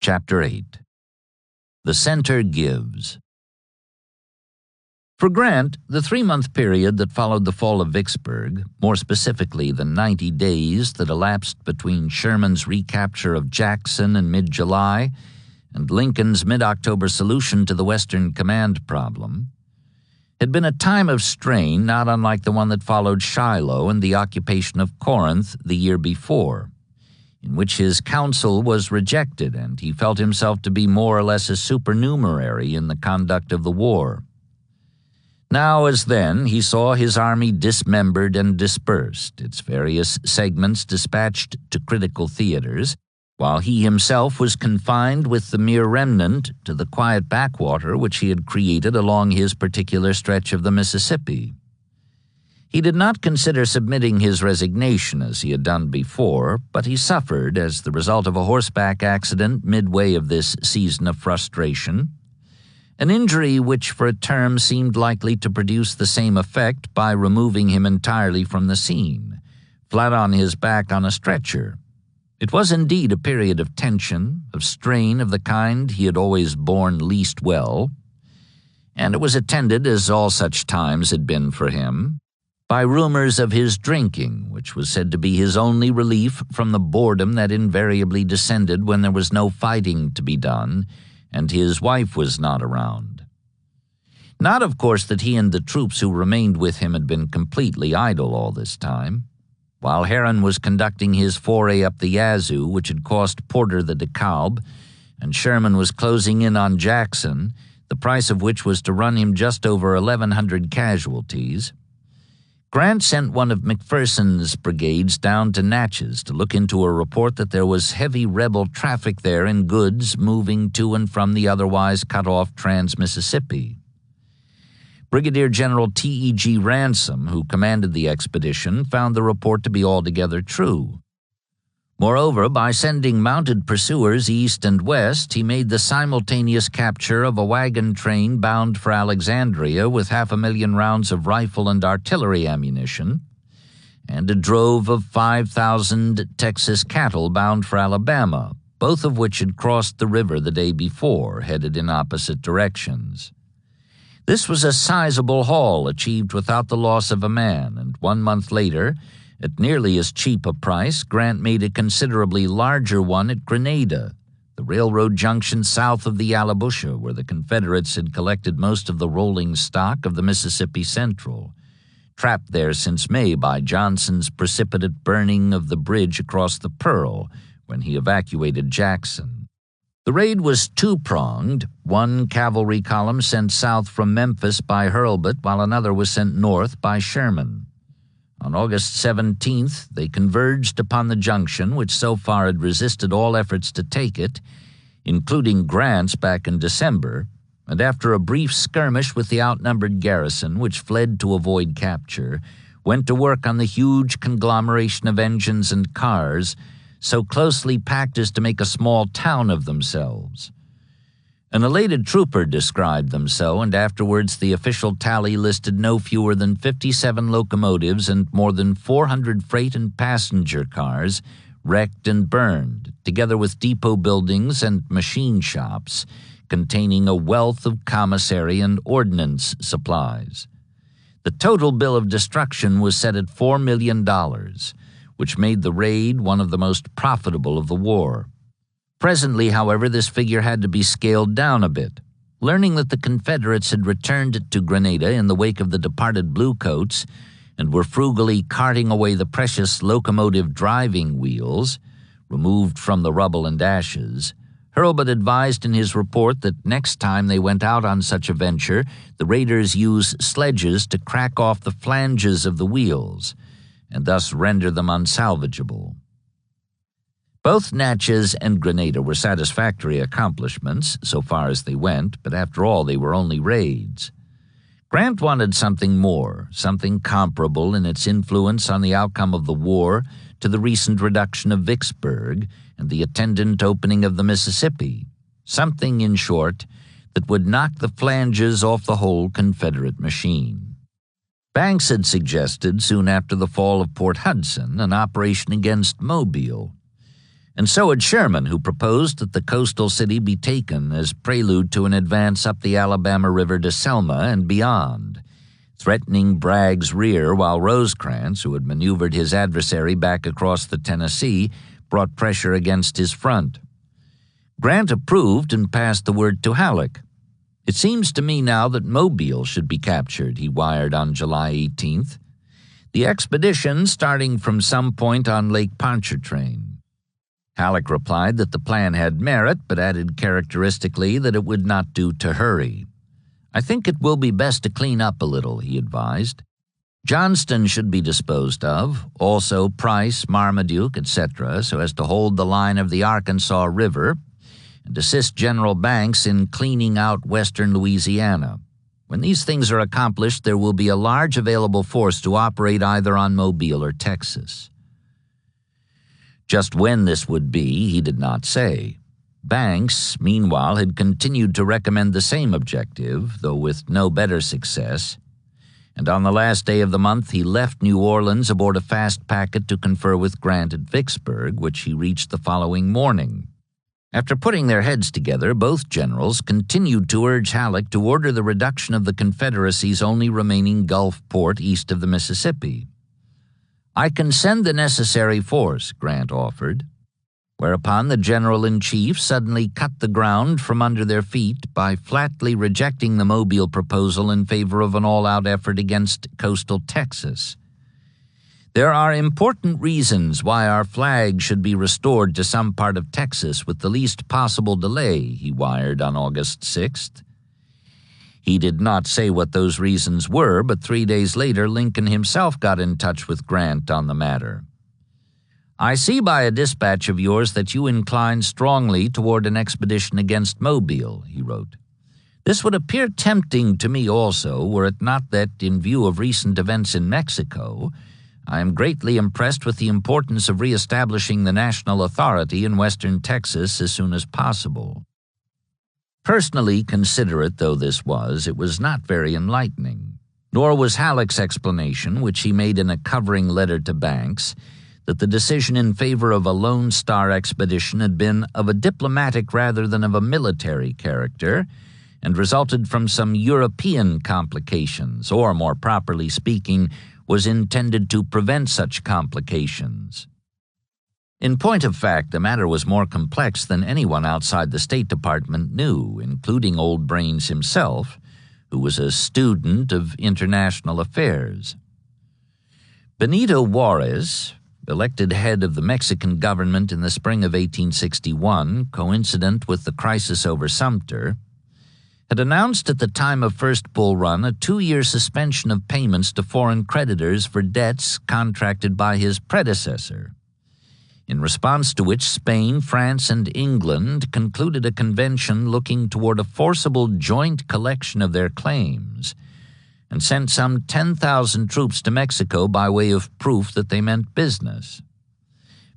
Chapter 8. The Center Gives. For Grant, the 3-month period that followed the fall of Vicksburg, more specifically the 90 days that elapsed between Sherman's recapture of Jackson in mid-July and Lincoln's mid-October solution to the Western Command problem, had been a time of strain not unlike the one that followed Shiloh and the occupation of Corinth the year before, in which his counsel was rejected and he felt himself to be more or less a supernumerary in the conduct of the war. Now as then, he saw his army dismembered and dispersed, its various segments dispatched to critical theaters, while he himself was confined with the mere remnant to the quiet backwater which he had created along his particular stretch of the Mississippi. He did not consider submitting his resignation as he had done before, but he suffered, as the result of a horseback accident midway of this season of frustration, an injury which for a term seemed likely to produce the same effect by removing him entirely from the scene, flat on his back on a stretcher. It was indeed a period of tension, of strain of the kind he had always borne least well, and it was attended, as all such times had been for him, by rumors of his drinking, which was said to be his only relief from the boredom that invariably descended when there was no fighting to be done and his wife was not around. Not, of course, that he and the troops who remained with him had been completely idle all this time. While Herron was conducting his foray up the Yazoo, which had cost Porter the DeKalb, and Sherman was closing in on Jackson, the price of which was to run him just over 1,100 casualties, Grant sent one of McPherson's brigades down to Natchez to look into a report that there was heavy rebel traffic there in goods moving to and from the otherwise cut-off Trans-Mississippi. Brigadier General T.E.G. Ransom, who commanded the expedition, found the report to be altogether true. Moreover, by sending mounted pursuers east and west, he made the simultaneous capture of a wagon train bound for Alexandria with 500,000 rounds of rifle and artillery ammunition, and a drove of 5,000 Texas cattle bound for Alabama, both of which had crossed the river the day before, headed in opposite directions. This was a sizable haul achieved without the loss of a man, and 1 month later, at nearly as cheap a price, Grant made a considerably larger one at Grenada, the railroad junction south of the Allabusha, where the Confederates had collected most of the rolling stock of the Mississippi Central, trapped there since May by Johnson's precipitate burning of the bridge across the Pearl when he evacuated Jackson. The raid was two-pronged, one cavalry column sent south from Memphis by Hurlbut, while another was sent north by Sherman. On August 17th, they converged upon the junction, which so far had resisted all efforts to take it, including Grant's back in December, and after a brief skirmish with the outnumbered garrison, which fled to avoid capture, went to work on the huge conglomeration of engines and cars, so closely packed as to make a small town of themselves. An elated trooper described them so, and afterwards the official tally listed no fewer than 57 locomotives and more than 400 freight and passenger cars wrecked and burned, together with depot buildings and machine shops containing a wealth of commissary and ordnance supplies. The total bill of destruction was set at $4 million, which made the raid one of the most profitable of the war. Presently, however, this figure had to be scaled down a bit. Learning that the Confederates had returned to Grenada in the wake of the departed Bluecoats and were frugally carting away the precious locomotive driving wheels, removed from the rubble and ashes, Hurlbut advised in his report that next time they went out on such a venture, the raiders use sledges to crack off the flanges of the wheels, and thus render them unsalvageable. Both Natchez and Grenada were satisfactory accomplishments, so far as they went, but after all they were only raids. Grant wanted something more, something comparable in its influence on the outcome of the war to the recent reduction of Vicksburg and the attendant opening of the Mississippi, something, in short, that would knock the flanges off the whole Confederate machine. Banks had suggested, soon after the fall of Port Hudson, an operation against Mobile, And so had Sherman, who proposed that the coastal city be taken as prelude to an advance up the Alabama River to Selma and beyond, threatening Bragg's rear while Rosecrans, who had maneuvered his adversary back across the Tennessee, brought pressure against his front. Grant approved and passed the word to Halleck. "It seems to me now that Mobile should be captured," he wired on July 18th. "The expedition starting from some point on Lake Pontchartrain." Halleck replied that the plan had merit, but added characteristically that it would not do to hurry. "I think it will be best to clean up a little," he advised. Johnston should be disposed of, also Price, Marmaduke, etc., so as to hold the line of the Arkansas River and assist General Banks in cleaning out western Louisiana. When these things are accomplished, there will be a large available force to operate either on Mobile or Texas. Just when this would be, he did not say. Banks, meanwhile, had continued to recommend the same objective, though with no better success, and on the last day of the month he left New Orleans aboard a fast packet to confer with Grant at Vicksburg, which he reached the following morning. After putting their heads together, both generals continued to urge Halleck to order the reduction of the Confederacy's only remaining Gulf port east of the Mississippi. "I can send the necessary force," Grant offered, whereupon the general-in-chief suddenly cut the ground from under their feet by flatly rejecting the Mobile proposal in favor of an all-out effort against coastal Texas. "There are important reasons why our flag should be restored to some part of Texas with the least possible delay," he wired on August 6th. He did not say what those reasons were, but 3 days later Lincoln himself got in touch with Grant on the matter. "I see by a dispatch of yours that you incline strongly toward an expedition against Mobile," he wrote. "This would appear tempting to me also, were it not that, in view of recent events in Mexico, I am greatly impressed with the importance of reestablishing the national authority in western Texas as soon as possible." Personally considerate though this was, it was not very enlightening. Nor was Halleck's explanation, which he made in a covering letter to Banks, that the decision in favor of a Lone Star expedition had been of a diplomatic rather than of a military character, and resulted from some European complications, or, more properly speaking, was intended to prevent such complications. In point of fact, the matter was more complex than anyone outside the State Department knew, including Old Brains himself, who was a student of international affairs. Benito Juarez, elected head of the Mexican government in the spring of 1861, coincident with the crisis over Sumter, had announced at the time of first Bull Run a 2-year suspension of payments to foreign creditors for debts contracted by his predecessor, in response to which Spain, France, and England concluded a convention looking toward a forcible joint collection of their claims, and sent some 10,000 troops to Mexico by way of proof that they meant business.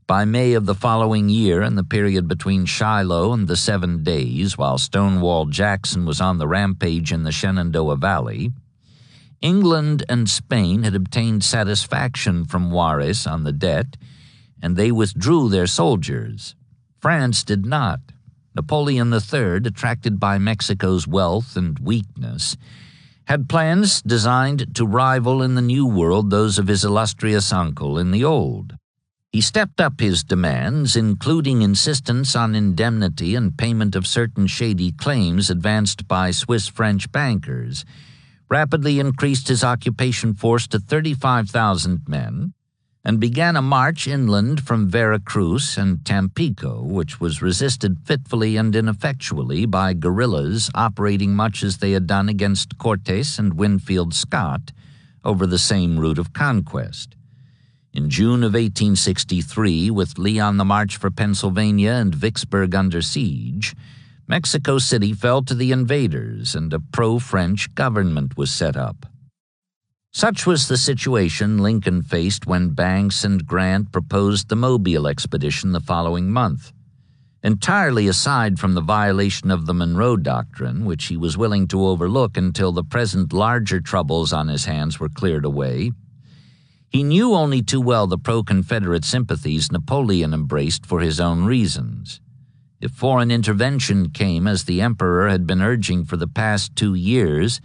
By May of the following year, in the period between Shiloh and the 7 Days, while Stonewall Jackson was on the rampage in the Shenandoah Valley, England and Spain had obtained satisfaction from Juarez on the debt, and they withdrew their soldiers. France did not. Napoleon III, attracted by Mexico's wealth and weakness, had plans designed to rival in the New World those of his illustrious uncle in the Old. He stepped up his demands, including insistence on indemnity and payment of certain shady claims advanced by Swiss-French bankers, rapidly increased his occupation force to 35,000 men, and began a march inland from Veracruz and Tampico, which was resisted fitfully and ineffectually by guerrillas operating much as they had done against Cortes and Winfield Scott over the same route of conquest. In June of 1863, with Lee on the march for Pennsylvania and Vicksburg under siege, Mexico City fell to the invaders and a pro-French government was set up. Such was the situation Lincoln faced when Banks and Grant proposed the Mobile expedition the following month. Entirely aside from the violation of the Monroe Doctrine, which he was willing to overlook until the present larger troubles on his hands were cleared away, He knew only too well the pro-Confederate sympathies Napoleon embraced for his own reasons. If foreign intervention came, as the Emperor had been urging for the past 2 years,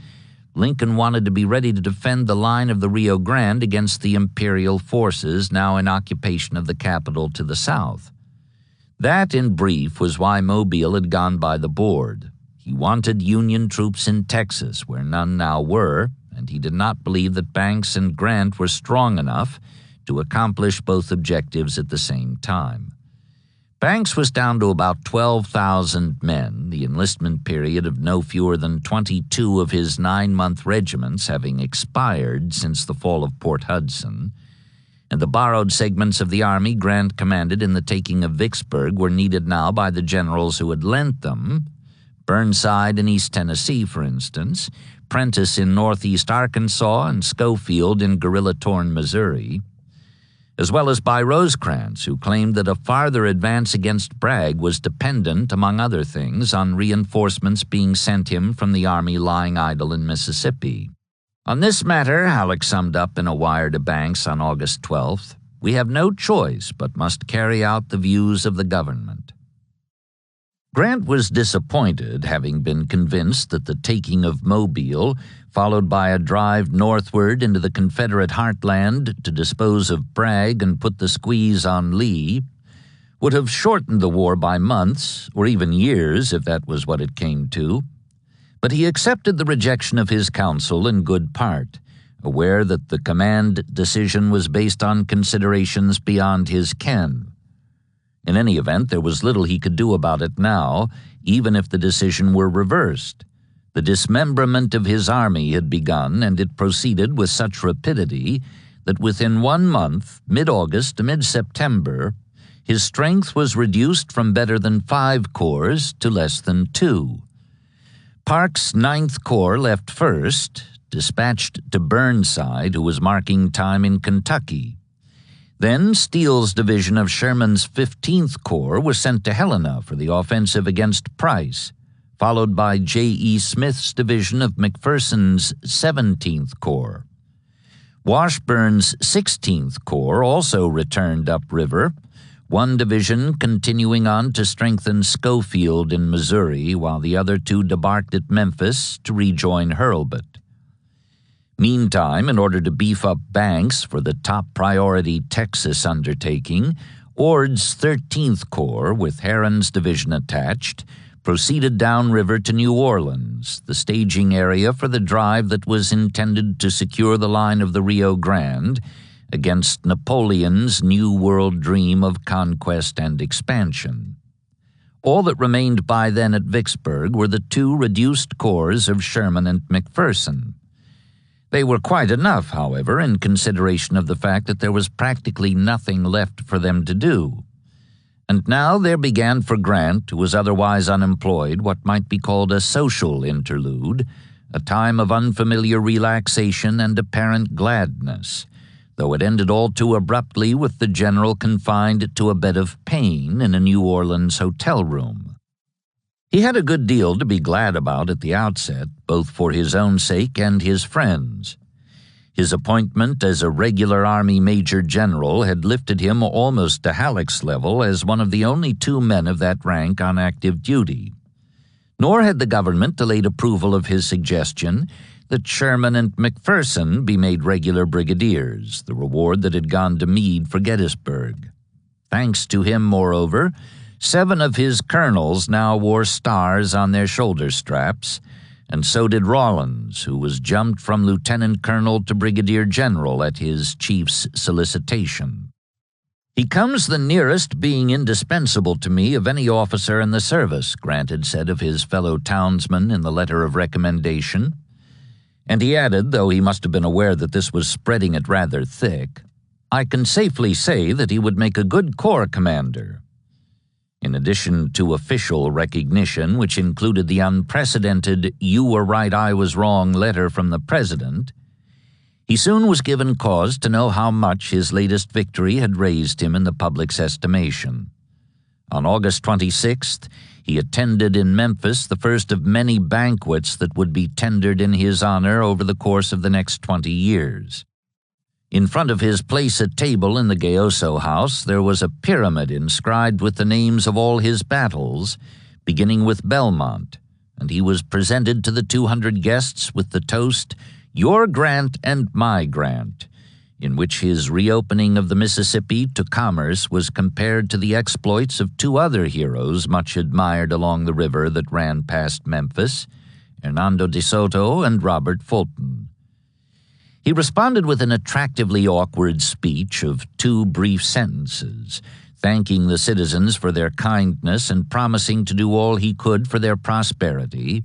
Lincoln wanted to be ready to defend the line of the Rio Grande against the imperial forces now in occupation of the capital to the south. That, in brief, was why Mobile had gone by the board. He wanted Union troops in Texas, where none now were, and he did not believe that Banks and Grant were strong enough to accomplish both objectives at the same time. Banks was down to about 12,000 men, the enlistment period of no fewer than 22 of his 9-month regiments having expired since the fall of Port Hudson, and the borrowed segments of the army Grant commanded in the taking of Vicksburg were needed now by the generals who had lent them, Burnside in East Tennessee, for instance, Prentiss in northeast Arkansas, and Schofield in guerrilla-torn Missouri, as well as by Rosecrans, who claimed that a farther advance against Bragg was dependent, among other things, on reinforcements being sent him from the army lying idle in Mississippi. On this matter, Halleck summed up in a wire to Banks on August 12th, "We have no choice but must carry out the views of the government." Grant was disappointed, having been convinced that the taking of Mobile, followed by a drive northward into the Confederate heartland to dispose of Bragg and put the squeeze on Lee, would have shortened the war by months, or even years, if that was what it came to. But he accepted the rejection of his counsel in good part, aware that the command decision was based on considerations beyond his ken. In any event, there was little he could do about it now, even if the decision were reversed. The dismemberment of his army had begun, and it proceeded with such rapidity that within 1 month, mid-August to mid-September, his strength was reduced from better than 5 corps to less than 2. Parke's 9th Corps left first, dispatched to Burnside, who was marking time in Kentucky. Then Steele's division of Sherman's 15th Corps was sent to Helena for the offensive against Price, followed by J.E. Smith's division of McPherson's 17th Corps. Washburn's 16th Corps also returned upriver, one division continuing on to strengthen Schofield in Missouri, while the other 2 debarked at Memphis to rejoin Hurlbut. Meantime, in order to beef up Banks for the top-priority Texas undertaking, Ord's 13th Corps, with Herron's division attached, proceeded downriver to New Orleans, the staging area for the drive that was intended to secure the line of the Rio Grande against Napoleon's New World dream of conquest and expansion. All that remained by then at Vicksburg were the 2 reduced corps of Sherman and McPherson. They were quite enough, however, in consideration of the fact that there was practically nothing left for them to do. And now there began for Grant, who was otherwise unemployed, what might be called a social interlude, a time of unfamiliar relaxation and apparent gladness, though it ended all too abruptly with the general confined to a bed of pain in a New Orleans hotel room. He had a good deal to be glad about at the outset, both for his own sake and his friends'. His appointment as a regular Army Major General had lifted him almost to Halleck's level as one of the only 2 men of that rank on active duty. Nor had the government delayed approval of his suggestion that Sherman and McPherson be made regular brigadiers, the reward that had gone to Meade for Gettysburg. Thanks to him, moreover, 7 of his colonels now wore stars on their shoulder straps, and so did Rawlins, who was jumped from lieutenant colonel to brigadier general at his chief's solicitation. "He comes the nearest being indispensable to me of any officer in the service," Grant had said of his fellow townsman in the letter of recommendation. And he added, though he must have been aware that this was spreading it rather thick, "I can safely say that he would make a good corps commander." In addition to official recognition, which included the unprecedented "you were right, I was wrong" letter from the president, he soon was given cause to know how much his latest victory had raised him in the public's estimation. On August 26th, he attended in Memphis the first of many banquets that would be tendered in his honor over the course of the next 20 years. In front of his place at table in the Gayoso house, there was a pyramid inscribed with the names of all his battles, beginning with Belmont, and he was presented to the 200 guests with the toast, "Your Grant and my Grant," in which his reopening of the Mississippi to commerce was compared to the exploits of two other heroes much admired along the river that ran past Memphis, Hernando de Soto and Robert Fulton. He responded with an attractively awkward speech of 2 brief sentences, thanking the citizens for their kindness and promising to do all he could for their prosperity,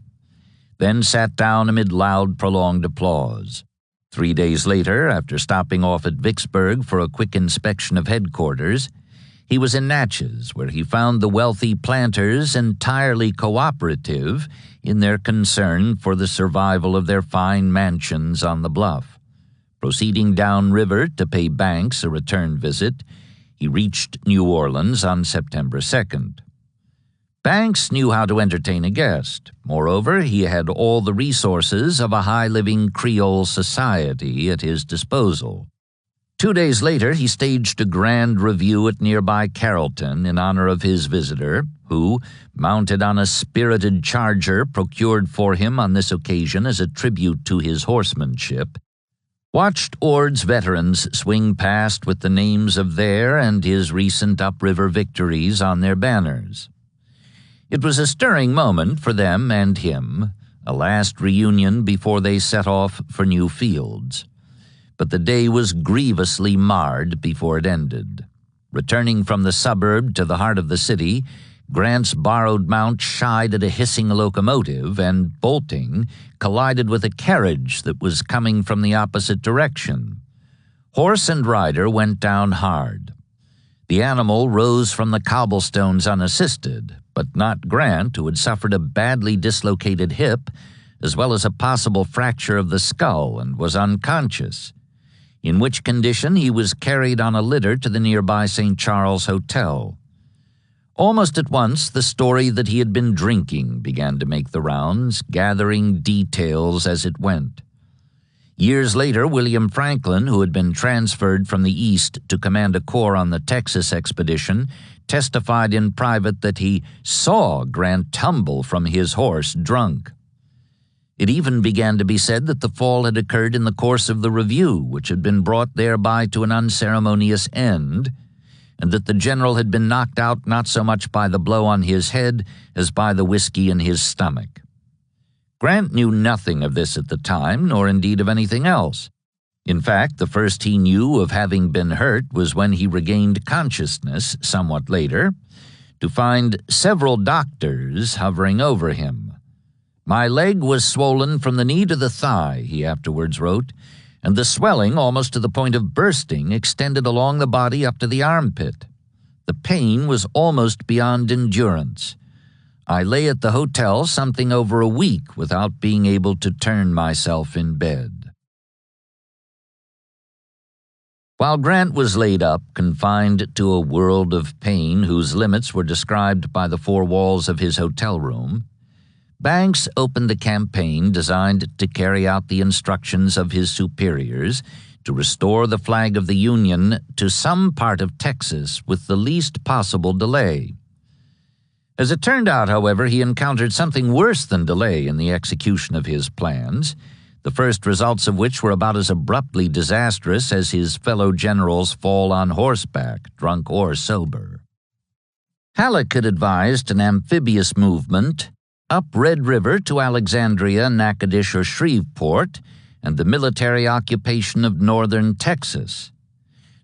then sat down amid loud, prolonged applause. 3 days later, after stopping off at Vicksburg for a quick inspection of headquarters, he was in Natchez, where he found the wealthy planters entirely cooperative in their concern for the survival of their fine mansions on the bluff. Proceeding downriver to pay Banks a return visit, he reached New Orleans on September 2nd. Banks knew how to entertain a guest. Moreover, he had all the resources of a high-living Creole society at his disposal. 2 days later, he staged a grand review at nearby Carrollton in honor of his visitor, who, mounted on a spirited charger procured for him on this occasion as a tribute to his horsemanship, watched Ord's veterans swing past with the names of their and his recent upriver victories on their banners. It was a stirring moment for them and him, a last reunion before they set off for new fields. But the day was grievously marred before it ended. Returning from the suburb to the heart of the city, Grant's borrowed mount shied at a hissing locomotive and, bolting, collided with a carriage that was coming from the opposite direction. Horse and rider went down hard. The animal rose from the cobblestones unassisted, but not Grant, who had suffered a badly dislocated hip, as well as a possible fracture of the skull and was unconscious, in which condition he was carried on a litter to the nearby St. Charles Hotel. Almost at once, the story that he had been drinking began to make the rounds, gathering details as it went. Years later, William Franklin, who had been transferred from the East to command a corps on the Texas expedition, testified in private that he saw Grant tumble from his horse drunk. It even began to be said that the fall had occurred in the course of the review, which had been brought thereby to an unceremonious end, and that the general had been knocked out not so much by the blow on his head as by the whiskey in his stomach. Grant knew nothing of this at the time, nor indeed of anything else. In fact, the first he knew of having been hurt was when he regained consciousness somewhat later, to find several doctors hovering over him. "My leg was swollen from the knee to the thigh," he afterwards wrote, "and the swelling, almost to the point of bursting, extended along the body up to the armpit. The pain was almost beyond endurance. I lay at the hotel something over a week without being able to turn myself in bed." While Grant was laid up, confined to a world of pain whose limits were described by the 4 walls of his hotel room, Banks opened a campaign designed to carry out the instructions of his superiors to restore the flag of the Union to some part of Texas with the least possible delay. As it turned out, however, he encountered something worse than delay in the execution of his plans, the first results of which were about as abruptly disastrous as his fellow generals' fall on horseback, drunk or sober. Halleck had advised an amphibious movement up Red River to Alexandria, Natchitoches, or Shreveport, and the military occupation of northern Texas.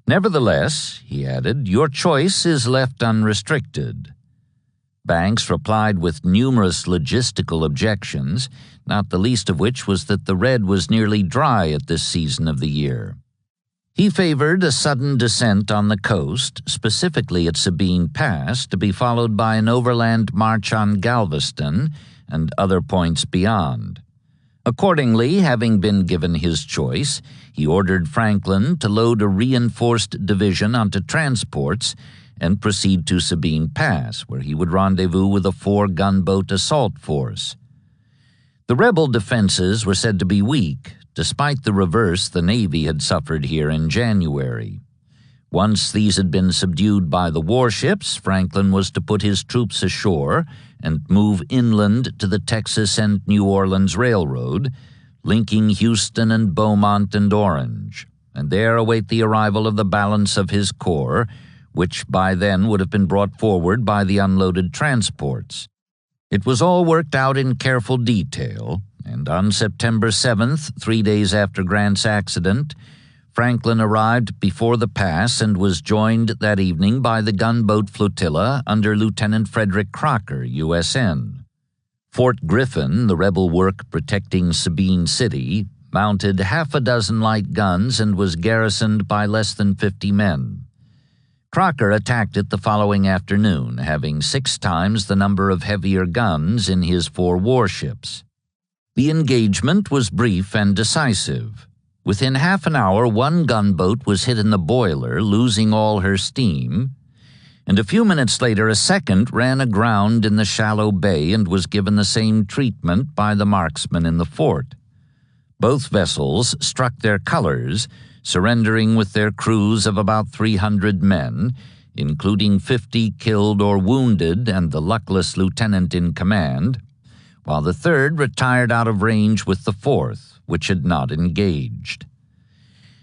"Nevertheless," he added, "your choice is left unrestricted." Banks replied with numerous logistical objections, not the least of which was that the Red was nearly dry at this season of the year. He favored a sudden descent on the coast, specifically at Sabine Pass, to be followed by an overland march on Galveston and other points beyond. Accordingly, having been given his choice, he ordered Franklin to load a reinforced division onto transports and proceed to Sabine Pass, where he would rendezvous with a 4-gunboat assault force. The rebel defenses were said to be weak, despite the reverse the Navy had suffered here in January. Once these had been subdued by the warships, Franklin was to put his troops ashore and move inland to the Texas and New Orleans Railroad, linking Houston and Beaumont and Orange, and there await the arrival of the balance of his corps, which by then would have been brought forward by the unloaded transports. It was all worked out in careful detail, and on September 7th, 3 days after Grant's accident, Franklin arrived before the pass and was joined that evening by the gunboat flotilla under Lieutenant Frederick Crocker, U.S.N. Fort Griffin, the rebel work protecting Sabine City, mounted half a dozen light guns and was garrisoned by less than 50 men. Crocker attacked it the following afternoon, having 6 times the number of heavier guns in his 4 warships. The engagement was brief and decisive. Within half an hour, 1 gunboat was hit in the boiler, losing all her steam, and a few minutes later a second ran aground in the shallow bay and was given the same treatment by the marksmen in the fort. Both vessels struck their colors, surrendering with their crews of about 300 men, including 50 killed or wounded and the luckless lieutenant in command, while the third retired out of range with the fourth, which had not engaged.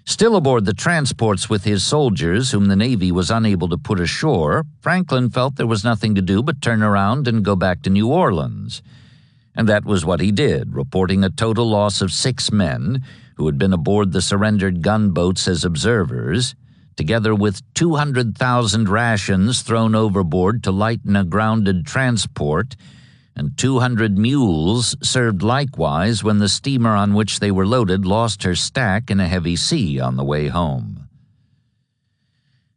Still aboard the transports with his soldiers, whom the Navy was unable to put ashore, Franklin felt there was nothing to do but turn around and go back to New Orleans. And that was what he did, reporting a total loss of 6 men who had been aboard the surrendered gunboats as observers, together with 200,000 rations thrown overboard to lighten a grounded transport, and 200 mules served likewise when the steamer on which they were loaded lost her stack in a heavy sea on the way home.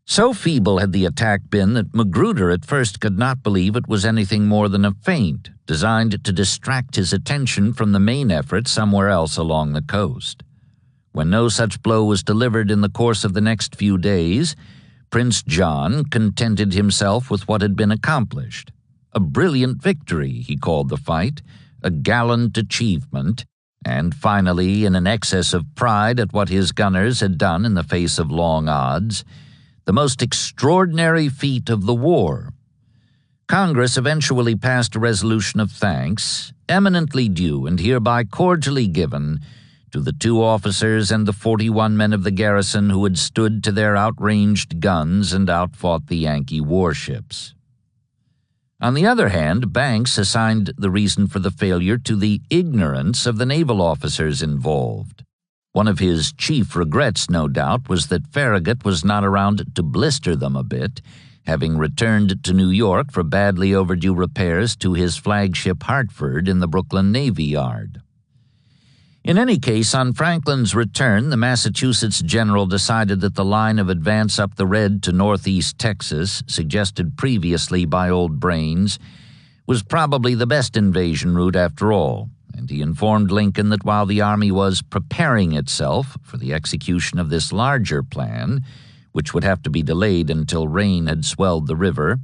So feeble had the attack been that Magruder at first could not believe it was anything more than a feint, designed to distract his attention from the main effort somewhere else along the coast. When no such blow was delivered in the course of the next few days, Prince John contented himself with what had been accomplished. A brilliant victory, he called the fight, a gallant achievement, and finally, in an excess of pride at what his gunners had done in the face of long odds, the most extraordinary feat of the war. Congress eventually passed a resolution of thanks, eminently due and hereby cordially given to the 2 officers and the 41 men of the garrison who had stood to their outranged guns and outfought the Yankee warships. On the other hand, Banks assigned the reason for the failure to the ignorance of the naval officers involved. One of his chief regrets, no doubt, was that Farragut was not around to blister them a bit, having returned to New York for badly overdue repairs to his flagship Hartford in the Brooklyn Navy Yard. In any case, on Franklin's return, the Massachusetts general decided that the line of advance up the Red to northeast Texas, suggested previously by Old Brains, was probably the best invasion route after all, and he informed Lincoln that while the Army was preparing itself for the execution of this larger plan, which would have to be delayed until rain had swelled the river,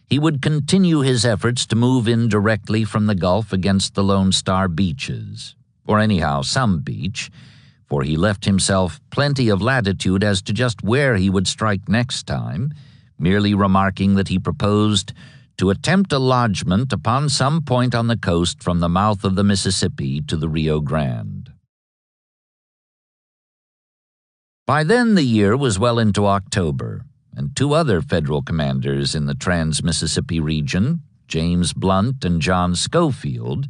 he would continue his efforts to move in directly from the Gulf against the Lone Star beaches, or anyhow some beach, for he left himself plenty of latitude as to just where he would strike next time, merely remarking that he proposed to attempt a lodgment upon some point on the coast from the mouth of the Mississippi to the Rio Grande. By then the year was well into October, and 2 other federal commanders in the trans-Mississippi region, James Blunt and John Schofield,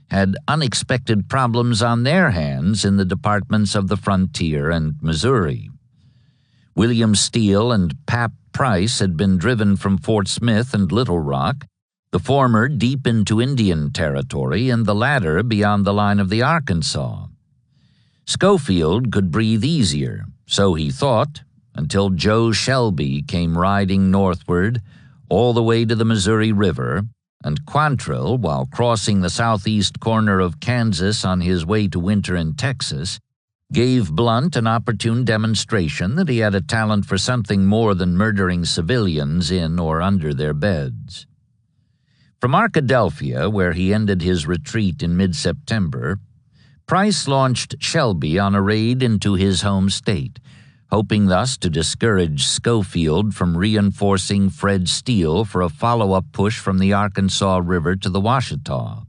had unexpected problems on their hands in the departments of the frontier and Missouri. William Steele and Pap Price had been driven from Fort Smith and Little Rock, the former deep into Indian territory and the latter beyond the line of the Arkansas. Schofield could breathe easier, so he thought, until Joe Shelby came riding northward all the way to the Missouri River, and Quantrill, while crossing the southeast corner of Kansas on his way to winter in Texas, gave Blunt an opportune demonstration that he had a talent for something more than murdering civilians in or under their beds. From Arkadelphia, where he ended his retreat in mid-September, Price launched Shelby on a raid into his home state, hoping thus to discourage Schofield from reinforcing Fred Steele for a follow-up push from the Arkansas River to the Washita.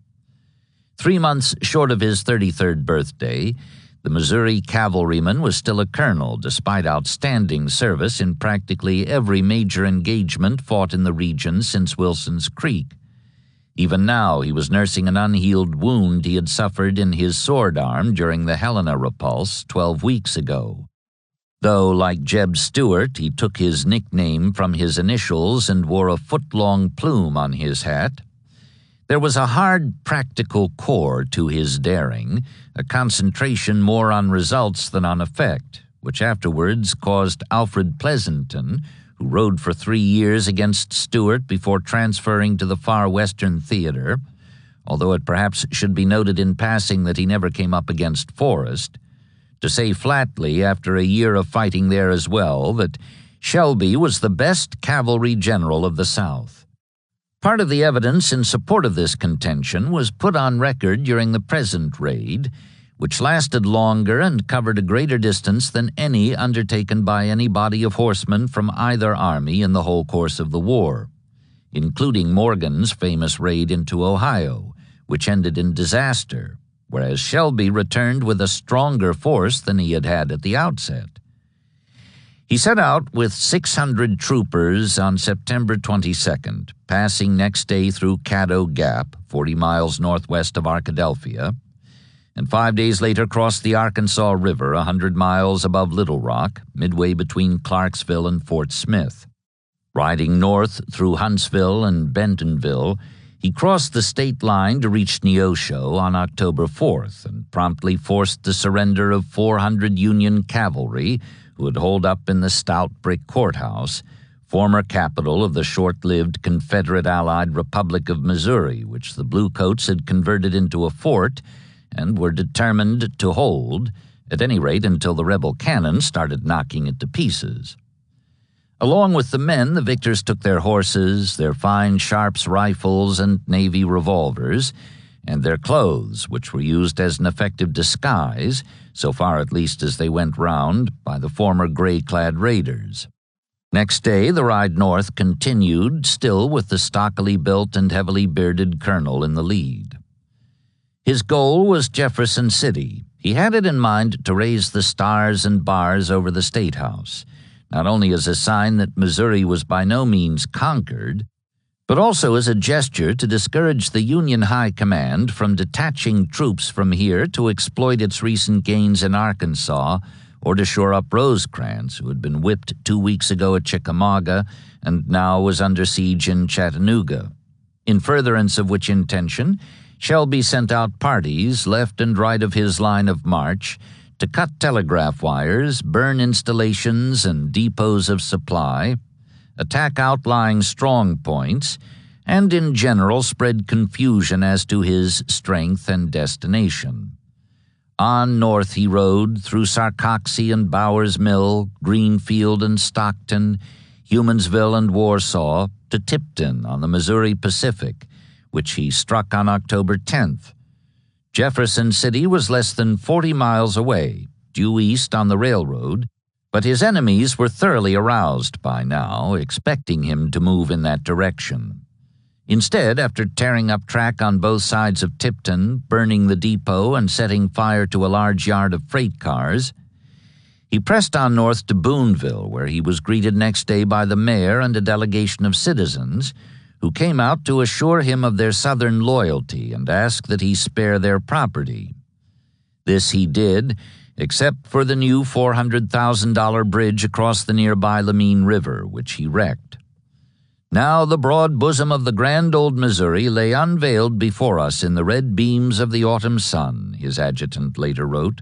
3 months short of his 33rd birthday, the Missouri cavalryman was still a colonel, despite outstanding service in practically every major engagement fought in the region since Wilson's Creek. Even now, he was nursing an unhealed wound he had suffered in his sword arm during the Helena repulse 12 weeks ago. Though, like Jeb Stuart, he took his nickname from his initials and wore a foot-long plume on his hat, there was a hard, practical core to his daring, a concentration more on results than on effect, which afterwards caused Alfred Pleasanton, who rode for 3 years against Stuart before transferring to the Far Western Theater, although it perhaps should be noted in passing that he never came up against Forrest, to say flatly, after a year of fighting there as well, that Shelby was the best cavalry general of the South. Part of the evidence in support of this contention was put on record during the present raid, which lasted longer and covered a greater distance than any undertaken by any body of horsemen from either army in the whole course of the war, including Morgan's famous raid into Ohio, which ended in disaster, whereas Shelby returned with a stronger force than he had had at the outset. He set out with 600 troopers on September 22nd, passing next day through Caddo Gap, 40 miles northwest of Arkadelphia, and 5 days later crossed the Arkansas River 100 miles above Little Rock, midway between Clarksville and Fort Smith. Riding north through Huntsville and Bentonville, he crossed the state line to reach Neosho on October 4th and promptly forced the surrender of 400 Union cavalry who had holed up in the stout brick courthouse, former capital of the short-lived Confederate Allied Republic of Missouri, which the Bluecoats had converted into a fort and were determined to hold, at any rate until the rebel cannon started knocking it to pieces. Along with the men, the victors took their horses, their fine Sharps rifles and Navy revolvers, and their clothes, which were used as an effective disguise, so far at least as they went round, by the former gray-clad raiders. Next day, the ride north continued, still with the stockily built and heavily bearded colonel in the lead. His goal was Jefferson City. He had it in mind to raise the stars and bars over the State House, not only as a sign that Missouri was by no means conquered, but also as a gesture to discourage the Union High Command from detaching troops from here to exploit its recent gains in Arkansas or to shore up Rosecrans, who had been whipped 2 weeks ago at Chickamauga and now was under siege in Chattanooga. In furtherance of which intention, Shelby sent out parties left and right of his line of march to cut telegraph wires, burn installations and depots of supply, attack outlying strong points, and in general spread confusion as to his strength and destination. On north he rode, through Sarcoxie and Bowers Mill, Greenfield and Stockton, Humansville and Warsaw, to Tipton on the Missouri Pacific, which he struck on October 10th. Jefferson City was less than 40 miles away, due east on the railroad, but his enemies were thoroughly aroused by now, expecting him to move in that direction. Instead, after tearing up track on both sides of Tipton, burning the depot, and setting fire to a large yard of freight cars, he pressed on north to Boonville, where he was greeted next day by the mayor and a delegation of citizens who came out to assure him of their Southern loyalty and ask that he spare their property. This he did, except for the new $400,000 bridge across the nearby Lamine River, which he wrecked. Now the broad bosom of the grand old Missouri lay unveiled before us in the red beams of the autumn sun, his adjutant later wrote,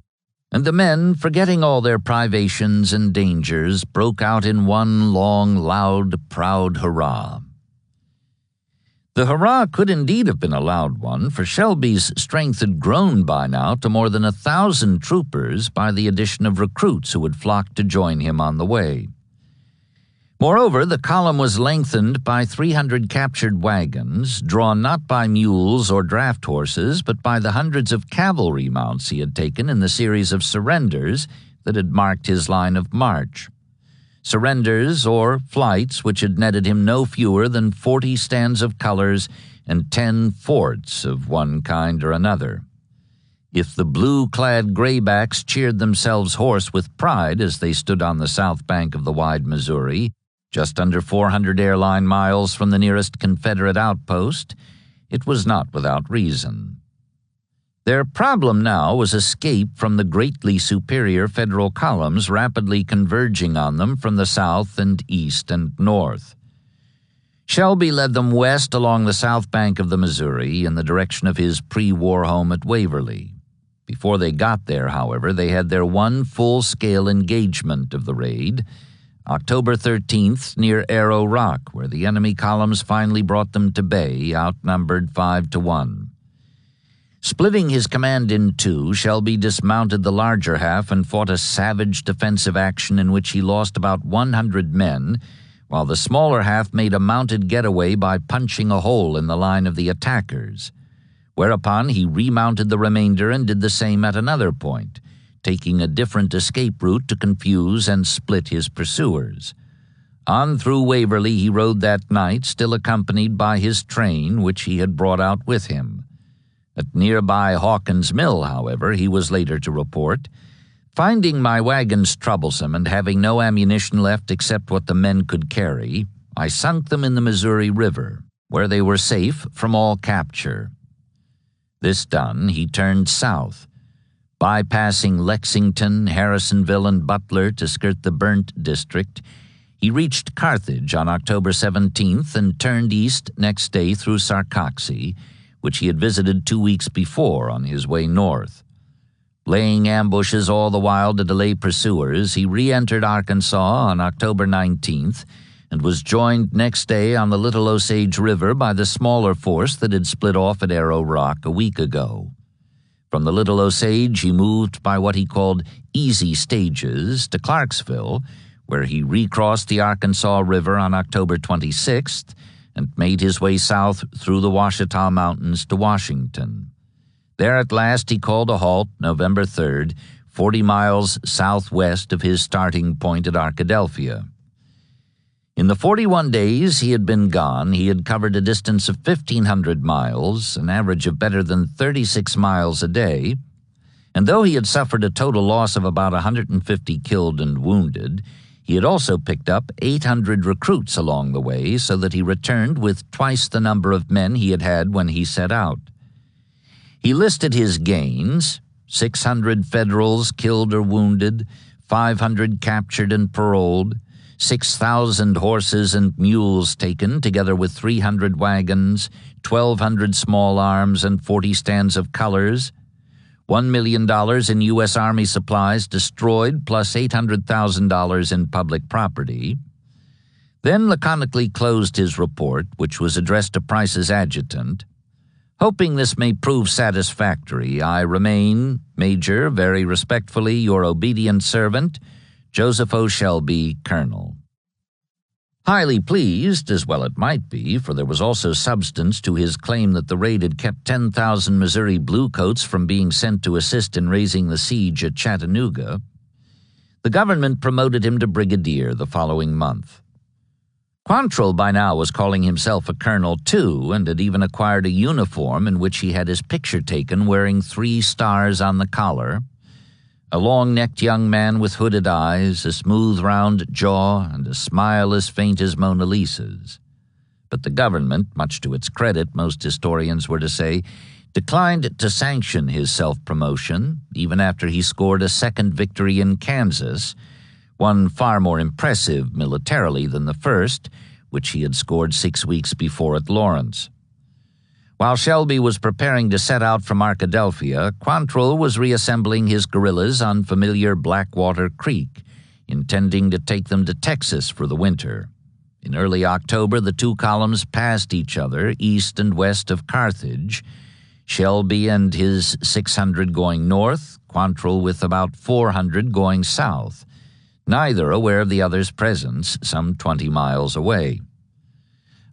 and the men, forgetting all their privations and dangers, broke out in one long, loud, proud hurrah. The hurrah could indeed have been a loud one, for Shelby's strength had grown by now to more than 1,000 troopers by the addition of recruits who had flocked to join him on the way. Moreover, the column was lengthened by 300 captured wagons, drawn not by mules or draft horses, but by the hundreds of cavalry mounts he had taken in the series of surrenders that had marked his line of march. Surrenders, or flights, which had netted him no fewer than 40 stands of colors and 10 forts of one kind or another. If the blue-clad graybacks cheered themselves hoarse with pride as they stood on the south bank of the wide Missouri, just under 400 airline miles from the nearest Confederate outpost, it was not without reason. Their problem now was escape from the greatly superior Federal columns rapidly converging on them from the south and east and north. Shelby led them west along the south bank of the Missouri in the direction of his pre-war home at Waverly. Before they got there, however, they had their one full-scale engagement of the raid, October 13th, near Arrow Rock, where the enemy columns finally brought them to bay, outnumbered 5-1. Splitting his command in two, Shelby dismounted the larger half and fought a savage defensive action in which he lost about 100 men, while the smaller half made a mounted getaway by punching a hole in the line of the attackers, whereupon he remounted the remainder and did the same at another point, taking a different escape route to confuse and split his pursuers. On through Waverly he rode that night, still accompanied by his train, which he had brought out with him. At nearby Hawkins Mill, however, he was later to report, "Finding my wagons troublesome and having no ammunition left except what the men could carry, I sunk them in the Missouri River, where they were safe from all capture." This done, he turned south, bypassing Lexington, Harrisonville, and Butler to skirt the Burnt District. He reached Carthage on October 17th and turned east next day through Sarcoxie, which he had visited 2 weeks before on his way north. Laying ambushes all the while to delay pursuers, he re-entered Arkansas on October 19th and was joined next day on the Little Osage River by the smaller force that had split off at Arrow Rock a week ago. From the Little Osage, he moved by what he called easy stages to Clarksville, where he recrossed the Arkansas River on October 26th and made his way south through the Ouachita Mountains to Washington. There at last he called a halt November 3rd, 40 miles southwest of his starting point at Arkadelphia. In the 41 days he had been gone, he had covered a distance of 1,500 miles, an average of better than 36 miles a day, and though he had suffered a total loss of about 150 killed and wounded, he had also picked up 800 recruits along the way, so that he returned with twice the number of men he had had when he set out. He listed his gains: 600 Federals killed or wounded, 500 captured and paroled, 6,000 horses and mules taken, together with 300 wagons, 1,200 small arms, and 40 stands of colors, $1 million in U.S. Army supplies destroyed, plus $800,000 in public property. Then laconically closed his report, which was addressed to Price's adjutant. "Hoping this may prove satisfactory, I remain, Major, very respectfully, your obedient servant, Joseph O. Shelby, Colonel." Highly pleased, as well it might be, for there was also substance to his claim that the raid had kept 10,000 Missouri Bluecoats from being sent to assist in raising the siege at Chattanooga, the government promoted him to brigadier the following month. Quantrill by now was calling himself a colonel too, and had even acquired a uniform in which he had his picture taken wearing 3 stars on the collar, a long-necked young man with hooded eyes, a smooth round jaw, and a smile as faint as Mona Lisa's. But the government, much to its credit, most historians were to say, declined to sanction his self-promotion, even after he scored a second victory in Kansas, one far more impressive militarily than the first, which he had scored 6 weeks before at Lawrence. While Shelby was preparing to set out from Arkadelphia, Quantrill was reassembling his guerrillas on familiar Blackwater Creek, intending to take them to Texas for the winter. In early October, the two columns passed each other east and west of Carthage, Shelby and his 600 going north, Quantrill with about 400 going south, neither aware of the other's presence some 20 miles away.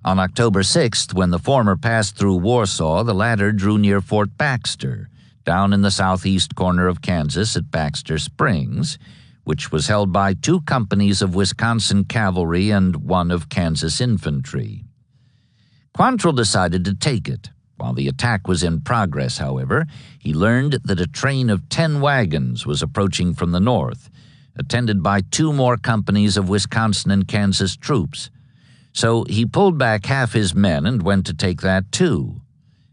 On October 6th, when the former passed through Warsaw, the latter drew near Fort Baxter, down in the southeast corner of Kansas at Baxter Springs, which was held by 2 companies of Wisconsin cavalry and 1 of Kansas infantry. Quantrill decided to take it. While the attack was in progress, however, he learned that a train of 10 wagons was approaching from the north, attended by 2 more companies of Wisconsin and Kansas troops. So he pulled back half his men and went to take that too.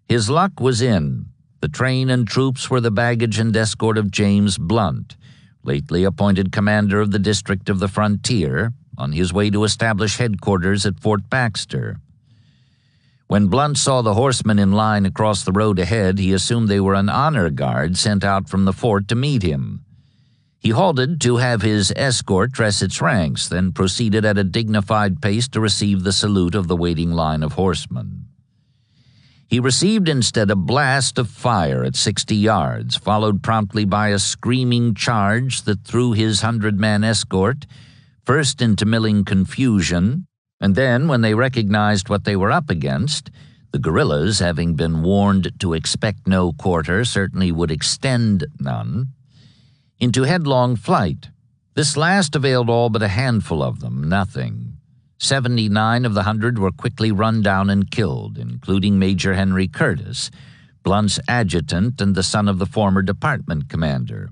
His luck was in. The train and troops were the baggage and escort of James Blunt, lately appointed commander of the District of the Frontier, on his way to establish headquarters at Fort Baxter. When Blunt saw the horsemen in line across the road ahead, he assumed they were an honor guard sent out from the fort to meet him. He halted to have his escort dress its ranks, then proceeded at a dignified pace to receive the salute of the waiting line of horsemen. He received instead a blast of fire at 60 yards, followed promptly by a screaming charge that threw his 100-man escort first into milling confusion, and then, when they recognized what they were up against, the guerrillas, having been warned to expect no quarter, certainly would extend none, into headlong flight. This last availed all but a handful of them nothing. 79 of the 100 were quickly run down and killed, including Major Henry Curtis, Blunt's adjutant and the son of the former department commander.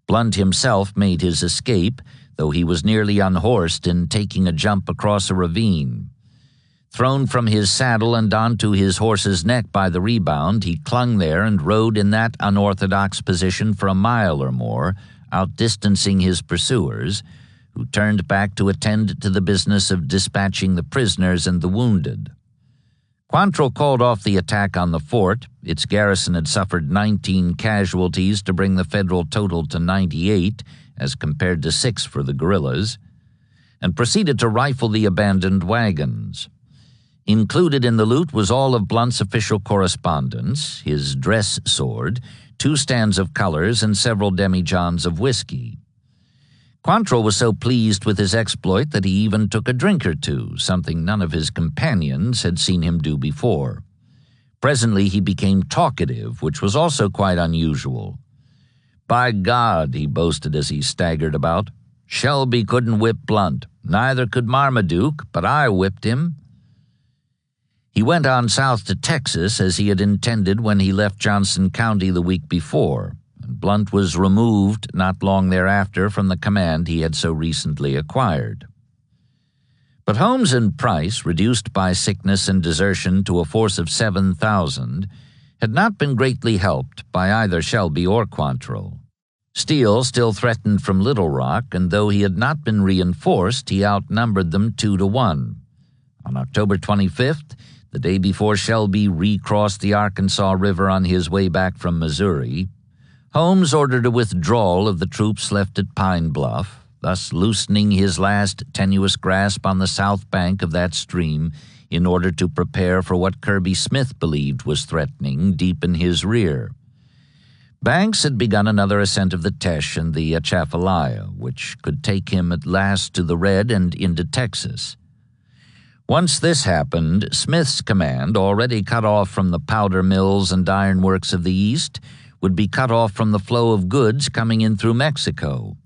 Blunt himself made his escape, though he was nearly unhorsed in taking a jump across a ravine. Thrown from his saddle and onto his horse's neck by the rebound, he clung there and rode in that unorthodox position for a mile or more, outdistancing his pursuers, who turned back to attend to the business of dispatching the prisoners and the wounded. Quantrill called off the attack on the fort. Its garrison had suffered 19 casualties to bring the Federal total to 98, as compared to 6 for the guerrillas, and proceeded to rifle the abandoned wagons. Included in the loot was all of Blunt's official correspondence, his dress sword, 2 stands of colors, and several demijohns of whiskey. Quantrill was so pleased with his exploit that he even took a drink or 2, something none of his companions had seen him do before. Presently he became talkative, which was also quite unusual. "By God," he boasted as he staggered about, "Shelby couldn't whip Blunt. Neither could Marmaduke, but I whipped him." He went on south to Texas as he had intended when he left Johnson County the week before, and Blunt was removed not long thereafter from the command he had so recently acquired. But Holmes and Price, reduced by sickness and desertion to a force of 7,000, had not been greatly helped by either Shelby or Quantrill. Steele still threatened from Little Rock, and though he had not been reinforced, he outnumbered them 2-1. On October 25th, the day before Shelby recrossed the Arkansas River on his way back from Missouri, Holmes ordered a withdrawal of the troops left at Pine Bluff, thus loosening his last tenuous grasp on the south bank of that stream in order to prepare for what Kirby Smith believed was threatening deep in his rear. Banks had begun another ascent of the Teche and the Atchafalaya, which could take him at last to the Red and into Texas. Once this happened, Smith's command, already cut off from the powder mills and ironworks of the East, would be cut off from the flow of goods coming in through Mexico.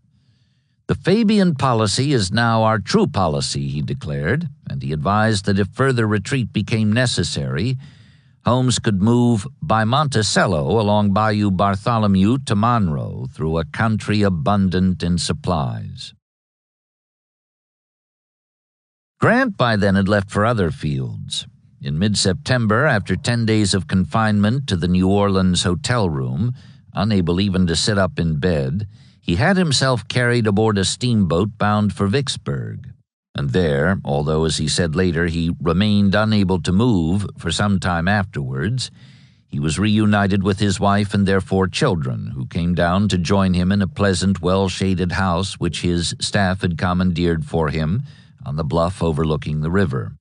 "The Fabian policy is now our true policy," he declared, and he advised that if further retreat became necessary, Holmes could move by Monticello along Bayou Bartholomew to Monroe through a country abundant in supplies. Grant by then had left for other fields. In mid-September, after 10 days of confinement to the New Orleans hotel room, unable even to sit up in bed, he had himself carried aboard a steamboat bound for Vicksburg. And there, although, as he said later, he remained unable to move for some time afterwards, he was reunited with his wife and their 4 children, who came down to join him in a pleasant, well-shaded house which his staff had commandeered for him on the bluff overlooking the river.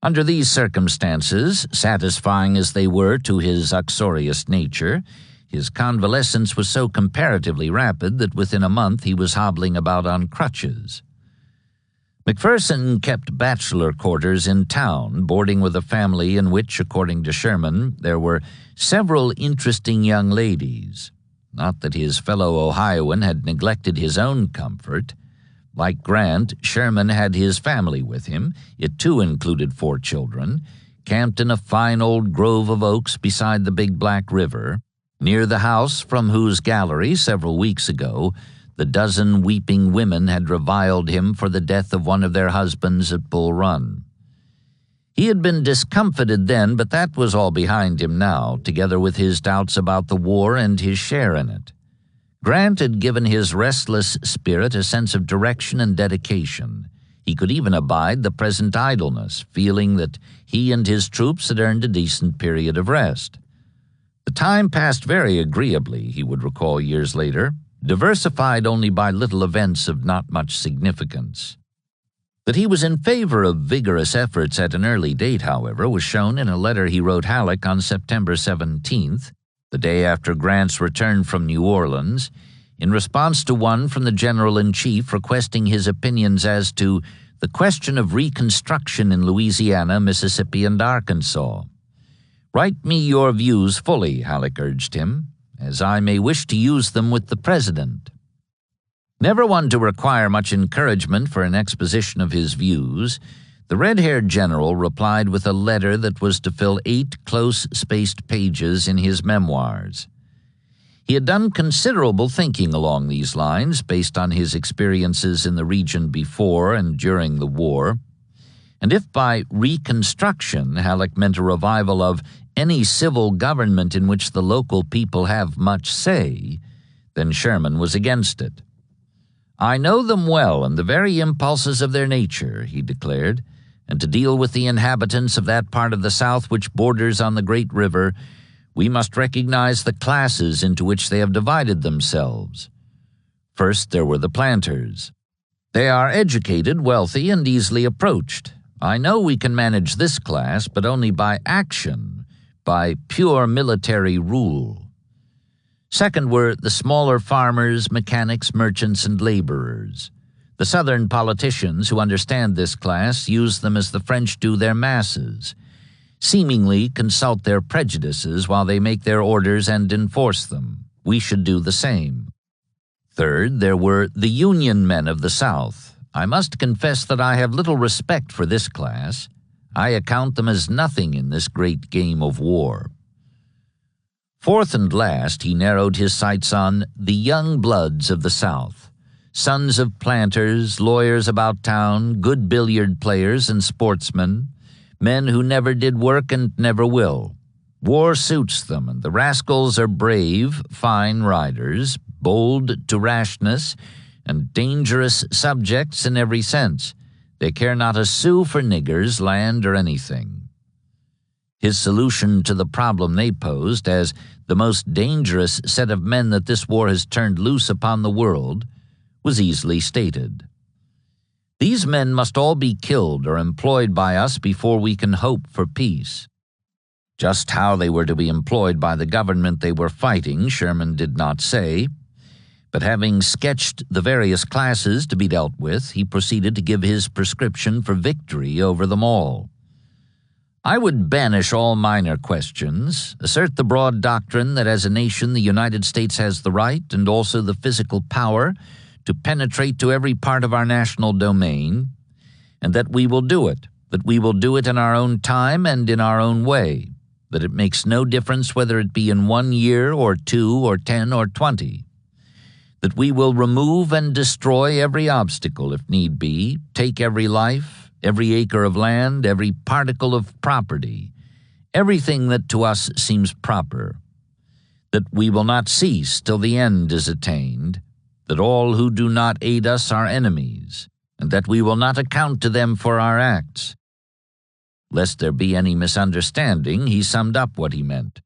Under these circumstances, satisfying as they were to his uxorious nature, His convalescence was so comparatively rapid that within a month he was hobbling about on crutches. McPherson kept bachelor quarters in town, boarding with a family in which, according to Sherman, there were several interesting young ladies. Not that his fellow Ohioan had neglected his own comfort. Like Grant, Sherman had his family with him. It too included 4 children, camped in a fine old grove of oaks beside the Big Black River, near the house from whose gallery, several weeks ago, the dozen weeping women had reviled him for the death of one of their husbands at Bull Run. He had been discomfited then, but that was all behind him now, together with his doubts about the war and his share in it. Grant had given his restless spirit a sense of direction and dedication. He could even abide the present idleness, feeling that he and his troops had earned a decent period of rest. The time passed very agreeably, he would recall years later, diversified only by little events of not much significance. That he was in favor of vigorous efforts at an early date, however, was shown in a letter he wrote Halleck on September 17th, the day after Grant's return from New Orleans, in response to one from the General-in-Chief requesting his opinions as to the question of Reconstruction in Louisiana, Mississippi, and Arkansas. "Write me your views fully," Halleck urged him, "as I may wish to use them with the President." Never one to require much encouragement for an exposition of his views, the red-haired general replied with a letter that was to fill 8 close-spaced pages in his memoirs. He had done considerable thinking along these lines based on his experiences in the region before and during the war, and if by Reconstruction Halleck meant a revival of any civil government in which the local people have much say, then Sherman was against it. "I know them well and the very impulses of their nature," he declared, "and to deal with the inhabitants of that part of the South which borders on the great river, we must recognize the classes into which they have divided themselves. First, there were the planters. They are educated, wealthy, and easily approached. I know we can manage this class, but only by action, by pure military rule. Second were the smaller farmers, mechanics, merchants, and laborers. The Southern politicians who understand this class use them as the French do their masses, seemingly consult their prejudices while they make their orders and enforce them. We should do the same. Third, there were the Union men of the South. I must confess that I have little respect for this class. I account them as nothing in this great game of war. Fourth and last, he narrowed his sights on the young bloods of the South, sons of planters, lawyers about town, good billiard players and sportsmen, men who never did work and never will. War suits them, and the rascals are brave, fine riders, bold to rashness, and dangerous subjects in every sense. They care not a sou for niggers, land, or anything." His solution to the problem they posed as the most dangerous set of men that this war has turned loose upon the world was easily stated. These men must all be killed or employed by us before we can hope for peace. Just how they were to be employed by the government they were fighting, Sherman did not say, but having sketched the various classes to be dealt with, he proceeded to give his prescription for victory over them all. "I would banish all minor questions, assert the broad doctrine that as a nation the United States has the right and also the physical power to penetrate to every part of our national domain, and that we will do it in our own time and in our own way, that it makes no difference whether it be in 1 year or 2 or 10 or 20, that we will remove and destroy every obstacle if need be, take every life, every acre of land, every particle of property, everything that to us seems proper, that we will not cease till the end is attained, that all who do not aid us are enemies, and that we will not account to them for our acts." Lest there be any misunderstanding, he summed up what he meant.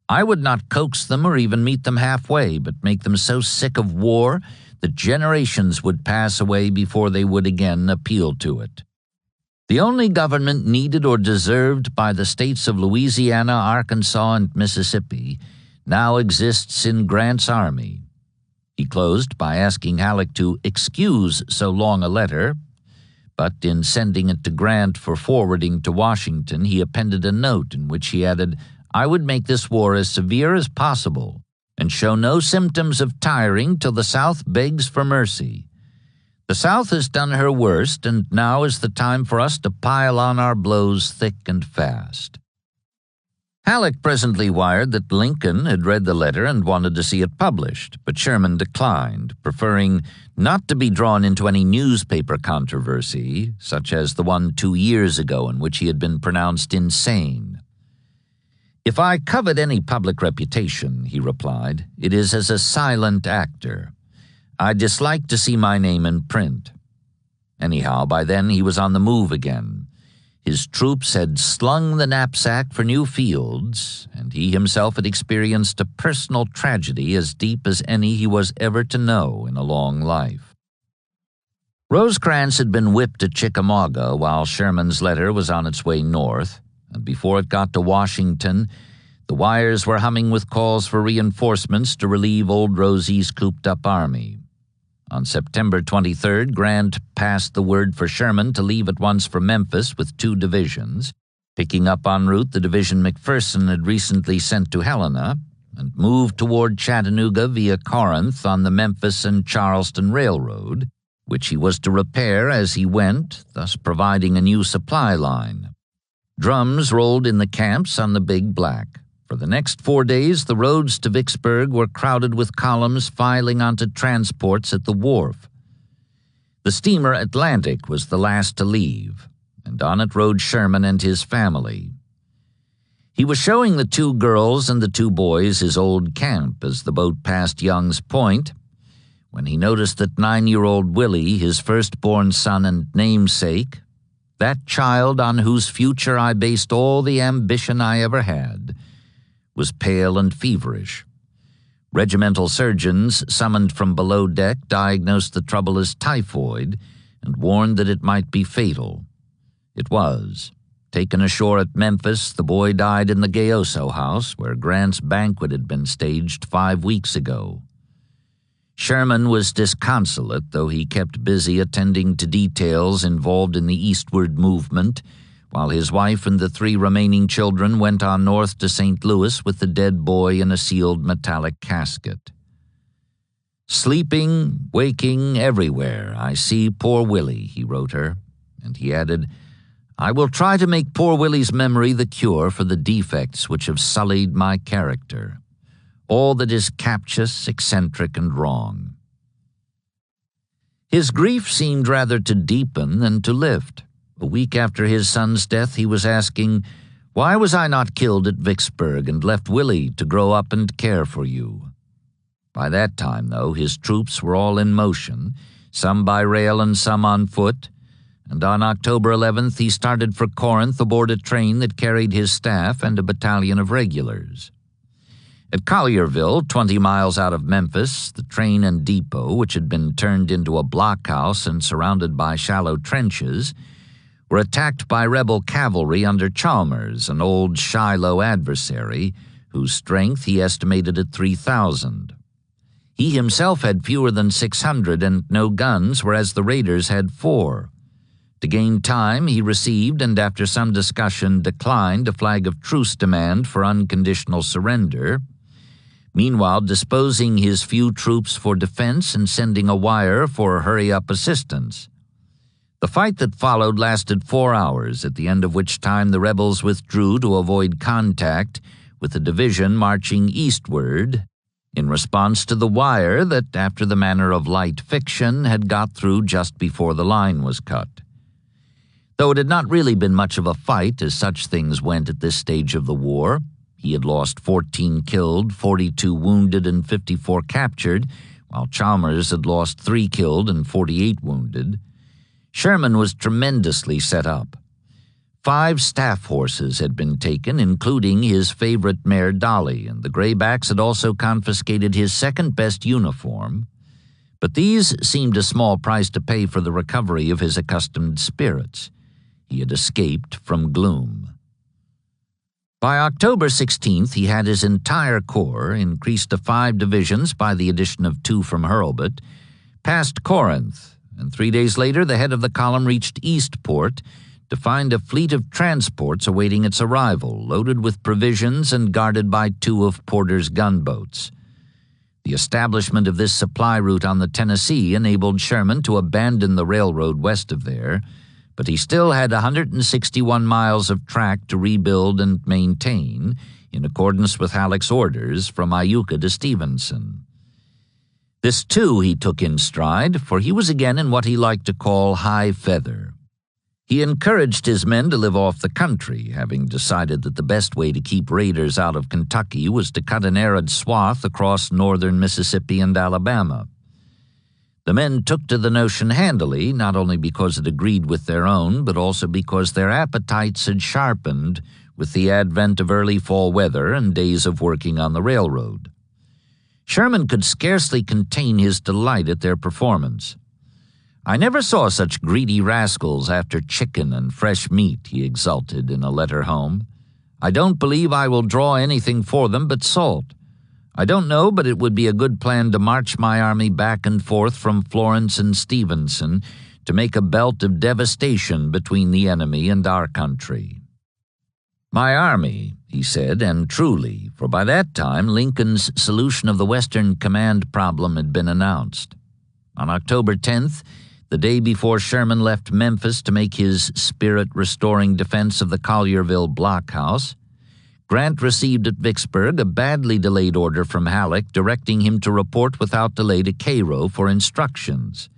"I would not coax them or even meet them halfway, but make them so sick of war that generations would pass away before they would again appeal to it. The only government needed or deserved by the states of Louisiana, Arkansas, and Mississippi now exists in Grant's army. He closed by asking Halleck to excuse so long a letter, but in sending it to Grant for forwarding to Washington, he appended a note in which he added, "I would make this war as severe as possible and show no symptoms of tiring till the South begs for mercy. The South has done her worst, and now is the time for us to pile on our blows thick and fast." Halleck presently wired that Lincoln had read the letter and wanted to see it published, but Sherman declined, preferring not to be drawn into any newspaper controversy, such as the one 2 years ago in which he had been pronounced insane. "If I covet any public reputation," he replied, "it is as a silent actor. I dislike to see my name in print." Anyhow, by then he was on the move again. His troops had slung the knapsack for new fields, and he himself had experienced a personal tragedy as deep as any he was ever to know in a long life. Rosecrans had been whipped at Chickamauga while Sherman's letter was on its way north, and before it got to Washington, the wires were humming with calls for reinforcements to relieve Old Rosie's cooped-up army. On September 23rd, Grant passed the word for Sherman to leave at once for Memphis with 2 divisions, picking up en route the division McPherson had recently sent to Helena, and moved toward Chattanooga via Corinth on the Memphis and Charleston Railroad, which he was to repair as he went, thus providing a new supply line. Drums rolled in the camps on the Big Black. For the next 4 days, the roads to Vicksburg were crowded with columns filing onto transports at the wharf. The steamer Atlantic was the last to leave, and on it rode Sherman and his family. He was showing the 2 girls and the 2 boys his old camp as the boat passed Young's Point, when he noticed that 9-year-old Willie, his firstborn son and namesake, that child on whose future I based all the ambition I ever had, was pale and feverish. Regimental surgeons summoned from below deck diagnosed the trouble as typhoid and warned that it might be fatal. It was. Taken ashore at Memphis, the boy died in the Gayoso house where Grant's banquet had been staged 5 weeks ago. Sherman was disconsolate, though he kept busy attending to details involved in the eastward movement, while his wife and the 3 remaining children went on north to St. Louis with the dead boy in a sealed metallic casket. "Sleeping, waking, everywhere, I see poor Willie," he wrote her, and he added, "I will try to make poor Willie's memory the cure for the defects which have sullied my character, all that is captious, eccentric, and wrong." His grief seemed rather to deepen than to lift. A week after his son's death, he was asking, "Why was I not killed at Vicksburg and left Willie to grow up and care for you?" By that time, though, his troops were all in motion, some by rail and some on foot, and on October 11th he started for Corinth aboard a train that carried his staff and a battalion of regulars. At Collierville, 20 miles out of Memphis, the train and depot, which had been turned into a blockhouse and surrounded by shallow trenches, were attacked by rebel cavalry under Chalmers, an old Shiloh adversary, whose strength he estimated at 3,000. He himself had fewer than 600 and no guns, whereas the raiders had 4. To gain time, he received, and after some discussion declined, a flag of truce demand for unconditional surrender, meanwhile disposing his few troops for defense and sending a wire for hurry-up assistance. The fight that followed lasted 4 hours, at the end of which time the rebels withdrew to avoid contact with the division marching eastward, in response to the wire that, after the manner of light fiction, had got through just before the line was cut. Though it had not really been much of a fight, as such things went at this stage of the war, he had lost 14 killed, 42 wounded, and 54 captured, while Chalmers had lost 3 killed and 48 wounded. Sherman was tremendously set up. 5 staff horses had been taken, including his favorite mare Dolly, and the Graybacks had also confiscated his second-best uniform, but these seemed a small price to pay for the recovery of his accustomed spirits. He had escaped from gloom. By October 16th, he had his entire corps, increased to 5 divisions by the addition of 2 from Hurlbut, past Corinth, and 3 days later the head of the column reached Eastport to find a fleet of transports awaiting its arrival, loaded with provisions and guarded by 2 of Porter's gunboats. The establishment of this supply route on the Tennessee enabled Sherman to abandon the railroad west of there, but he still had 161 miles of track to rebuild and maintain, in accordance with Halleck's orders from Iuka to Stevenson. This, too, he took in stride, for he was again in what he liked to call high feather. He encouraged his men to live off the country, having decided that the best way to keep raiders out of Kentucky was to cut an arid swath across northern Mississippi and Alabama. The men took to the notion handily, not only because it agreed with their own, but also because their appetites had sharpened with the advent of early fall weather and days of working on the railroad. Sherman could scarcely contain his delight at their performance. "I never saw such greedy rascals after chicken and fresh meat," he exulted in a letter home. "I don't believe I will draw anything for them but salt. I don't know, but it would be a good plan to march my army back and forth from Florence and Stevenson to make a belt of devastation between the enemy and our country." My army, he said, and truly, for by that time Lincoln's solution of the Western Command problem had been announced. On October 10th, the day before Sherman left Memphis to make his spirit-restoring defense of the Collierville blockhouse, Grant received at Vicksburg a badly delayed order from Halleck directing him to report without delay to Cairo for instructions.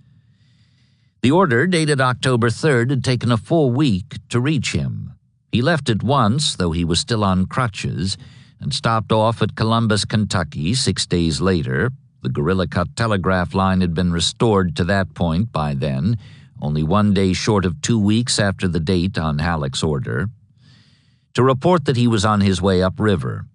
The order, dated October 3rd, had taken a full week to reach him. He left at once, though he was still on crutches, and stopped off at Columbus, Kentucky 6 days later. The guerrilla-cut telegraph line had been restored to that point by then, only 1 day short of 2 weeks after the date on Halleck's order, to report that he was on his way upriver.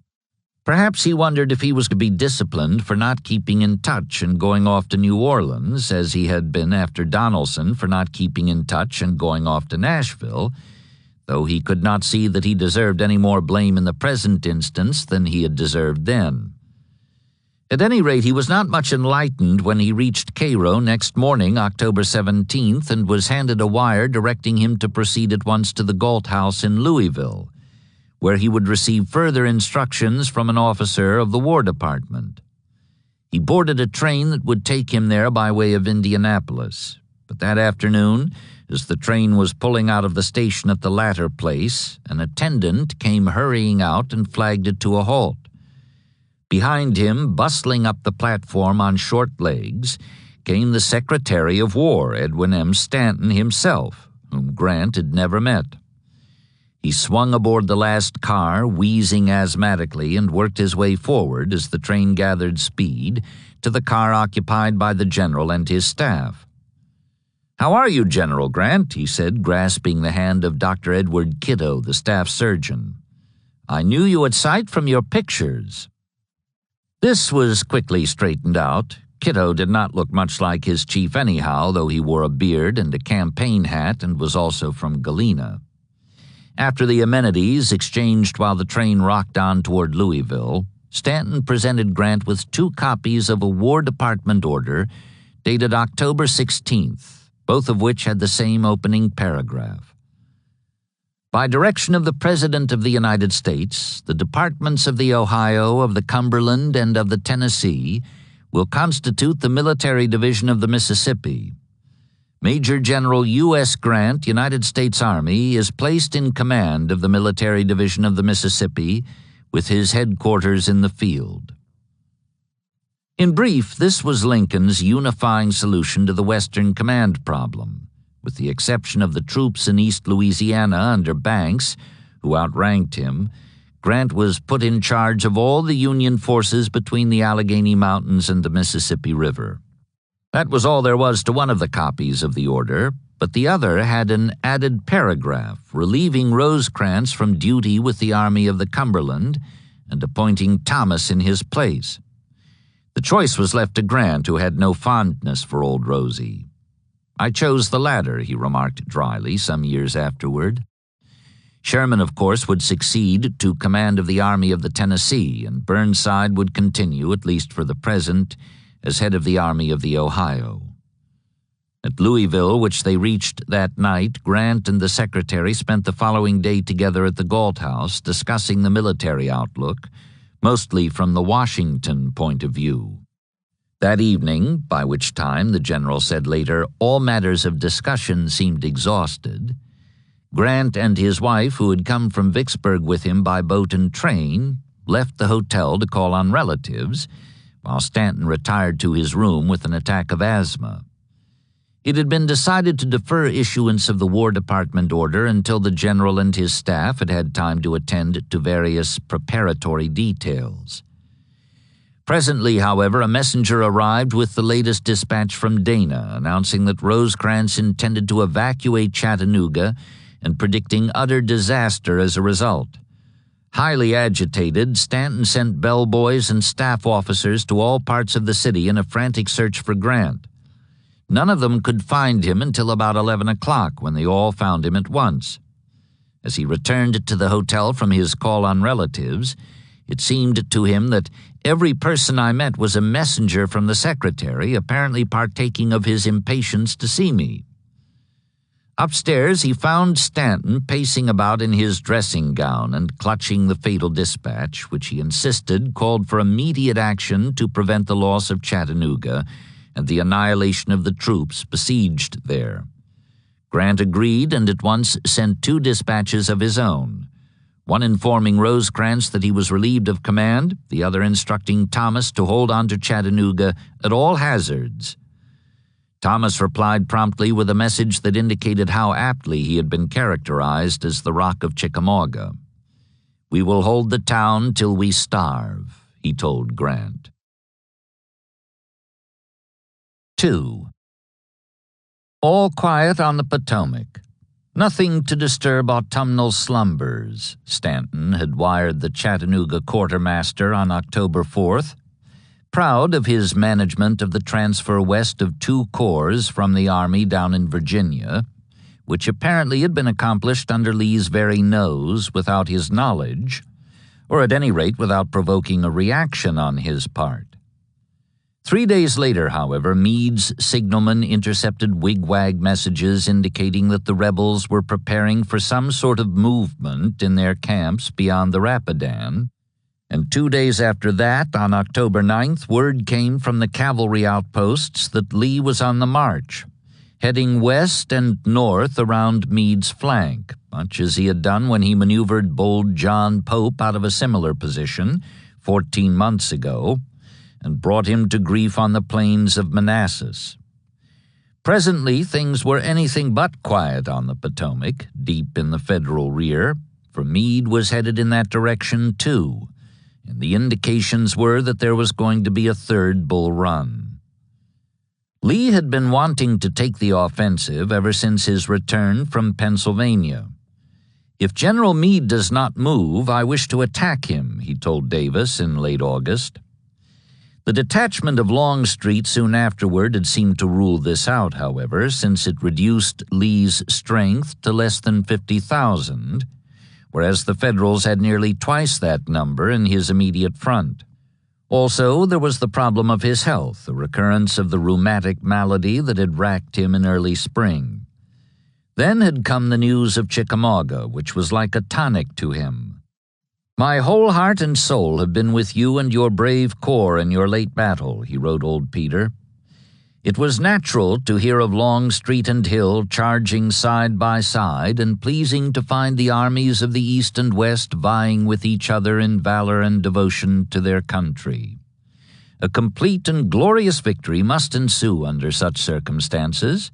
Perhaps he wondered if he was to be disciplined for not keeping in touch and going off to New Orleans, as he had been after Donelson for not keeping in touch and going off to Nashville, though he could not see that he deserved any more blame in the present instance than he had deserved then. At any rate, he was not much enlightened when he reached Cairo next morning, October 17th, and was handed a wire directing him to proceed at once to the Galt House in Louisville, where he would receive further instructions from an officer of the War Department. He boarded a train that would take him there by way of Indianapolis, but that afternoon, as the train was pulling out of the station at the latter place, an attendant came hurrying out and flagged it to a halt. Behind him, bustling up the platform on short legs, came the Secretary of War, Edwin M. Stanton himself, whom Grant had never met. He swung aboard the last car, wheezing asthmatically, and worked his way forward as the train gathered speed to the car occupied by the general and his staff. "How are you, General Grant?" he said, grasping the hand of Dr. Edward Kiddo, the staff surgeon. "I knew you at sight from your pictures." This was quickly straightened out. Kiddo did not look much like his chief anyhow, though he wore a beard and a campaign hat and was also from Galena. After the amenities exchanged while the train rocked on toward Louisville, Stanton presented Grant with 2 copies of a War Department order dated October 16th, both of which had the same opening paragraph. "By direction of the President of the United States, the departments of the Ohio, of the Cumberland, and of the Tennessee will constitute the Military Division of the Mississippi. Major General U.S. Grant, United States Army, is placed in command of the Military Division of the Mississippi, with his headquarters in the field." In brief, this was Lincoln's unifying solution to the Western Command problem. With the exception of the troops in East Louisiana under Banks, who outranked him, Grant was put in charge of all the Union forces between the Allegheny Mountains and the Mississippi River. That was all there was to one of the copies of the order, but the other had an added paragraph relieving Rosecrans from duty with the Army of the Cumberland and appointing Thomas in his place. The choice was left to Grant, who had no fondness for old Rosie. "I chose the latter," he remarked dryly some years afterward. Sherman, of course, would succeed to command of the Army of the Tennessee, and Burnside would continue, at least for the present, as head of the Army of the Ohio. At Louisville, which they reached that night, Grant and the Secretary spent the following day together at the Galt House discussing the military outlook, mostly from the Washington point of view. That evening, by which time, the general said later, all matters of discussion seemed exhausted, Grant and his wife, who had come from Vicksburg with him by boat and train, left the hotel to call on relatives, while Stanton retired to his room with an attack of asthma. It had been decided to defer issuance of the War Department order until the general and his staff had had time to attend to various preparatory details. Presently, however, a messenger arrived with the latest dispatch from Dana, announcing that Rosecrans intended to evacuate Chattanooga and predicting utter disaster as a result. Highly agitated, Stanton sent bellboys and staff officers to all parts of the city in a frantic search for Grant. None of them could find him until about 11 o'clock, when they all found him at once. As he returned to the hotel from his call on relatives, it seemed to him that every person I met was a messenger from the secretary, apparently partaking of his impatience to see me. Upstairs, he found Stanton pacing about in his dressing gown and clutching the fatal dispatch, which he insisted called for immediate action to prevent the loss of Chattanooga and the annihilation of the troops besieged there. Grant agreed and at once sent 2 dispatches of his own, one informing Rosecrans that he was relieved of command, the other instructing Thomas to hold on to Chattanooga at all hazards. Thomas replied promptly with a message that indicated how aptly he had been characterized as the Rock of Chickamauga. "We will hold the town till we starve," he told Grant. 2. All quiet on the Potomac. Nothing to disturb autumnal slumbers, Stanton had wired the Chattanooga quartermaster on October 4th, proud of his management of the transfer west of 2 corps from the Army down in Virginia, which apparently had been accomplished under Lee's very nose without his knowledge, or at any rate without provoking a reaction on his part. 3 days later, however, Meade's signalman intercepted wigwag messages indicating that the rebels were preparing for some sort of movement in their camps beyond the Rapidan, and 2 days after that, on October 9th, word came from the cavalry outposts that Lee was on the march, heading west and north around Meade's flank, much as he had done when he maneuvered bold John Pope out of a similar position 14 months ago, and brought him to grief on the plains of Manassas. Presently, things were anything but quiet on the Potomac, deep in the Federal rear, for Meade was headed in that direction too, and the indications were that there was going to be a third Bull Run. Lee had been wanting to take the offensive ever since his return from Pennsylvania. "If General Meade does not move, I wish to attack him," he told Davis in late August. The detachment of Longstreet soon afterward had seemed to rule this out, however, since it reduced Lee's strength to less than 50,000, whereas the Federals had nearly twice that number in his immediate front. Also, there was the problem of his health, a recurrence of the rheumatic malady that had racked him in early spring. Then had come the news of Chickamauga, which was like a tonic to him. "My whole heart and soul have been with you and your brave corps in your late battle," he wrote old Peter. "It was natural to hear of Longstreet and Hill charging side by side, and pleasing to find the armies of the East and West vying with each other in valor and devotion to their country. A complete and glorious victory must ensue under such circumstances.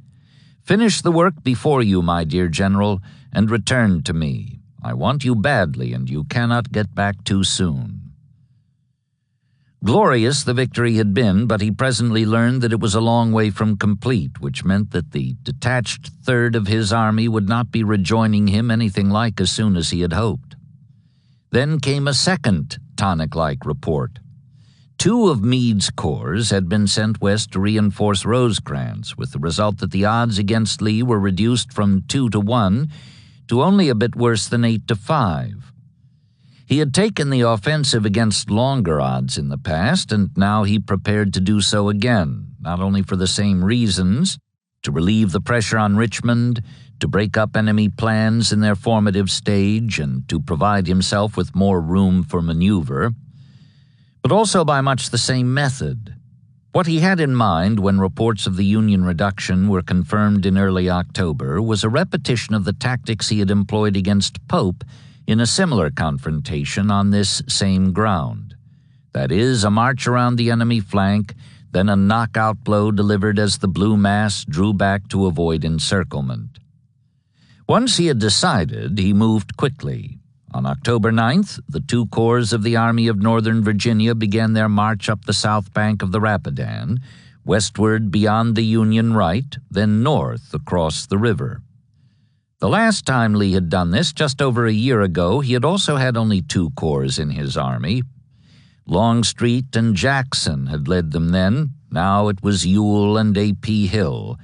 Finish the work before you, my dear General, and return to me. I want you badly, and you cannot get back too soon." Glorious the victory had been, but he presently learned that it was a long way from complete, which meant that the detached third of his army would not be rejoining him anything like as soon as he had hoped. Then came a second tonic-like report. 2 of Meade's corps had been sent west to reinforce Rosecrans, with the result that the odds against Lee were reduced from 2 to 1 to only a bit worse than 8-5. He had taken the offensive against longer odds in the past, and now he prepared to do so again, not only for the same reasons, to relieve the pressure on Richmond, to break up enemy plans in their formative stage, and to provide himself with more room for maneuver, but also by much the same method. What he had in mind when reports of the Union reduction were confirmed in early October was a repetition of the tactics he had employed against Pope in a similar confrontation on this same ground. That is, a march around the enemy flank, then a knockout blow delivered as the blue mass drew back to avoid encirclement. Once he had decided, he moved quickly. On October 9th, the 2 corps of the Army of Northern Virginia began their march up the south bank of the Rapidan, westward beyond the Union right, then north across the river. The last time Lee had done this, just over a year ago, he had also had only 2 corps in his army. Longstreet and Jackson had led them then. Now it was Ewell and A.P. Hill,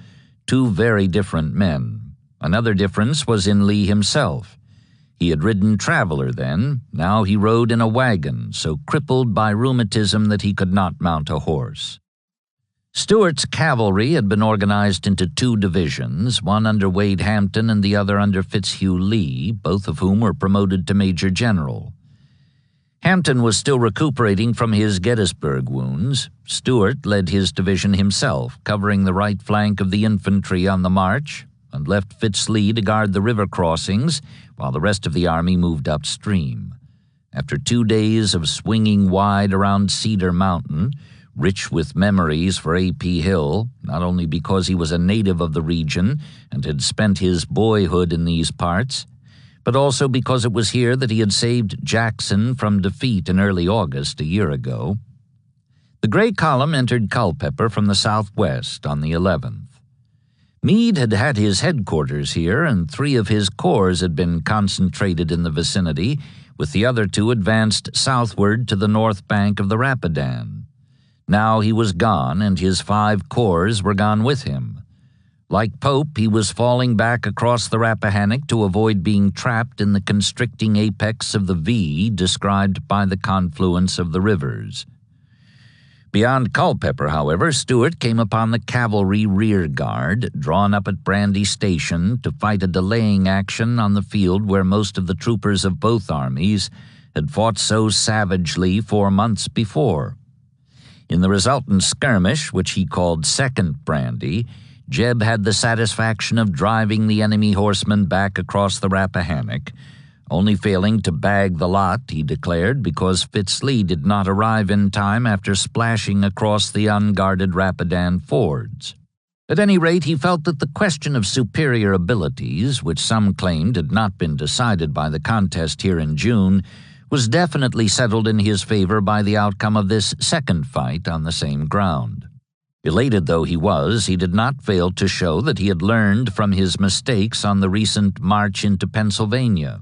2 very different men. Another difference was in Lee himself. He had ridden Traveler then. Now he rode in a wagon, so crippled by rheumatism that he could not mount a horse. Stuart's cavalry had been organized into 2 divisions, one under Wade Hampton and the other under Fitzhugh Lee, both of whom were promoted to major general. Hampton was still recuperating from his Gettysburg wounds. Stuart led his division himself, covering the right flank of the infantry on the march, and left Fitz Lee to guard the river crossings while the rest of the army moved upstream. After 2 days of swinging wide around Cedar Mountain, rich with memories for A.P. Hill, not only because he was a native of the region and had spent his boyhood in these parts, but also because it was here that he had saved Jackson from defeat in early August a year ago. The Gray Column entered Culpeper from the southwest on the 11th. Meade had had his headquarters here, and 3 of his corps had been concentrated in the vicinity, with the other 2 advanced southward to the north bank of the Rapidan. Now he was gone, and his 5 corps were gone with him. Like Pope, he was falling back across the Rappahannock to avoid being trapped in the constricting apex of the V described by the confluence of the rivers. Beyond Culpeper, however, Stuart came upon the cavalry rear guard, drawn up at Brandy Station to fight a delaying action on the field where most of the troopers of both armies had fought so savagely 4 months before. In the resultant skirmish, which he called Second Brandy, Jeb had the satisfaction of driving the enemy horsemen back across the Rappahannock, only failing to bag the lot, he declared, because Fitz Lee did not arrive in time after splashing across the unguarded Rapidan fords. At any rate, he felt that the question of superior abilities, which some claimed had not been decided by the contest here in June, was definitely settled in his favor by the outcome of this second fight on the same ground. Elated though he was, he did not fail to show that he had learned from his mistakes on the recent march into Pennsylvania.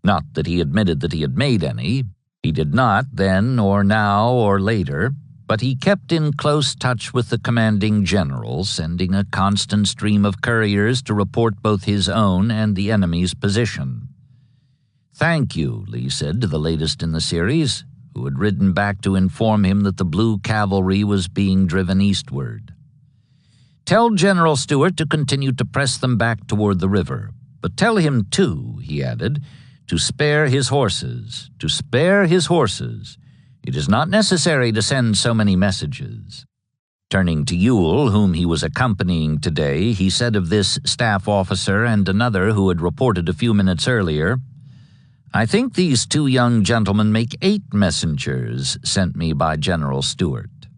Not that he admitted that he had made any. He did not then or now or later, but he kept in close touch with the commanding general, sending a constant stream of couriers to report both his own and the enemy's position. "Thank you," Lee said to the latest in the series, who had ridden back to inform him that the blue cavalry was being driven eastward. "Tell General Stuart to continue to press them back toward the river, but tell him, too," he added, "to spare his horses, to spare his horses. It is not necessary to send so many messages." Turning to Ewell, whom he was accompanying today, he said of this staff officer and another who had reported a few minutes earlier, "I think these 2 young gentlemen make 8 messengers sent me by General Stuart."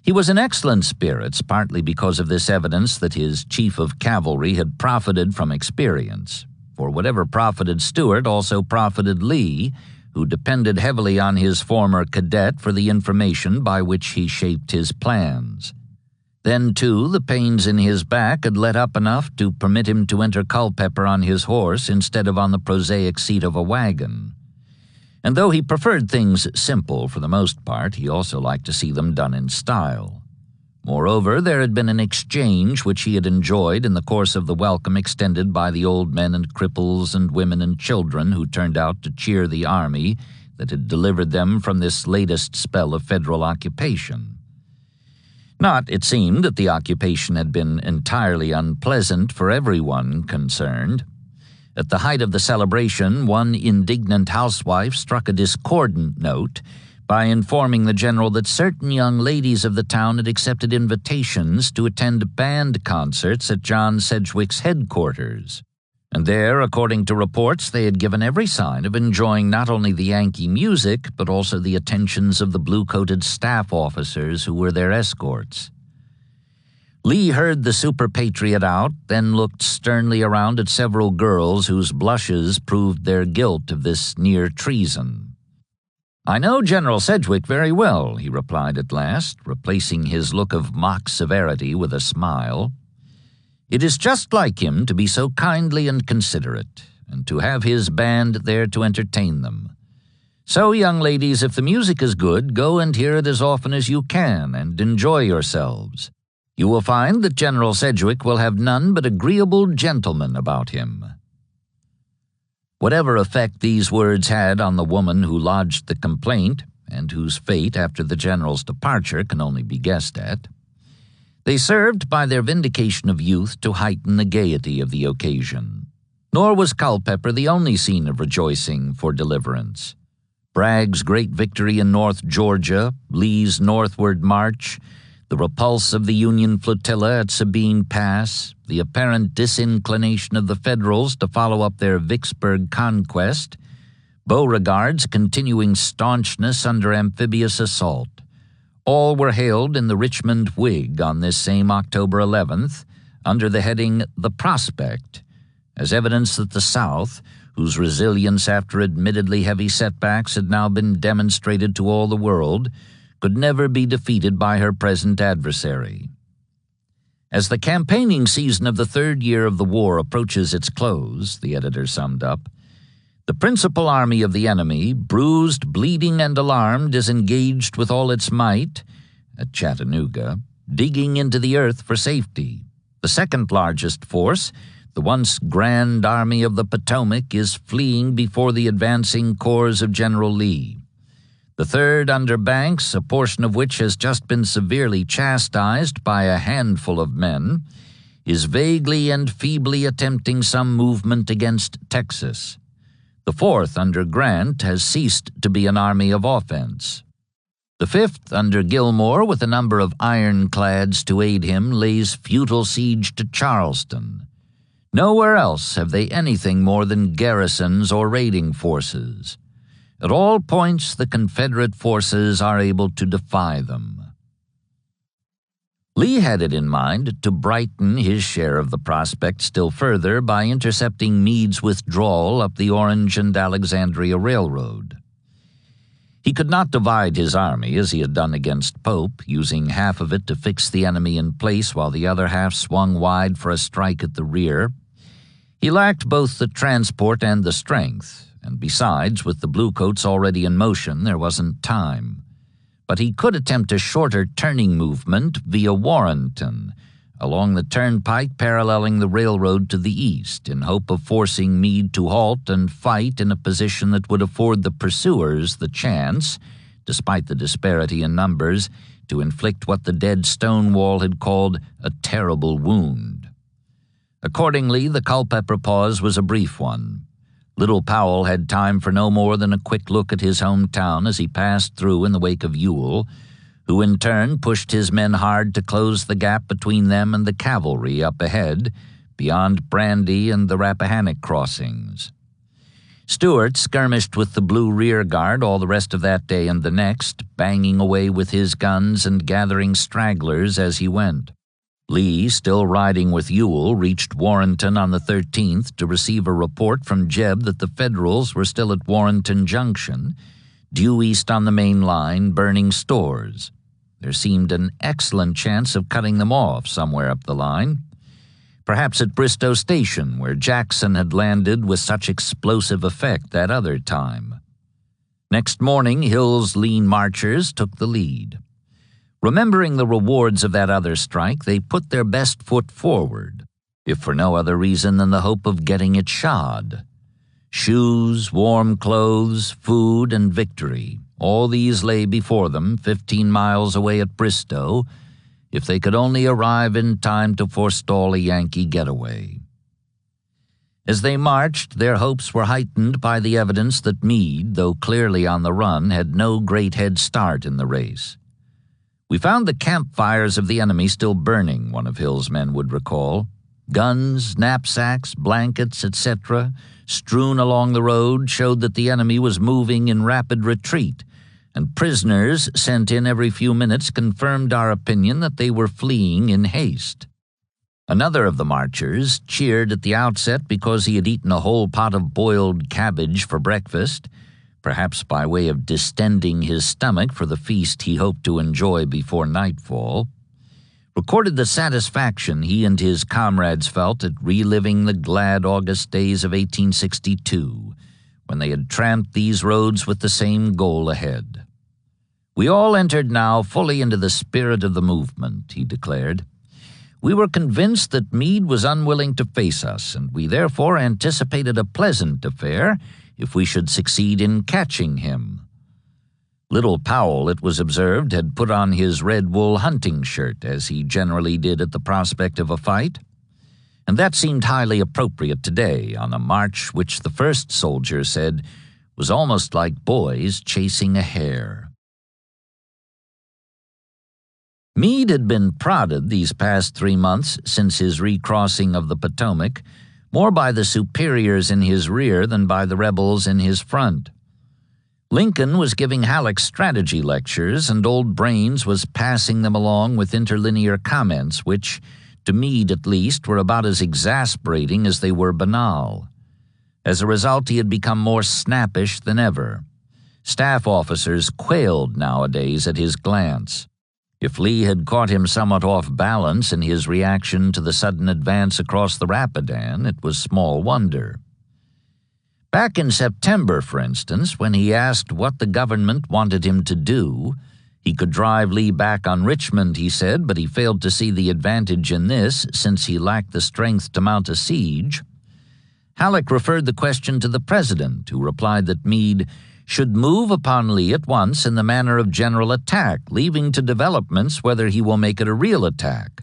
He was in excellent spirits, partly because of this evidence that his chief of cavalry had profited from experience. For whatever profited Stuart also profited Lee, who depended heavily on his former cadet for the information by which he shaped his plans. Then, too, the pains in his back had let up enough to permit him to enter Culpeper on his horse instead of on the prosaic seat of a wagon. And though he preferred things simple for the most part, he also liked to see them done in style. Moreover, there had been an exchange which he had enjoyed in the course of the welcome extended by the old men and cripples and women and children who turned out to cheer the army that had delivered them from this latest spell of federal occupation. Not, it seemed, that the occupation had been entirely unpleasant for everyone concerned. At the height of the celebration, one indignant housewife struck a discordant note by informing the general that certain young ladies of the town had accepted invitations to attend band concerts at John Sedgwick's headquarters. And there, according to reports, they had given every sign of enjoying not only the Yankee music, but also the attentions of the blue-coated staff officers who were their escorts. Lee heard the super-patriot out, then looked sternly around at several girls whose blushes proved their guilt of this near treason. "I know General Sedgwick very well," he replied at last, replacing his look of mock severity with a smile. "It is just like him to be so kindly and considerate, and to have his band there to entertain them. So, young ladies, if the music is good, go and hear it as often as you can, and enjoy yourselves. You will find that General Sedgwick will have none but agreeable gentlemen about him." Whatever effect these words had on the woman who lodged the complaint, and whose fate after the general's departure can only be guessed at, they served by their vindication of youth to heighten the gaiety of the occasion. Nor was Culpeper the only scene of rejoicing for deliverance. Bragg's great victory in North Georgia, Lee's northward march, the repulse of the Union flotilla at Sabine Pass, the apparent disinclination of the Federals to follow up their Vicksburg conquest, Beauregard's continuing staunchness under amphibious assault, all were hailed in the Richmond Whig on this same October 11th under the heading "The Prospect," as evidence that the South, whose resilience after admittedly heavy setbacks had now been demonstrated to all the world, could never be defeated by her present adversary. As the campaigning season of the third year of the war approaches its close, the editor summed up, the principal army of the enemy, bruised, bleeding, and alarmed, is engaged with all its might at Chattanooga, digging into the earth for safety. The second largest force, the once grand Army of the Potomac, is fleeing before the advancing corps of General Lee. The third, under Banks, a portion of which has just been severely chastised by a handful of men, is vaguely and feebly attempting some movement against Texas. The fourth, under Grant, has ceased to be an army of offense. The fifth, under Gilmore, with a number of ironclads to aid him, lays futile siege to Charleston. Nowhere else have they anything more than garrisons or raiding forces. At all points, the Confederate forces are able to defy them. Lee had it in mind to brighten his share of the prospect still further by intercepting Meade's withdrawal up the Orange and Alexandria Railroad. He could not divide his army as he had done against Pope, using half of it to fix the enemy in place while the other half swung wide for a strike at the rear. He lacked both the transport and the strength, and besides, with the Bluecoats already in motion, there wasn't time. But he could attempt a shorter turning movement via Warrenton, along the turnpike paralleling the railroad to the east, in hope of forcing Meade to halt and fight in a position that would afford the pursuers the chance, despite the disparity in numbers, to inflict what the dead Stonewall had called a terrible wound. Accordingly, the Culpeper pause was a brief one. Little Powell had time for no more than a quick look at his hometown as he passed through in the wake of Ewell, who in turn pushed his men hard to close the gap between them and the cavalry up ahead, beyond Brandy and the Rappahannock crossings. Stuart skirmished with the blue rear guard all the rest of that day and the next, banging away with his guns and gathering stragglers as he went. Lee, still riding with Ewell, reached Warrenton on the 13th to receive a report from Jeb that the Federals were still at Warrenton Junction, due east on the main line, burning stores. There seemed an excellent chance of cutting them off somewhere up the line. Perhaps at Bristow Station, where Jackson had landed with such explosive effect that other time. Next morning, Hill's lean marchers took the lead. Remembering the rewards of that other strike, they put their best foot forward, if for no other reason than the hope of getting it shod. Shoes, warm clothes, food, and victory, all these lay before them 15 miles away at Bristow, if they could only arrive in time to forestall a Yankee getaway. As they marched, their hopes were heightened by the evidence that Meade, though clearly on the run, had no great head start in the race. "We found the campfires of the enemy still burning," one of Hill's men would recall. Guns, knapsacks, blankets, etc., strewn along the road showed that the enemy was moving in rapid retreat, and prisoners sent in every few minutes confirmed our opinion that they were fleeing in haste. Another of the marchers cheered at the outset because he had eaten a whole pot of boiled cabbage for breakfast, perhaps by way of distending his stomach for the feast he hoped to enjoy before nightfall, recorded the satisfaction he and his comrades felt at reliving the glad August days of 1862, when they had tramped these roads with the same goal ahead. "We all entered now fully into the spirit of the movement," he declared. "We were convinced that Meade was unwilling to face us, and we therefore anticipated a pleasant affair if we should succeed in catching him." Little Powell, it was observed, had put on his red wool hunting shirt, as he generally did at the prospect of a fight, and that seemed highly appropriate today on a march which the first soldier said was almost like boys chasing a hare. Meade had been prodded these past 3 months since his recrossing of the Potomac, more by the superiors in his rear than by the rebels in his front. Lincoln was giving Halleck strategy lectures, and Old Brains was passing them along with interlinear comments which, to Meade at least, were about as exasperating as they were banal. As a result, he had become more snappish than ever. Staff officers quailed nowadays at his glance. If Lee had caught him somewhat off balance in his reaction to the sudden advance across the Rapidan, it was small wonder. Back in September, for instance, when he asked what the government wanted him to do, he could drive Lee back on Richmond, he said, but he failed to see the advantage in this since he lacked the strength to mount a siege. Halleck referred the question to the president, who replied that Meade should move upon Lee at once in the manner of general attack, leaving to developments whether he will make it a real attack.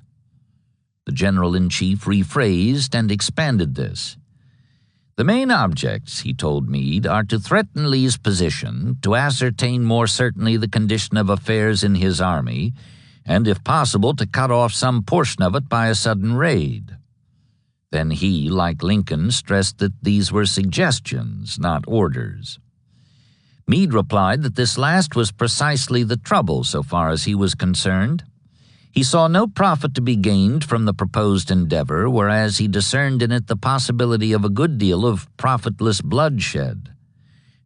The general-in-chief rephrased and expanded this. "The main objects," he told Meade, "are to threaten Lee's position, to ascertain more certainly the condition of affairs in his army, and, if possible, to cut off some portion of it by a sudden raid." Then he, like Lincoln, stressed that these were suggestions, not orders. Meade replied that this last was precisely the trouble so far as he was concerned. He saw no profit to be gained from the proposed endeavor, whereas he discerned in it the possibility of a good deal of profitless bloodshed,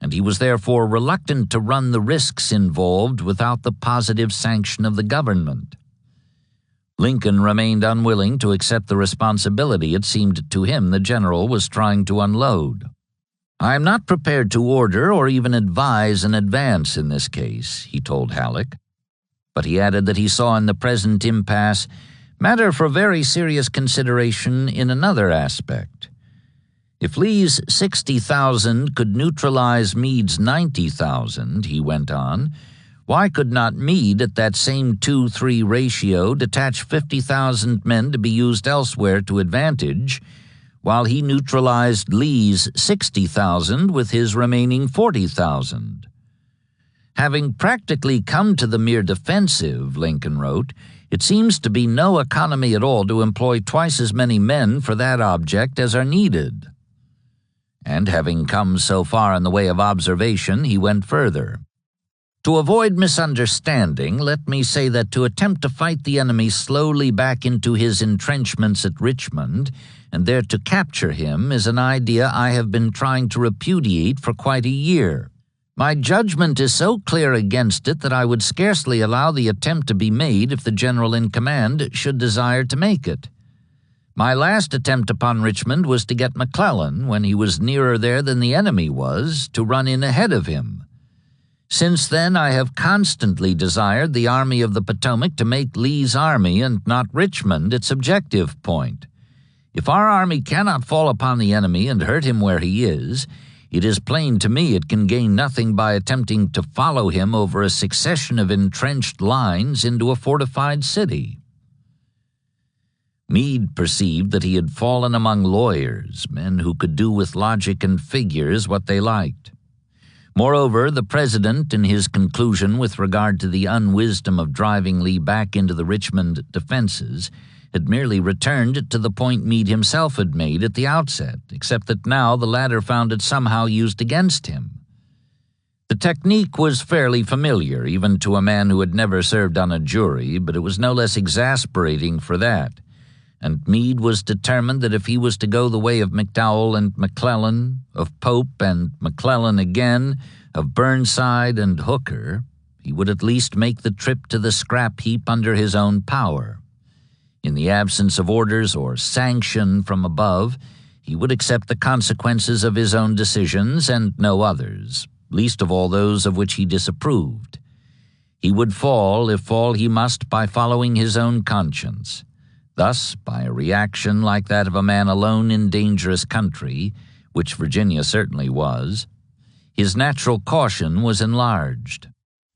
and he was therefore reluctant to run the risks involved without the positive sanction of the government. Lincoln remained unwilling to accept the responsibility it seemed to him the general was trying to unload. "I am not prepared to order or even advise an advance in this case," he told Halleck. But he added that he saw in the present impasse matter for very serious consideration in another aspect. If Lee's 60,000 could neutralize Meade's 90,000, he went on, why could not Meade at that same 2-3 ratio detach 50,000 men to be used elsewhere to advantage, while he neutralized Lee's 60,000 with his remaining 40,000? "Having practically come to the mere defensive," Lincoln wrote, "it seems to be no economy at all to employ twice as many men for that object as are needed." And having come so far in the way of observation, he went further. "To avoid misunderstanding, let me say that to attempt to fight the enemy slowly back into his entrenchments at Richmond, and there to capture him, is an idea I have been trying to repudiate for quite a year. My judgment is so clear against it that I would scarcely allow the attempt to be made if the general in command should desire to make it. My last attempt upon Richmond was to get McClellan, when he was nearer there than the enemy was, to run in ahead of him. Since then, I have constantly desired the Army of the Potomac to make Lee's army and not Richmond its objective point. If our army cannot fall upon the enemy and hurt him where he is, it is plain to me it can gain nothing by attempting to follow him over a succession of entrenched lines into a fortified city. Meade perceived that he had fallen among lawyers, men who could do with logic and figures what they liked. Moreover, the President, in his conclusion with regard to the unwisdom of driving Lee back into the Richmond defenses, had merely returned to the point Meade himself had made at the outset, except that now the latter found it somehow used against him. The technique was fairly familiar, even to a man who had never served on a jury, but it was no less exasperating for that, and Meade was determined that if he was to go the way of McDowell and McClellan, of Pope and McClellan again, of Burnside and Hooker, he would at least make the trip to the scrap heap under his own power. In the absence of orders or sanction from above, he would accept the consequences of his own decisions and no others, least of all those of which he disapproved. He would fall, if fall he must, by following his own conscience. Thus, by a reaction like that of a man alone in dangerous country, which Virginia certainly was, his natural caution was enlarged.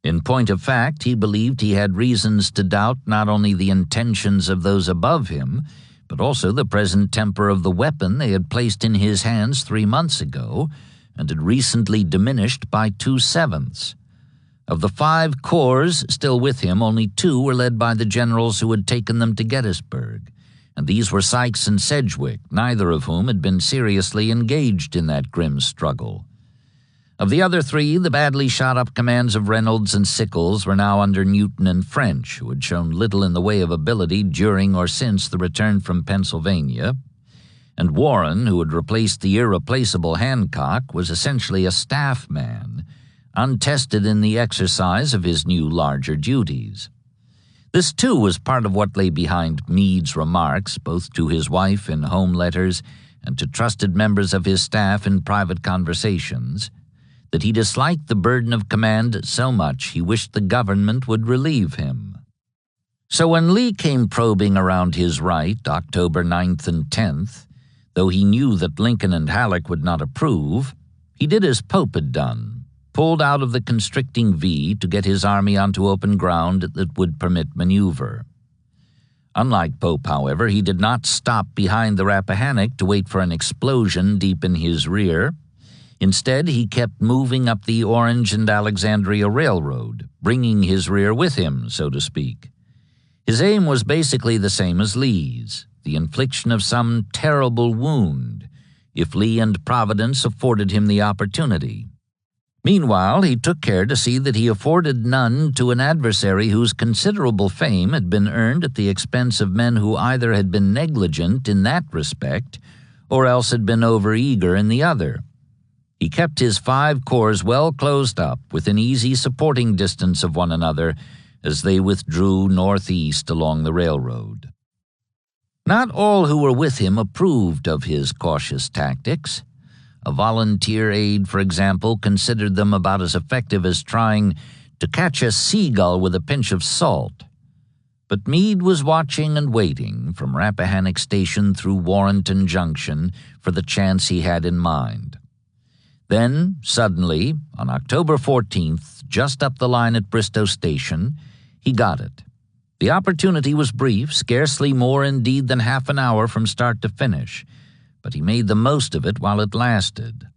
In point of fact, he believed he had reasons to doubt not only the intentions of those above him, but also the present temper of the weapon they had placed in his hands 3 months ago, and had recently diminished by 2/7. Of the 5 corps still with him, only 2 were led by the generals who had taken them to Gettysburg, and these were Sykes and Sedgwick, neither of whom had been seriously engaged in that grim struggle. Of the other 3, the badly shot-up commands of Reynolds and Sickles were now under Newton and French, who had shown little in the way of ability during or since the return from Pennsylvania, and Warren, who had replaced the irreplaceable Hancock, was essentially a staff man, untested in the exercise of his new larger duties. This, too, was part of what lay behind Meade's remarks, both to his wife in home letters and to trusted members of his staff in private conversations, that he disliked the burden of command so much he wished the government would relieve him. So when Lee came probing around his right, October 9th and 10th, though he knew that Lincoln and Halleck would not approve, he did as Pope had done, pulled out of the constricting V to get his army onto open ground that would permit maneuver. Unlike Pope, however, he did not stop behind the Rappahannock to wait for an explosion deep in his rear. Instead, he kept moving up the Orange and Alexandria Railroad, bringing his rear with him, so to speak. His aim was basically the same as Lee's, the infliction of some terrible wound, if Lee and Providence afforded him the opportunity. Meanwhile, he took care to see that he afforded none to an adversary whose considerable fame had been earned at the expense of men who either had been negligent in that respect or else had been overeager in the other. He kept his 5 corps well closed up, within easy supporting distance of one another, as they withdrew northeast along the railroad. Not all who were with him approved of his cautious tactics. A volunteer aide, for example, considered them about as effective as trying to catch a seagull with a pinch of salt. But Meade was watching and waiting from Rappahannock Station through Warrenton Junction for the chance he had in mind. Then, suddenly, on October 14th, just up the line at Bristow Station, he got it. The opportunity was brief, scarcely more indeed than half an hour from start to finish, but he made the most of it while it lasted.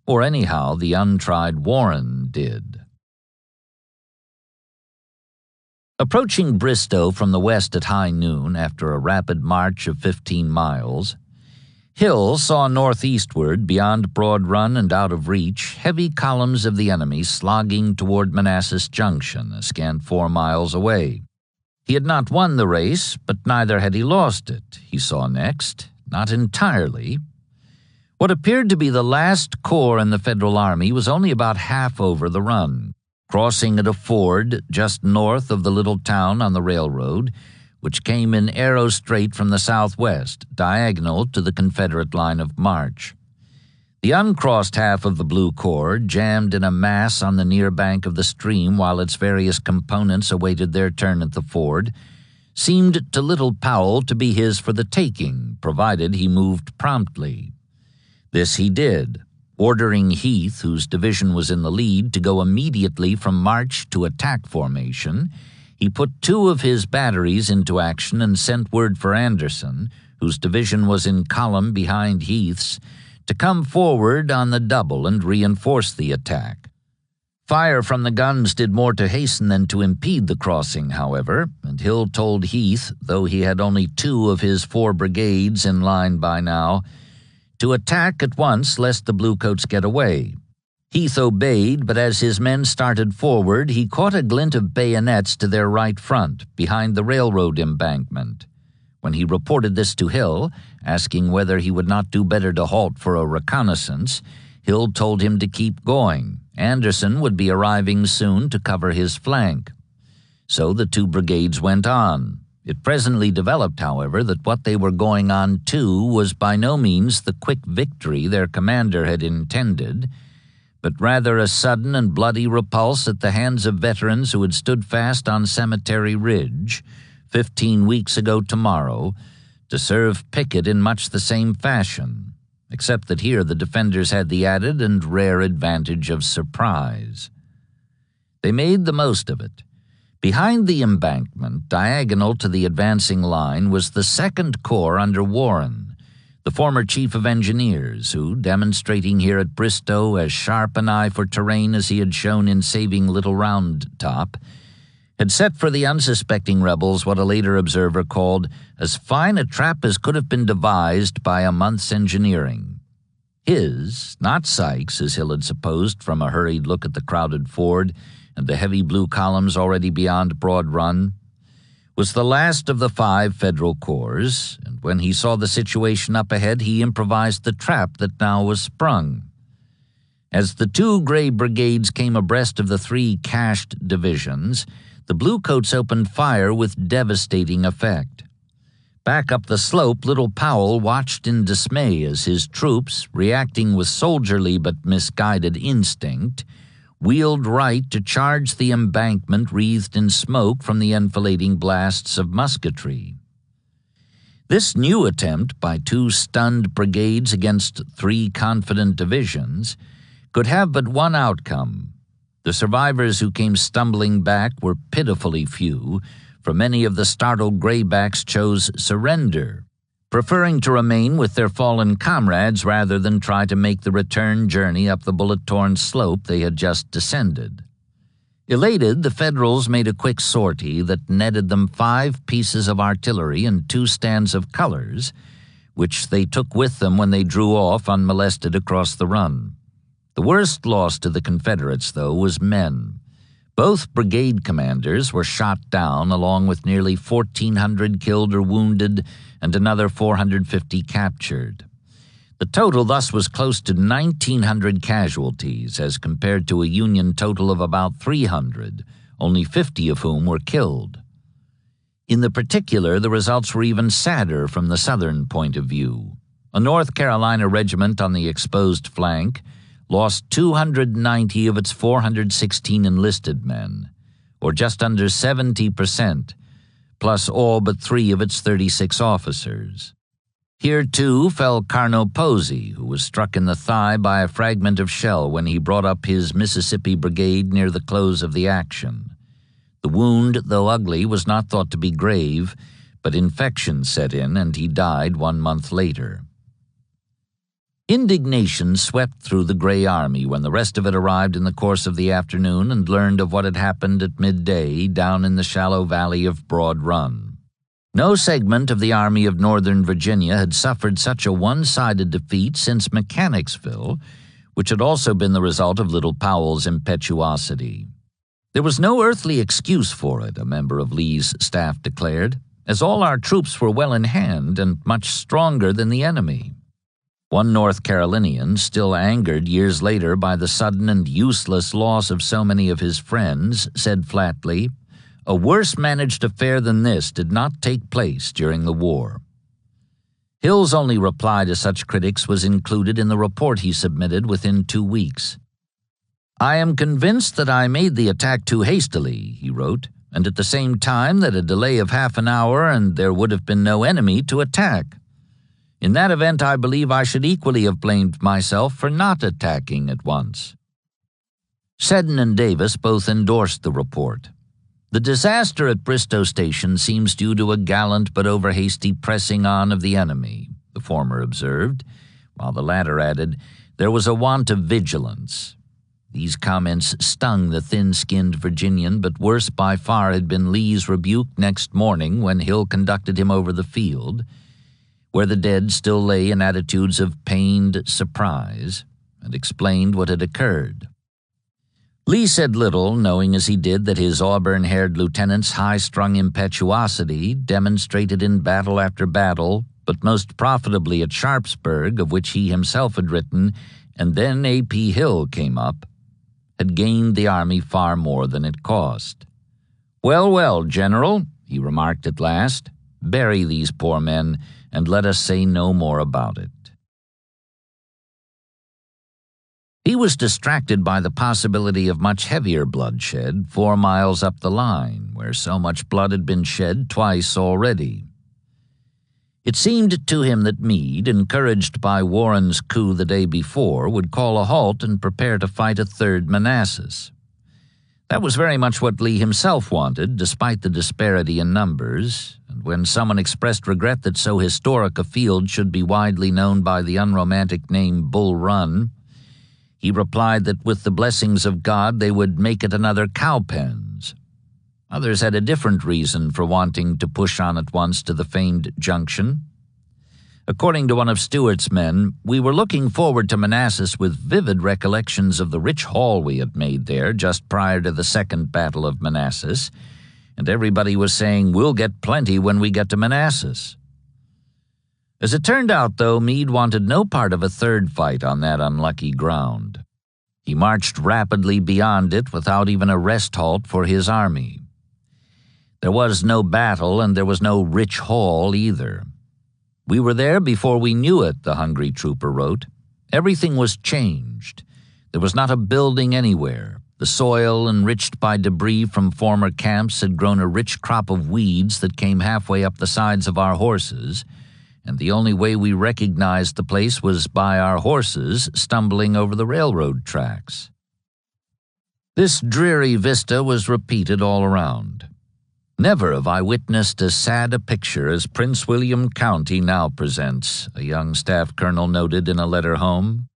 Or anyhow, the untried Warren did. Approaching Bristow from the west at high noon after a rapid march of 15 miles, Hill saw northeastward, beyond Broad Run and out of reach, heavy columns of the enemy slogging toward Manassas Junction, a scant 4 miles away. He had not won the race, but neither had he lost it, he saw next, not entirely. What appeared to be the last corps in the Federal Army was only about half over the run, crossing at a ford just north of the little town on the railroad, which came in arrow straight from the southwest, diagonal to the Confederate line of march. The uncrossed half of the Blue Corps, jammed in a mass on the near bank of the stream while its various components awaited their turn at the ford, seemed to little Powell to be his for the taking, provided he moved promptly. This he did, ordering Heath, whose division was in the lead, to go immediately from march to attack formation. He put 2 of his batteries into action and sent word for Anderson, whose division was in column behind Heath's, to come forward on the double and reinforce the attack. Fire from the guns did more to hasten than to impede the crossing, however, and Hill told Heath, though he had only 2 of his 4 brigades in line by now, to attack at once lest the Bluecoats get away. Heath obeyed, but as his men started forward, he caught a glint of bayonets to their right front, behind the railroad embankment. When he reported this to Hill, asking whether he would not do better to halt for a reconnaissance, Hill told him to keep going. Anderson would be arriving soon to cover his flank. So the 2 brigades went on. It presently developed, however, that what they were going on to was by no means the quick victory their commander had intended, but rather a sudden and bloody repulse at the hands of veterans who had stood fast on Cemetery Ridge 15 weeks ago tomorrow to serve Pickett in much the same fashion, except that here the defenders had the added and rare advantage of surprise. They made the most of it. Behind the embankment, diagonal to the advancing line, was the 2nd Corps under Warren, the former chief of engineers, who, demonstrating here at Bristow as sharp an eye for terrain as he had shown in saving Little Round Top, had set for the unsuspecting rebels what a later observer called as fine a trap as could have been devised by a month's engineering. His, not Sykes', as Hill had supposed from a hurried look at the crowded ford and the heavy blue columns already beyond Broad Run, was the last of the 5 Federal corps, and when he saw the situation up ahead, he improvised the trap that now was sprung. As the 2 gray brigades came abreast of the 3 cached divisions, the Bluecoats opened fire with devastating effect. Back up the slope, little Powell watched in dismay as his troops, reacting with soldierly but misguided instinct, wheeled right to charge the embankment wreathed in smoke from the enfilading blasts of musketry. This new attempt by 2 stunned brigades against 3 confident divisions could have but one outcome. The survivors who came stumbling back were pitifully few, for many of the startled graybacks chose surrender, preferring to remain with their fallen comrades rather than try to make the return journey up the bullet-torn slope they had just descended. Elated, the Federals made a quick sortie that netted them 5 pieces of artillery and 2 stands of colors, which they took with them when they drew off unmolested across the run. The worst loss to the Confederates, though, was men. Both brigade commanders were shot down, along with nearly 1,400 killed or wounded and another 450 captured. The total thus was close to 1,900 casualties, as compared to a Union total of about 300, only 50 of whom were killed. In the particular, the results were even sadder from the Southern point of view. A North Carolina regiment on the exposed flank lost 290 of its 416 enlisted men, or just under 70%, plus all but 3 of its 36 officers. Here, too, fell Carnot Posey, who was struck in the thigh by a fragment of shell when he brought up his Mississippi Brigade near the close of the action. The wound, though ugly, was not thought to be grave, but infection set in and he died 1 month later. Indignation swept through the Gray Army when the rest of it arrived in the course of the afternoon and learned of what had happened at midday down in the shallow valley of Broad Run. No segment of the Army of Northern Virginia had suffered such a one-sided defeat since Mechanicsville, which had also been the result of little Powell's impetuosity. There was no earthly excuse for it, a member of Lee's staff declared, as all our troops were well in hand and much stronger than the enemy. One North Carolinian, still angered years later by the sudden and useless loss of so many of his friends, said flatly, "A worse managed affair than this did not take place during the war." Hill's only reply to such critics was included in the report he submitted within 2 weeks. "I am convinced that I made the attack too hastily," he wrote, "and at the same time that a delay of half an hour and there would have been no enemy to attack. In that event, I believe I should equally have blamed myself for not attacking at once." Seddon and Davis both endorsed the report. "The disaster at Bristow Station seems due to a gallant but over-hasty pressing on of the enemy," the former observed, while the latter added, "There was a want of vigilance." These comments stung the thin-skinned Virginian, but worse by far had been Lee's rebuke next morning when Hill conducted him over the field, where the dead still lay in attitudes of pained surprise, and explained what had occurred. Lee said little, knowing as he did that his auburn-haired lieutenant's high-strung impetuosity, demonstrated in battle after battle, but most profitably at Sharpsburg, of which he himself had written, and then A.P. Hill came up, had gained the army far more than it cost. "Well, well, General," he remarked at last, "bury these poor men, and let us say no more about it." He was distracted by the possibility of much heavier bloodshed 4 miles up the line, where so much blood had been shed twice already. It seemed to him that Meade, encouraged by Warren's coup the day before, would call a halt and prepare to fight a third Manassas. That was very much what Lee himself wanted, despite the disparity in numbers, and when someone expressed regret that so historic a field should be widely known by the unromantic name Bull Run, he replied that with the blessings of God they would make it another Cowpens. Others had a different reason for wanting to push on at once to the famed junction. According to one of Stuart's men, "We were looking forward to Manassas with vivid recollections of the rich haul we had made there just prior to the Second Battle of Manassas, and everybody was saying, 'We'll get plenty when we get to Manassas.'" As it turned out, though, Meade wanted no part of a third fight on that unlucky ground. He marched rapidly beyond it without even a rest halt for his army. There was no battle, and there was no rich haul either. "We were there before we knew it," the hungry trooper wrote. "Everything was changed. There was not a building anywhere. The soil, enriched by debris from former camps, had grown a rich crop of weeds that came halfway up the sides of our horses, and the only way we recognized the place was by our horses stumbling over the railroad tracks." This dreary vista was repeated all around. "Never have I witnessed as sad a picture as Prince William County now presents," a young staff colonel noted in a letter home.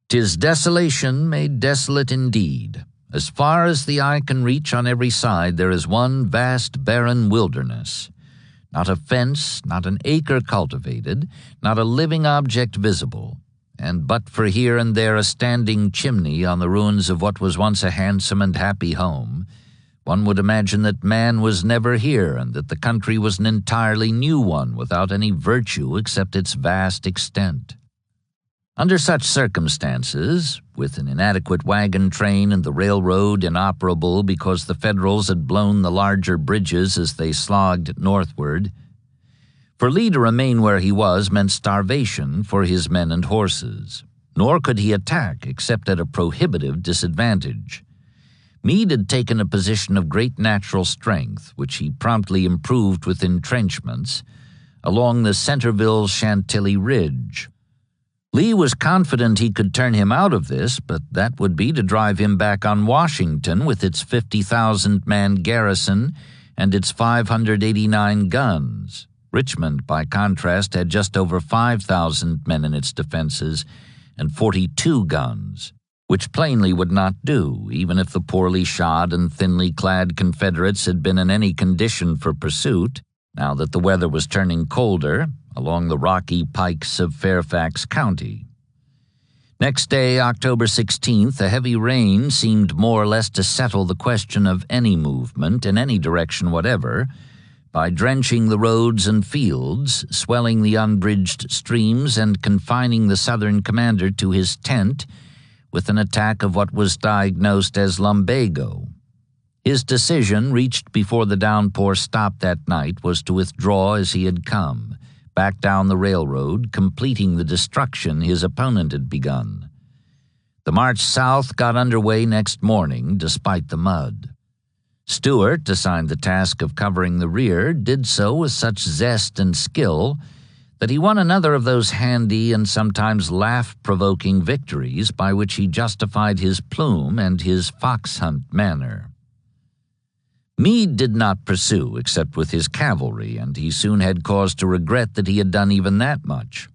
"'Tis desolation made desolate indeed. As far as the eye can reach on every side there is one vast barren wilderness. Not a fence, not an acre cultivated, not a living object visible, and but for here and there a standing chimney on the ruins of what was once a handsome and happy home, one would imagine that man was never here and that the country was an entirely new one without any virtue except its vast extent." Under such circumstances, with an inadequate wagon train and the railroad inoperable because the Federals had blown the larger bridges as they slogged northward, for Lee to remain where he was meant starvation for his men and horses, nor could he attack except at a prohibitive disadvantage. Meade had taken a position of great natural strength, which he promptly improved with entrenchments, along the Centerville-Chantilly Ridge. Lee was confident he could turn him out of this, but that would be to drive him back on Washington with its 50,000-man garrison and its 589 guns. Richmond, by contrast, had just over 5,000 men in its defenses and 42 guns, which plainly would not do, even if the poorly shod and thinly clad Confederates had been in any condition for pursuit, now that the weather was turning colder, along the rocky pikes of Fairfax County. Next day, October 16th, a heavy rain seemed more or less to settle the question of any movement in any direction whatever, by drenching the roads and fields, swelling the unbridged streams, and confining the Southern commander to his tent with an attack of what was diagnosed as lumbago. His decision, reached before the downpour stopped that night, was to withdraw as he had come, back down the railroad, completing the destruction his opponent had begun. The march south got underway next morning, despite the mud. Stuart, assigned the task of covering the rear, did so with such zest and skill that he won another of those handy and sometimes laugh-provoking victories by which he justified his plume and his fox hunt manner. Meade did not pursue except with his cavalry, and he soon had cause to regret that he had done even that much.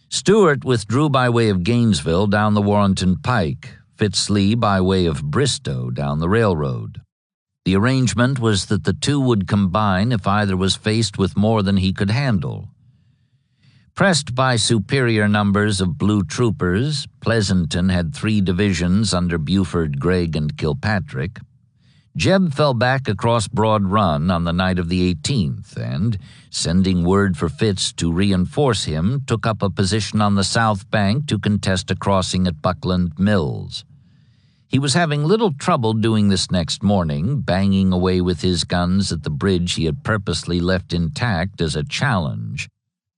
Stuart withdrew by way of Gainesville down the Warrenton Pike, Fitz Lee by way of Bristow down the railroad. The arrangement was that the two would combine if either was faced with more than he could handle. Pressed by superior numbers of blue troopers, Pleasanton had 3 divisions under Buford, Gregg, and Kilpatrick. Jeb fell back across Broad Run on the night of the 18th and, sending word for Fitz to reinforce him, took up a position on the south bank to contest a crossing at Buckland Mills. He was having little trouble doing this next morning, banging away with his guns at the bridge he had purposely left intact as a challenge,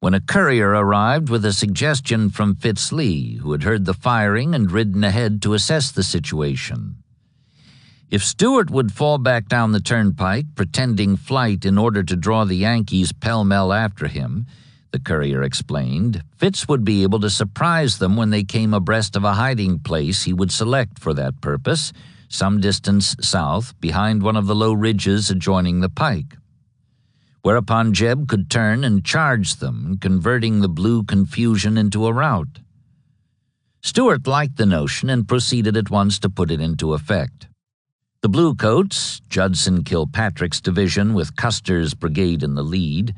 when a courier arrived with a suggestion from Fitz Lee, who had heard the firing and ridden ahead to assess the situation. If Stuart would fall back down the turnpike, pretending flight in order to draw the Yankees pell-mell after him, the courier explained, Fitz would be able to surprise them when they came abreast of a hiding place he would select for that purpose, some distance south, behind one of the low ridges adjoining the pike. Whereupon Jeb could turn and charge them, converting the blue confusion into a rout. Stuart liked the notion and proceeded at once to put it into effect. The Bluecoats, Judson Kilpatrick's division with Custer's brigade in the lead,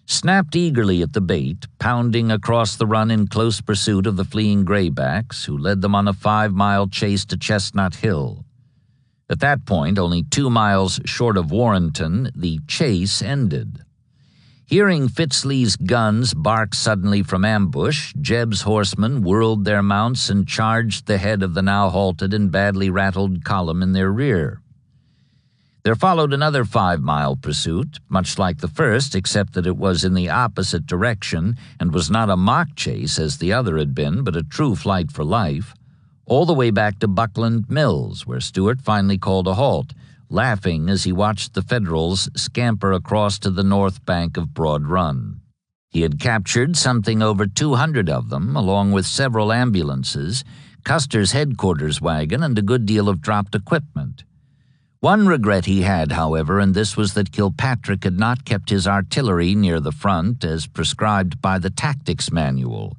snapped eagerly at the bait, pounding across the run in close pursuit of the fleeing graybacks, who led them on a 5-mile chase to Chestnut Hill. At that point, only 2 miles short of Warrenton, the chase ended. Hearing Fitz Lee's guns bark suddenly from ambush, Jeb's horsemen whirled their mounts and charged the head of the now halted and badly rattled column in their rear. There followed another 5-mile pursuit, much like the first, except that it was in the opposite direction and was not a mock chase as the other had been, but a true flight for life, all the way back to Buckland Mills, where Stuart finally called a halt, laughing as he watched the Federals scamper across to the north bank of Broad Run. He had captured something over 200 of them, along with several ambulances, Custer's headquarters wagon, and a good deal of dropped equipment. One regret he had, however, and this was that Kilpatrick had not kept his artillery near the front as prescribed by the tactics manual,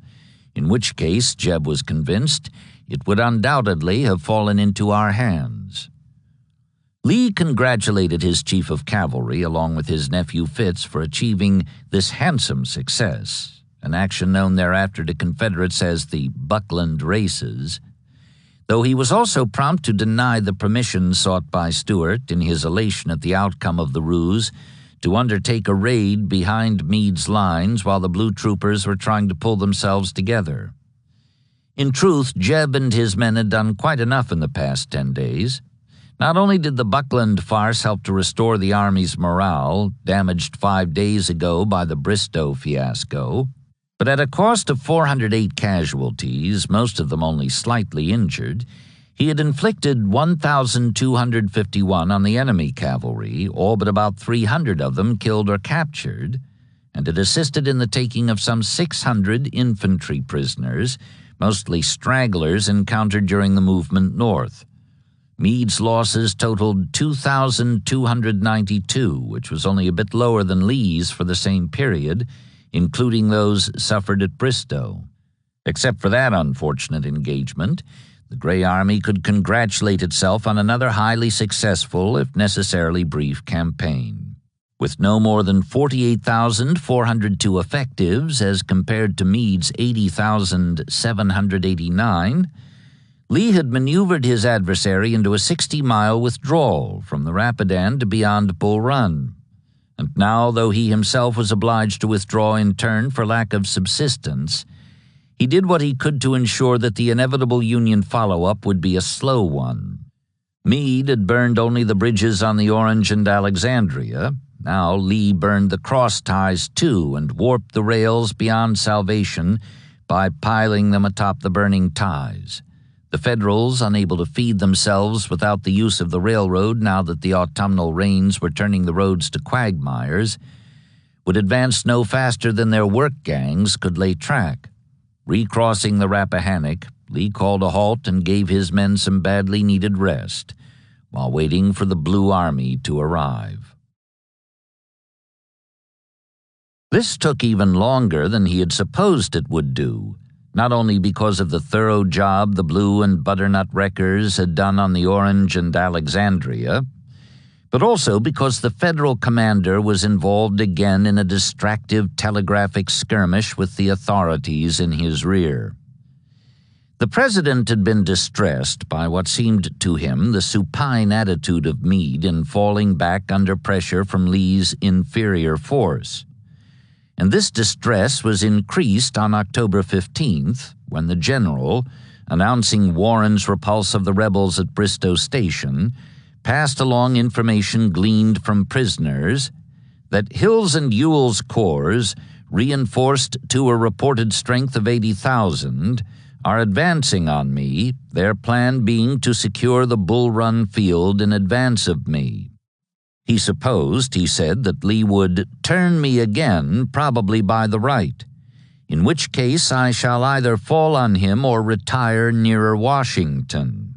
in which case, Jeb was convinced, it would undoubtedly have fallen into our hands. Lee congratulated his chief of cavalry along with his nephew Fitz for achieving this handsome success, an action known thereafter to Confederates as the Buckland Races, though he was also prompt to deny the permission sought by Stuart in his elation at the outcome of the ruse to undertake a raid behind Meade's lines while the blue troopers were trying to pull themselves together. In truth, Jeb and his men had done quite enough in the past 10 days. Not only did the Buckland farce help to restore the Army's morale, damaged 5 days ago by the Bristow fiasco, but at a cost of 408 casualties, most of them only slightly injured, he had inflicted 1,251 on the enemy cavalry, all but about 300 of them killed or captured, and had assisted in the taking of some 600 infantry prisoners, mostly stragglers encountered during the movement north. Meade's losses totaled 2,292, which was only a bit lower than Lee's for the same period, including those suffered at Bristow. Except for that unfortunate engagement, the Gray Army could congratulate itself on another highly successful, if necessarily brief, campaign. With no more than 48,402 effectives as compared to Meade's 80,789, Lee had maneuvered his adversary into a 60-mile withdrawal from the Rapidan to beyond Bull Run. And now, though he himself was obliged to withdraw in turn for lack of subsistence, he did what he could to ensure that the inevitable Union follow-up would be a slow one. Meade had burned only the bridges on the Orange and Alexandria, Now Lee burned the cross ties too and warped the rails beyond salvation by piling them atop the burning ties. The Federals, unable to feed themselves without the use of the railroad now that the autumnal rains were turning the roads to quagmires, would advance no faster than their work gangs could lay track. Recrossing the Rappahannock, Lee called a halt and gave his men some badly needed rest while waiting for the Blue Army to arrive. This took even longer than he had supposed it would do, not only because of the thorough job the Blue and Butternut Wreckers had done on the Orange and Alexandria, but also because the Federal commander was involved again in a distractive telegraphic skirmish with the authorities in his rear. The President had been distressed by what seemed to him the supine attitude of Meade in falling back under pressure from Lee's inferior force. And this distress was increased on October 15th, when the general, announcing Warren's repulse of the rebels at Bristow Station, passed along information gleaned from prisoners that Hill's and Ewell's corps, reinforced to a reported strength of 80,000, are advancing on me, their plan being to secure the Bull Run field in advance of me. He supposed, he said, that Lee would turn me again, probably by the right, in which case I shall either fall on him or retire nearer Washington.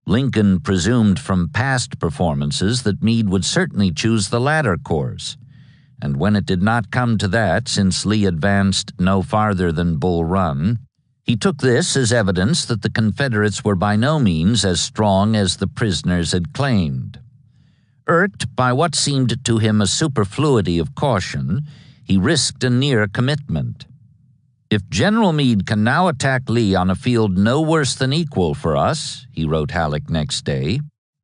Lincoln presumed from past performances that Meade would certainly choose the latter course, and when it did not come to that, since Lee advanced no farther than Bull Run, he took this as evidence that the Confederates were by no means as strong as the prisoners had claimed. Irked by what seemed to him a superfluity of caution, he risked a near commitment. "If General Meade can now attack Lee on a field no worse than equal for us," he wrote Halleck next day,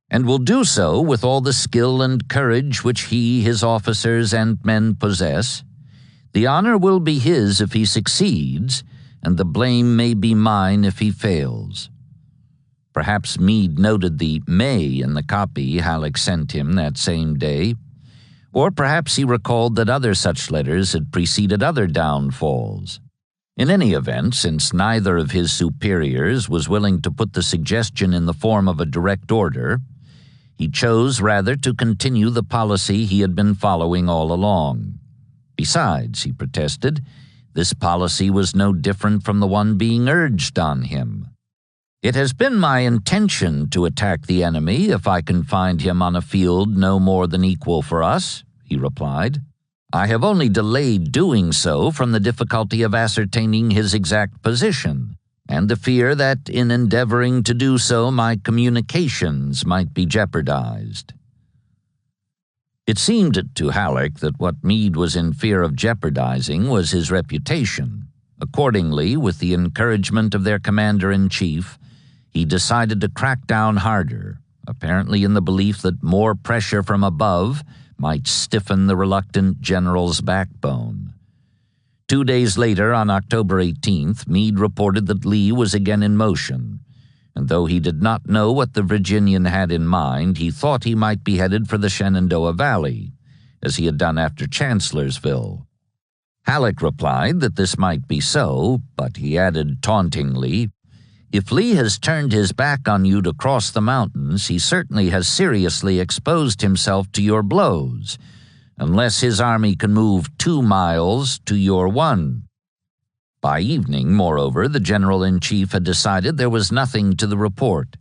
"and will do so with all the skill and courage which he, his officers, and men possess, the honor will be his if he succeeds, and the blame may be mine if he fails." Perhaps Meade noted the "may" in the copy Halleck sent him that same day, or perhaps he recalled that other such letters had preceded other downfalls. In any event, since neither of his superiors was willing to put the suggestion in the form of a direct order, he chose rather to continue the policy he had been following all along. Besides, he protested, this policy was no different from the one being urged on him. "It has been my intention to attack the enemy if I can find him on a field no more than equal for us," he replied. "I have only delayed doing so from the difficulty of ascertaining his exact position, and the fear that in endeavoring to do so my communications might be jeopardized." It seemed to Halleck that what Meade was in fear of jeopardizing was his reputation. Accordingly, with the encouragement of their commander-in-chief, he decided to crack down harder, apparently in the belief that more pressure from above might stiffen the reluctant general's backbone. 2 days later, on October 18th, Meade reported that Lee was again in motion, and though he did not know what the Virginian had in mind, he thought he might be headed for the Shenandoah Valley, as he had done after Chancellorsville. Halleck replied that this might be so, but he added tauntingly, "If Lee has turned his back on you to cross the mountains, he certainly has seriously exposed himself to your blows, unless his army can move 2 miles to your 1. By evening, moreover, the general-in-chief had decided there was nothing to the report.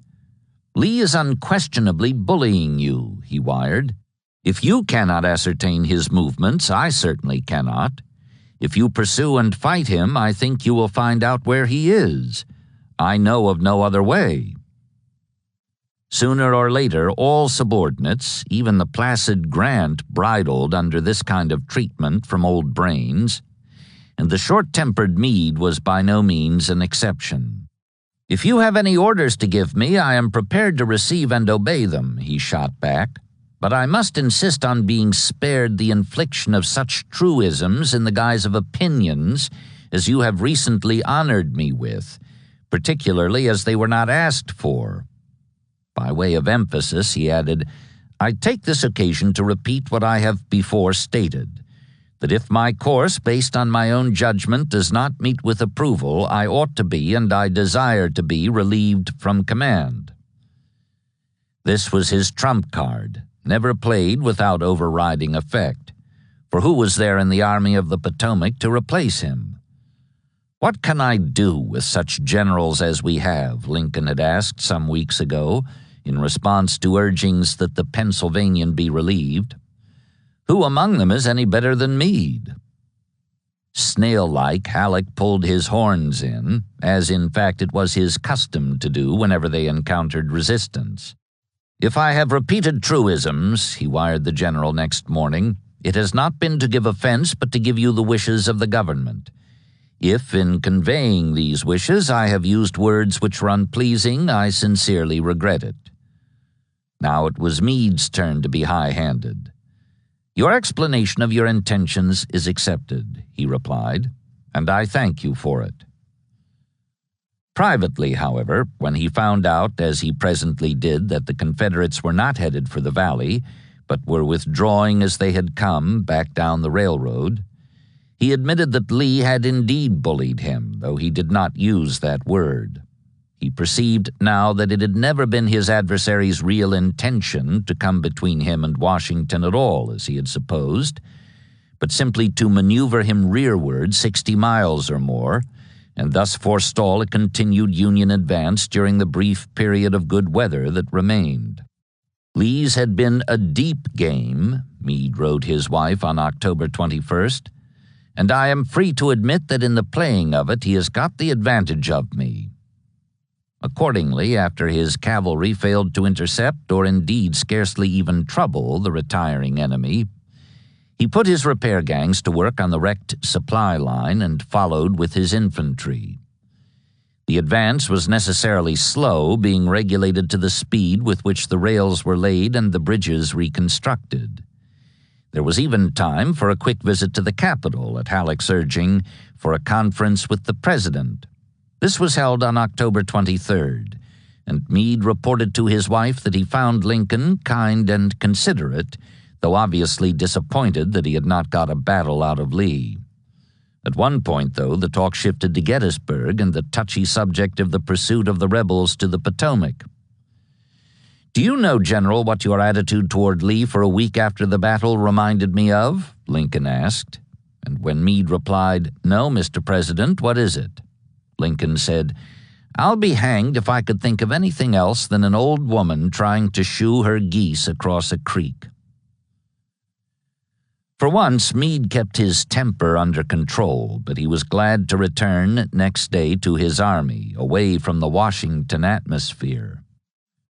"Lee is unquestionably bullying you," he wired. "If you cannot ascertain his movements, I certainly cannot. If you pursue and fight him, I think you will find out where he is. I know of no other way." Sooner or later, all subordinates, even the placid Grant, bridled under this kind of treatment from old brains, and the short-tempered Meade was by no means an exception. "If you have any orders to give me, I am prepared to receive and obey them," he shot back, "but I must insist on being spared the infliction of such truisms in the guise of opinions as you have recently honored me with, particularly as they were not asked for." By way of emphasis, he added, I take this occasion to repeat what I have before stated, that if my course, based on my own judgment, does not meet with approval, I ought to be, and I desire to be, relieved from command. This was his trump card, never played without overriding effect, for who was there in the Army of the Potomac to replace him? "What can I do with such generals as we have?" Lincoln had asked some weeks ago, in response to urgings that the Pennsylvanian be relieved. "Who among them is any better than Meade?" Snail-like, Halleck pulled his horns in, as in fact it was his custom to do whenever they encountered resistance. "If I have repeated truisms," he wired the general next morning, "it has not been to give offense but to give you the wishes of the government. If, in conveying these wishes, I have used words which were unpleasing, I sincerely regret it." Now it was Meade's turn to be high-handed. "Your explanation of your intentions is accepted," he replied, "and I thank you for it." Privately, however, when he found out, as he presently did, that the Confederates were not headed for the valley, but were withdrawing as they had come, back down the railroad, he admitted that Lee had indeed bullied him, though he did not use that word. He perceived now that it had never been his adversary's real intention to come between him and Washington at all, as he had supposed, but simply to maneuver him rearward 60 miles or more, and thus forestall a continued Union advance during the brief period of good weather that remained. Lee's had been a deep game, Meade wrote his wife on October 21st, and I am free to admit that in the playing of it he has got the advantage of me. Accordingly, after his cavalry failed to intercept or indeed scarcely even trouble the retiring enemy, he put his repair gangs to work on the wrecked supply line and followed with his infantry. The advance was necessarily slow, being regulated to the speed with which the rails were laid and the bridges reconstructed. There was even time for a quick visit to the capital, at Halleck's urging, for a conference with the president. This was held on October 23rd, and Meade reported to his wife that he found Lincoln kind and considerate, though obviously disappointed that he had not got a battle out of Lee. At one point, though, the talk shifted to Gettysburg and the touchy subject of the pursuit of the rebels to the Potomac. "Do you know, General, what your attitude toward Lee for a week after the battle reminded me of?" Lincoln asked. And when Meade replied, "No, Mr. President, what is it?" Lincoln said, "I'll be hanged if I could think of anything else than an old woman trying to shoo her geese across a creek." For once, Meade kept his temper under control, but he was glad to return next day to his army, away from the Washington atmosphere.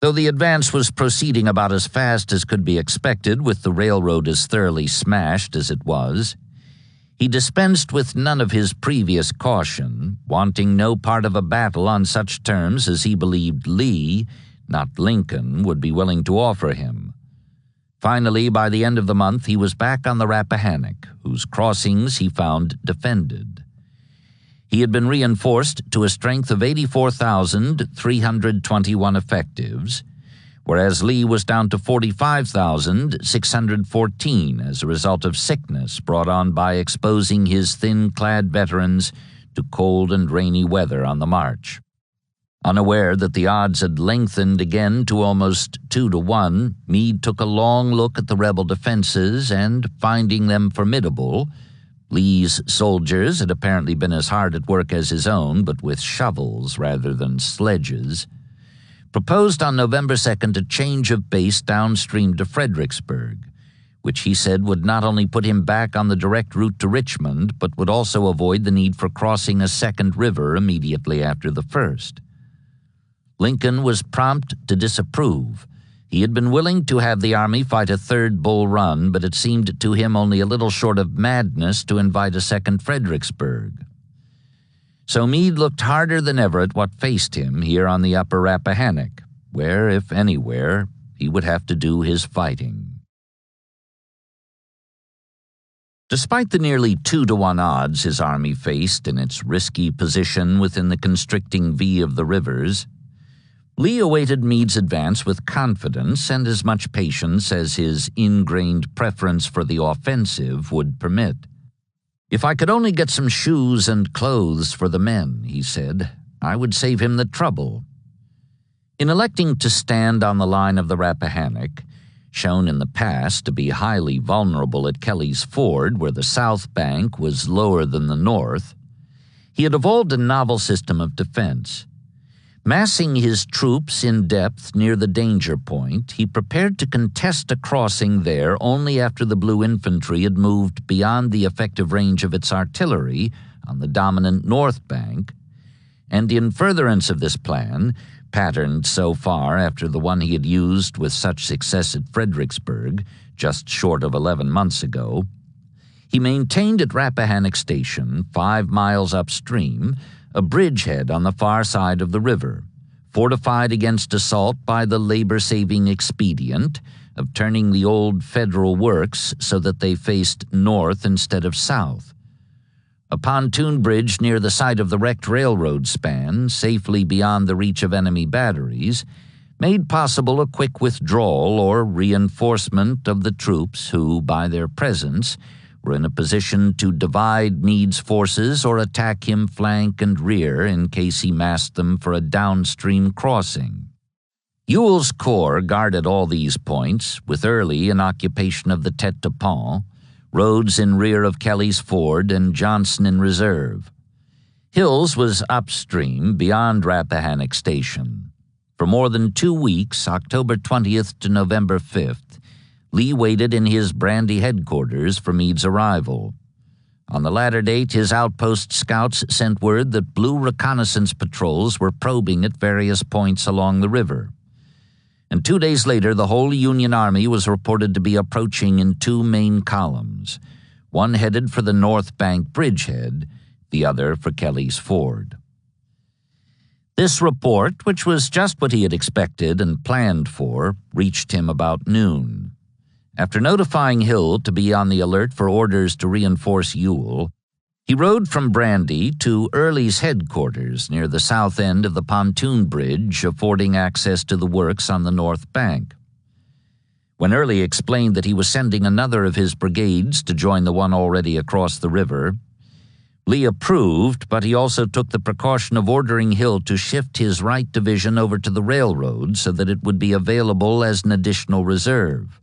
Though the advance was proceeding about as fast as could be expected, with the railroad as thoroughly smashed as it was, he dispensed with none of his previous caution, wanting no part of a battle on such terms as he believed Lee, not Lincoln, would be willing to offer him. Finally, by the end of the month, he was back on the Rappahannock, whose crossings he found defended. He had been reinforced to a strength of 84,321 effectives, whereas Lee was down to 45,614 as a result of sickness brought on by exposing his thin-clad veterans to cold and rainy weather on the march. Unaware that the odds had lengthened again to almost 2-1, Meade took a long look at the rebel defenses and, finding them formidable, Lee's soldiers had apparently been as hard at work as his own, but with shovels rather than sledges, proposed on November 2nd a change of base downstream to Fredericksburg, which he said would not only put him back on the direct route to Richmond, but would also avoid the need for crossing a second river immediately after the first. Lincoln was prompt to disapprove. He had been willing to have the army fight a third Bull Run, but it seemed to him only a little short of madness to invite a second Fredericksburg. So Meade looked harder than ever at what faced him here on the upper Rappahannock, where, if anywhere, he would have to do his fighting. Despite the nearly 2-1 odds his army faced in its risky position within the constricting V of the rivers, Lee awaited Meade's advance with confidence and as much patience as his ingrained preference for the offensive would permit. "If I could only get some shoes and clothes for the men," he said, "I would save him the trouble." In electing to stand on the line of the Rappahannock, shown in the past to be highly vulnerable at Kelly's Ford, where the south bank was lower than the north, he had evolved a novel system of defense. Massing his troops in depth near the danger point, he prepared to contest a crossing there only after the Blue Infantry had moved beyond the effective range of its artillery on the dominant north bank, and in furtherance of this plan, patterned so far after the one he had used with such success at Fredericksburg just short of 11 months ago, he maintained at Rappahannock Station, 5 miles upstream, a bridgehead on the far side of the river, fortified against assault by the labor-saving expedient of turning the old federal works so that they faced north instead of south. A pontoon bridge near the site of the wrecked railroad span, safely beyond the reach of enemy batteries, made possible a quick withdrawal or reinforcement of the troops who, by their presence, were in a position to divide Meade's forces or attack him flank and rear in case he massed them for a downstream crossing. Ewell's corps guarded all these points, with Early in occupation of the Tete de Pont, Rhodes in rear of Kelly's Ford, and Johnson in reserve. Hill's was upstream beyond Rappahannock Station. For more than 2 weeks, October 20th to November 5th, Lee waited in his Brandy headquarters for Meade's arrival. On the latter date, his outpost scouts sent word that blue reconnaissance patrols were probing at various points along the river. And 2 days later, the whole Union Army was reported to be approaching in 2 main columns, one headed for the North Bank bridgehead, the other for Kelly's Ford. This report, which was just what he had expected and planned for, reached him about noon. After notifying Hill to be on the alert for orders to reinforce Ewell, he rode from Brandy to Early's headquarters near the south end of the pontoon bridge affording access to the works on the north bank. When Early explained that he was sending another of his brigades to join the one already across the river, Lee approved, but he also took the precaution of ordering Hill to shift his right division over to the railroad so that it would be available as an additional reserve.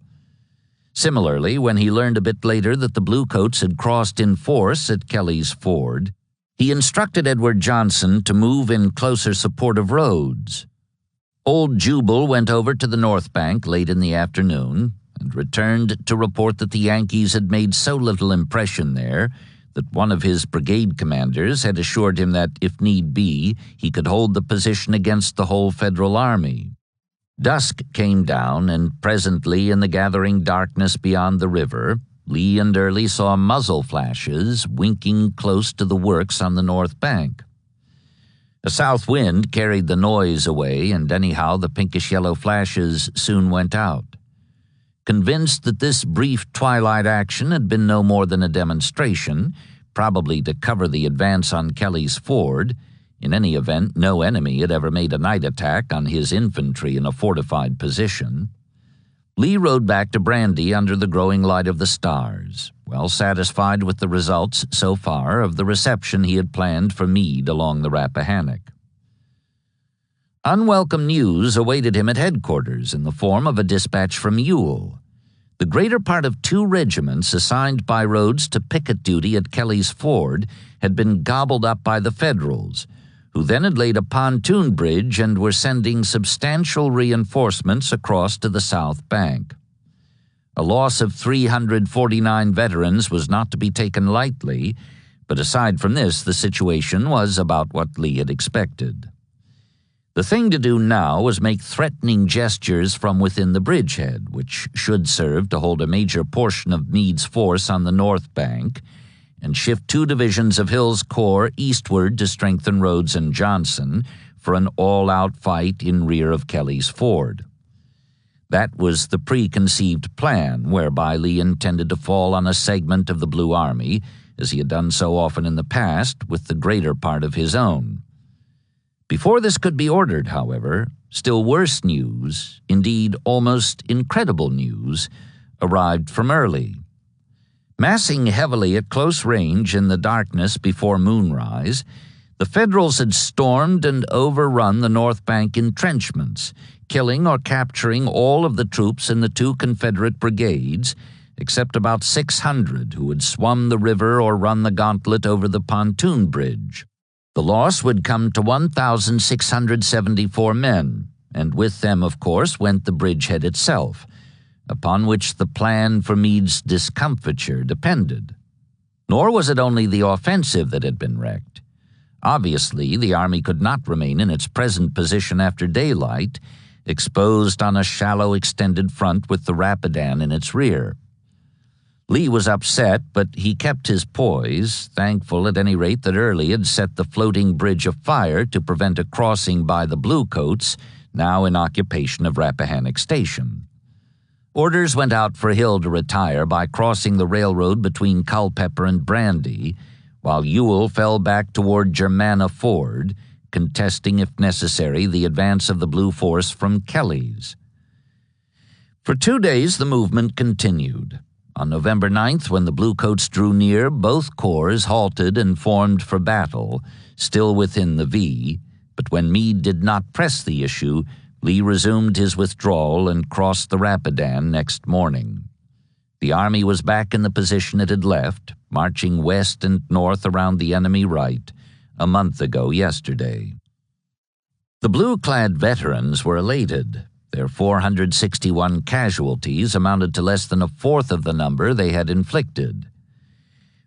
Similarly, when he learned a bit later that the Bluecoats had crossed in force at Kelly's Ford, he instructed Edward Johnson to move in closer support of Rhodes. Old Jubal went over to the North Bank late in the afternoon and returned to report that the Yankees had made so little impression there that one of his brigade commanders had assured him that, if need be, he could hold the position against the whole Federal Army. Dusk came down, and presently, in the gathering darkness beyond the river, Lee and Early saw muzzle flashes winking close to the works on the north bank. A south wind carried the noise away, and anyhow the pinkish-yellow flashes soon went out. Convinced that this brief twilight action had been no more than a demonstration, probably to cover the advance on Kelly's Ford, in any event, no enemy had ever made a night attack on his infantry in a fortified position, Lee rode back to Brandy under the growing light of the stars, well satisfied with the results so far of the reception he had planned for Meade along the Rappahannock. Unwelcome news awaited him at headquarters in the form of a dispatch from Ewell. The greater part of 2 regiments assigned by Rhodes to picket duty at Kelly's Ford had been gobbled up by the Federals, who then had laid a pontoon bridge and were sending substantial reinforcements across to the south bank. A loss of 349 veterans was not to be taken lightly, but aside from this, the situation was about what Lee had expected. The thing to do now was make threatening gestures from within the bridgehead, which should serve to hold a major portion of Meade's force on the north bank, and shift 2 divisions of Hill's corps eastward to strengthen Rhodes and Johnson for an all-out fight in rear of Kelly's Ford. That was the preconceived plan, whereby Lee intended to fall on a segment of the Blue Army, as he had done so often in the past, with the greater part of his own. Before this could be ordered, however, still worse news, indeed almost incredible news, arrived from Early. Massing heavily at close range in the darkness before moonrise, the Federals had stormed and overrun the North Bank entrenchments, killing or capturing all of the troops in the two Confederate brigades, except about 600 who had swum the river or run the gauntlet over the pontoon bridge. The loss would come to 1,674 men, and with them, of course, went the bridgehead itself, upon which the plan for Meade's discomfiture depended. Nor was it only the offensive that had been wrecked. Obviously, the army could not remain in its present position after daylight, exposed on a shallow extended front with the Rapidan in its rear. Lee was upset, but he kept his poise, thankful at any rate that Early had set the floating bridge afire to prevent a crossing by the Bluecoats, now in occupation of Rappahannock Station. Orders went out for Hill to retire by crossing the railroad between Culpeper and Brandy, while Ewell fell back toward Germanna Ford, contesting, if necessary, the advance of the Blue force from Kelly's. For 2 days the movement continued. On November 9th, when the Bluecoats drew near, both corps halted and formed for battle, still within the V, but when Meade did not press the issue, Lee resumed his withdrawal and crossed the Rapidan next morning. The army was back in the position it had left, marching west and north around the enemy right, a month ago yesterday. The blue-clad veterans were elated. Their 461 casualties amounted to less than a fourth of the number they had inflicted.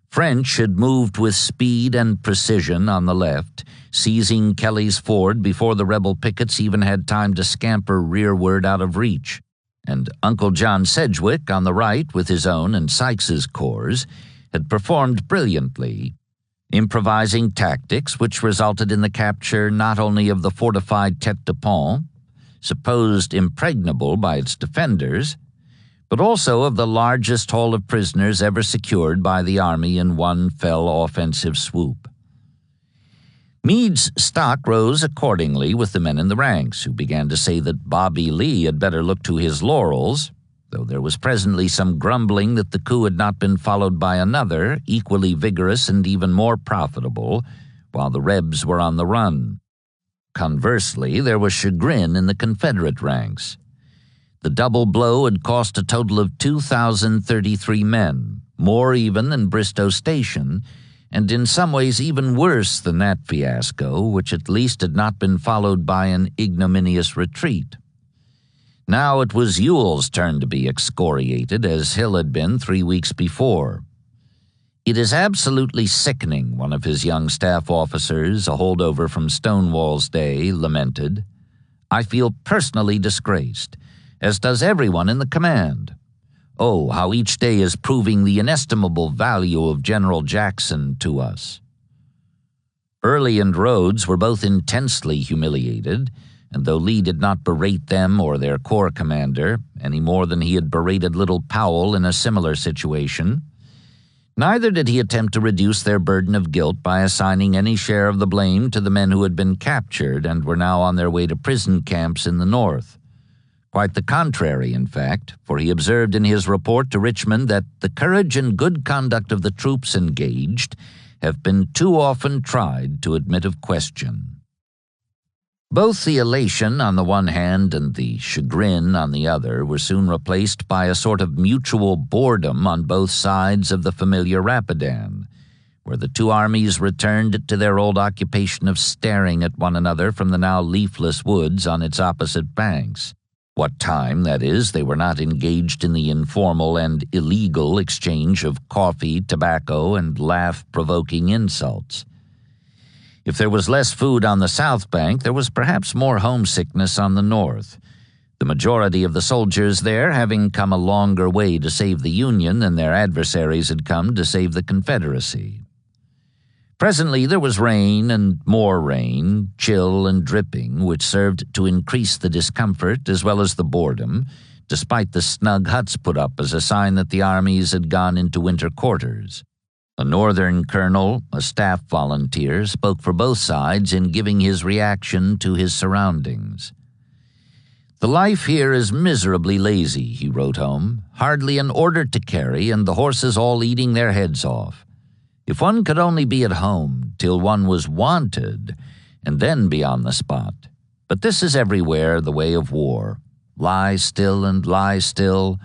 French had moved with speed and precision on the left, seizing Kelly's Ford before the rebel pickets even had time to scamper rearward out of reach, and Uncle John Sedgwick on the right with his own and Sykes's corps had performed brilliantly, improvising tactics which resulted in the capture not only of the fortified Tête de Pont, supposed impregnable by its defenders, but also of the largest haul of prisoners ever secured by the army in one fell offensive swoop. Meade's stock rose accordingly with the men in the ranks, who began to say that Bobby Lee had better look to his laurels, though there was presently some grumbling that the coup had not been followed by another, equally vigorous and even more profitable, while the Rebs were on the run. Conversely, there was chagrin in the Confederate ranks. The double blow had cost a total of 2,033 men, more even than Bristow Station, and in some ways even worse than that fiasco, which at least had not been followed by an ignominious retreat. Now it was Ewell's turn to be excoriated, as Hill had been 3 weeks before. "It is absolutely sickening," one of his young staff officers, a holdover from Stonewall's day, lamented. "I feel personally disgraced, as does everyone in the command. Oh, how each day is proving the inestimable value of General Jackson to us." Early and Rhodes were both intensely humiliated, and though Lee did not berate them or their corps commander, any more than he had berated little Powell in a similar situation, neither did he attempt to reduce their burden of guilt by assigning any share of the blame to the men who had been captured and were now on their way to prison camps in the North. Quite the contrary, in fact, for he observed in his report to Richmond that the courage and good conduct of the troops engaged have been too often tried to admit of question. Both the elation on the one hand and the chagrin on the other were soon replaced by a sort of mutual boredom on both sides of the familiar Rapidan, where the two armies returned to their old occupation of staring at one another from the now leafless woods on its opposite banks. What time, that is, they were not engaged in the informal and illegal exchange of coffee, tobacco, and laugh-provoking insults. If there was less food on the South Bank, there was perhaps more homesickness on the North, the majority of the soldiers there having come a longer way to save the Union than their adversaries had come to save the Confederacy. Presently there was rain and more rain, chill and dripping, which served to increase the discomfort as well as the boredom, despite the snug huts put up as a sign that the armies had gone into winter quarters. A Northern colonel, a staff volunteer, spoke for both sides in giving his reaction to his surroundings. "The life here is miserably lazy," he wrote home. "Hardly an order to carry, and the horses all eating their heads off. If one could only be at home till one was wanted, and then be on the spot. But this is everywhere the way of war. Lie still and lie still,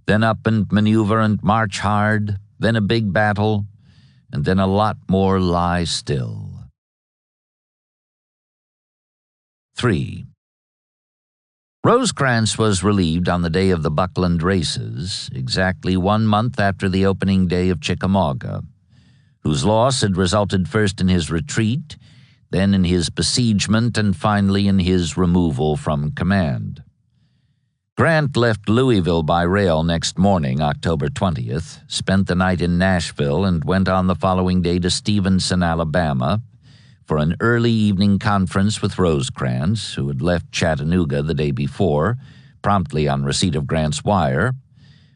then up and maneuver and march hard, then a big battle, and then a lot more lie still." 3. Rosecrans was relieved on the day of the Buckland races, exactly 1 month after the opening day of Chickamauga, whose loss had resulted first in his retreat, then in his besiegement, and finally in his removal from command. Grant left Louisville by rail next morning, October 20th, spent the night in Nashville, and went on the following day to Stevenson, Alabama, for an early evening conference with Rosecrans, who had left Chattanooga the day before, promptly on receipt of Grant's wire,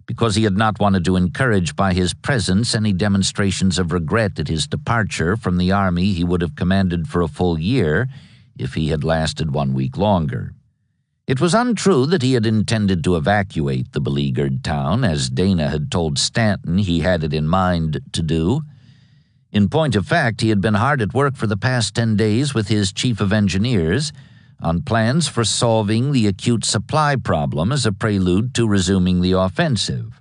because he had not wanted to encourage by his presence any demonstrations of regret at his departure from the army he would have commanded for a full year if he had lasted 1 week longer. It was untrue that he had intended to evacuate the beleaguered town, as Dana had told Stanton he had it in mind to do. In point of fact, he had been hard at work for the past 10 days with his chief of engineers on plans for solving the acute supply problem as a prelude to resuming the offensive.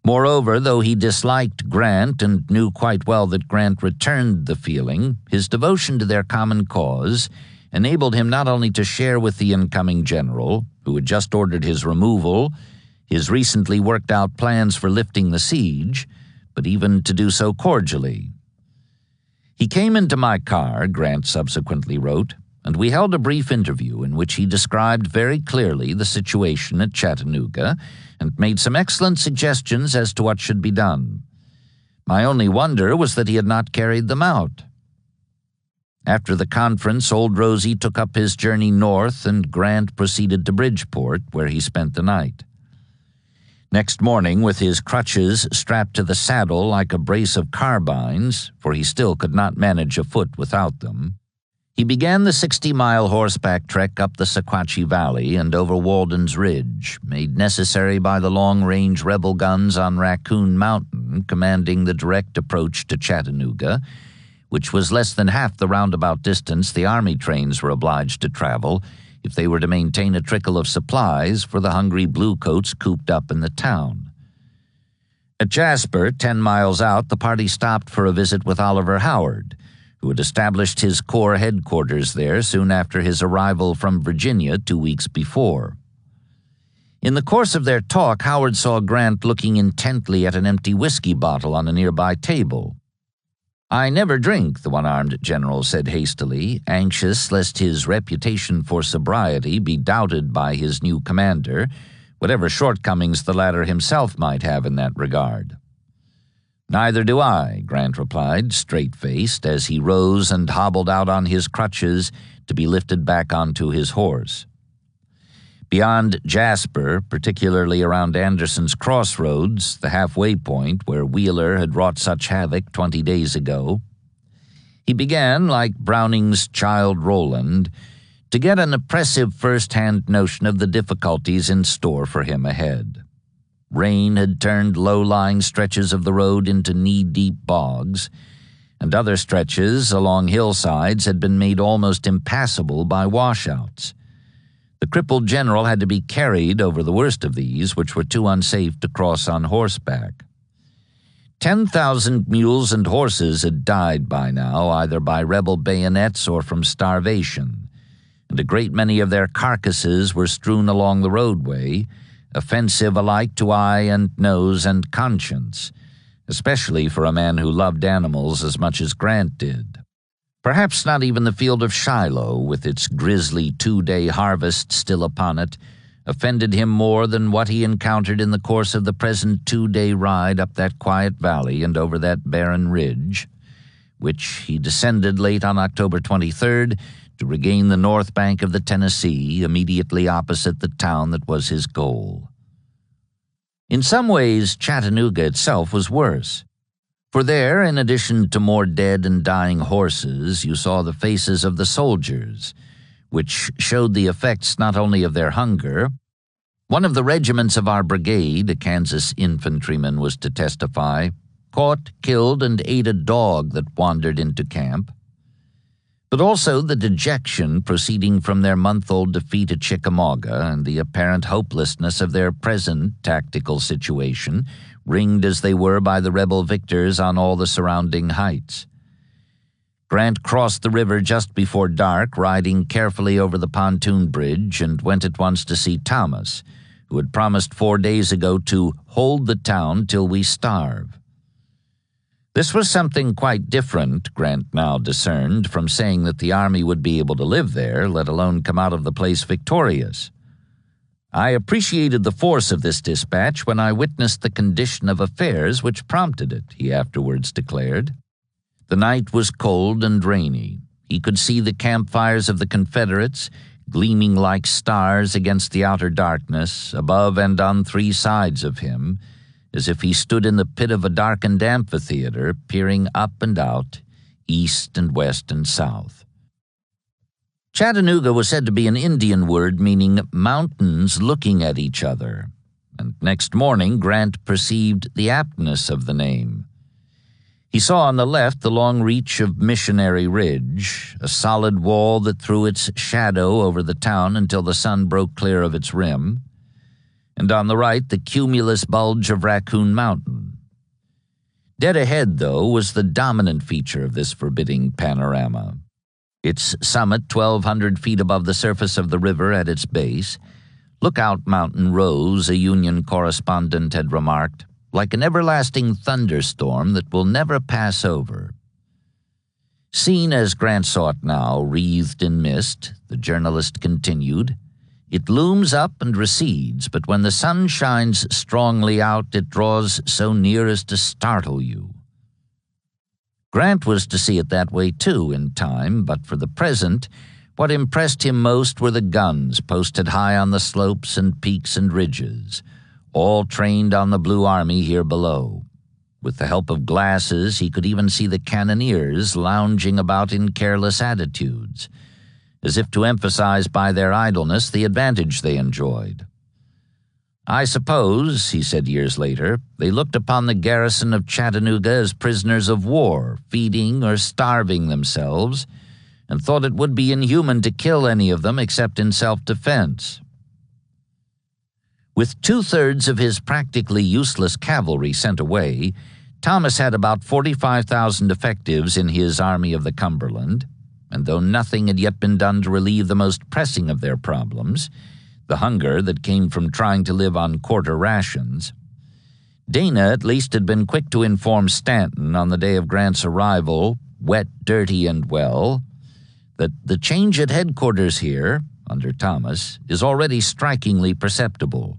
Moreover, though he disliked Grant and knew quite well that Grant returned the feeling, his devotion to their common cause enabled him not only to share with the incoming general, who had just ordered his removal, his recently worked-out plans for lifting the siege, but even to do so cordially. "He came into my car," Grant subsequently wrote, "and we held a brief interview in which he described very clearly the situation at Chattanooga and made some excellent suggestions as to what should be done. My only wonder was that he had not carried them out." After the conference, Old Rosie took up his journey north, and Grant proceeded to Bridgeport, where he spent the night. Next morning, with his crutches strapped to the saddle like a brace of carbines, for he still could not manage afoot without them, he began the 60-mile horseback trek up the Sequatchie Valley and over Walden's Ridge, made necessary by the long-range rebel guns on Raccoon Mountain commanding the direct approach to Chattanooga, which was less than half the roundabout distance the army trains were obliged to travel if they were to maintain a trickle of supplies for the hungry bluecoats cooped up in the town. At Jasper, 10 miles out, the party stopped for a visit with Oliver Howard, who had established his corps headquarters there soon after his arrival from Virginia 2 weeks before. In the course of their talk, Howard saw Grant looking intently at an empty whiskey bottle on a nearby table. "I never drink," the one-armed general said hastily, anxious lest his reputation for sobriety be doubted by his new commander, whatever shortcomings the latter himself might have in that regard. "Neither do I," Grant replied, straight-faced, as he rose and hobbled out on his crutches to be lifted back onto his horse. Beyond Jasper, particularly around Anderson's Crossroads, the halfway point where Wheeler had wrought such havoc 20 days ago, he began, like Browning's Childe Roland, to get an oppressive first-hand notion of the difficulties in store for him ahead. Rain had turned low-lying stretches of the road into knee-deep bogs, and other stretches along hillsides had been made almost impassable by washouts. The crippled general had to be carried over the worst of these, which were too unsafe to cross on horseback. 10,000 mules and horses had died by now, either by rebel bayonets or from starvation, and a great many of their carcasses were strewn along the roadway, offensive alike to eye and nose and conscience, especially for a man who loved animals as much as Grant did. Perhaps not even the field of Shiloh, with its grisly 2-day harvest still upon it, offended him more than what he encountered in the course of the present 2-day ride up that quiet valley and over that barren ridge, which he descended late on October 23rd to regain the north bank of the Tennessee, immediately opposite the town that was his goal. In some ways, Chattanooga itself was worse. For there, in addition to more dead and dying horses, you saw the faces of the soldiers, which showed the effects not only of their hunger. One of the regiments of our brigade, a Kansas infantryman was to testify, caught, killed, and ate a dog that wandered into camp, but also the dejection proceeding from their month-old defeat at Chickamauga and the apparent hopelessness of their present tactical situation, ringed as they were by the rebel victors on all the surrounding heights. Grant crossed the river just before dark, riding carefully over the pontoon bridge, and went at once to see Thomas, who had promised 4 days ago to hold the town till we starve. This was something quite different, Grant now discerned, from saying that the army would be able to live there, let alone come out of the place victorious. I appreciated the force of this dispatch when I witnessed the condition of affairs which prompted it, he afterwards declared. The night was cold and rainy. He could see the campfires of the Confederates, gleaming like stars against the outer darkness, above and on 3 sides of him, as if he stood in the pit of a darkened amphitheater, peering up and out, east and west and south. Chattanooga was said to be an Indian word meaning mountains looking at each other, and next morning Grant perceived the aptness of the name. He saw on the left the long reach of Missionary Ridge, a solid wall that threw its shadow over the town until the sun broke clear of its rim, and on the right the cumulus bulge of Raccoon Mountain. Dead ahead, though, was the dominant feature of this forbidding panorama. Its summit, 1,200 feet above the surface of the river at its base, Lookout Mountain rose, a Union correspondent had remarked, like an everlasting thunderstorm that will never pass over. Seen as Grant saw it now, wreathed in mist, the journalist continued, it looms up and recedes, but when the sun shines strongly out, it draws so near as to startle you. Grant was to see it that way, too, in time, but for the present, what impressed him most were the guns posted high on the slopes and peaks and ridges, all trained on the Blue Army here below. With the help of glasses, he could even see the cannoneers lounging about in careless attitudes, as if to emphasize by their idleness the advantage they enjoyed. I suppose, he said years later, they looked upon the garrison of Chattanooga as prisoners of war, feeding or starving themselves, and thought it would be inhuman to kill any of them except in self-defense. With 2/3 of his practically useless cavalry sent away, Thomas had about 45,000 effectives in his Army of the Cumberland, and though nothing had yet been done to relieve the most pressing of their problems, the hunger that came from trying to live on quarter rations, Dana at least had been quick to inform Stanton on the day of Grant's arrival, wet, dirty, and well, that the change at headquarters here, under Thomas, is already strikingly perceptible.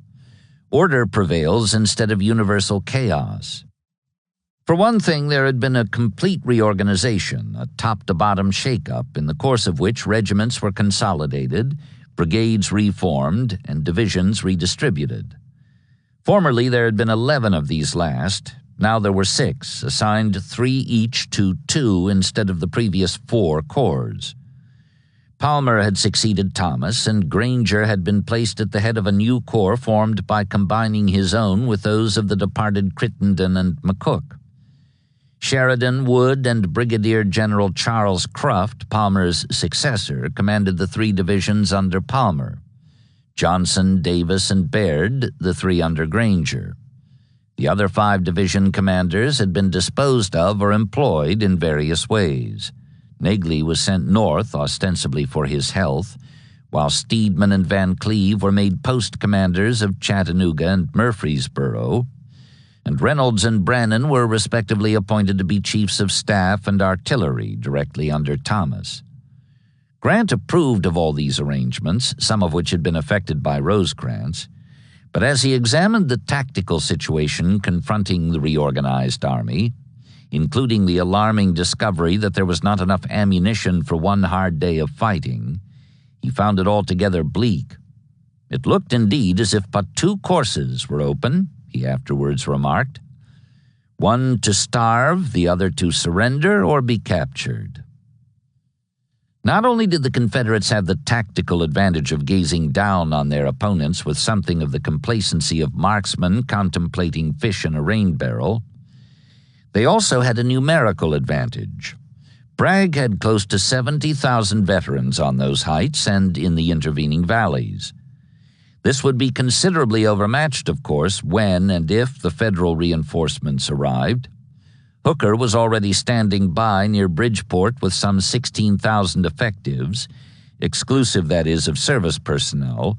Order prevails instead of universal chaos. For one thing, there had been a complete reorganization, a top-to-bottom shake-up, in the course of which regiments were consolidated, brigades reformed, and divisions redistributed. Formerly there had been 11 of these last. Now there were 6, assigned 3 each to 2 instead of the previous 4 corps. Palmer had succeeded Thomas, and Granger had been placed at the head of a new corps formed by combining his own with those of the departed Crittenden and McCook. Sheridan, Wood, and Brigadier General Charles Cruft, Palmer's successor, commanded the 3 divisions under Palmer. Johnson, Davis, and Baird, the 3 under Granger. The other 5 division commanders had been disposed of or employed in various ways. Negley was sent north, ostensibly for his health, while Steedman and Van Cleve were made post commanders of Chattanooga and Murfreesboro, and Reynolds and Brannan were respectively appointed to be chiefs of staff and artillery directly under Thomas. Grant approved of all these arrangements, some of which had been effected by Rosecrans, but as he examined the tactical situation confronting the reorganized army, including the alarming discovery that there was not enough ammunition for one hard day of fighting, he found it altogether bleak. It looked indeed as if but 2 courses were open, he afterwards remarked. one to starve, the other to surrender or be captured. Not only did the Confederates have the tactical advantage of gazing down on their opponents with something of the complacency of marksmen contemplating fish in a rain barrel, they also had a numerical advantage. Bragg had close to 70,000 veterans on those heights and in the intervening valleys. This would be considerably overmatched, of course, when and if the Federal reinforcements arrived. Hooker was already standing by near Bridgeport with some 16,000 effectives, exclusive, that is, of service personnel,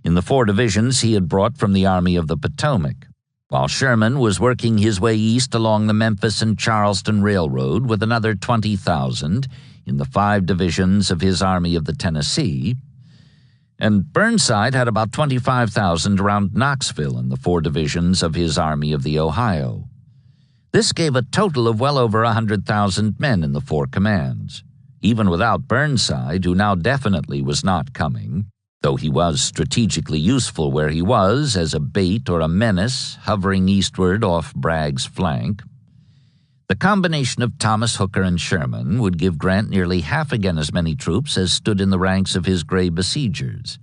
in the 4 divisions he had brought from the Army of the Potomac, while Sherman was working his way east along the Memphis and Charleston Railroad with another 20,000 in the 5 divisions of his Army of the Tennessee, and Burnside had about 25,000 around Knoxville in the 4 divisions of his Army of the Ohio. This gave a total of well over 100,000 men in the 4 commands, even without Burnside, who now definitely was not coming, though he was strategically useful where he was as a bait or a menace hovering eastward off Bragg's flank. The combination of Thomas, Hooker, and Sherman would give Grant nearly half again as many troops as stood in the ranks of his gray besiegers.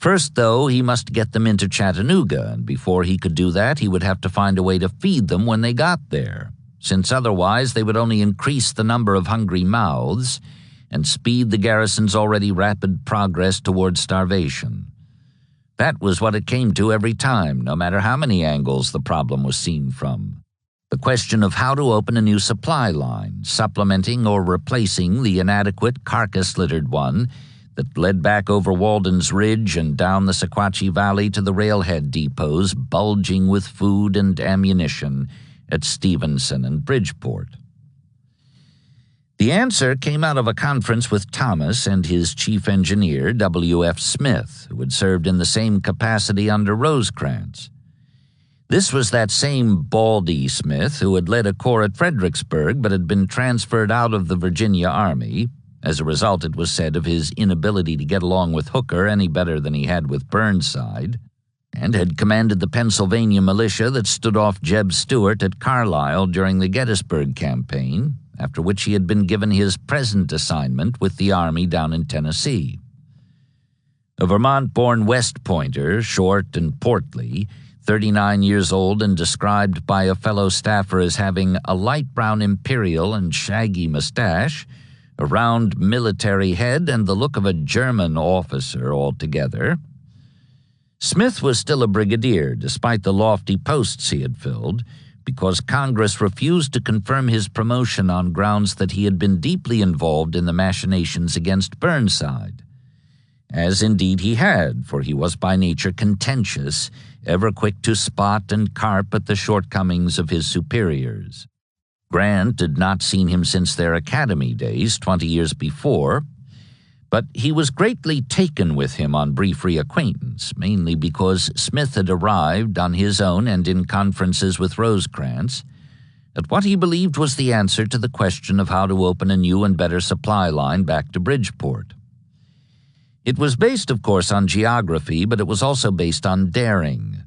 First, though, he must get them into Chattanooga, and before he could do that, he would have to find a way to feed them when they got there, since otherwise they would only increase the number of hungry mouths and speed the garrison's already rapid progress toward starvation. That was what it came to every time, no matter how many angles the problem was seen from. The question of how to open a new supply line, supplementing or replacing the inadequate, carcass-littered one that led back over Walden's Ridge and down the Sequatchie Valley to the railhead depots bulging with food and ammunition at Stevenson and Bridgeport. The answer came out of a conference with Thomas and his chief engineer, W.F. Smith, who had served in the same capacity under Rosecrans. This was that same Baldy Smith who had led a corps at Fredericksburg but had been transferred out of the Virginia Army. As a result, it was said, of his inability to get along with Hooker any better than he had with Burnside, and had commanded the Pennsylvania militia that stood off Jeb Stuart at Carlisle during the Gettysburg campaign, after which he had been given his present assignment with the Army down in Tennessee. A Vermont-born West Pointer, short and portly, 39 years old and described by a fellow staffer as having a light brown imperial and shaggy mustache, a round military head, and the look of a German officer altogether. Smith was still a brigadier, despite the lofty posts he had filled, because Congress refused to confirm his promotion on grounds that he had been deeply involved in the machinations against Burnside. As indeed he had, for he was by nature contentious, ever quick to spot and carp at the shortcomings of his superiors. Grant had not seen him since their academy days 20 years before, but he was greatly taken with him on brief reacquaintance, mainly because Smith had arrived on his own and in conferences with Rosecrans at what he believed was the answer to the question of how to open a new and better supply line back to Bridgeport. It was based, of course, on geography, but it was also based on daring.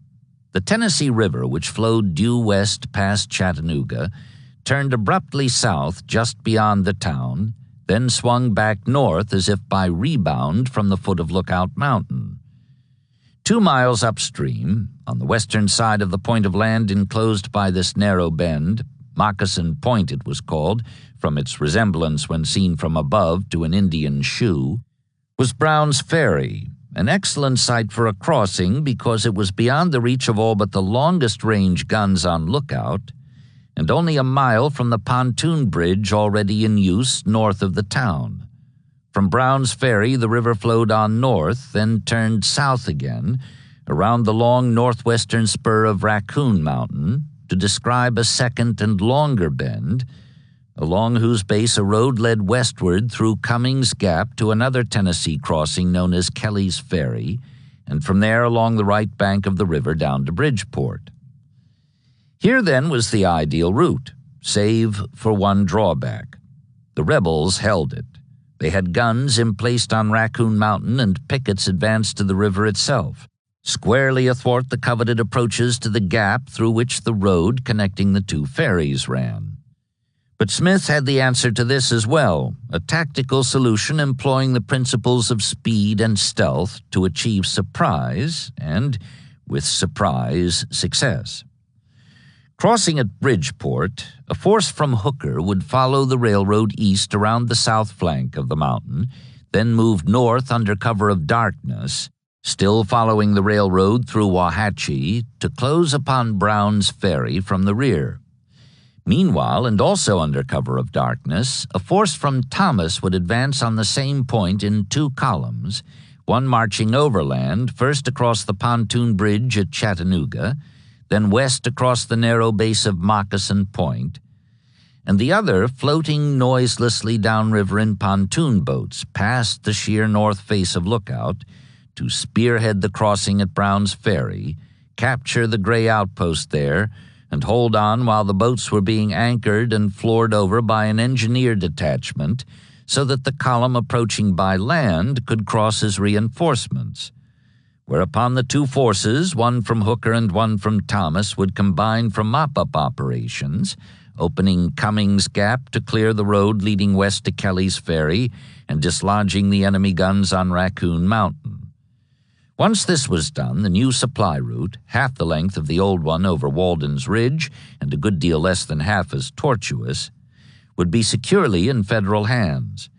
The Tennessee River, which flowed due west past Chattanooga, turned abruptly south just beyond the town, then swung back north as if by rebound from the foot of Lookout Mountain. 2 miles upstream, on the western side of the point of land enclosed by this narrow bend, Moccasin Point it was called, from its resemblance when seen from above to an Indian shoe, was Brown's Ferry, an excellent site for a crossing because it was beyond the reach of all but the longest-range guns on lookout, and only a mile from the pontoon bridge already in use north of the town. From Brown's Ferry, the river flowed on north, then turned south again, around the long northwestern spur of Raccoon Mountain, to describe a second and longer bend, along whose base a road led westward through Cummings Gap to another Tennessee crossing known as Kelly's Ferry, and from there along the right bank of the river down to Bridgeport. Here, then, was the ideal route, save for one drawback. The rebels held it. They had guns emplaced on Raccoon Mountain and pickets advanced to the river itself, squarely athwart the coveted approaches to the gap through which the road connecting the two ferries ran. But Smith had the answer to this as well, a tactical solution employing the principles of speed and stealth to achieve surprise and, with surprise, success. Crossing at Bridgeport, a force from Hooker would follow the railroad east around the south flank of the mountain, then move north under cover of darkness, still following the railroad through Wauhatchie to close upon Brown's Ferry from the rear. Meanwhile, and also under cover of darkness, a force from Thomas would advance on the same point in two columns, one marching overland, first across the pontoon bridge at Chattanooga, then west across the narrow base of Moccasin Point, and the other floating noiselessly downriver in pontoon boats past the sheer north face of Lookout to spearhead the crossing at Brown's Ferry, capture the gray outpost there, and hold on while the boats were being anchored and floored over by an engineer detachment so that the column approaching by land could cross as reinforcements, whereupon the two forces, one from Hooker and one from Thomas, would combine for mop-up operations, opening Cummings Gap to clear the road leading west to Kelly's Ferry and dislodging the enemy guns on Raccoon Mountain. Once this was done, the new supply route, half the length of the old one over Walden's Ridge and a good deal less than half as tortuous, would be securely in Federal hands.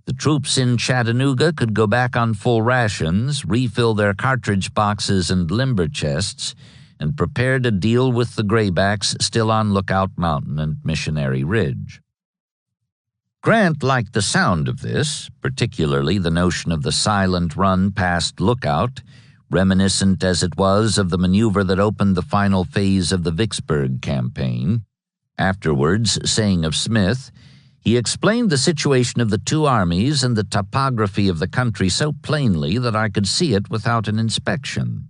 The troops in Chattanooga could go back on full rations, refill their cartridge boxes and limber chests, and prepare to deal with the graybacks still on Lookout Mountain and Missionary Ridge. Grant liked the sound of this, particularly the notion of the silent run past Lookout, reminiscent as it was of the maneuver that opened the final phase of the Vicksburg campaign. Afterwards, saying of Smith, he explained the situation of the two armies and the topography of the country so plainly that I could see it without an inspection.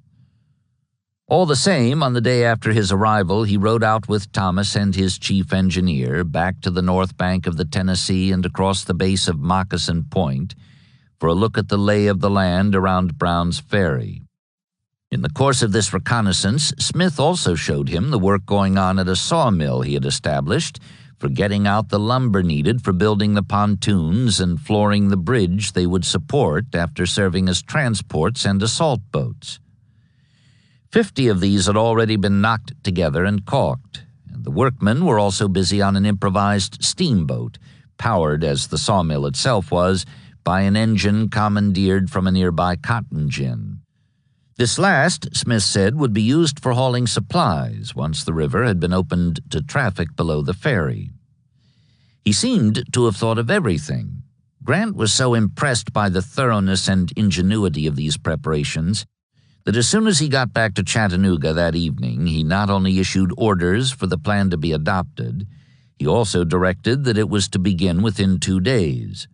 All the same, on the day after his arrival, he rode out with Thomas and his chief engineer back to the north bank of the Tennessee and across the base of Moccasin Point for a look at the lay of the land around Brown's Ferry. In the course of this reconnaissance, Smith also showed him the work going on at a sawmill he had established for getting out the lumber needed for building the pontoons and flooring the bridge they would support after serving as transports and assault boats. 50 of these had already been knocked together and caulked, and the workmen were also busy on an improvised steamboat, powered, as the sawmill itself was, by an engine commandeered from a nearby cotton gin. This last, Smith said, would be used for hauling supplies once the river had been opened to traffic below the ferry. He seemed to have thought of everything. Grant was so impressed by the thoroughness and ingenuity of these preparations that as soon as he got back to Chattanooga that evening, he not only issued orders for the plan to be adopted, he also directed that it was to begin within 2 days.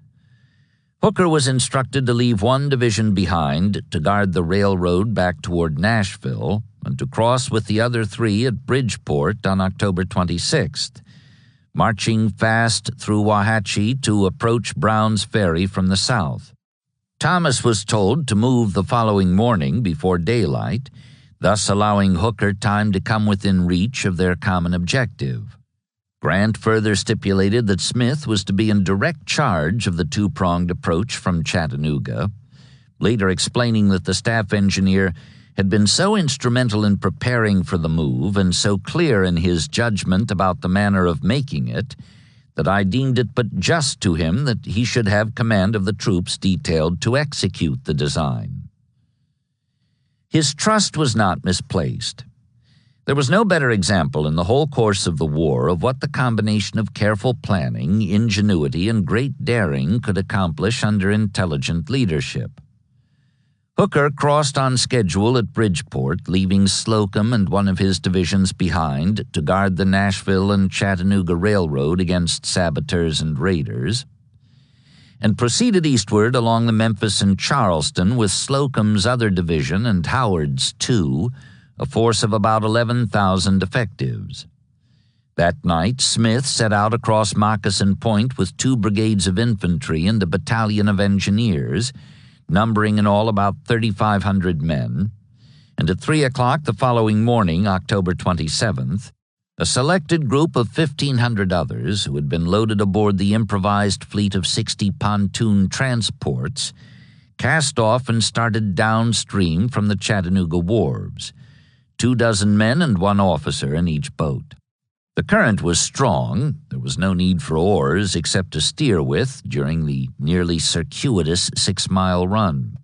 Hooker was instructed to leave one division behind to guard the railroad back toward Nashville and to cross with the other 3 at Bridgeport on October 26th, marching fast through Wauhatchie to approach Brown's Ferry from the south. Thomas was told to move the following morning before daylight, thus allowing Hooker time to come within reach of their common objective. Grant further stipulated that Smith was to be in direct charge of the two-pronged approach from Chattanooga, later explaining that the staff engineer had been so instrumental in preparing for the move and so clear in his judgment about the manner of making it that I deemed it but just to him that he should have command of the troops detailed to execute the design. His trust was not misplaced. There was no better example in the whole course of the war of what the combination of careful planning, ingenuity, and great daring could accomplish under intelligent leadership. Hooker crossed on schedule at Bridgeport, leaving Slocum and one of his divisions behind to guard the Nashville and Chattanooga Railroad against saboteurs and raiders, and proceeded eastward along the Memphis and Charleston with Slocum's other division and Howard's 2, a force of about 11,000 effectives. That night, Smith set out across Moccasin Point with 2 brigades of infantry and a battalion of engineers, numbering in all about 3,500 men, and at 3 o'clock the following morning, October 27th, a selected group of 1,500 others who had been loaded aboard the improvised fleet of 60 pontoon transports cast off and started downstream from the Chattanooga wharves, 24 men and 1 officer in each boat. The current was strong. There was no need for oars except to steer with during the nearly circuitous 6-mile run.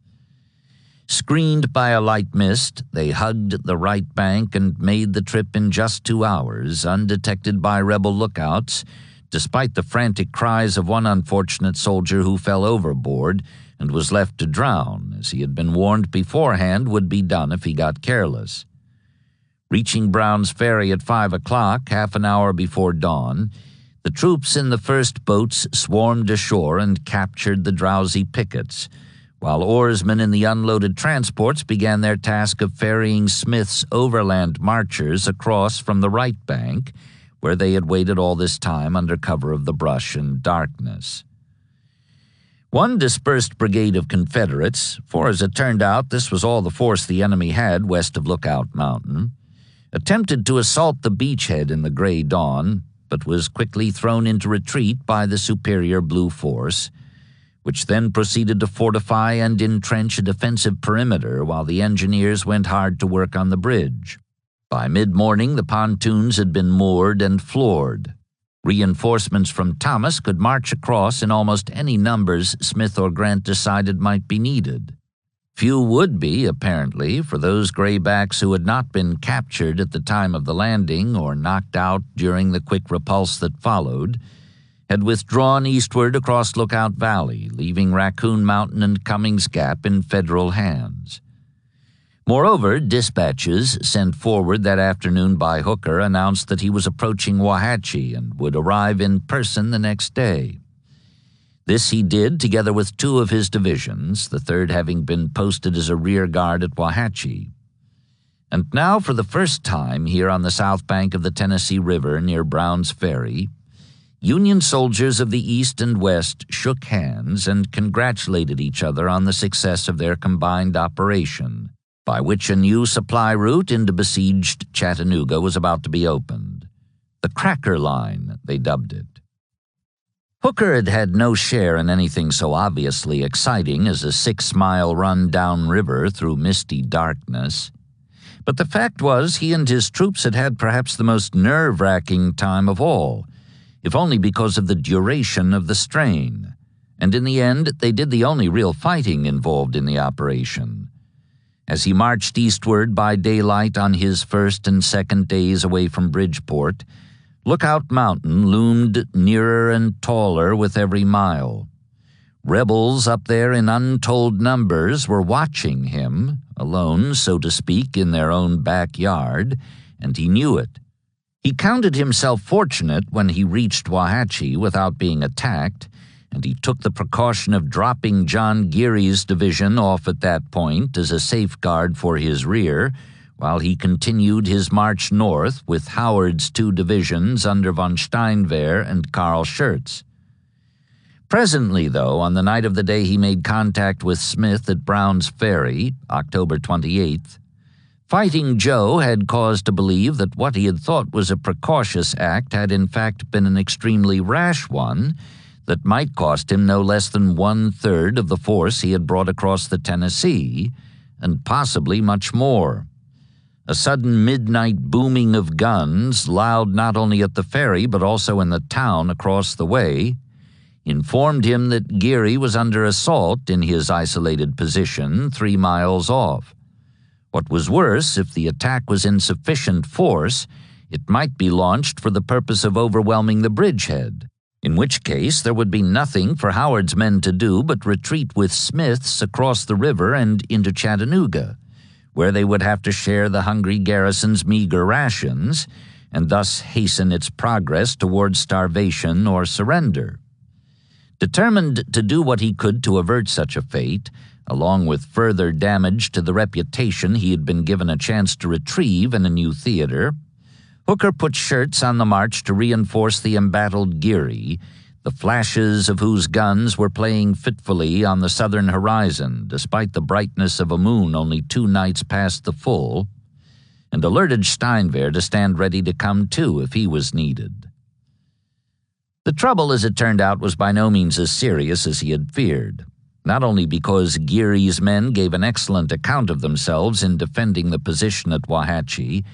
Screened by a light mist, they hugged the right bank and made the trip in just 2 hours, undetected by rebel lookouts, despite the frantic cries of one unfortunate soldier who fell overboard and was left to drown, as he had been warned beforehand would be done if he got careless. Reaching Brown's Ferry at 5 o'clock, half an hour before dawn, the troops in the first boats swarmed ashore and captured the drowsy pickets, while oarsmen in the unloaded transports began their task of ferrying Smith's overland marchers across from the right bank, where they had waited all this time under cover of the brush and darkness. One dispersed brigade of Confederates, for as it turned out this was all the force the enemy had west of Lookout Mountain, attempted to assault the beachhead in the gray dawn, but was quickly thrown into retreat by the superior blue force, which then proceeded to fortify and entrench a defensive perimeter while the engineers went hard to work on the bridge. By mid-morning, the pontoons had been moored and floored. Reinforcements from Thomas could march across in almost any numbers Smith or Grant decided might be needed. Few would be, apparently, for those graybacks who had not been captured at the time of the landing or knocked out during the quick repulse that followed, had withdrawn eastward across Lookout Valley, leaving Raccoon Mountain and Cummings Gap in Federal hands. Moreover, dispatches sent forward that afternoon by Hooker announced that he was approaching Wauhatchie and would arrive in person the next day. This he did together with 2 of his divisions, the 3rd having been posted as a rear guard at Wauhatchie. And now, for the first time here on the south bank of the Tennessee River near Brown's Ferry, Union soldiers of the East and West shook hands and congratulated each other on the success of their combined operation, by which a new supply route into besieged Chattanooga was about to be opened. The Cracker Line, they dubbed it. Hooker had had no share in anything so obviously exciting as a 6-mile run downriver through misty darkness. But the fact was he and his troops had had perhaps the most nerve-wracking time of all, if only because of the duration of the strain. And in the end, they did the only real fighting involved in the operation. As he marched eastward by daylight on his first and second days away from Bridgeport, Lookout Mountain loomed nearer and taller with every mile. Rebels up there in untold numbers were watching him, alone, so to speak, in their own backyard, and he knew it. He counted himself fortunate when he reached Wauhatchie without being attacked, and he took the precaution of dropping John Geary's division off at that point as a safeguard for his rear, while he continued his march north with Howard's 2 divisions under von Steinwehr and Carl Schurz. Presently, though, on the night of the day he made contact with Smith at Brown's Ferry, October 28th, Fighting Joe had cause to believe that what he had thought was a precautious act had in fact been an extremely rash one that might cost him no less than 1/3 of the force he had brought across the Tennessee, and possibly much more. A sudden midnight booming of guns, loud not only at the ferry but also in the town across the way, informed him that Geary was under assault in his isolated position 3 miles off. What was worse, if the attack was in sufficient force, it might be launched for the purpose of overwhelming the bridgehead, in which case there would be nothing for Howard's men to do but retreat with Smith's across the river and into Chattanooga, where they would have to share the hungry garrison's meager rations and thus hasten its progress towards starvation or surrender. Determined to do what he could to avert such a fate, along with further damage to the reputation he had been given a chance to retrieve in a new theater, Hooker put Schurz on the march to reinforce the embattled Geary, the flashes of whose guns were playing fitfully on the southern horizon, despite the brightness of a moon only 2 nights past the full, and alerted Steinwehr to stand ready to come too if he was needed. The trouble, as it turned out, was by no means as serious as he had feared, not only because Geary's men gave an excellent account of themselves in defending the position at Wauhatchie,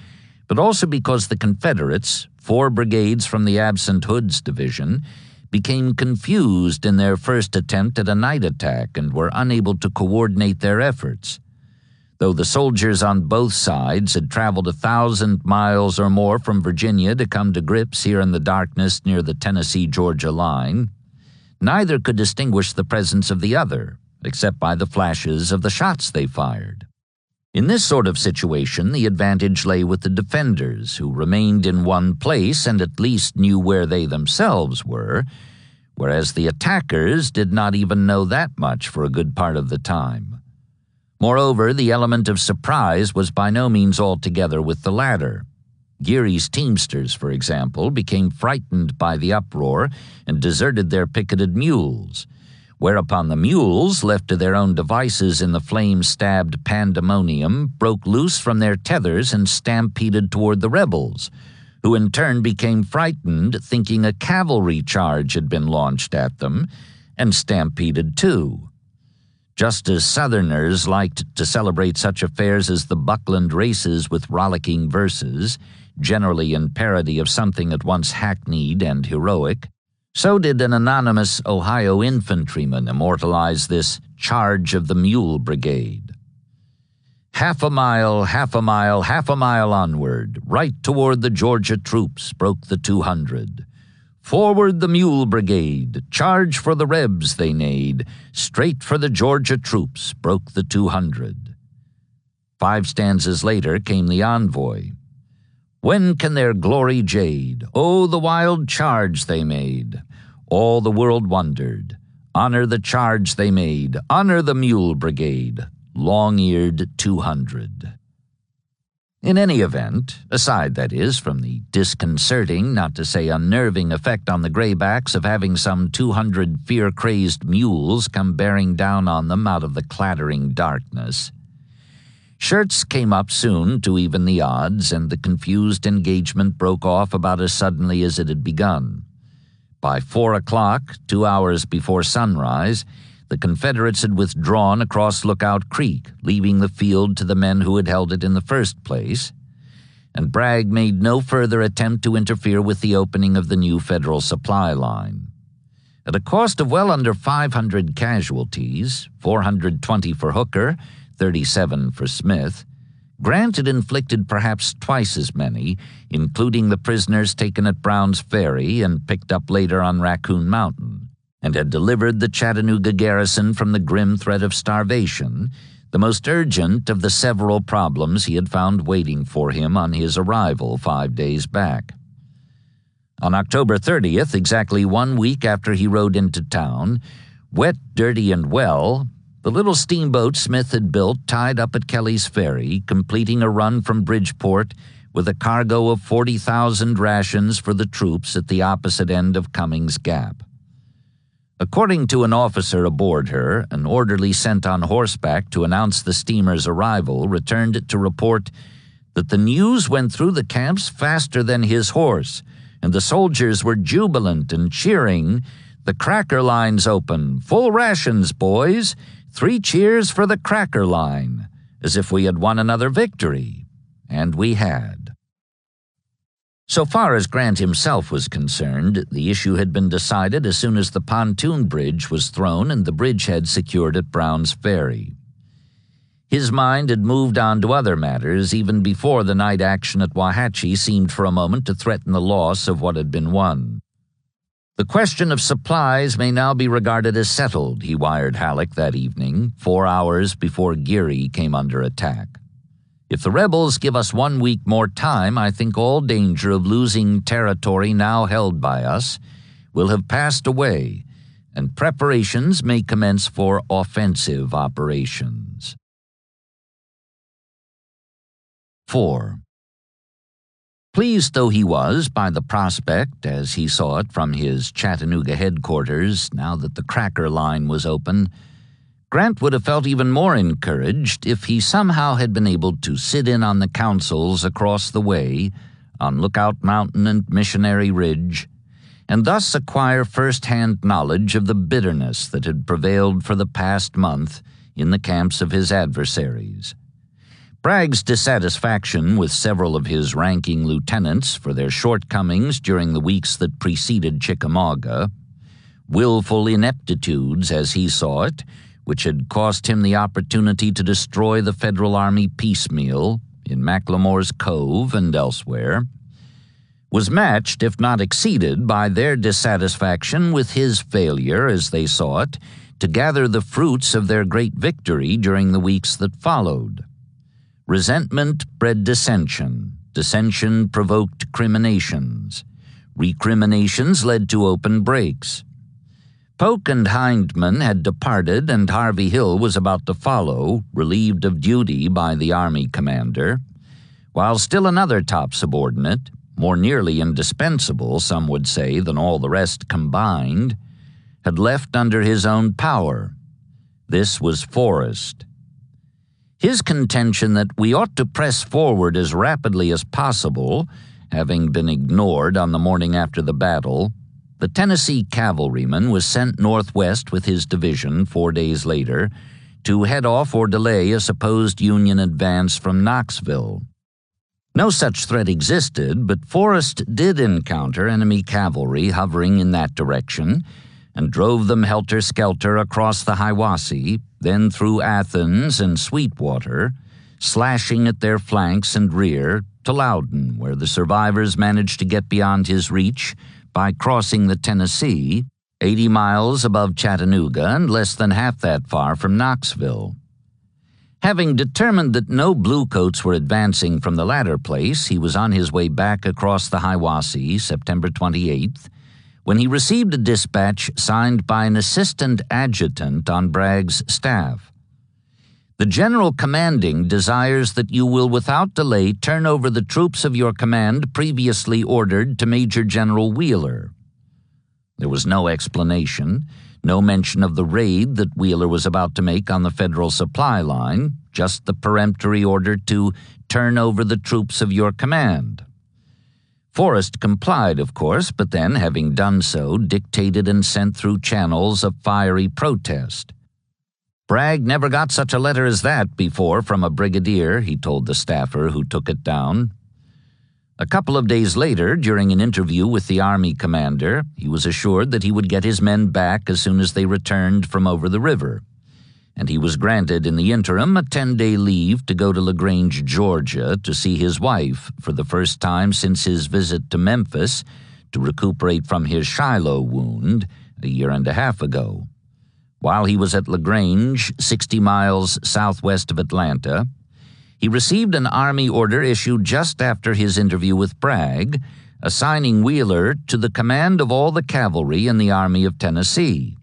but also because the Confederates, 4 brigades from the absent Hood's division, became confused in their first attempt at a night attack and were unable to coordinate their efforts. Though the soldiers on both sides had traveled 1,000 miles or more from Virginia to come to grips here in the darkness near the Tennessee-Georgia line, neither could distinguish the presence of the other, except by the flashes of the shots they fired. In this sort of situation, the advantage lay with the defenders, who remained in one place and at least knew where they themselves were, whereas the attackers did not even know that much for a good part of the time. Moreover, the element of surprise was by no means altogether with the latter. Geary's teamsters, for example, became frightened by the uproar and deserted their picketed mules, whereupon the mules, left to their own devices in the flame-stabbed pandemonium, broke loose from their tethers and stampeded toward the rebels, who in turn became frightened, thinking a cavalry charge had been launched at them, and stampeded too. Just as Southerners liked to celebrate such affairs as the Buckland races with rollicking verses, generally in parody of something at once hackneyed and heroic, so did an anonymous Ohio infantryman immortalize this charge of the Mule Brigade. Half a mile, half a mile, half a mile onward, right toward the Georgia troops, broke the 200. Forward the Mule Brigade, charge for the Rebs, they neighed, straight for the Georgia troops, broke the 200. 5 stanzas later came the envoy. When can their glory jade? Oh, the wild charge they made. All the world wondered. Honor the charge they made. Honor the Mule Brigade. Long-eared 200. In any event, aside, that is, from the disconcerting, not to say unnerving effect on the graybacks of having some 200 fear-crazed mules come bearing down on them out of the clattering darkness, shirts came up soon to even the odds, and the confused engagement broke off about as suddenly as it had begun. By 4 o'clock, 2 hours before sunrise, the Confederates had withdrawn across Lookout Creek, leaving the field to the men who had held it in the first place, and Bragg made no further attempt to interfere with the opening of the new Federal supply line. At a cost of well under 500 casualties, 420 for Hooker, 37 for Smith, Grant had inflicted perhaps twice as many, including the prisoners taken at Brown's Ferry and picked up later on Raccoon Mountain, and had delivered the Chattanooga garrison from the grim threat of starvation, the most urgent of the several problems he had found waiting for him on his arrival 5 days back. On October 30th, exactly 1 week after he rode into town, wet, dirty, and well, the little steamboat Smith had built tied up at Kelly's Ferry, completing a run from Bridgeport with a cargo of 40,000 rations for the troops at the opposite end of Cummings Gap. According to an officer aboard her, an orderly sent on horseback to announce the steamer's arrival returned to report that the news went through the camps faster than his horse, and the soldiers were jubilant and cheering, "The cracker line's open! Full rations, boys! 3 cheers for the cracker line!" as if we had won another victory. And we had. So far as Grant himself was concerned, the issue had been decided as soon as the pontoon bridge was thrown and the bridgehead secured at Brown's Ferry. His mind had moved on to other matters even before the night action at Wauhatchie seemed for a moment to threaten the loss of what had been won. "The question of supplies may now be regarded as settled," he wired Halleck that evening, 4 hours before Geary came under attack. "If the rebels give us 1 week more time, I think all danger of losing territory now held by us will have passed away, and preparations may commence for offensive operations." 4. Pleased though he was by the prospect, as he saw it from his Chattanooga headquarters, now that the Cracker line was open, Grant would have felt even more encouraged if he somehow had been able to sit in on the councils across the way, on Lookout Mountain and Missionary Ridge, and thus acquire first-hand knowledge of the bitterness that had prevailed for the past month in the camps of his adversaries. Bragg's dissatisfaction with several of his ranking lieutenants for their shortcomings during the weeks that preceded Chickamauga, willful ineptitudes as he saw it, which had cost him the opportunity to destroy the Federal Army piecemeal in McLemore's Cove and elsewhere, was matched, if not exceeded, by their dissatisfaction with his failure, as they saw it, to gather the fruits of their great victory during the weeks that followed. Resentment bred dissension. Dissension provoked criminations. Recriminations led to open breaks. Polk and Hindman had departed, and Harvey Hill was about to follow, relieved of duty by the Army commander, while still another top subordinate, more nearly indispensable, some would say, than all the rest combined, had left under his own power. This was Forrest. His contention that we ought to press forward as rapidly as possible, having been ignored on the morning after the battle, the Tennessee cavalryman was sent northwest with his division 4 days later to head off or delay a supposed Union advance from Knoxville. No such threat existed, but Forrest did encounter enemy cavalry hovering in that direction and drove them helter-skelter across the Hiwassee, then through Athens and Sweetwater, slashing at their flanks and rear to Loudon, where the survivors managed to get beyond his reach by crossing the Tennessee, 80 miles above Chattanooga and less than half that far from Knoxville. Having determined that no bluecoats were advancing from the latter place, he was on his way back across the Hiwassee, September 28th, when he received a dispatch signed by an assistant adjutant on Bragg's staff. The general commanding desires that you will without delay turn over the troops of your command previously ordered to Major General Wheeler. There was no explanation, no mention of the raid that Wheeler was about to make on the Federal supply line, just the peremptory order to turn over the troops of your command. Forrest complied, of course, but then, having done so, dictated and sent through channels of fiery protest. Bragg never got such a letter as that before from a brigadier, he told the staffer who took it down. A couple of days later, during an interview with the Army commander, he was assured that he would get his men back as soon as they returned from over the river, and he was granted in the interim a 10-day leave to go to LaGrange, Georgia, to see his wife for the first time since his visit to Memphis to recuperate from his Shiloh wound a year and a half ago. While he was at LaGrange, 60 miles southwest of Atlanta, he received an Army order issued just after his interview with Bragg, assigning Wheeler to the command of all the cavalry in the Army of Tennessee.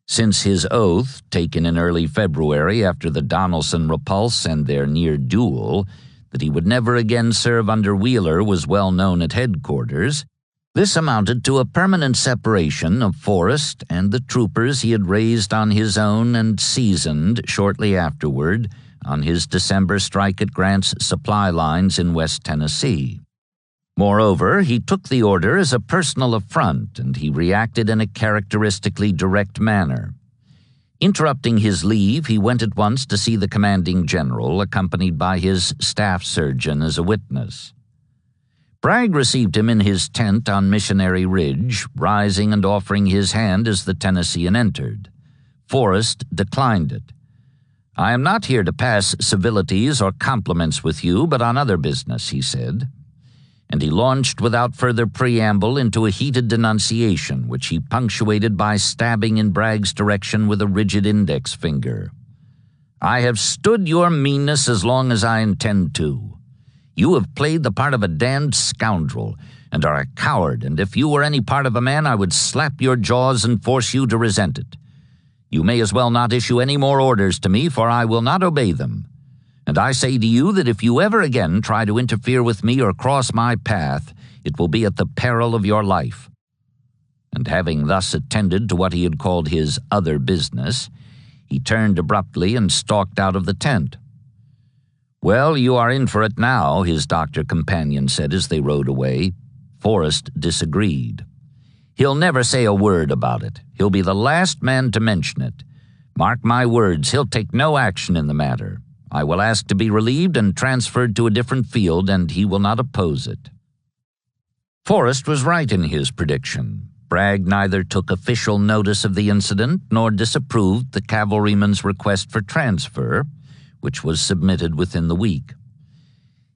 Since his oath, taken in early February after the Donelson repulse and their near duel, that he would never again serve under Wheeler was well known at headquarters, this amounted to a permanent separation of Forrest and the troopers he had raised on his own and seasoned shortly afterward on his December strike at Grant's supply lines in West Tennessee. Moreover, he took the order as a personal affront, and he reacted in a characteristically direct manner. Interrupting his leave, he went at once to see the commanding general, accompanied by his staff surgeon as a witness. Bragg received him in his tent on Missionary Ridge, rising and offering his hand as the Tennessean entered. Forrest declined it. "I am not here to pass civilities or compliments with you, but on other business," he said. And he launched without further preamble into a heated denunciation, which he punctuated by stabbing in Bragg's direction with a rigid index finger. "I have stood your meanness as long as I intend to. You have played the part of a damned scoundrel, and are a coward, and if you were any part of a man, I would slap your jaws and force you to resent it. You may as well not issue any more orders to me, for I will not obey them. And I say to you that if you ever again try to interfere with me or cross my path, it will be at the peril of your life." And having thus attended to what he had called his other business, he turned abruptly and stalked out of the tent. "Well, you are in for it now," his doctor companion said as they rode away. Forrest disagreed. "He'll never say a word about it. He'll be the last man to mention it. Mark my words, he'll take no action in the matter. I will ask to be relieved and transferred to a different field, and he will not oppose it." Forrest was right in his prediction. Bragg neither took official notice of the incident nor disapproved the cavalryman's request for transfer, which was submitted within the week.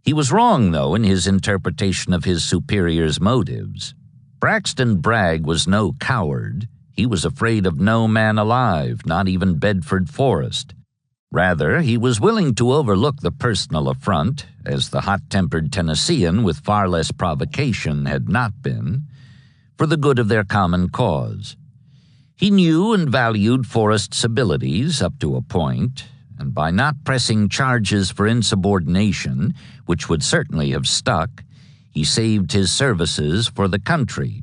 He was wrong, though, in his interpretation of his superior's motives. Braxton Bragg was no coward. He was afraid of no man alive, not even Bedford Forrest. Rather, he was willing to overlook the personal affront, as the hot-tempered Tennessean, with far less provocation, had not been, for the good of their common cause. He knew and valued Forrest's abilities up to a point, and by not pressing charges for insubordination, which would certainly have stuck, he saved his services for the country.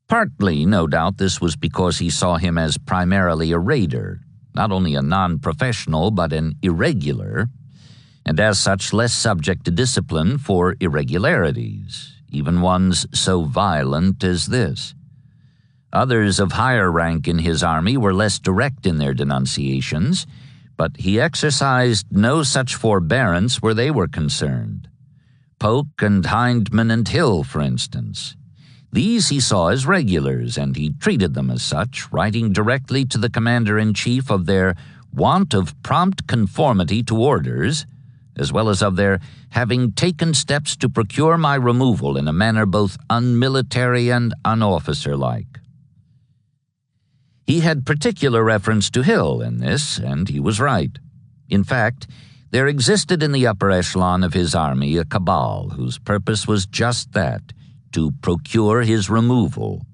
Partly, no doubt, this was because he saw him as primarily a raider, not only a non-professional but an irregular, and as such less subject to discipline for irregularities, even ones so violent as this. Others of higher rank in his army were less direct in their denunciations, but he exercised no such forbearance where they were concerned. Polk and Hindman and Hill, for instance. These he saw as regulars, and he treated them as such, writing directly to the commander-in-chief of their want of prompt conformity to orders, as well as of their having taken steps to procure my removal in a manner both unmilitary and unofficer-like. He had particular reference to Hill in this, and he was right. In fact, there existed in the upper echelon of his army a cabal whose purpose was just that, to procure his removal,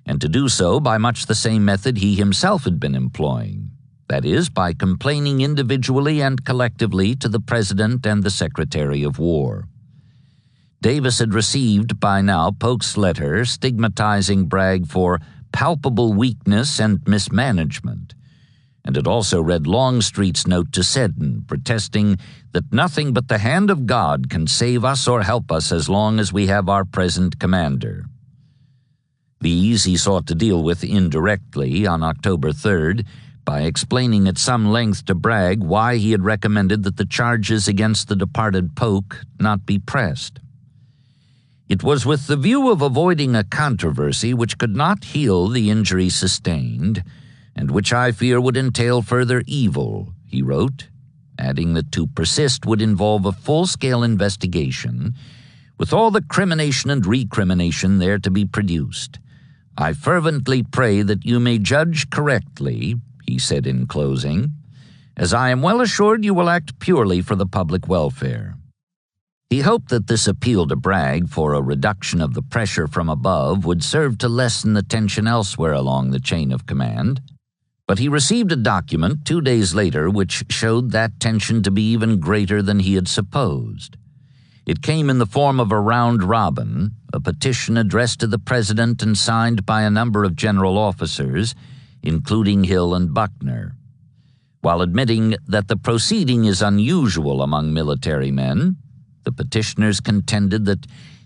and to do so by much the same method he himself had been employing, that is, by complaining individually and collectively to the President and the Secretary of War. Davis had received by now Polk's letter stigmatizing Bragg for palpable weakness and mismanagement, and had also read Longstreet's note to Seddon, protesting that nothing but the hand of God can save us or help us as long as we have our present commander. These he sought to deal with indirectly on October 3rd by explaining at some length to Bragg why he had recommended that the charges against the departed Polk not be pressed. It was with the view of avoiding a controversy which could not heal the injury sustained, and which I fear would entail further evil, he wrote, adding that to persist would involve a full-scale investigation, with all the crimination and recrimination there to be produced. I fervently pray that you may judge correctly, he said in closing, as I am well assured you will act purely for the public welfare. He hoped that this appeal to Bragg for a reduction of the pressure from above would serve to lessen the tension elsewhere along the chain of command, but he received a document 2 days later which showed that tension to be even greater than he had supposed. It came in the form of a round robin, a petition addressed to the President and signed by a number of general officers, including Hill and Buckner. While admitting that the proceeding is unusual among military men, the petitioners contended that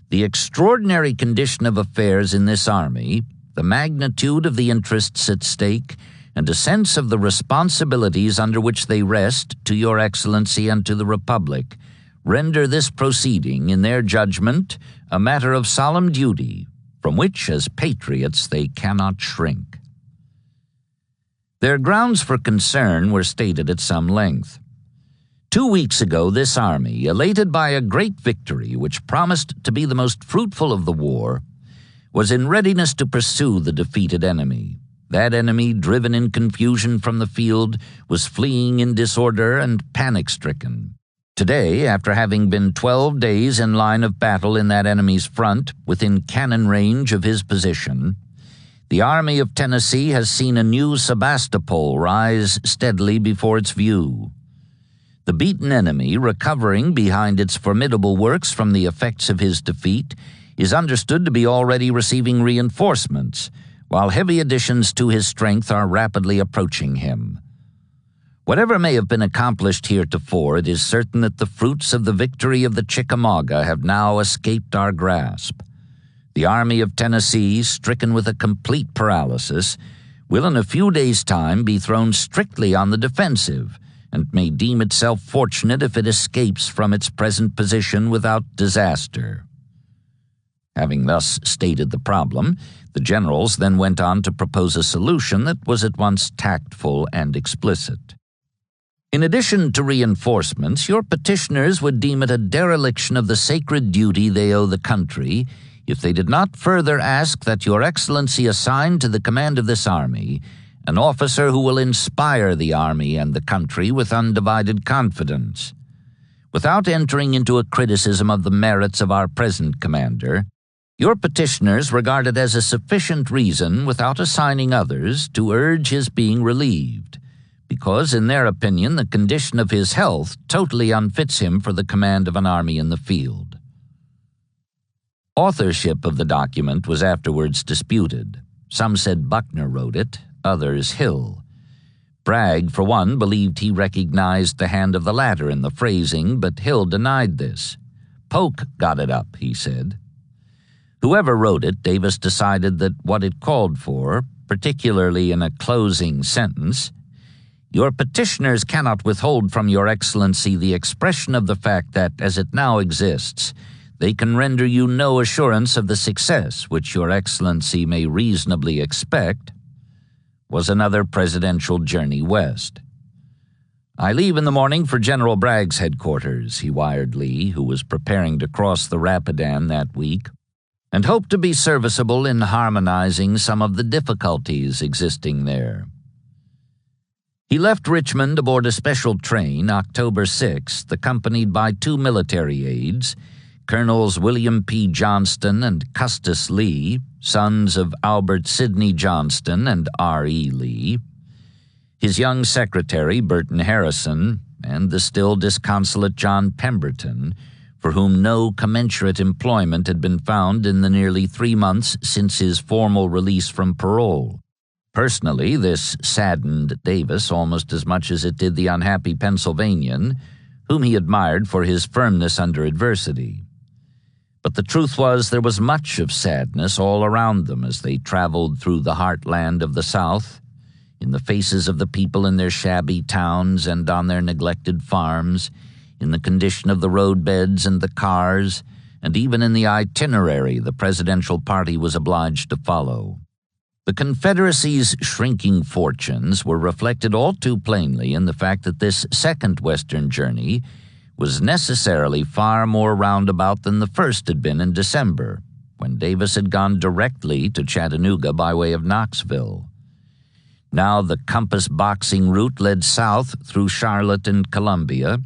the extraordinary condition of affairs in this army, the magnitude of the interests at stake, and a sense of the responsibilities under which they rest to your Excellency and to the Republic, render this proceeding, in their judgment, a matter of solemn duty, from which, as patriots, they cannot shrink. Their grounds for concern were stated at some length. 2 weeks ago, this army, elated by a great victory which promised to be the most fruitful of the war, was in readiness to pursue the defeated enemy. That enemy, driven in confusion from the field, was fleeing in disorder and panic-stricken. Today, after having been 12 days in line of battle in that enemy's front, within cannon range of his position, the Army of Tennessee has seen a new Sebastopol rise steadily before its view. The beaten enemy, recovering behind its formidable works from the effects of his defeat, is understood to be already receiving reinforcements, while heavy additions to his strength are rapidly approaching him. Whatever may have been accomplished heretofore, it is certain that the fruits of the victory of the Chickamauga have now escaped our grasp. The Army of Tennessee, stricken with a complete paralysis, will in a few days' time be thrown strictly on the defensive, and may deem itself fortunate if it escapes from its present position without disaster. Having thus stated the problem, the generals then went on to propose a solution that was at once tactful and explicit. In addition to reinforcements, your petitioners would deem it a dereliction of the sacred duty they owe the country if they did not further ask that your Excellency assign to the command of this army an officer who will inspire the army and the country with undivided confidence. Without entering into a criticism of the merits of our present commander, your petitioners regard it as a sufficient reason, without assigning others, to urge his being relieved, because, in their opinion, the condition of his health totally unfits him for the command of an army in the field. Authorship of the document was afterwards disputed. Some said Buckner wrote it, others Hill. Bragg, for one, believed he recognized the hand of the latter in the phrasing, but Hill denied this. Polk got it up, he said. Whoever wrote it, Davis decided that what it called for, particularly in a closing sentence, "Your petitioners cannot withhold from your Excellency the expression of the fact that, as it now exists, they can render you no assurance of the success which your Excellency may reasonably expect," was another presidential journey west. "I leave in the morning for General Bragg's headquarters," he wired Lee, who was preparing to cross the Rapidan that week, "and hope to be serviceable in harmonizing some of the difficulties existing there." He left Richmond aboard a special train October 6th, accompanied by two military aides, Colonels William P. Johnston and Custis Lee, sons of Albert Sidney Johnston and R.E. Lee, his young secretary, Burton Harrison, and the still disconsolate John Pemberton, for whom no commensurate employment had been found in the nearly 3 months since his formal release from parole. Personally, this saddened Davis almost as much as it did the unhappy Pennsylvanian, whom he admired for his firmness under adversity. But the truth was there was much of sadness all around them as they traveled through the heartland of the South, in the faces of the people in their shabby towns and on their neglected farms, in the condition of the roadbeds and the cars, and even in the itinerary the presidential party was obliged to follow. The Confederacy's shrinking fortunes were reflected all too plainly in the fact that this second Western journey was necessarily far more roundabout than the first had been in December, when Davis had gone directly to Chattanooga by way of Knoxville. Now the compass boxing route led south through Charlotte and Columbia,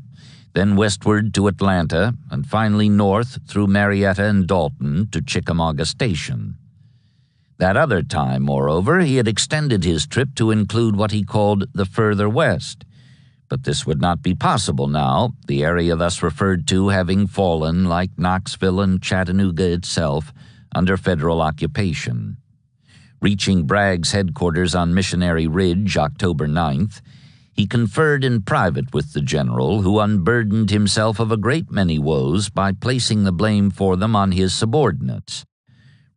then westward to Atlanta, and finally north through Marietta and Dalton to Chickamauga Station. That other time, moreover, he had extended his trip to include what he called the further west, but this would not be possible now, the area thus referred to having fallen, like Knoxville and Chattanooga itself, under federal occupation. Reaching Bragg's headquarters on Missionary Ridge October 9th, he conferred in private with the general, who unburdened himself of a great many woes by placing the blame for them on his subordinates,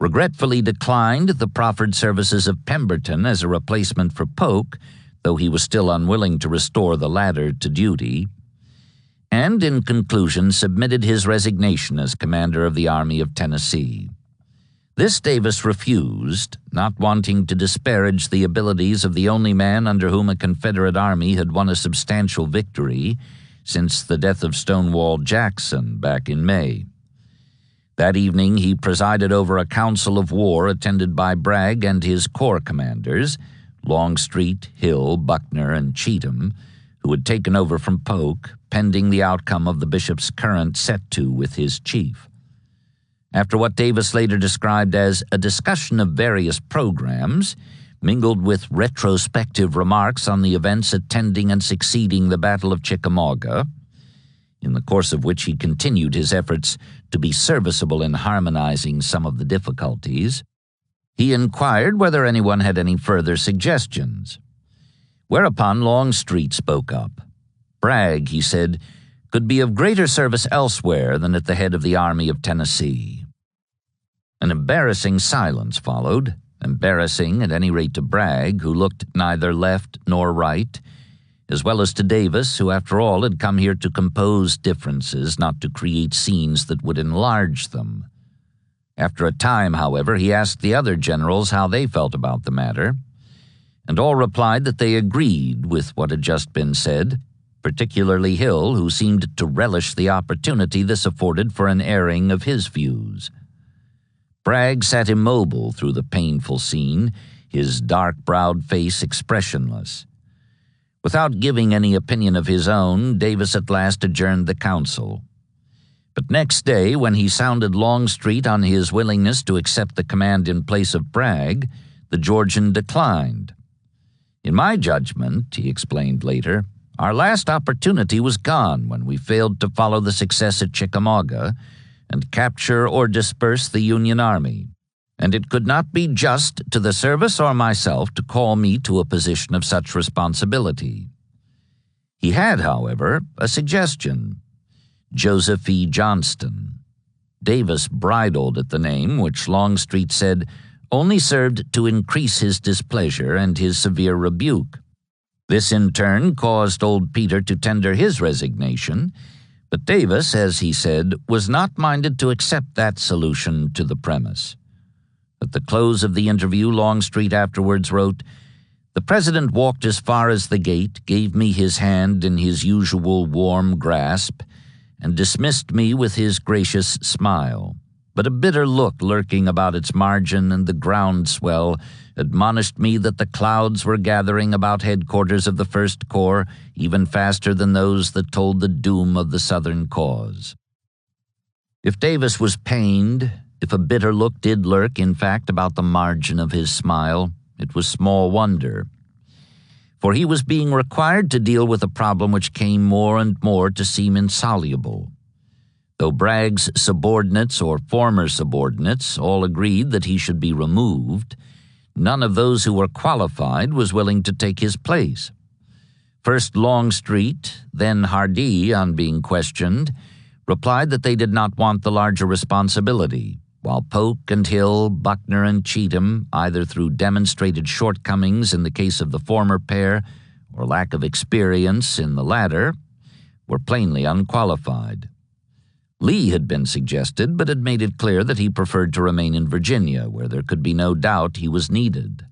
regretfully declined the proffered services of Pemberton as a replacement for Polk, though he was still unwilling to restore the latter to duty, and in conclusion submitted his resignation as commander of the Army of Tennessee. This Davis refused, not wanting to disparage the abilities of the only man under whom a Confederate army had won a substantial victory since the death of Stonewall Jackson back in May. That evening he presided over a council of war attended by Bragg and his corps commanders, Longstreet, Hill, Buckner, and Cheatham, who had taken over from Polk, pending the outcome of the bishop's current set-to with his chief. After what Davis later described as a discussion of various programs, mingled with retrospective remarks on the events attending and succeeding the Battle of Chickamauga, in the course of which he continued his efforts to be serviceable in harmonizing some of the difficulties. He inquired whether anyone had any further suggestions. Whereupon Longstreet spoke up. Bragg, he said, could be of greater service elsewhere than at the head of the Army of Tennessee. An embarrassing silence followed, embarrassing at any rate to Bragg, who looked neither left nor right, as well as to Davis, who after all had come here to compose differences, not to create scenes that would enlarge them. After a time, however, he asked the other generals how they felt about the matter, and all replied that they agreed with what had just been said, particularly Hill, who seemed to relish the opportunity this afforded for an airing of his views. Bragg sat immobile through the painful scene, his dark-browed face expressionless. Without giving any opinion of his own, Davis at last adjourned the council. But next day, when he sounded Longstreet on his willingness to accept the command in place of Bragg, the Georgian declined. "In my judgment," he explained later, "our last opportunity was gone when we failed to follow the success at Chickamauga and capture or disperse the Union Army, and it could not be just to the service or myself to call me to a position of such responsibility." He had, however, a suggestion: Joseph E. Johnston. Davis bridled at the name, which Longstreet said only served to increase his displeasure and his severe rebuke. This in turn caused old Peter to tender his resignation, but Davis, as he said, was not minded to accept that solution to the premise. At the close of the interview, Longstreet afterwards wrote, "The President walked as far as the gate, gave me his hand in his usual warm grasp, and dismissed me with his gracious smile. But a bitter look lurking about its margin and the groundswell admonished me that the clouds were gathering about headquarters of the First Corps even faster than those that told the doom of the Southern cause." If Davis was pained, if a bitter look did lurk, in fact, about the margin of his smile, it was small wonder. For he was being required to deal with a problem which came more and more to seem insoluble. Though Bragg's subordinates or former subordinates all agreed that he should be removed, none of those who were qualified was willing to take his place. First Longstreet, then Hardee, on being questioned, replied that they did not want the larger responsibility, while Polk and Hill, Buckner and Cheatham, either through demonstrated shortcomings in the case of the former pair or lack of experience in the latter, were plainly unqualified. Lee had been suggested, but had made it clear that he preferred to remain in Virginia, where there could be no doubt he was needed.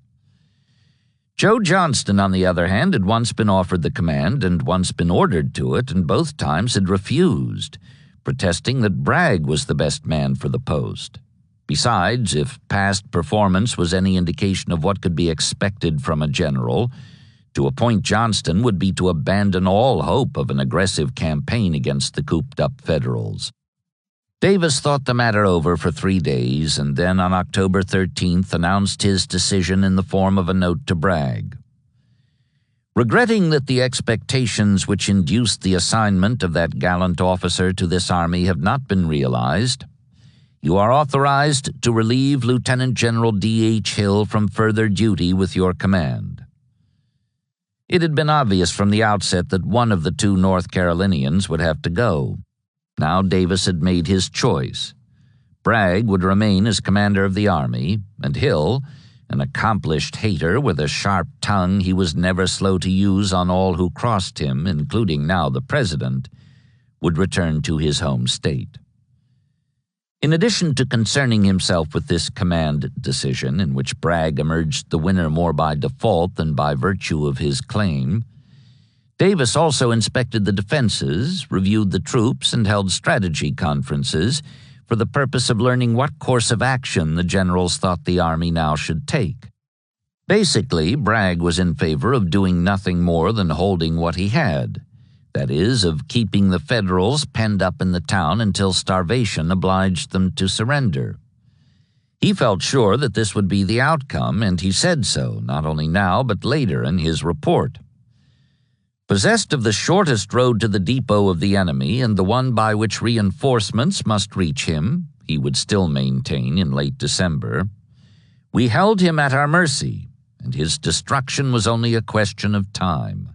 Joe Johnston, on the other hand, had once been offered the command and once been ordered to it, and both times had refused, protesting that Bragg was the best man for the post. Besides, if past performance was any indication of what could be expected from a general, to appoint Johnston would be to abandon all hope of an aggressive campaign against the cooped-up Federals. Davis thought the matter over for 3 days, and then on October 13th announced his decision in the form of a note to Bragg. "Regretting that the expectations which induced the assignment of that gallant officer to this army have not been realized, you are authorized to relieve Lieutenant General D.H. Hill from further duty with your command." It had been obvious from the outset that one of the two North Carolinians would have to go. Now Davis had made his choice. Bragg would remain as commander of the army, and Hill, an accomplished hater with a sharp tongue he was never slow to use on all who crossed him, including now the President, would return to his home state. In addition to concerning himself with this command decision, in which Bragg emerged the winner more by default than by virtue of his claim, Davis also inspected the defenses, reviewed the troops, and held strategy conferences for the purpose of learning what course of action the generals thought the army now should take. Basically, Bragg was in favor of doing nothing more than holding what he had, that is, of keeping the Federals penned up in the town until starvation obliged them to surrender. He felt sure that this would be the outcome, and he said so, not only now but later in his report. Possessed of the shortest road to the depot of the enemy and the one by which reinforcements must reach him, he would still maintain in late December, we held him at our mercy, and his destruction was only a question of time.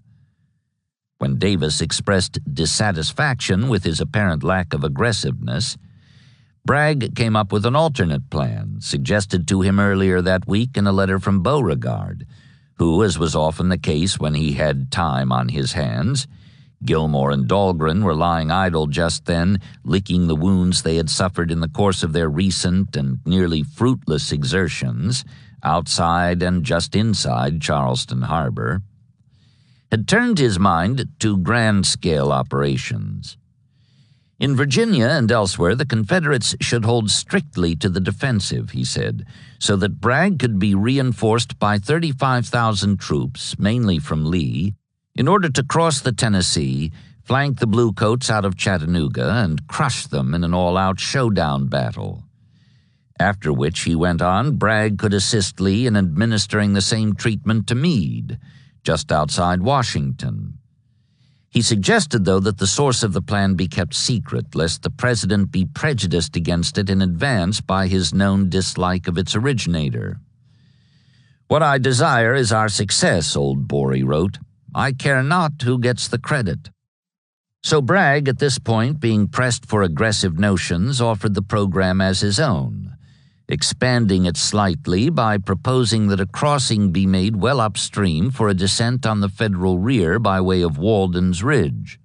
When Davis expressed dissatisfaction with his apparent lack of aggressiveness, Bragg came up with an alternate plan, suggested to him earlier that week in a letter from Beauregard, who, as was often the case when he had time on his hands, Gilmore and Dahlgren were lying idle just then, licking the wounds they had suffered in the course of their recent and nearly fruitless exertions outside and just inside Charleston Harbor, had turned his mind to grand-scale operations. In Virginia and elsewhere, the Confederates should hold strictly to the defensive, he said, so that Bragg could be reinforced by 35,000 troops, mainly from Lee, in order to cross the Tennessee, flank the Bluecoats out of Chattanooga, and crush them in an all-out showdown battle. After which, he went on, Bragg could assist Lee in administering the same treatment to Meade, just outside Washington. He suggested, though, that the source of the plan be kept secret, lest the president be prejudiced against it in advance by his known dislike of its originator. "What I desire is our success," old Bory wrote. "I care not who gets the credit." So Bragg, at this point, being pressed for aggressive notions, offered the program as his own, expanding it slightly by proposing that a crossing be made well upstream for a descent on the Federal rear by way of Walden's Ridge.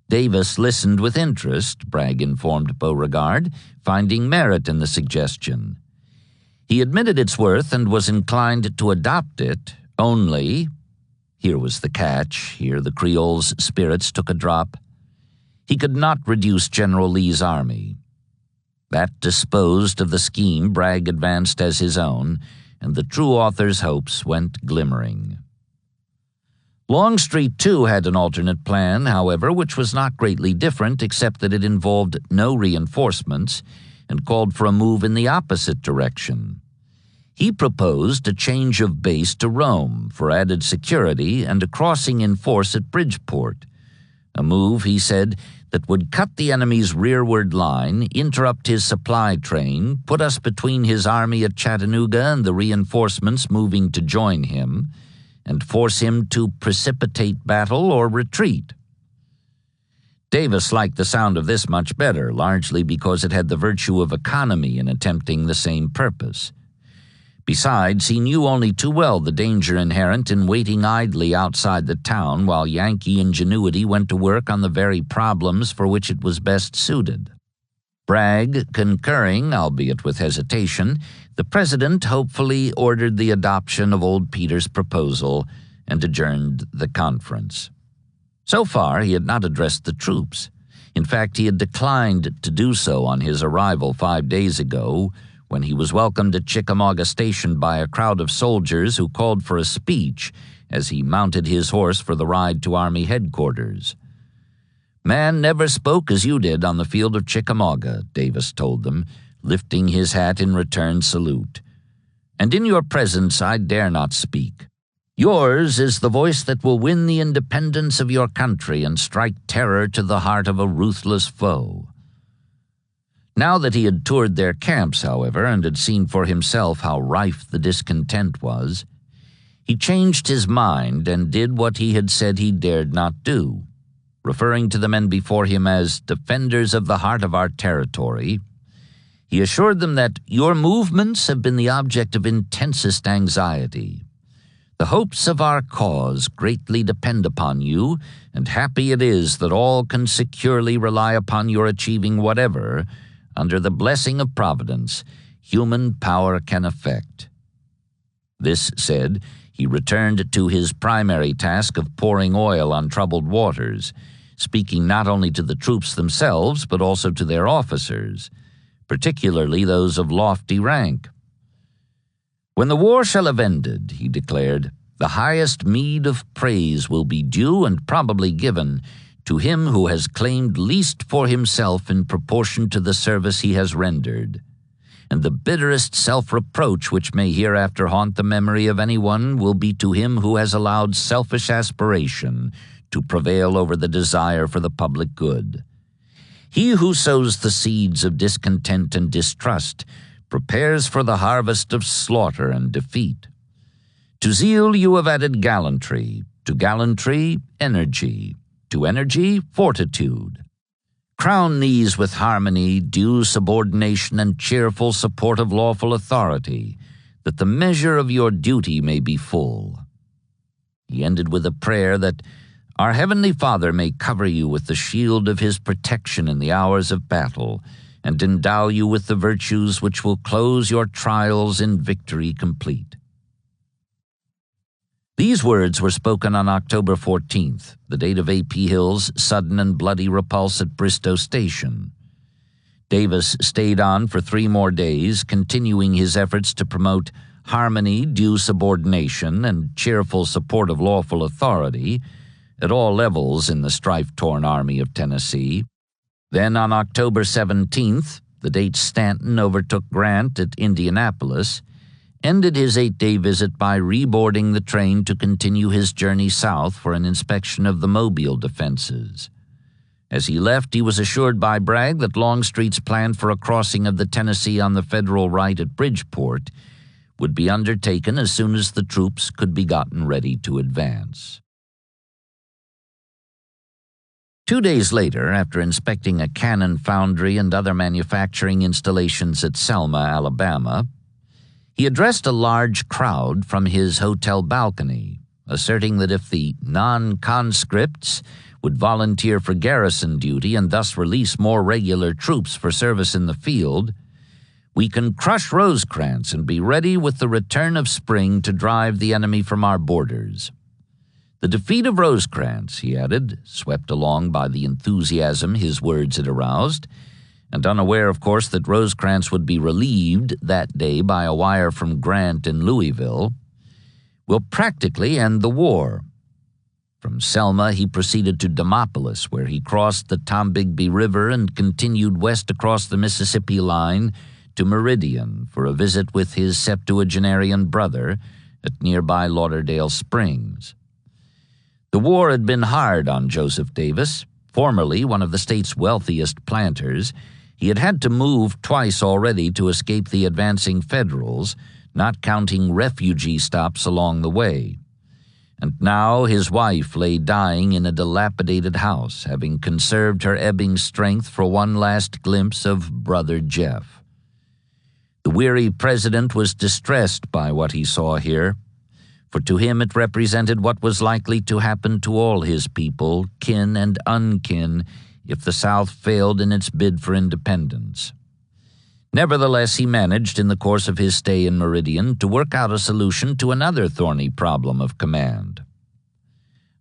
Davis listened with interest, Bragg informed Beauregard, finding merit in the suggestion. He admitted its worth and was inclined to adopt it, only, here was the catch, here the Creole's spirits took a drop, he could not reduce General Lee's army. That disposed of the scheme Bragg advanced as his own, and the true author's hopes went glimmering. Longstreet, too, had an alternate plan, however, which was not greatly different except that it involved no reinforcements and called for a move in the opposite direction. He proposed a change of base to Rome for added security and a crossing in force at Bridgeport, a move, he said, that would cut the enemy's rearward line, interrupt his supply train, put us between his army at Chattanooga and the reinforcements moving to join him, and force him to precipitate battle or retreat. Davis liked the sound of this much better, largely because it had the virtue of economy in attempting the same purpose. Besides, he knew only too well the danger inherent in waiting idly outside the town while Yankee ingenuity went to work on the very problems for which it was best suited. Bragg concurring, albeit with hesitation, the president hopefully ordered the adoption of old Peter's proposal and adjourned the conference. So far, he had not addressed the troops. In fact, he had declined to do so on his arrival 5 days ago, when he was welcomed at Chickamauga Station by a crowd of soldiers who called for a speech as he mounted his horse for the ride to Army headquarters. "Man never spoke as you did on the field of Chickamauga," Davis told them, lifting his hat in return salute. "And in your presence I dare not speak. Yours is the voice that will win the independence of your country and strike terror to the heart of a ruthless foe." Now that he had toured their camps, however, and had seen for himself how rife the discontent was, he changed his mind and did what he had said he dared not do. Referring to the men before him as defenders of the heart of our territory, he assured them that your movements have been the object of intensest anxiety. The hopes of our cause greatly depend upon you, and happy it is that all can securely rely upon your achieving whatever, under the blessing of Providence, human power can effect. This said, he returned to his primary task of pouring oil on troubled waters, speaking not only to the troops themselves but also to their officers, particularly those of lofty rank. "When the war shall have ended," he declared, "the highest meed of praise will be due and probably given to him who has claimed least for himself in proportion to the service he has rendered. and the bitterest self-reproach which may hereafter haunt the memory of anyone will be to him who has allowed selfish aspiration to prevail over the desire for the public good. He who sows the seeds of discontent and distrust prepares for the harvest of slaughter and defeat. To zeal you have added gallantry, to gallantry, energy, to energy, fortitude. Crown these with harmony, due subordination, and cheerful support of lawful authority, that the measure of your duty may be full. He ended with a prayer that our Heavenly Father may cover you with the shield of His protection in the hours of battle, and endow you with the virtues which will close your trials in victory complete. These words were spoken on October 14th, the date of A.P. Hill's sudden and bloody repulse at Bristow Station. Davis stayed on for 3 more days, continuing his efforts to promote harmony, due subordination, and cheerful support of lawful authority at all levels in the strife-torn Army of Tennessee. Then on October 17th, the date Stanton overtook Grant at Indianapolis, ended his 8-day visit by reboarding the train to continue his journey south for an inspection of the Mobile defenses. As he left, he was assured by Bragg that Longstreet's plan for a crossing of the Tennessee on the Federal right at Bridgeport would be undertaken as soon as the troops could be gotten ready to advance. 2 days later, after inspecting a cannon foundry and other manufacturing installations at Selma, Alabama, he addressed a large crowd from his hotel balcony, asserting that if the non-conscripts would volunteer for garrison duty and thus release more regular troops for service in the field, we can crush Rosecrans and be ready with the return of spring to drive the enemy from our borders. The defeat of Rosecrans, he added, swept along by the enthusiasm his words had aroused, and unaware, of course, that Rosecrans would be relieved that day by a wire from Grant in Louisville, will practically end the war. From Selma, he proceeded to Demopolis, where he crossed the Tombigbee River and continued west across the Mississippi line to Meridian for a visit with his septuagenarian brother at nearby Lauderdale Springs. The war had been hard on Joseph Davis, formerly one of the state's wealthiest planters. He had had to move twice already to escape the advancing Federals, not counting refugee stops along the way. And now his wife lay dying in a dilapidated house, having conserved her ebbing strength for one last glimpse of Brother Jeff. The weary president was distressed by what he saw here, for to him it represented what was likely to happen to all his people, kin and unkin, if the South failed in its bid for independence. Nevertheless, he managed, in the course of his stay in Meridian, to work out a solution to another thorny problem of command.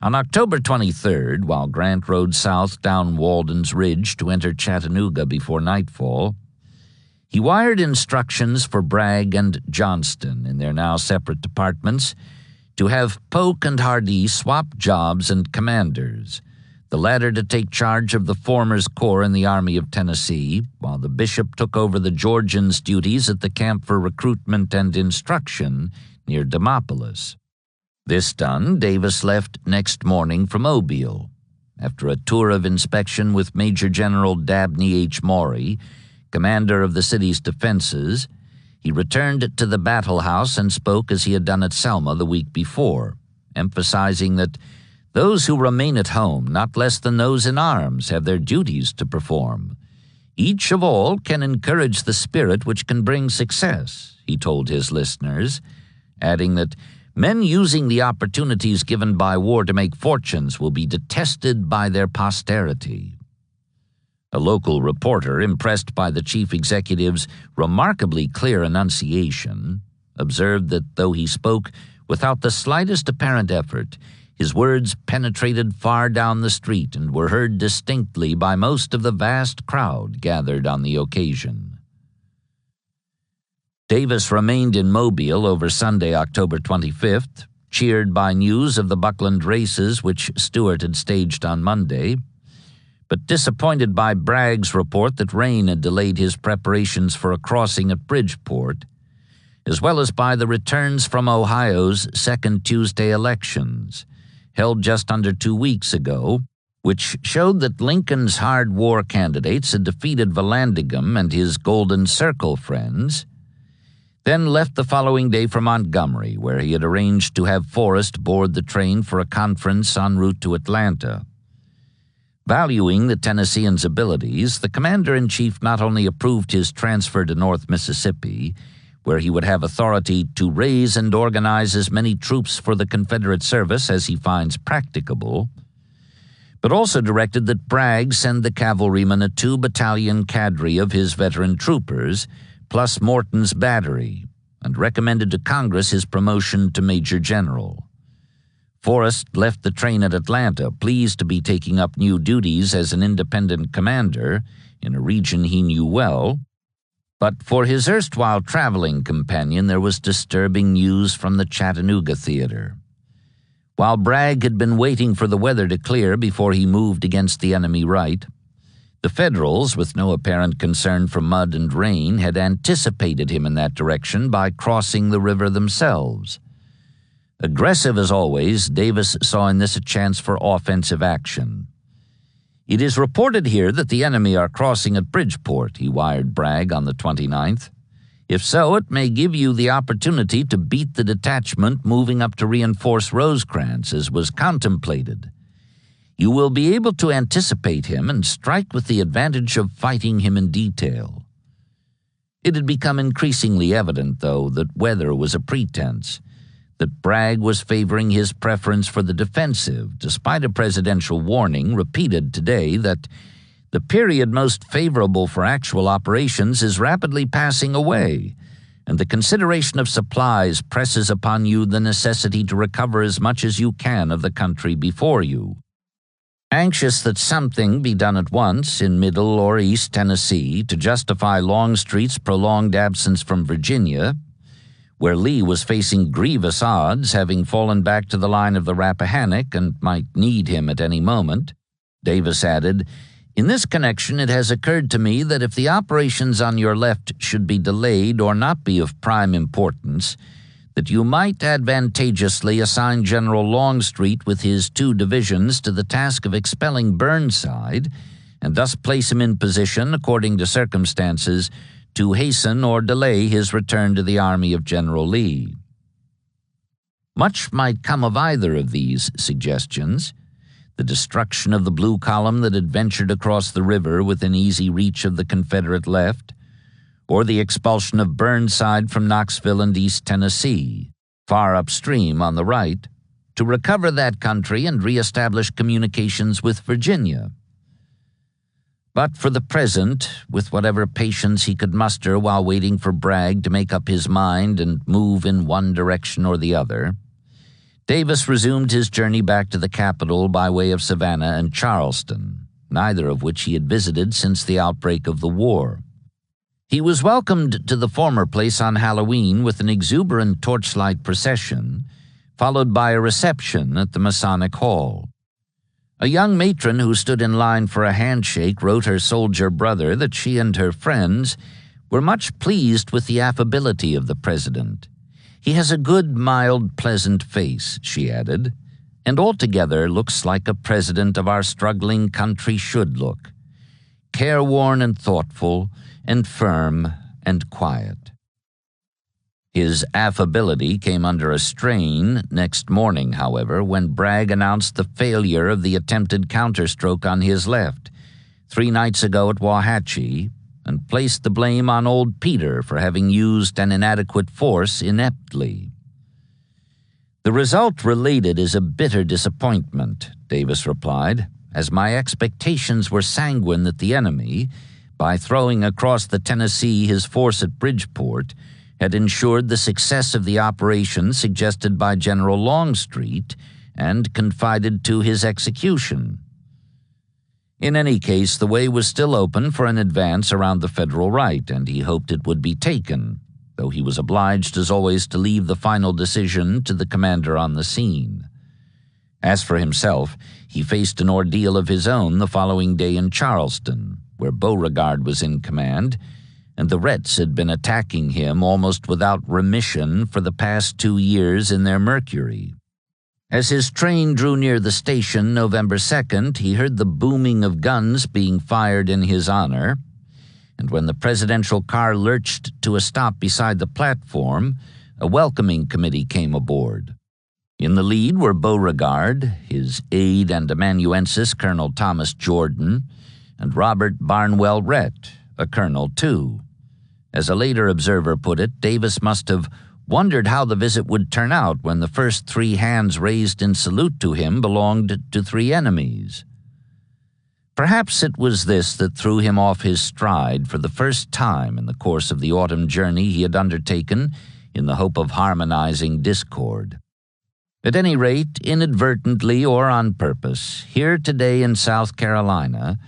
On October 23rd, while Grant rode south down Walden's Ridge to enter Chattanooga before nightfall, he wired instructions for Bragg and Johnston, in their now separate departments, to have Polk and Hardee swap jobs and commanders, the latter to take charge of the former's corps in the Army of Tennessee, while the bishop took over the Georgians' duties at the camp for recruitment and instruction near Demopolis. This done, Davis left next morning for Mobile. After a tour of inspection with Major General Dabney H. Maury, commander of the city's defenses, he returned to the Battle House and spoke as he had done at Selma the week before, emphasizing that those who remain at home, not less than those in arms, have their duties to perform. Each of all can encourage the spirit which can bring success, he told his listeners, adding that men using the opportunities given by war to make fortunes will be detested by their posterity. A local reporter, impressed by the chief executive's remarkably clear enunciation, observed that though he spoke without the slightest apparent effort, his words penetrated far down the street and were heard distinctly by most of the vast crowd gathered on the occasion. Davis remained in Mobile over Sunday, October 25th, cheered by news of the Buckland races which Stuart had staged on Monday. but disappointed by Bragg's report that rain had delayed his preparations for a crossing at Bridgeport, as well as by the returns from Ohio's second Tuesday elections, held just under 2 weeks ago, which showed that Lincoln's hard war candidates had defeated Vallandigham and his Golden Circle friends, then left the following day for Montgomery, where he had arranged to have Forrest board the train for a conference en route to Atlanta. Valuing the Tennessean's abilities, the commander-in-chief not only approved his transfer to North Mississippi, where he would have authority to raise and organize as many troops for the Confederate service as he finds practicable, but also directed that Bragg send the cavalrymen a 2-battalion cadre of his veteran troopers, plus Morton's battery, and recommended to Congress his promotion to Major General. Forrest left the train at Atlanta, pleased to be taking up new duties as an independent commander in a region he knew well, but for his erstwhile traveling companion there was disturbing news from the Chattanooga theater. While Bragg had been waiting for the weather to clear before he moved against the enemy right, the Federals, with no apparent concern for mud and rain, had anticipated him in that direction by crossing the river themselves. Aggressive as always, Davis saw in this a chance for offensive action. "It is reported here that the enemy are crossing at Bridgeport," he wired Bragg on the 29th. "If so, it may give you the opportunity to beat the detachment moving up to reinforce Rosecrans, as was contemplated. You will be able to anticipate him and strike with the advantage of fighting him in detail." It had become increasingly evident, though, that weather was a pretense, that Bragg was favoring his preference for the defensive, despite a presidential warning repeated today that the period most favorable for actual operations is rapidly passing away, and the consideration of supplies presses upon you the necessity to recover as much as you can of the country before you. Anxious that something be done at once in Middle or East Tennessee to justify Longstreet's prolonged absence from Virginia, where Lee was facing grievous odds, having fallen back to the line of the Rappahannock and might need him at any moment, Davis added, "In this connection it has occurred to me that if the operations on your left should be delayed or not be of prime importance, that you might advantageously assign General Longstreet with his 2 divisions to the task of expelling Burnside, and thus place him in position, according to circumstances, to hasten or delay his return to the army of General Lee." Much might come of either of these suggestions: the destruction of the Blue Column that had ventured across the river within easy reach of the Confederate left, or the expulsion of Burnside from Knoxville and East Tennessee, far upstream on the right, to recover that country and reestablish communications with Virginia. But for the present, with whatever patience he could muster while waiting for Bragg to make up his mind and move in one direction or the other, Davis resumed his journey back to the capital by way of Savannah and Charleston, neither of which he had visited since the outbreak of the war. He was welcomed to the former place on Halloween with an exuberant torchlight procession, followed by a reception at the Masonic Hall. A young matron who stood in line for a handshake wrote her soldier brother that she and her friends were much pleased with the affability of the president. "He has a good, mild, pleasant face," she added, "and altogether looks like a president of our struggling country should look, careworn and thoughtful, and firm and quiet." His affability came under a strain next morning, however, when Bragg announced the failure of the attempted counterstroke on his left 3 nights ago at Wauhatchie, and placed the blame on old Peter for having used an inadequate force ineptly. "The result related is a bitter disappointment," Davis replied, "as my expectations were sanguine that the enemy, by throwing across the Tennessee his force at Bridgeport, had ensured the success of the operation suggested by General Longstreet and confided to his execution. In any case, the way was still open for an advance around the Federal right, and he hoped it would be taken, though he was obliged as always to leave the final decision to the commander on the scene. As for himself, he faced an ordeal of his own the following day in Charleston, where Beauregard was in command, and the Reds had been attacking him almost without remission for the past 2 years in their Mercury. As his train drew near the station November 2nd, he heard the booming of guns being fired in his honor, and when the presidential car lurched to a stop beside the platform, a welcoming committee came aboard. In the lead were Beauregard, his aide and amanuensis Colonel Thomas Jordan, and Robert Barnwell Rhett, a colonel too. As a later observer put it, Davis must have wondered how the visit would turn out when the first 3 hands raised in salute to him belonged to 3 enemies. Perhaps it was this that threw him off his stride for the first time in the course of the autumn journey he had undertaken in the hope of harmonizing discord. At any rate, inadvertently or on purpose, here today in South Carolina,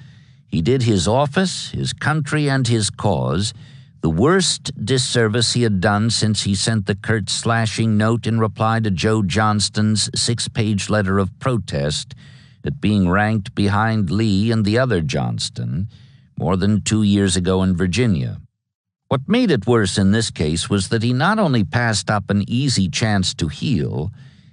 he did his office, his country, and his cause the worst disservice he had done since he sent the curt slashing note in reply to Joe Johnston's 6-page letter of protest at being ranked behind Lee and the other Johnston more than 2 years ago in Virginia. What made it worse in this case was that he not only passed up an easy chance to heal,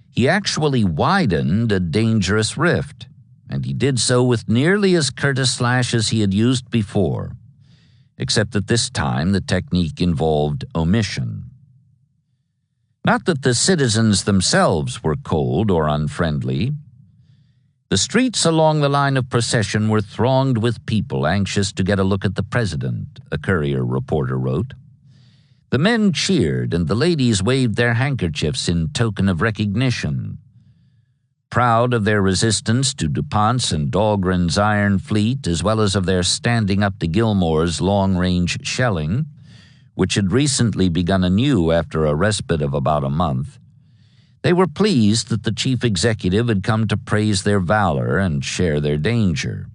he actually widened a dangerous rift, and he did so with nearly as curt a slash as he had used before, except that this time the technique involved omission. Not that the citizens themselves were cold or unfriendly. The streets along the line of procession were thronged with people anxious to get a look at the president, a Courier reporter wrote. The men cheered and the ladies waved their handkerchiefs in token of recognition. Proud of their resistance to DuPont's and Dahlgren's iron fleet, as well as of their standing up to Gilmore's long-range shelling, which had recently begun anew after a respite of about a month, they were pleased that the chief executive had come to praise their valor and share their danger.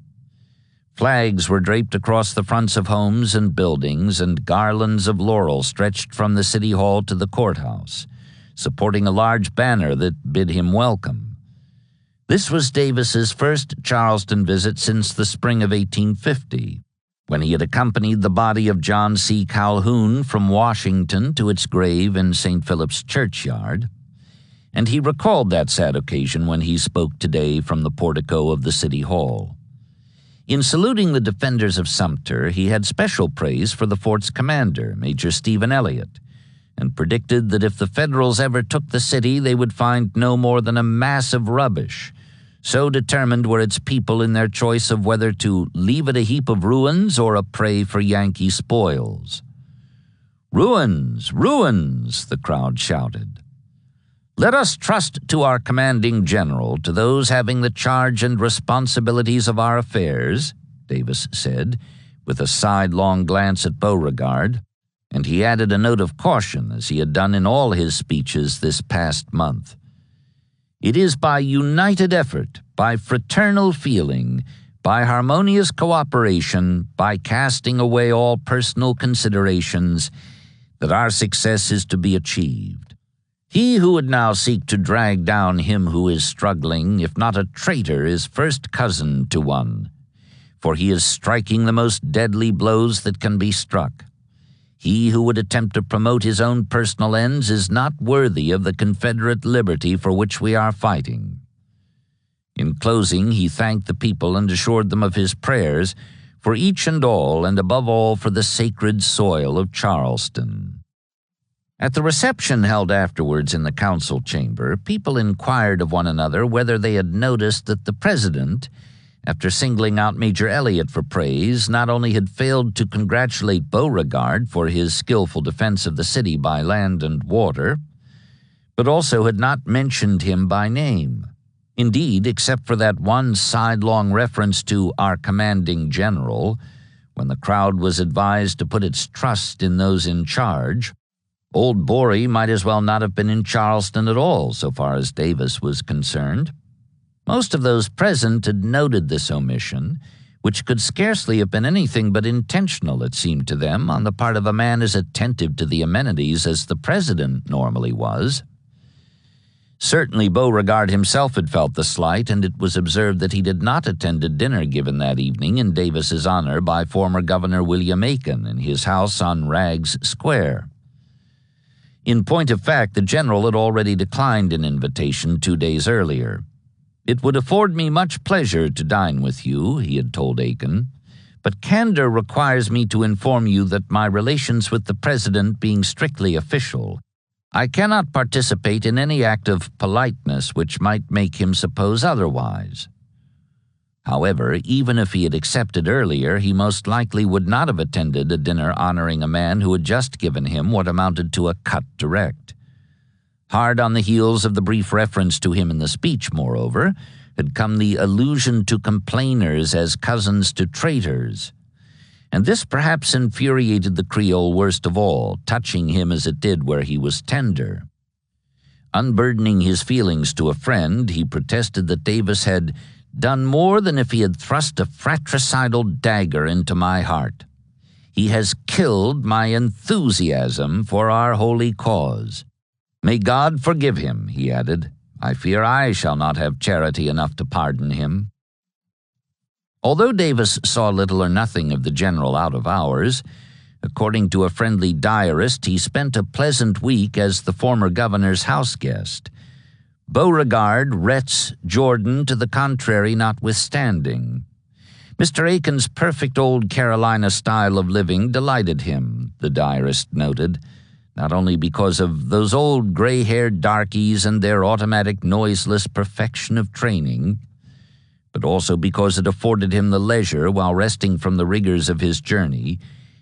Flags were draped across the fronts of homes and buildings, and garlands of laurel stretched from the city hall to the courthouse, supporting a large banner that bid him welcome. This was Davis's first Charleston visit since the spring of 1850, when he had accompanied the body of John C. Calhoun from Washington to its grave in St. Philip's churchyard, and he recalled that sad occasion when he spoke today from the portico of the city hall. In saluting the defenders of Sumter, he had special praise for the fort's commander, Major Stephen Elliott, and predicted that if the Federals ever took the city, they would find no more than a mass of rubbish. So determined were its people in their choice of whether to leave it a heap of ruins or a prey for Yankee spoils. "Ruins! Ruins!" the crowd shouted. "Let us trust to our commanding general, to those having the charge and responsibilities of our affairs," Davis said, with a sidelong glance at Beauregard, and he added a note of caution, as he had done in all his speeches this past month. "It is by united effort, by fraternal feeling, by harmonious cooperation, by casting away all personal considerations, that our success is to be achieved. He who would now seek to drag down him who is struggling, if not a traitor, is first cousin to one, for he is striking the most deadly blows that can be struck. He who would attempt to promote his own personal ends is not worthy of the Confederate liberty for which we are fighting." In closing, he thanked the people and assured them of his prayers for each and all, and above all for the sacred soil of Charleston. At the reception held afterwards in the council chamber, people inquired of one another whether they had noticed that the president, after singling out Major Elliott for praise, not only had failed to congratulate Beauregard for his skillful defense of the city by land and water, but also had not mentioned him by name. Indeed, except for that one sidelong reference to our commanding general, when the crowd was advised to put its trust in those in charge, Old Bory might as well not have been in Charleston at all, so far as Davis was concerned. Most of those present had noted this omission, which could scarcely have been anything but intentional, it seemed to them, on the part of a man as attentive to the amenities as the president normally was. Certainly Beauregard himself had felt the slight, and it was observed that he did not attend a dinner given that evening in Davis's honor by former Governor William Aiken in his house on Rags Square. In point of fact, the general had already declined an invitation 2 days earlier. "It would afford me much pleasure to dine with you," he had told Aiken, "but candor requires me to inform you that my relations with the President being strictly official, I cannot participate in any act of politeness which might make him suppose otherwise." However, even if he had accepted earlier, he most likely would not have attended a dinner honoring a man who had just given him what amounted to a cut direct. Hard on the heels of the brief reference to him in the speech, moreover, had come the allusion to complainers as cousins to traitors. And this perhaps infuriated the Creole worst of all, touching him as it did where he was tender. Unburdening his feelings to a friend, he protested that Davis had done more than if he had thrust a fratricidal dagger into my heart. "He has killed my enthusiasm for our holy cause. May God forgive him," he added. "I fear I shall not have charity enough to pardon him." Although Davis saw little or nothing of the general out of hours, according to a friendly diarist, he spent a pleasant week as the former governor's house guest. Beauregard, Retz, Jordan to the contrary notwithstanding. Mr. Aiken's perfect old Carolina style of living delighted him, the diarist noted, not only because of those old gray-haired darkies and their automatic noiseless perfection of training, but also because it afforded him the leisure, while resting from the rigors of his journey,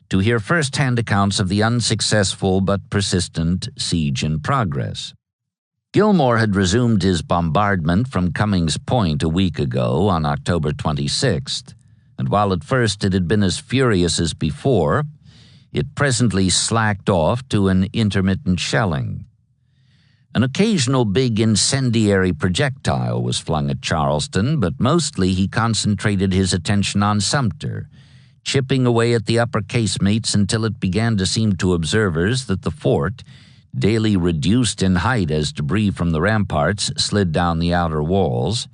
to hear first-hand accounts of the unsuccessful but persistent siege in progress. Gilmore had resumed his bombardment from Cummings Point a week ago on October 26th, and while at first it had been as furious as before, it presently slacked off to an intermittent shelling. An occasional big incendiary projectile was flung at Charleston, but mostly he concentrated his attention on Sumter, chipping away at the upper casemates until it began to seem to observers that the fort, daily reduced in height as debris from the ramparts slid down the outer walls,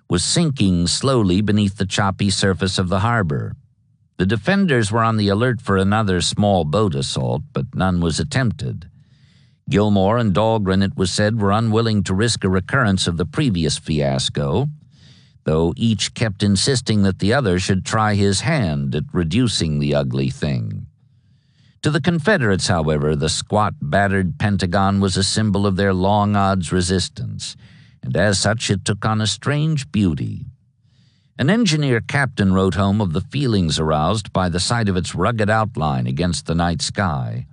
was sinking slowly beneath the choppy surface of the harbor. The defenders were on the alert for another small boat assault, but none was attempted. Gilmore and Dahlgren, it was said, were unwilling to risk a recurrence of the previous fiasco, though each kept insisting that the other should try his hand at reducing the ugly thing. To the Confederates, however, the squat, battered Pentagon was a symbol of their long odds resistance, and as such it took on a strange beauty. An engineer captain wrote home of the feelings aroused by the sight of its rugged outline against the night sky,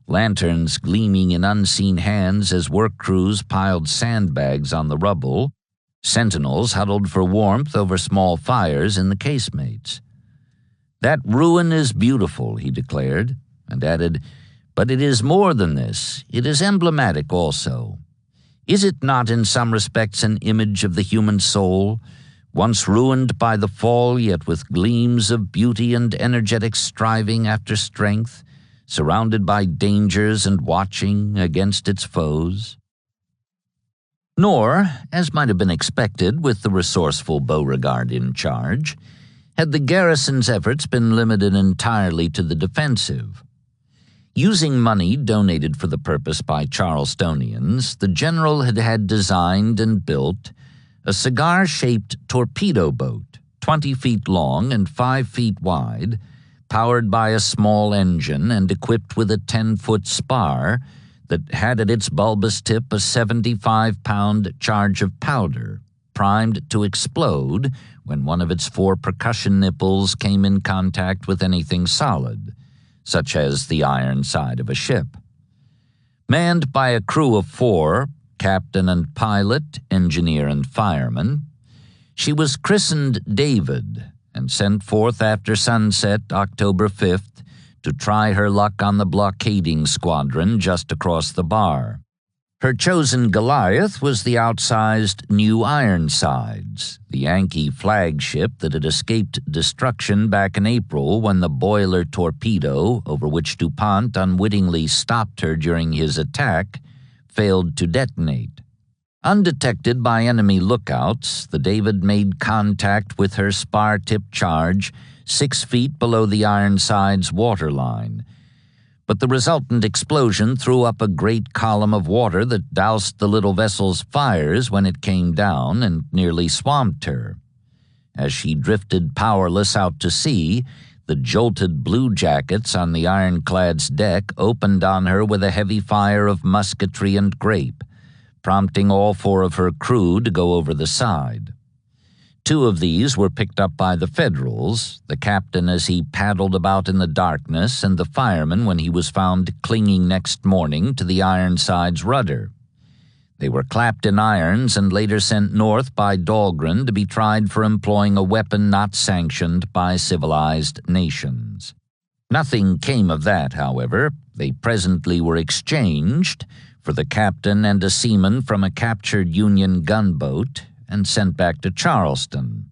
lanterns gleaming in unseen hands as work crews piled sandbags on the rubble, sentinels huddled for warmth over small fires in the casemates. "That ruin is beautiful," he declared, and added, "but it is more than this. It is emblematic also. Is it not in some respects an image of the human soul, once ruined by the fall, yet with gleams of beauty and energetic striving after strength, surrounded by dangers and watching against its foes?" Nor, as might have been expected with the resourceful Beauregard in charge, had the garrison's efforts been limited entirely to the defensive. Using money donated for the purpose by Charlestonians, the general had designed and built a cigar-shaped torpedo boat, 20 feet long and 5 feet wide, powered by a small engine and equipped with a 10-foot spar that had at its bulbous tip a 75-pound charge of powder, primed to explode when one of its 4 percussion nipples came in contact with anything solid, such as the iron side of a ship. Manned by a crew of 4, captain and pilot, engineer and fireman, she was christened David and sent forth after sunset October 5th to try her luck on the blockading squadron just across the bar. Her chosen Goliath was the outsized New Ironsides, the Yankee flagship that had escaped destruction back in April when the boiler torpedo, over which DuPont unwittingly stopped her during his attack, failed to detonate. Undetected by enemy lookouts, the David made contact with her spar-tipped charge 6 feet below the Ironside's waterline. But the resultant explosion threw up a great column of water that doused the little vessel's fires when it came down and nearly swamped her. As she drifted powerless out to sea, the jolted bluejackets on the ironclad's deck opened on her with a heavy fire of musketry and grape, prompting all 4 of her crew to go over the side. 2 of these were picked up by the Federals, the captain as he paddled about in the darkness and the fireman when he was found clinging next morning to the Ironside's rudder. They were clapped in irons and later sent north by Dahlgren to be tried for employing a weapon not sanctioned by civilized nations. Nothing came of that, however. They presently were exchanged for the captain and a seaman from a captured Union gunboat and sent back to Charleston.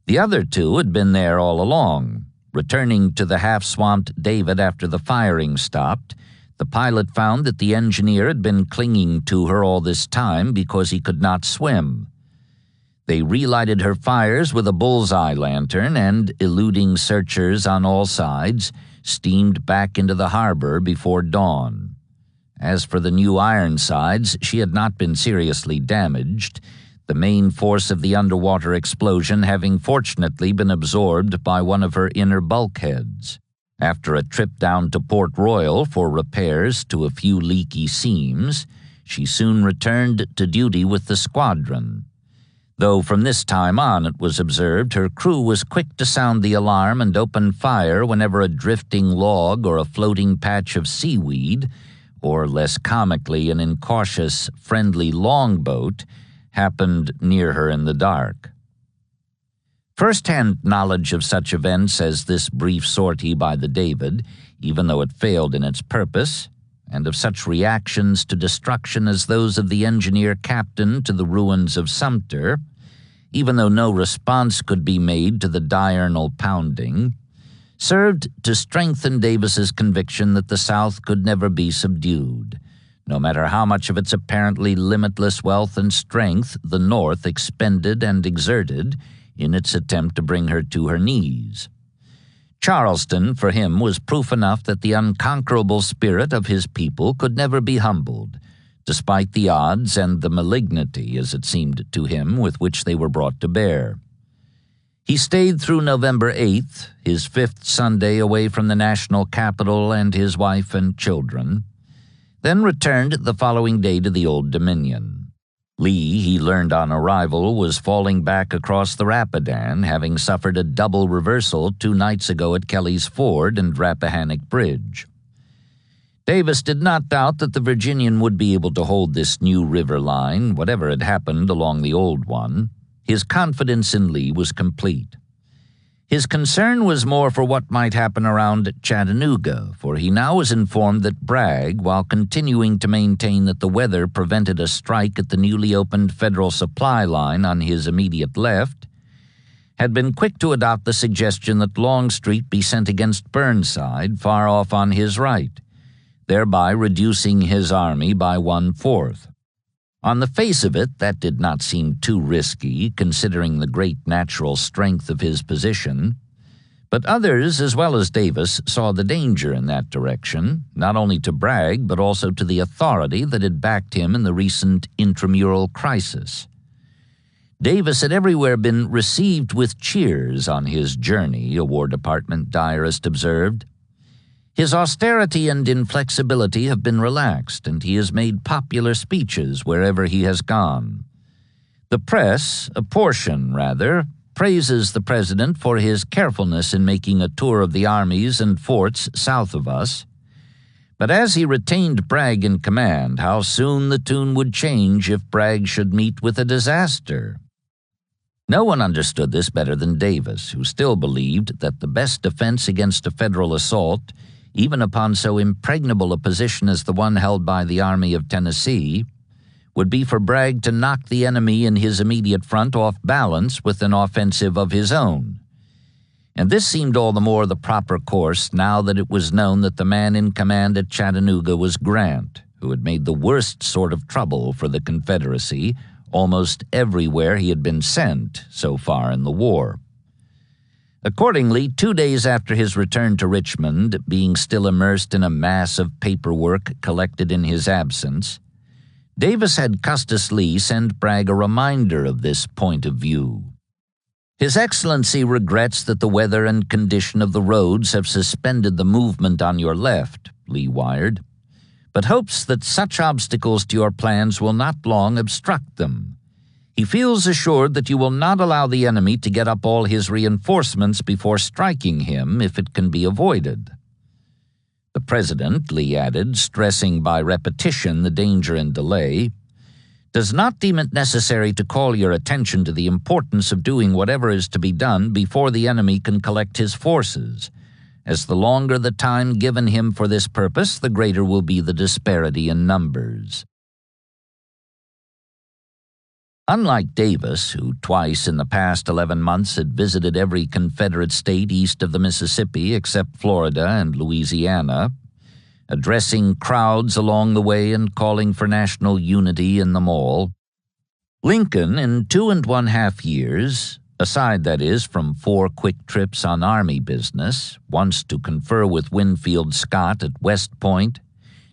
The other 2 had been there all along. Returning to the half-swamped David after the firing stopped, the pilot found that the engineer had been clinging to her all this time because he could not swim. They relighted her fires with a bullseye lantern and, eluding searchers on all sides, steamed back into the harbor before dawn. As for the new Ironsides, she had not been seriously damaged, the main force of the underwater explosion having fortunately been absorbed by one of her inner bulkheads. After a trip down to Port Royal for repairs to a few leaky seams, she soon returned to duty with the squadron. Though from this time on, it was observed, her crew was quick to sound the alarm and open fire whenever a drifting log or a floating patch of seaweed, or less comically an incautious, friendly longboat, happened near her in the dark. First-hand knowledge of such events as this brief sortie by the David, even though it failed in its purpose, and of such reactions to destruction as those of the engineer captain to the ruins of Sumter, even though no response could be made to the diurnal pounding, served to strengthen Davis's conviction that the South could never be subdued, no matter how much of its apparently limitless wealth and strength the North expended and exerted in its attempt to bring her to her knees. Charleston, for him, was proof enough that the unconquerable spirit of his people could never be humbled, despite the odds and the malignity, as it seemed to him, with which they were brought to bear. He stayed through November 8th, his 5th Sunday away from the national capital and his wife and children, then returned the following day to the Old Dominion. Lee, he learned on arrival, was falling back across the Rapidan, having suffered a double reversal 2 nights ago at Kelly's Ford and Rappahannock Bridge. Davis did not doubt that the Virginian would be able to hold this new river line, whatever had happened along the old one. His confidence in Lee was complete. His concern was more for what might happen around Chattanooga, for he now was informed that Bragg, while continuing to maintain that the weather prevented a strike at the newly opened Federal supply line on his immediate left, had been quick to adopt the suggestion that Longstreet be sent against Burnside far off on his right, thereby reducing his army by 1/4. On the face of it, that did not seem too risky, considering the great natural strength of his position. But others, as well as Davis, saw the danger in that direction, not only to Bragg, but also to the authority that had backed him in the recent intramural crisis. Davis had everywhere been received with cheers on his journey, a War Department diarist observed. His austerity and inflexibility have been relaxed, and he has made popular speeches wherever he has gone. The press, a portion rather, praises the president for his carefulness in making a tour of the armies and forts south of us. But as he retained Bragg in command, how soon the tune would change if Bragg should meet with a disaster. No one understood this better than Davis, who still believed that the best defense against a Federal assault, even upon so impregnable a position as the one held by the Army of Tennessee, would be for Bragg to knock the enemy in his immediate front off balance with an offensive of his own. And this seemed all the more the proper course now that it was known that the man in command at Chattanooga was Grant, who had made the worst sort of trouble for the Confederacy almost everywhere he had been sent so far in the war. Accordingly, 2 days after his return to Richmond, being still immersed in a mass of paperwork collected in his absence, Davis had Custis Lee send Bragg a reminder of this point of view. His Excellency regrets that the weather and condition of the roads have suspended the movement on your left, Lee wired, but hopes that such obstacles to your plans will not long obstruct them. He feels assured that you will not allow the enemy to get up all his reinforcements before striking him if it can be avoided. The President, Lee added, stressing by repetition the danger and delay, does not deem it necessary to call your attention to the importance of doing whatever is to be done before the enemy can collect his forces, as the longer the time given him for this purpose, the greater will be the disparity in numbers. Unlike Davis, who twice in the past 11 months had visited every Confederate state east of the Mississippi except Florida and Louisiana, addressing crowds along the way and calling for national unity in them all, Lincoln, in 2.5 years, aside, that is, from 4 quick trips on Army business, once to confer with Winfield Scott at West Point,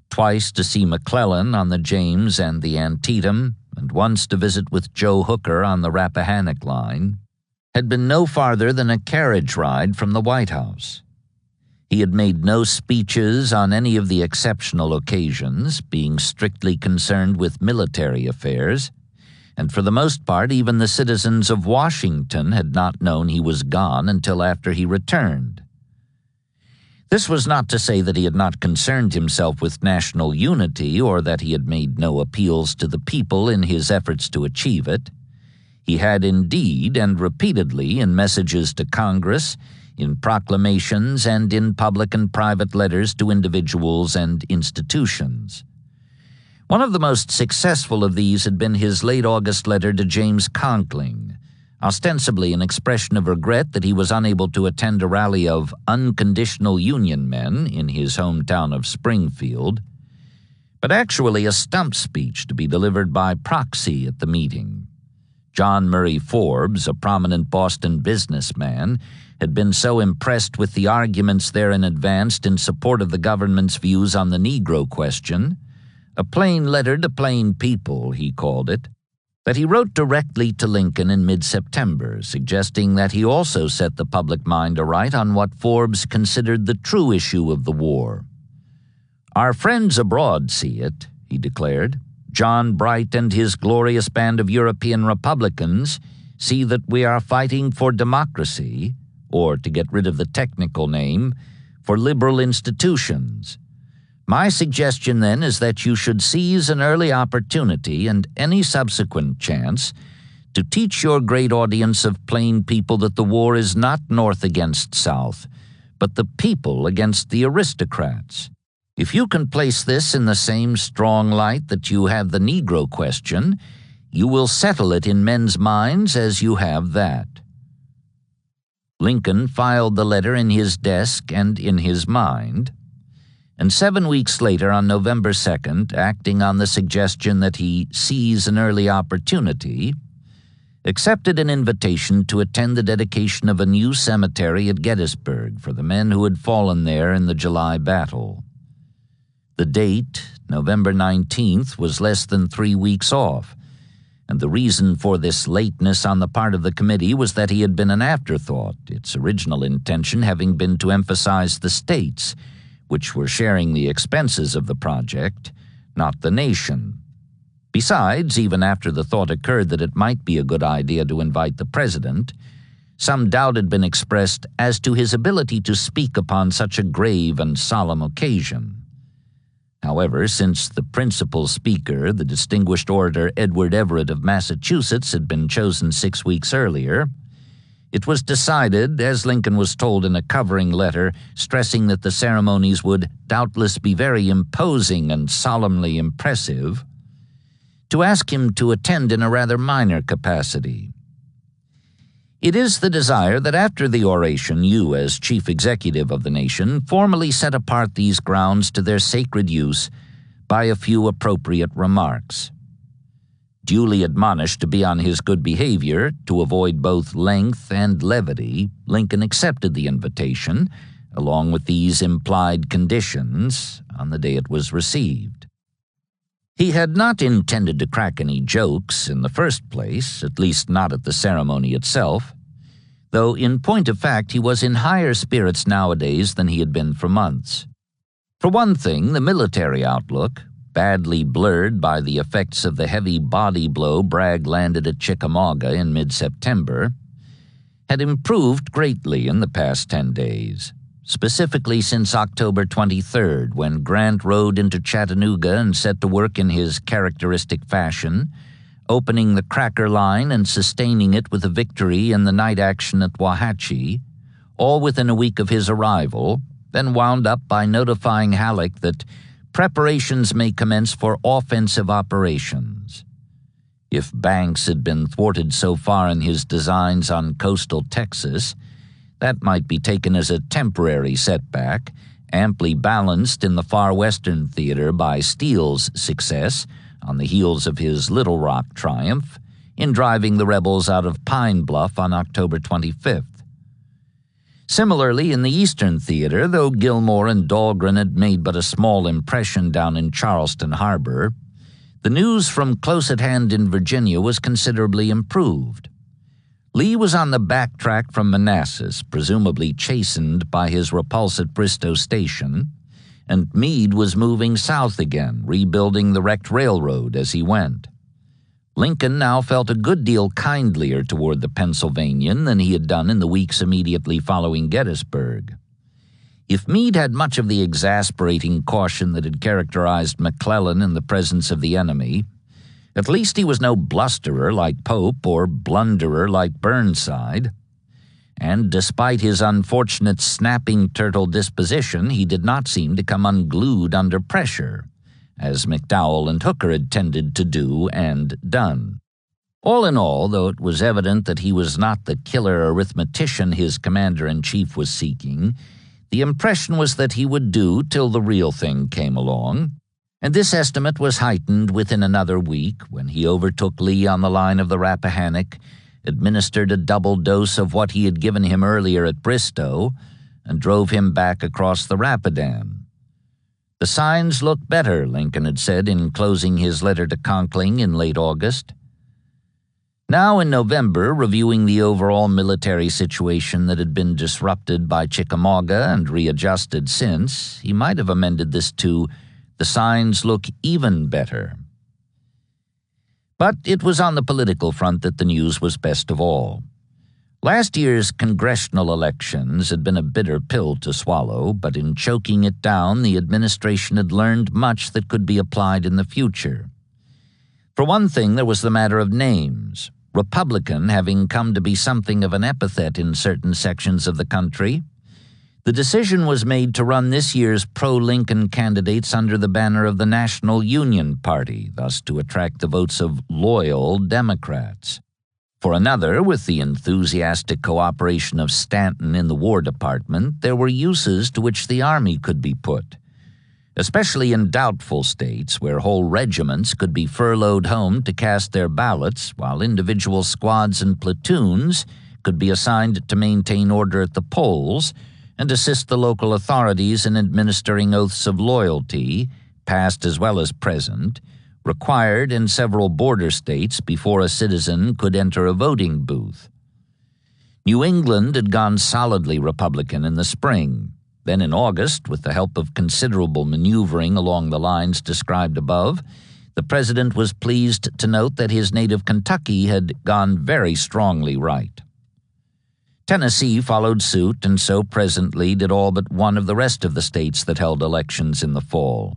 twice to see McClellan on the James and the Antietam, and once to visit with Joe Hooker on the Rappahannock line, had been no farther than a carriage ride from the White House. He had made no speeches on any of the exceptional occasions, being strictly concerned with military affairs, and for the most part even the citizens of Washington had not known he was gone until after he returned. This was not to say that he had not concerned himself with national unity or that he had made no appeals to the people in his efforts to achieve it. He had indeed, and repeatedly, in messages to Congress, in proclamations, and in public and private letters to individuals and institutions. One of the most successful of these had been his late August letter to James Conkling, ostensibly an expression of regret that he was unable to attend a rally of unconditional Union men in his hometown of Springfield, but actually a stump speech to be delivered by proxy at the meeting. John Murray Forbes, a prominent Boston businessman, had been so impressed with the arguments therein advanced in support of the government's views on the Negro question, a plain letter to plain people, he called it, that he wrote directly to Lincoln in mid-September, suggesting that he also set the public mind aright on what Forbes considered the true issue of the war. "Our friends abroad see it," he declared. "John Bright and his glorious band of European Republicans see that we are fighting for democracy, or, to get rid of the technical name, for liberal institutions. My suggestion, then, is that you should seize an early opportunity and any subsequent chance to teach your great audience of plain people that the war is not North against South, but the people against the aristocrats. If you can place this in the same strong light that you have the Negro question, you will settle it in men's minds as you have that." Lincoln filed the letter in his desk and in his mind, and 7 weeks later, on November 2nd, acting on the suggestion that he seize an early opportunity, accepted an invitation to attend the dedication of a new cemetery at Gettysburg for the men who had fallen there in the July battle. The date, November 19th, was less than 3 weeks off, and the reason for this lateness on the part of the committee was that he had been an afterthought, its original intention having been to emphasize the states, which were sharing the expenses of the project, not the nation. Besides, even after the thought occurred that it might be a good idea to invite the president, some doubt had been expressed as to his ability to speak upon such a grave and solemn occasion. However, since the principal speaker, the distinguished orator Edward Everett of Massachusetts, had been chosen 6 weeks earlier, it was decided, as Lincoln was told in a covering letter, stressing that the ceremonies would doubtless be very imposing and solemnly impressive, to ask him to attend in a rather minor capacity. It is the desire that after the oration you, as chief executive of the nation, formally set apart these grounds to their sacred use by a few appropriate remarks. Duly admonished to be on his good behavior to avoid both length and levity, Lincoln accepted the invitation, along with these implied conditions, on the day it was received. He had not intended to crack any jokes in the first place, at least not at the ceremony itself, though in point of fact he was in higher spirits nowadays than he had been for months. For one thing, the military outlook, badly blurred by the effects of the heavy body blow Bragg landed at Chickamauga in mid-September, had improved greatly in the past 10 days, specifically since October 23rd, when Grant rode into Chattanooga and set to work in his characteristic fashion, opening the Cracker Line and sustaining it with a victory in the night action at Wauhatchie, all within a week of his arrival, then wound up by notifying Halleck that preparations may commence for offensive operations. If Banks had been thwarted so far in his designs on coastal Texas, that might be taken as a temporary setback, amply balanced in the far western theater by Steele's success, on the heels of his Little Rock triumph, in driving the rebels out of Pine Bluff on October 25th. Similarly, in the Eastern Theater, though Gilmore and Dahlgren had made but a small impression down in Charleston Harbor, the news from close at hand in Virginia was considerably improved. Lee was on the backtrack from Manassas, presumably chastened by his repulse at Bristow Station, and Meade was moving south again, rebuilding the wrecked railroad as he went. Lincoln now felt a good deal kindlier toward the Pennsylvanian than he had done in the weeks immediately following Gettysburg. If Meade had much of the exasperating caution that had characterized McClellan in the presence of the enemy, at least he was no blusterer like Pope or blunderer like Burnside, and despite his unfortunate snapping turtle disposition, he did not seem to come unglued under pressure, as McDowell and Hooker had tended to do and done. All in all, though it was evident that he was not the killer arithmetician his commander-in-chief was seeking, the impression was that he would do till the real thing came along, and this estimate was heightened within another week when he overtook Lee on the line of the Rappahannock, administered a double dose of what he had given him earlier at Bristow, and drove him back across the Rapidan. The signs look better, Lincoln had said in closing his letter to Conkling in late August. Now in November, reviewing the overall military situation that had been disrupted by Chickamauga and readjusted since, he might have amended this to, "The signs look even better." But it was on the political front that the news was best of all. Last year's congressional elections had been a bitter pill to swallow, but in choking it down, the administration had learned much that could be applied in the future. For one thing, there was the matter of names, Republican having come to be something of an epithet in certain sections of the country. The decision was made to run this year's pro-Lincoln candidates under the banner of the National Union Party, thus to attract the votes of loyal Democrats. For another, with the enthusiastic cooperation of Stanton in the War Department, there were uses to which the Army could be put, especially in doubtful states where whole regiments could be furloughed home to cast their ballots, while individual squads and platoons could be assigned to maintain order at the polls and assist the local authorities in administering oaths of loyalty, past as well as present, required in several border states before a citizen could enter a voting booth. New England had gone solidly Republican in the spring. Then in August, with the help of considerable maneuvering along the lines described above, the president was pleased to note that his native Kentucky had gone very strongly right. Tennessee followed suit, and so presently did all but one of the rest of the states that held elections in the fall.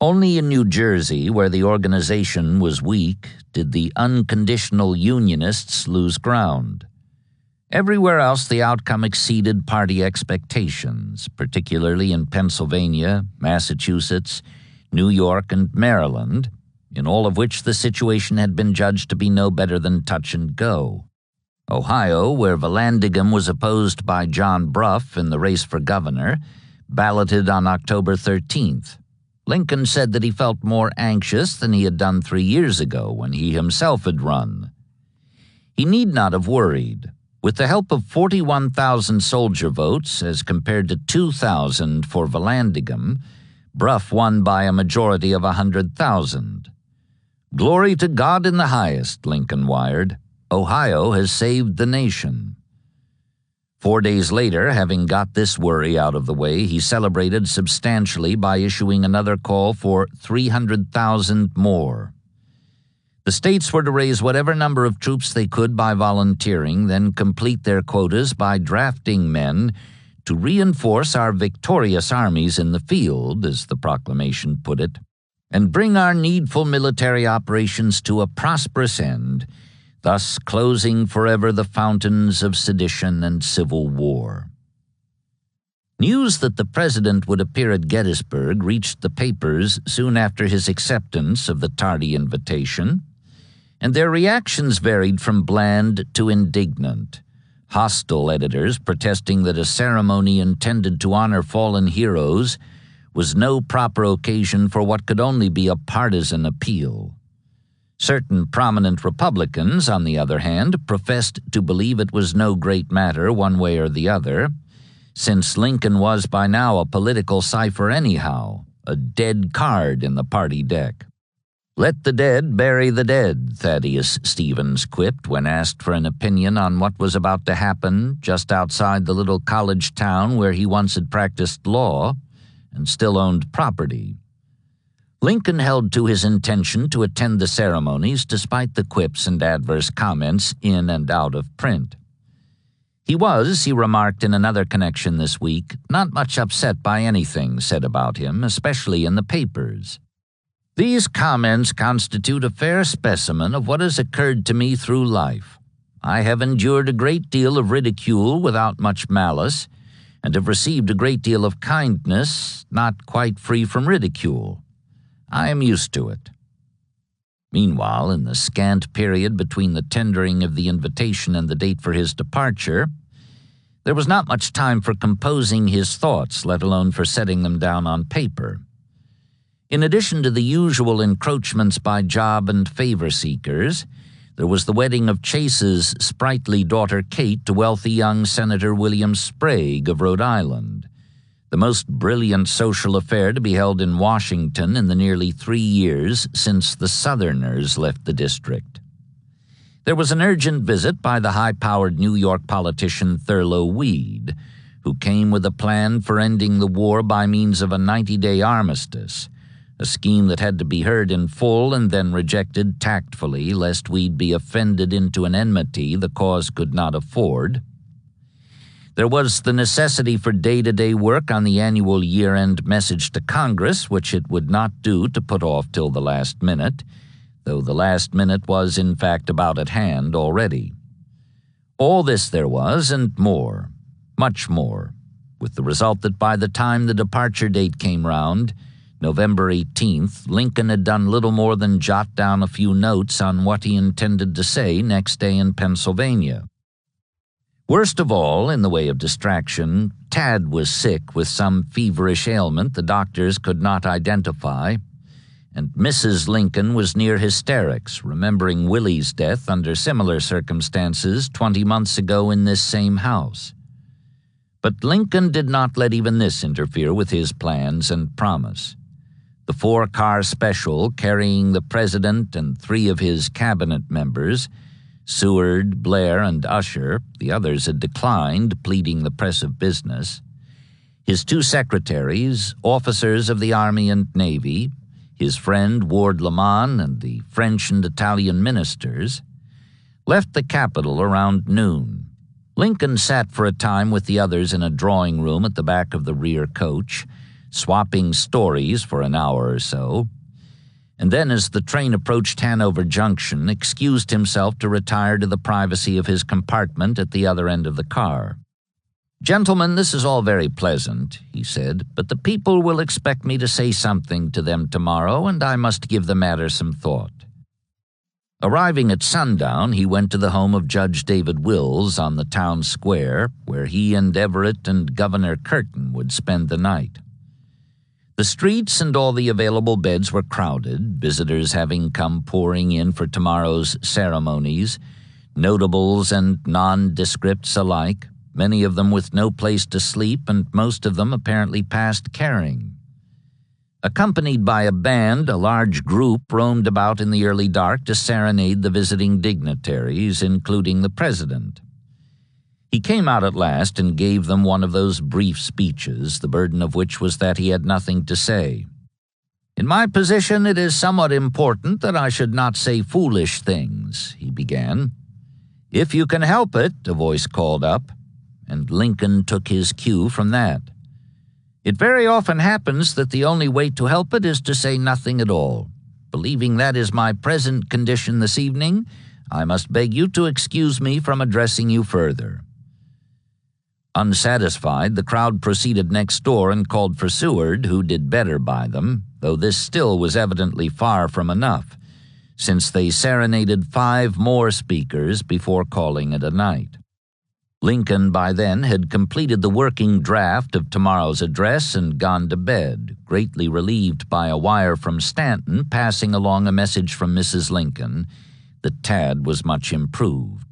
Only in New Jersey, where the organization was weak, did the unconditional Unionists lose ground. Everywhere else, the outcome exceeded party expectations, particularly in Pennsylvania, Massachusetts, New York, and Maryland, in all of which the situation had been judged to be no better than touch and go. Ohio, where Vallandigham was opposed by John Brough in the race for governor, balloted on October 13th. Lincoln said that he felt more anxious than he had done 3 years ago when he himself had run. He need not have worried. With the help of 41,000 soldier votes as compared to 2,000 for Vallandigham, Brough won by a majority of 100,000. "Glory to God in the highest," Lincoln wired. "Ohio has saved the nation." 4 days later, having got this worry out of the way, he celebrated substantially by issuing another call for 300,000 more. The states were to raise whatever number of troops they could by volunteering, then complete their quotas by drafting men to reinforce our victorious armies in the field, as the proclamation put it, and bring our needful military operations to a prosperous end, thus closing forever the fountains of sedition and civil war. News that the president would appear at Gettysburg reached the papers soon after his acceptance of the tardy invitation, and their reactions varied from bland to indignant. Hostile editors protesting that a ceremony intended to honor fallen heroes was no proper occasion for what could only be a partisan appeal. Certain prominent Republicans, on the other hand, professed to believe it was no great matter one way or the other, since Lincoln was by now a political cipher anyhow, a dead card in the party deck. "Let the dead bury the dead," Thaddeus Stevens quipped when asked for an opinion on what was about to happen just outside the little college town where he once had practiced law and still owned property. Lincoln held to his intention to attend the ceremonies despite the quips and adverse comments in and out of print. He was, he remarked in another connection this week, not much upset by anything said about him, especially in the papers. "These comments constitute a fair specimen of what has occurred to me through life. I have endured a great deal of ridicule without much malice, and have received a great deal of kindness not quite free from ridicule. I am used to it." Meanwhile, in the scant period between the tendering of the invitation and the date for his departure, there was not much time for composing his thoughts, let alone for setting them down on paper. In addition to the usual encroachments by job and favor seekers, there was the wedding of Chase's sprightly daughter Kate to wealthy young Senator William Sprague of Rhode Island, the most brilliant social affair to be held in Washington in the nearly 3 years since the Southerners left the district. There was an urgent visit by the high-powered New York politician Thurlow Weed, who came with a plan for ending the war by means of a 90-day armistice, a scheme that had to be heard in full and then rejected tactfully, lest Weed be offended into an enmity the cause could not afford. There was the necessity for day-to-day work on the annual year-end message to Congress, which it would not do to put off till the last minute, though the last minute was in fact about at hand already. All this there was, and more, much more, with the result that by the time the departure date came round, November 18th, Lincoln had done little more than jot down a few notes on what he intended to say next day in Pennsylvania. Worst of all, in the way of distraction, Tad was sick with some feverish ailment the doctors could not identify, and Mrs. Lincoln was near hysterics, remembering Willie's death under similar circumstances 20 months ago in this same house. But Lincoln did not let even this interfere with his plans and promise. The 4-car special carrying the president and 3 of his cabinet members, Seward, Blair, and Usher, the others had declined, pleading the press of business, his 2 secretaries, officers of the Army and Navy, his friend Ward Lamon, and the French and Italian ministers, left the capital around noon. Lincoln sat for a time with the others in a drawing room at the back of the rear coach, swapping stories for an hour or so, and then as the train approached Hanover Junction, excused himself to retire to the privacy of his compartment at the other end of the car. "Gentlemen, this is all very pleasant," he said, "but the people will expect me to say something to them tomorrow, and I must give the matter some thought." Arriving at sundown, he went to the home of Judge David Wills on the town square, where he and Everett and Governor Curtin would spend the night. The streets and all the available beds were crowded, visitors having come pouring in for tomorrow's ceremonies, notables and nondescripts alike, many of them with no place to sleep and most of them apparently past caring. Accompanied by a band, a large group roamed about in the early dark to serenade the visiting dignitaries, including the president. He came out at last and gave them one of those brief speeches, the burden of which was that he had nothing to say. "In my position, it is somewhat important that I should not say foolish things," he began. "If you can help it," a voice called up, and Lincoln took his cue from that. "It very often happens that the only way to help it is to say nothing at all. Believing that is my present condition this evening, I must beg you to excuse me from addressing you further." Unsatisfied, the crowd proceeded next door and called for Seward, who did better by them, though this still was evidently far from enough, since they serenaded 5 more speakers before calling it a night. Lincoln by then had completed the working draft of tomorrow's address and gone to bed, greatly relieved by a wire from Stanton passing along a message from Mrs. Lincoln that Tad was much improved.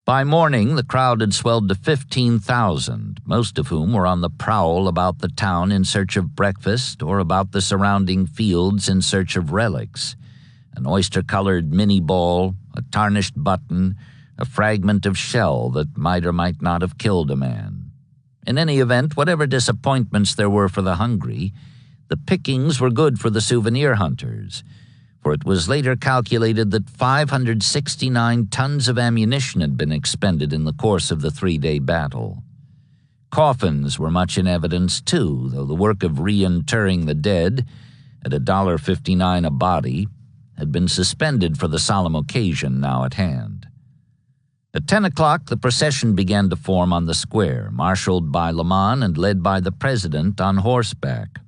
By morning, the crowd had swelled to 15,000, most of whom were on the prowl about the town in search of breakfast or about the surrounding fields in search of relics, an oyster-colored mini ball, a tarnished button, a fragment of shell that might or might not have killed a man. In any event, whatever disappointments there were for the hungry, the pickings were good for the souvenir hunters, for it was later calculated that 569 tons of ammunition had been expended in the course of the 3-day battle. Coffins were much in evidence, too, though the work of reinterring the dead, at $1.59 a body, had been suspended for the solemn occasion now at hand. At 10 o'clock, the procession began to form on the square, marshaled by Lamon and led by the president on horseback.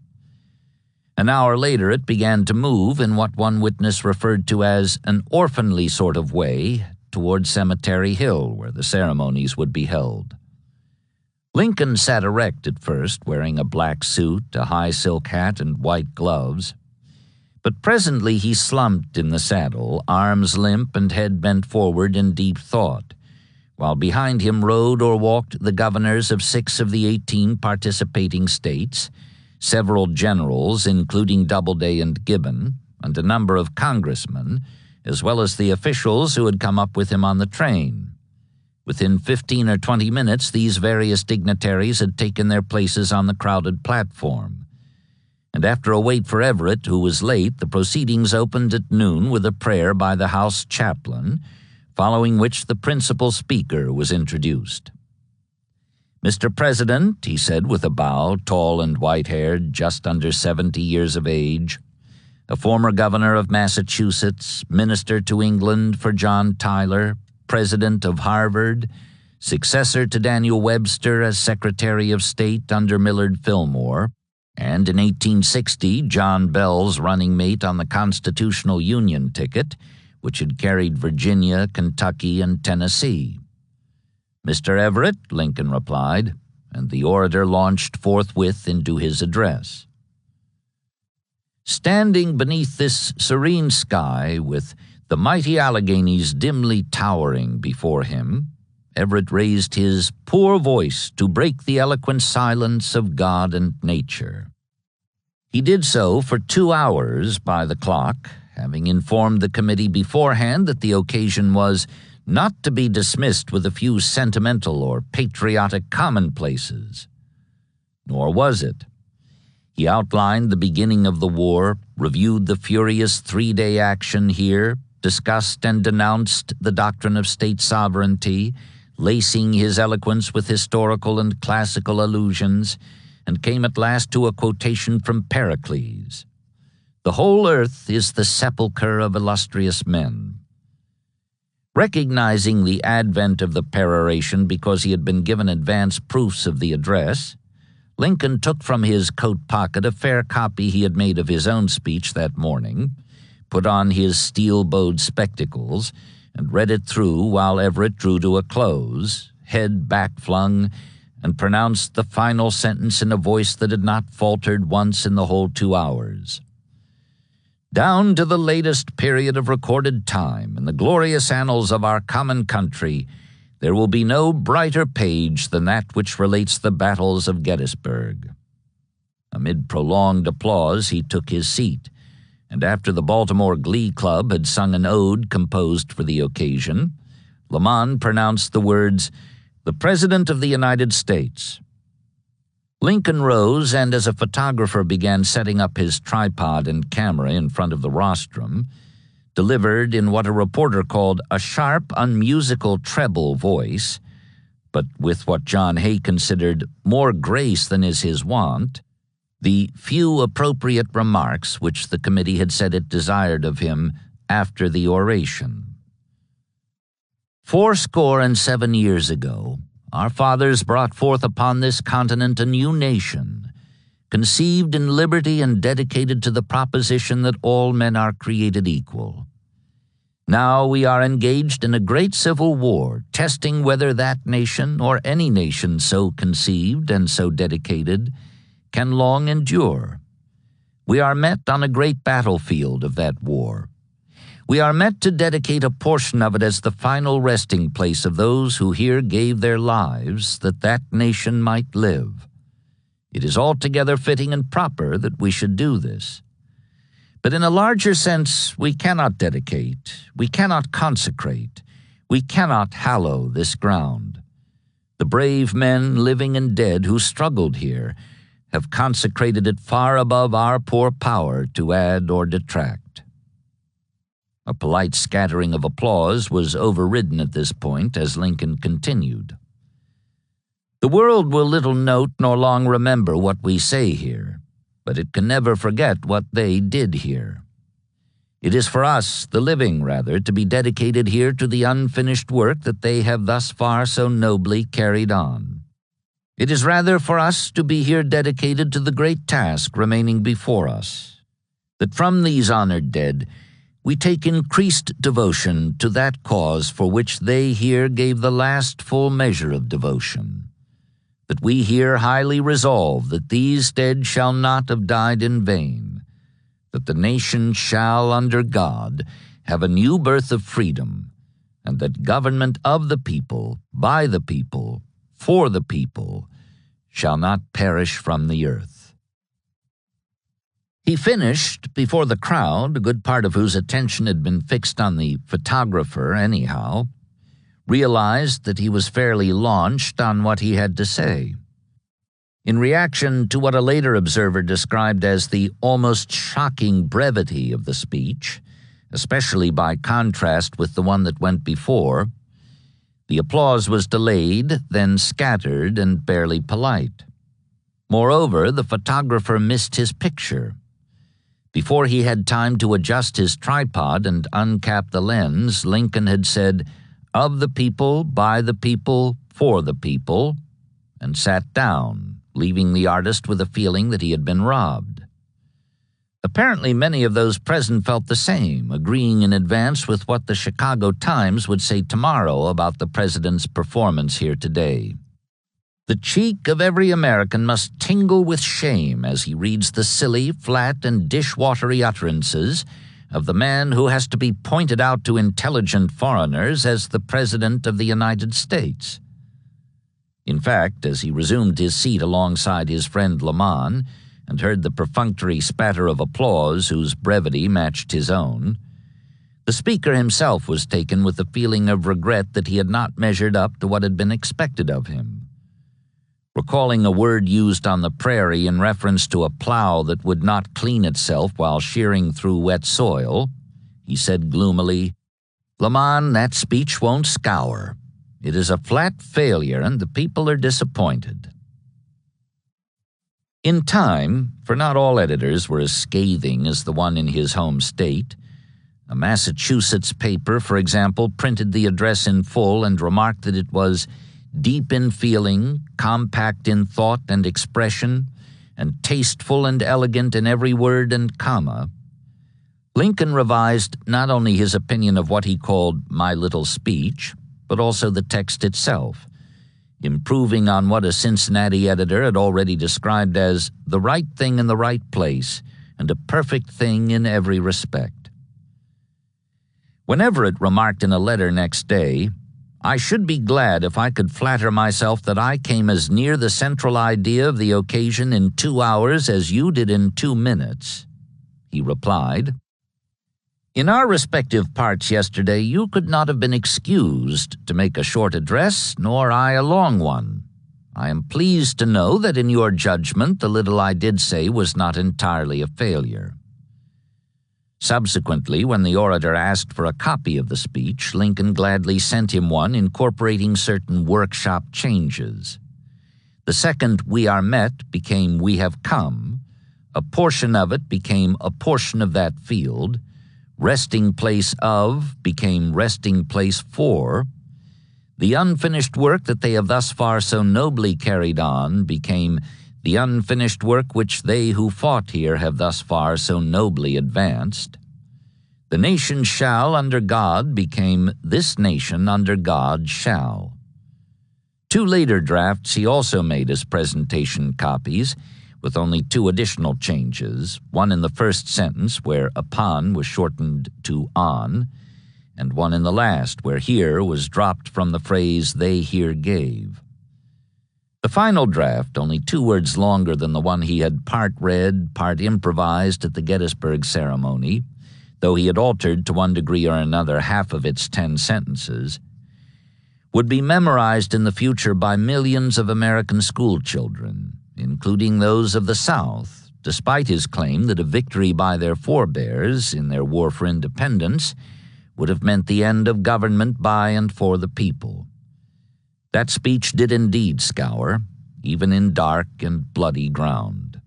An hour later, it began to move in what one witness referred to as an orphanly sort of way toward Cemetery Hill, where the ceremonies would be held. Lincoln sat erect at first, wearing a black suit, a high silk hat, and white gloves. But presently he slumped in the saddle, arms limp and head bent forward in deep thought, while behind him rode or walked the governors of 6 of the 18 participating states, several generals, including Doubleday and Gibbon, and a number of congressmen, as well as the officials who had come up with him on the train. Within 15 or 20 minutes, these various dignitaries had taken their places on the crowded platform. And after a wait for Everett, who was late, the proceedings opened at noon with a prayer by the House chaplain, following which the principal speaker was introduced. "Mr. President," he said with a bow, tall and white-haired, just under 70 years of age, a former governor of Massachusetts, minister to England for John Tyler, president of Harvard, successor to Daniel Webster as Secretary of State under Millard Fillmore, and in 1860 John Bell's running mate on the Constitutional Union ticket, which had carried Virginia, Kentucky, and Tennessee. "Mr. Everett," Lincoln replied, and the orator launched forthwith into his address. Standing beneath this serene sky, with the mighty Alleghanies dimly towering before him, Everett raised his poor voice to break the eloquent silence of God and nature. He did so for 2 hours by the clock, having informed the committee beforehand that the occasion was not to be dismissed with a few sentimental or patriotic commonplaces. Nor was it. He outlined the beginning of the war, reviewed the furious 3-day action here, discussed and denounced the doctrine of state sovereignty, lacing his eloquence with historical and classical allusions, and came at last to a quotation from Pericles. "The whole earth is the sepulchre of illustrious men." Recognizing the advent of the peroration because he had been given advance proofs of the address, Lincoln took from his coat pocket a fair copy he had made of his own speech that morning, put on his steel-bowed spectacles, and read it through while Everett drew to a close, head back-flung, and pronounced the final sentence in a voice that had not faltered once in the whole 2 hours. Down to the latest period of recorded time in the glorious annals of our common country, there will be no brighter page than that which relates the battles of Gettysburg. Amid prolonged applause, he took his seat, and after the Baltimore Glee Club had sung an ode composed for the occasion, Lamon pronounced the words, "The President of the United States." Lincoln rose and, as a photographer began setting up his tripod and camera in front of the rostrum, delivered in what a reporter called a sharp, unmusical treble voice, but with what John Hay considered more grace than is his wont, the few appropriate remarks which the committee had said it desired of him after the oration. 77 years ago, our fathers brought forth upon this continent a new nation, conceived in liberty and dedicated to the proposition that all men are created equal. Now we are engaged in a great civil war, testing whether that nation, or any nation so conceived and so dedicated, can long endure. We are met on a great battlefield of that war. We are met to dedicate a portion of it as the final resting place of those who here gave their lives that that nation might live. It is altogether fitting and proper that we should do this. But in a larger sense, we cannot dedicate, we cannot consecrate, we cannot hallow this ground. The brave men, living and dead, who struggled here, have consecrated it far above our poor power to add or detract. A polite scattering of applause was overridden at this point as Lincoln continued. The world will little note nor long remember what we say here, but it can never forget what they did here. It is for us, the living rather, to be dedicated here to the unfinished work that they have thus far so nobly carried on. It is rather for us to be here dedicated to the great task remaining before us, that from these honored dead we take increased devotion to that cause for which they here gave the last full measure of devotion, that we here highly resolve that these dead shall not have died in vain, that the nation shall, under God, have a new birth of freedom, and that government of the people, by the people, for the people, shall not perish from the earth. He finished before the crowd, a good part of whose attention had been fixed on the photographer anyhow, realized that he was fairly launched on what he had to say. In reaction to what a later observer described as the almost shocking brevity of the speech, especially by contrast with the one that went before, the applause was delayed, then scattered and barely polite. Moreover, the photographer missed his picture. Before he had time to adjust his tripod and uncap the lens, Lincoln had said, "Of the people, by the people, for the people," and sat down, leaving the artist with a feeling that he had been robbed. Apparently many of those present felt the same, agreeing in advance with what the Chicago Times would say tomorrow about the president's performance here today. The cheek of every American must tingle with shame as he reads the silly, flat, and dishwatery utterances of the man who has to be pointed out to intelligent foreigners as the President of the United States. In fact, as he resumed his seat alongside his friend Lamon and heard the perfunctory spatter of applause whose brevity matched his own, the speaker himself was taken with a feeling of regret that he had not measured up to what had been expected of him. Recalling a word used on the prairie in reference to a plow that would not clean itself while shearing through wet soil, he said gloomily, "Lamon, that speech won't scour. It is a flat failure, and the people are disappointed." In time, for not all editors were as scathing as the one in his home state, a Massachusetts paper, for example, printed the address in full and remarked that it was deep in feeling, compact in thought and expression, and tasteful and elegant in every word and comma. Lincoln revised not only his opinion of what he called my little speech, but also the text itself, improving on what a Cincinnati editor had already described as the right thing in the right place and a perfect thing in every respect. When Everett remarked in a letter next day, "I should be glad if I could flatter myself that I came as near the central idea of the occasion in 2 hours as you did in 2 minutes," he replied, "In our respective parts yesterday you could not have been excused to make a short address, nor I a long one. I am pleased to know that in your judgment the little I did say was not entirely a failure." Subsequently, when the orator asked for a copy of the speech, Lincoln gladly sent him one incorporating certain workshop changes. The second "we are met" became "we have come," a portion of it became "a portion of that field," resting place of became resting place for, the unfinished work that they have thus far so nobly carried on became the unfinished work which they who fought here have thus far so nobly advanced. The nation shall under God became this nation under God shall. 2 later drafts he also made as presentation copies, with only 2 additional changes, one in the first sentence where upon was shortened to on, and one in the last where here was dropped from the phrase they here gave. The final draft, only 2 words longer than the one he had part read, part improvised at the Gettysburg ceremony, though he had altered to one degree or another half of its 10 sentences, would be memorized in the future by millions of American school children, including those of the South, despite his claim that a victory by their forebears in their war for independence would have meant the end of government by and for the people. That speech did indeed scour, even in dark and bloody ground.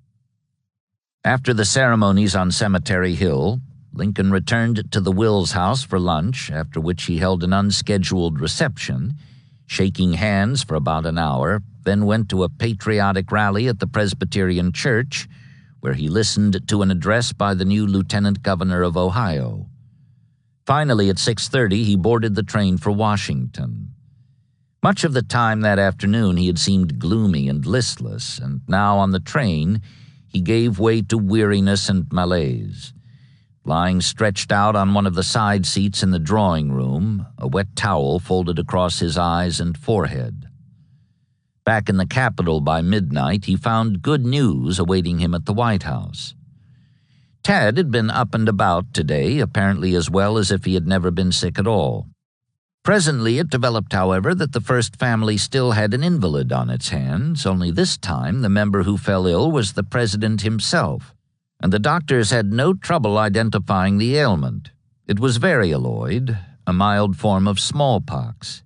After the ceremonies on Cemetery Hill, Lincoln returned to the Wills house for lunch, after which he held an unscheduled reception, shaking hands for about an hour, then went to a patriotic rally at the Presbyterian Church, where he listened to an address by the new Lieutenant Governor of Ohio. Finally, at 6:30, he boarded the train for Washington. Much of the time that afternoon he had seemed gloomy and listless, and now on the train he gave way to weariness and malaise. Lying stretched out on one of the side seats in the drawing room, a wet towel folded across his eyes and forehead. Back in the Capitol by midnight, he found good news awaiting him at the White House. Tad had been up and about today, apparently as well as if he had never been sick at all. Presently it developed, however, that the first family still had an invalid on its hands, only this time the member who fell ill was the president himself, and the doctors had no trouble identifying the ailment. It was varioloid, a mild form of smallpox.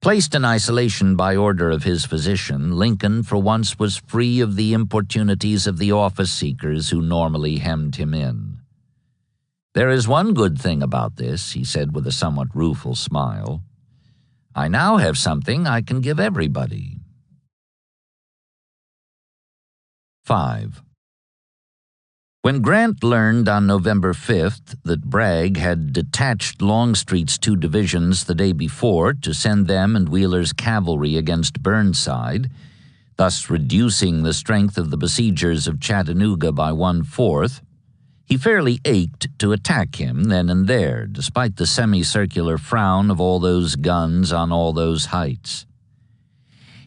Placed in isolation by order of his physician, Lincoln for once was free of the importunities of the office seekers who normally hemmed him in. "There is one good thing about this," he said with a somewhat rueful smile. "I now have something I can give everybody." 5. When Grant learned on November 5th that Bragg had detached Longstreet's 2 divisions the day before to send them and Wheeler's cavalry against Burnside, thus reducing the strength of the besiegers of Chattanooga by 1/4, he fairly ached to attack him then and there, despite the semicircular frown of all those guns on all those heights.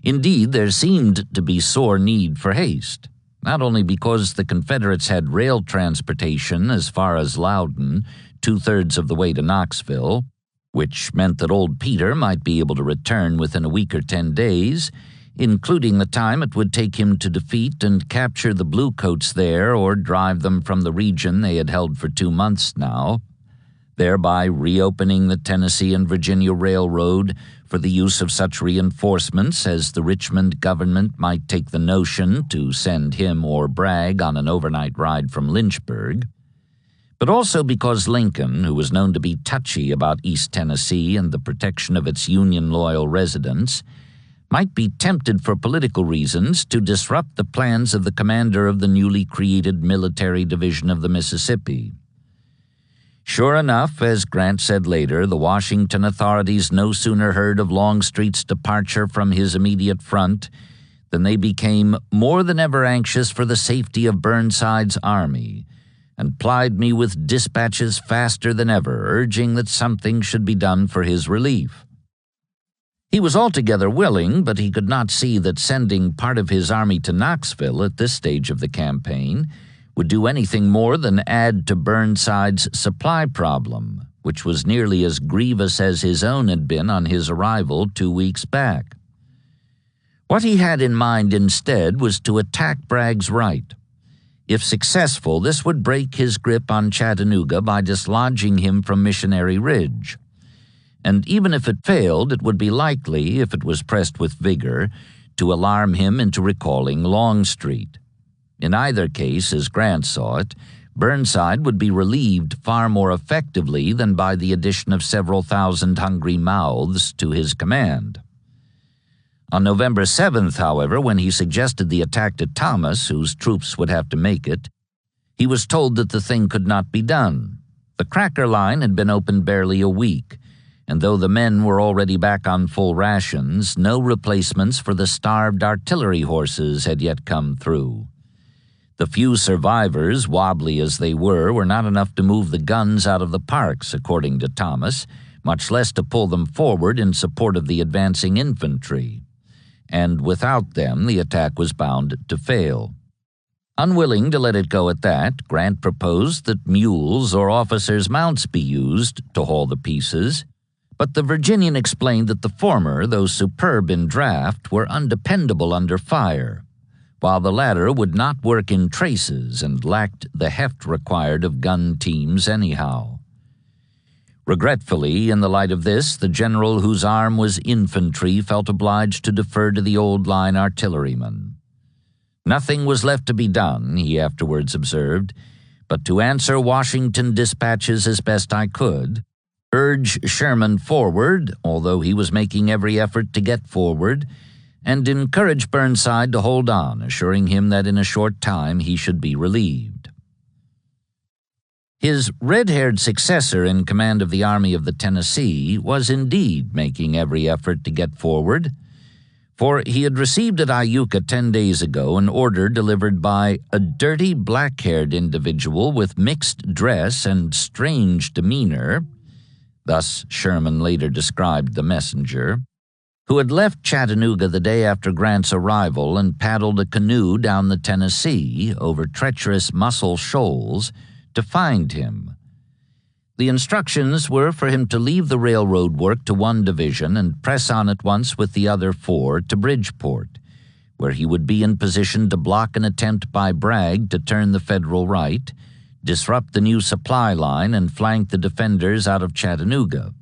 Indeed, there seemed to be sore need for haste, not only because the Confederates had rail transportation as far as Loudon, 2/3 of the way to Knoxville, which meant that old Peter might be able to return within a week or 10 days, including the time it would take him to defeat and capture the Bluecoats there or drive them from the region they had held for 2 months now, thereby reopening the Tennessee and Virginia Railroad for the use of such reinforcements as the Richmond government might take the notion to send him or Bragg on an overnight ride from Lynchburg, but also because Lincoln, who was known to be touchy about East Tennessee and the protection of its Union-loyal residents, might be tempted for political reasons to disrupt the plans of the commander of the newly created military division of the Mississippi. Sure enough, as Grant said later, the Washington authorities no sooner heard of Longstreet's departure from his immediate front than they became more than ever anxious for the safety of Burnside's army, and plied me with dispatches faster than ever, urging that something should be done for his relief. He was altogether willing, but he could not see that sending part of his army to Knoxville at this stage of the campaign would do anything more than add to Burnside's supply problem, which was nearly as grievous as his own had been on his arrival 2 weeks back. What he had in mind instead was to attack Bragg's right. If successful, this would break his grip on Chattanooga by dislodging him from Missionary Ridge. And even if it failed, it would be likely, if it was pressed with vigor, to alarm him into recalling Longstreet. In either case, as Grant saw it, Burnside would be relieved far more effectively than by the addition of several thousand hungry mouths to his command. On November 7th, however, when he suggested the attack to Thomas, whose troops would have to make it, he was told that the thing could not be done. The Cracker Line had been open barely a week, and though the men were already back on full rations, no replacements for the starved artillery horses had yet come through. The few survivors, wobbly as they were not enough to move the guns out of the parks, according to Thomas, much less to pull them forward in support of the advancing infantry. And without them, the attack was bound to fail. Unwilling to let it go at that, Grant proposed that mules or officers' mounts be used to haul the pieces, but the Virginian explained that the former, though superb in draft, were undependable under fire, while the latter would not work in traces and lacked the heft required of gun teams anyhow. Regretfully, in the light of this, the general whose arm was infantry felt obliged to defer to the old line artillerymen. Nothing was left to be done, he afterwards observed, but to answer Washington dispatches as best I could, urge Sherman forward, although he was making every effort to get forward, and encourage Burnside to hold on, assuring him that in a short time he should be relieved. His red-haired successor in command of the Army of the Tennessee was indeed making every effort to get forward, for he had received at Iuka 10 days ago an order delivered by a dirty, black-haired individual with mixed dress and strange demeanor, thus Sherman later described the messenger, who had left Chattanooga the day after Grant's arrival and paddled a canoe down the Tennessee over treacherous Muscle Shoals to find him. The instructions were for him to leave the railroad work to one division and press on at once with the other 4 to Bridgeport, where he would be in position to block an attempt by Bragg to turn the Federal right, disrupt the new supply line, and flank the defenders out of Chattanooga.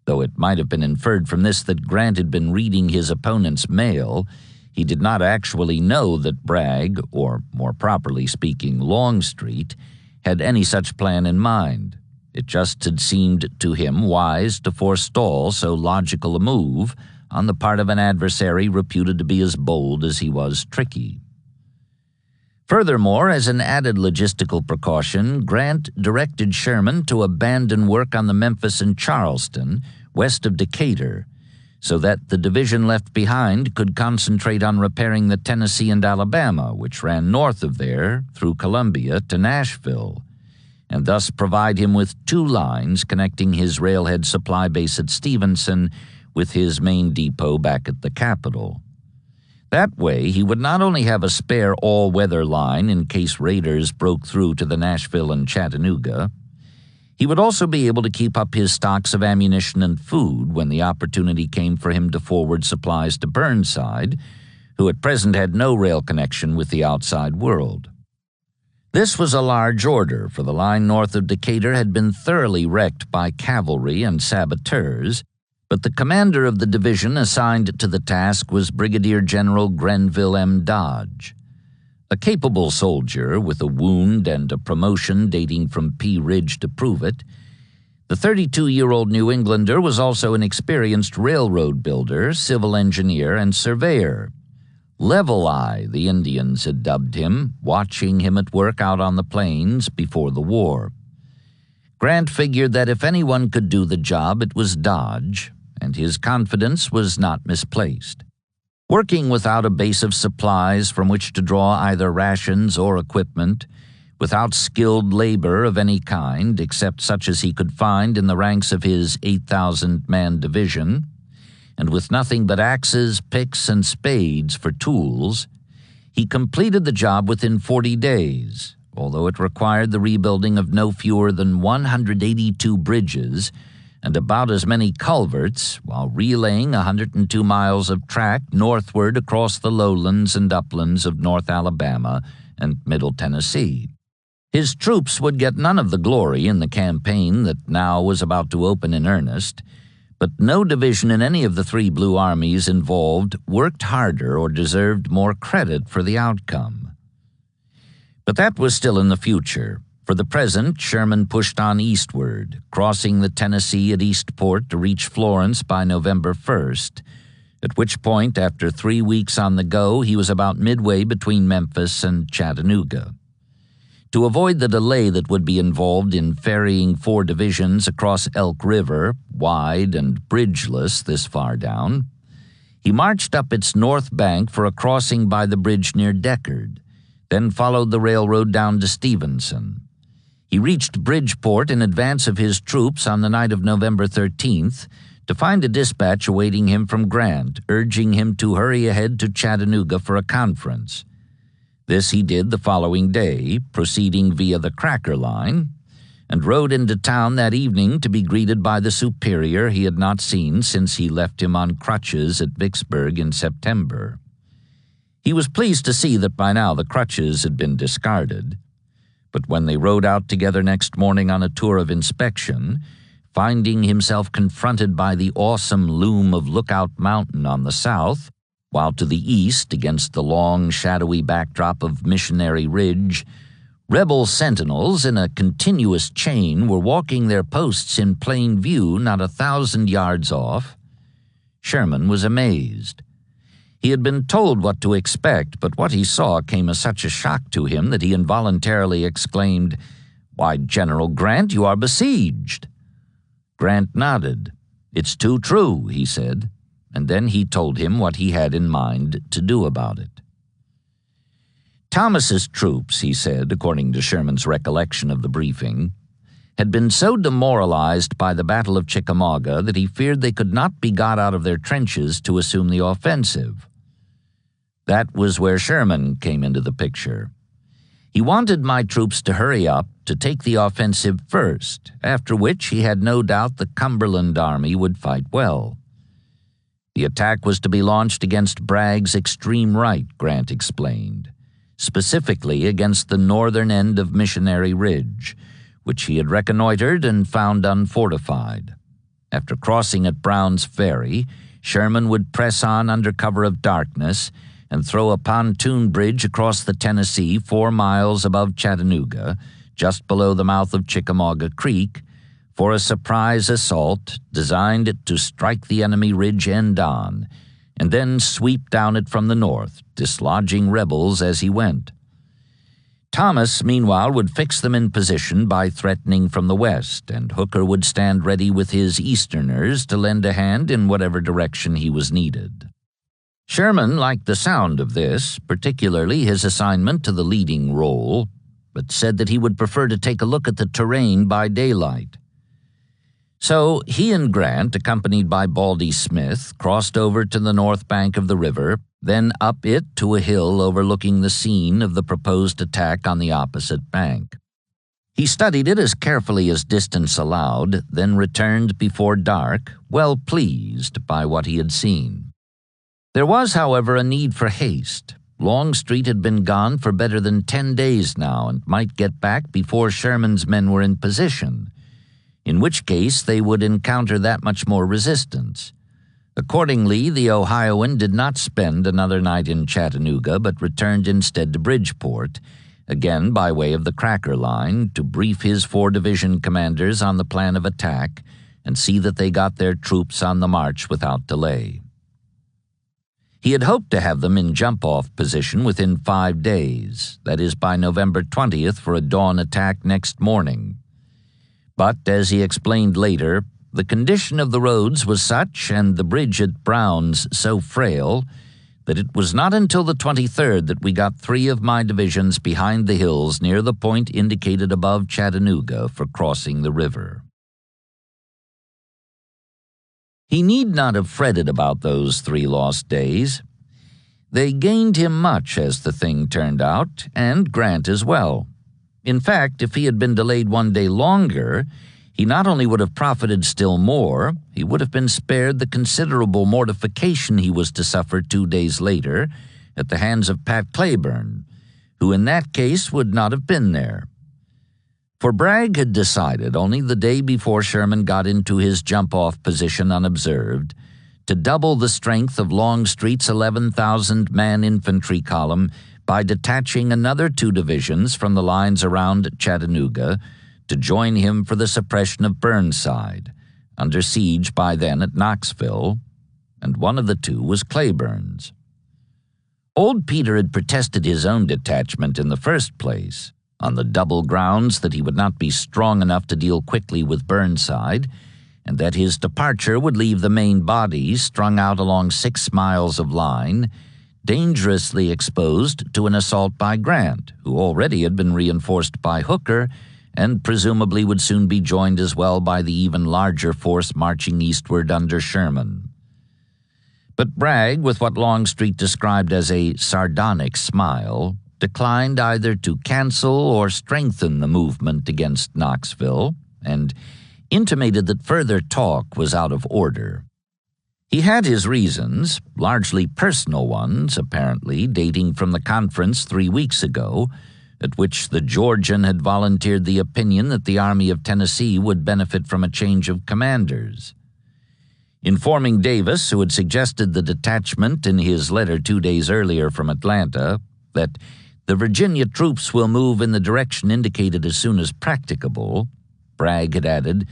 Though it might have been inferred from this that Grant had been reading his opponent's mail, he did not actually know that Bragg, or more properly speaking, Longstreet, had any such plan in mind. It just had seemed to him wise to forestall so logical a move on the part of an adversary reputed to be as bold as he was tricky. Furthermore, as an added logistical precaution, Grant directed Sherman to abandon work on the Memphis and Charleston, west of Decatur, so that the division left behind could concentrate on repairing the Tennessee and Alabama, which ran north of there through Columbia to Nashville, and thus provide him with 2 lines connecting his railhead supply base at Stevenson with his main depot back at the capital. That way, he would not only have a spare all-weather line in case raiders broke through to the Nashville and Chattanooga, he would also be able to keep up his stocks of ammunition and food when the opportunity came for him to forward supplies to Burnside, who at present had no rail connection with the outside world. This was a large order, for the line north of Decatur had been thoroughly wrecked by cavalry and saboteurs, but the commander of the division assigned to the task was Brigadier General Grenville M. Dodge. A capable soldier with a wound and a promotion dating from Pea Ridge to prove it, the 32-year-old New Englander was also an experienced railroad builder, civil engineer, and surveyor. Level Eye, the Indians had dubbed him, watching him at work out on the plains before the war. Grant figured that if anyone could do the job, it was Dodge, and his confidence was not misplaced. Working without a base of supplies from which to draw either rations or equipment, without skilled labor of any kind except such as he could find in the ranks of his 8,000-man division, and with nothing but axes, picks, and spades for tools, he completed the job within 40 days, although it required the rebuilding of no fewer than 182 bridges and about as many culverts, while relaying 102 miles of track northward across the lowlands and uplands of North Alabama and Middle Tennessee. His troops would get none of the glory in the campaign that now was about to open in earnest, but no division in any of the three blue armies involved worked harder or deserved more credit for the outcome. But that was still in the future. For the present, Sherman pushed on eastward, crossing the Tennessee at Eastport to reach Florence by November 1st, at which point, after 3 weeks on the go, he was about midway between Memphis and Chattanooga. To avoid the delay that would be involved in ferrying 4 divisions across Elk River, wide and bridgeless this far down, he marched up its north bank for a crossing by the bridge near Deckard, then followed the railroad down to Stevenson. He reached Bridgeport in advance of his troops on the night of November 13th to find a dispatch awaiting him from Grant, urging him to hurry ahead to Chattanooga for a conference. This he did the following day, proceeding via the Cracker Line, and rode into town that evening to be greeted by the superior he had not seen since he left him on crutches at Vicksburg in September. He was pleased to see that by now the crutches had been discarded, but when they rode out together next morning on a tour of inspection, finding himself confronted by the awesome loom of Lookout Mountain on the south, while to the east, against the long, shadowy backdrop of Missionary Ridge, rebel sentinels in a continuous chain were walking their posts in plain view not 1,000 yards off, Sherman was amazed. He had been told what to expect, but what he saw came as such a shock to him that he involuntarily exclaimed, "Why, General Grant, you are besieged." Grant nodded. "It's too true," he said, and then he told him what he had in mind to do about it. Thomas's troops, he said, according to Sherman's recollection of the briefing, had been so demoralized by the Battle of Chickamauga that he feared they could not be got out of their trenches to assume the offensive. That was where Sherman came into the picture. He wanted my troops to hurry up, to take the offensive first, after which he had no doubt the Cumberland Army would fight well. The attack was to be launched against Bragg's extreme right, Grant explained, specifically against the northern end of Missionary Ridge, which he had reconnoitered and found unfortified. After crossing at Brown's Ferry, Sherman would press on under cover of darkness and throw a pontoon bridge across the Tennessee 4 miles above Chattanooga, just below the mouth of Chickamauga Creek, for a surprise assault designed to strike the enemy ridge end on, and then sweep down it from the north, dislodging rebels as he went. Thomas, meanwhile, would fix them in position by threatening from the west, and Hooker would stand ready with his Easterners to lend a hand in whatever direction he was needed. Sherman liked the sound of this, particularly his assignment to the leading role, but said that he would prefer to take a look at the terrain by daylight. So he and Grant, accompanied by Baldy Smith, crossed over to the north bank of the river, then up it to a hill overlooking the scene of the proposed attack on the opposite bank. He studied it as carefully as distance allowed, then returned before dark, well pleased by what he had seen. There was, however, a need for haste. Longstreet had been gone for better than 10 days now and might get back before Sherman's men were in position, in which case they would encounter that much more resistance. Accordingly, the Ohioan did not spend another night in Chattanooga, but returned instead to Bridgeport, again by way of the Cracker Line, to brief his 4 division commanders on the plan of attack and see that they got their troops on the march without delay. He had hoped to have them in jump-off position within 5 days, that is by November 20th for a dawn attack next morning. But, as he explained later, the condition of the roads was such and the bridge at Brown's so frail that it was not until the 23rd that we got 3 of my divisions behind the hills near the point indicated above Chattanooga for crossing the river. He need not have fretted about those 3 lost days. They gained him much as the thing turned out, and Grant as well. In fact, if he had been delayed 1 day longer, he not only would have profited still more, he would have been spared the considerable mortification he was to suffer 2 days later at the hands of Pat Claiborne, who in that case would not have been there. For Bragg had decided, only the day before Sherman got into his jump-off position unobserved, to double the strength of Longstreet's 11,000-man infantry column by detaching another 2 divisions from the lines around Chattanooga to join him for the suppression of Burnside, under siege by then at Knoxville, and one of the 2 was Claiborne's. Old Peter had protested his own detachment in the first place, on the double grounds that he would not be strong enough to deal quickly with Burnside, and that his departure would leave the main bodies strung out along 6 miles of line, dangerously exposed to an assault by Grant, who already had been reinforced by Hooker and presumably would soon be joined as well by the even larger force marching eastward under Sherman. But Bragg, with what Longstreet described as a sardonic smile, declined either to cancel or strengthen the movement against Knoxville, and intimated that further talk was out of order. He had his reasons, largely personal ones, apparently, dating from the conference 3 weeks ago, at which the Georgian had volunteered the opinion that the Army of Tennessee would benefit from a change of commanders. Informing Davis, who had suggested the detachment in his letter 2 days earlier from Atlanta, that the Virginia troops will move in the direction indicated as soon as practicable, Bragg had added,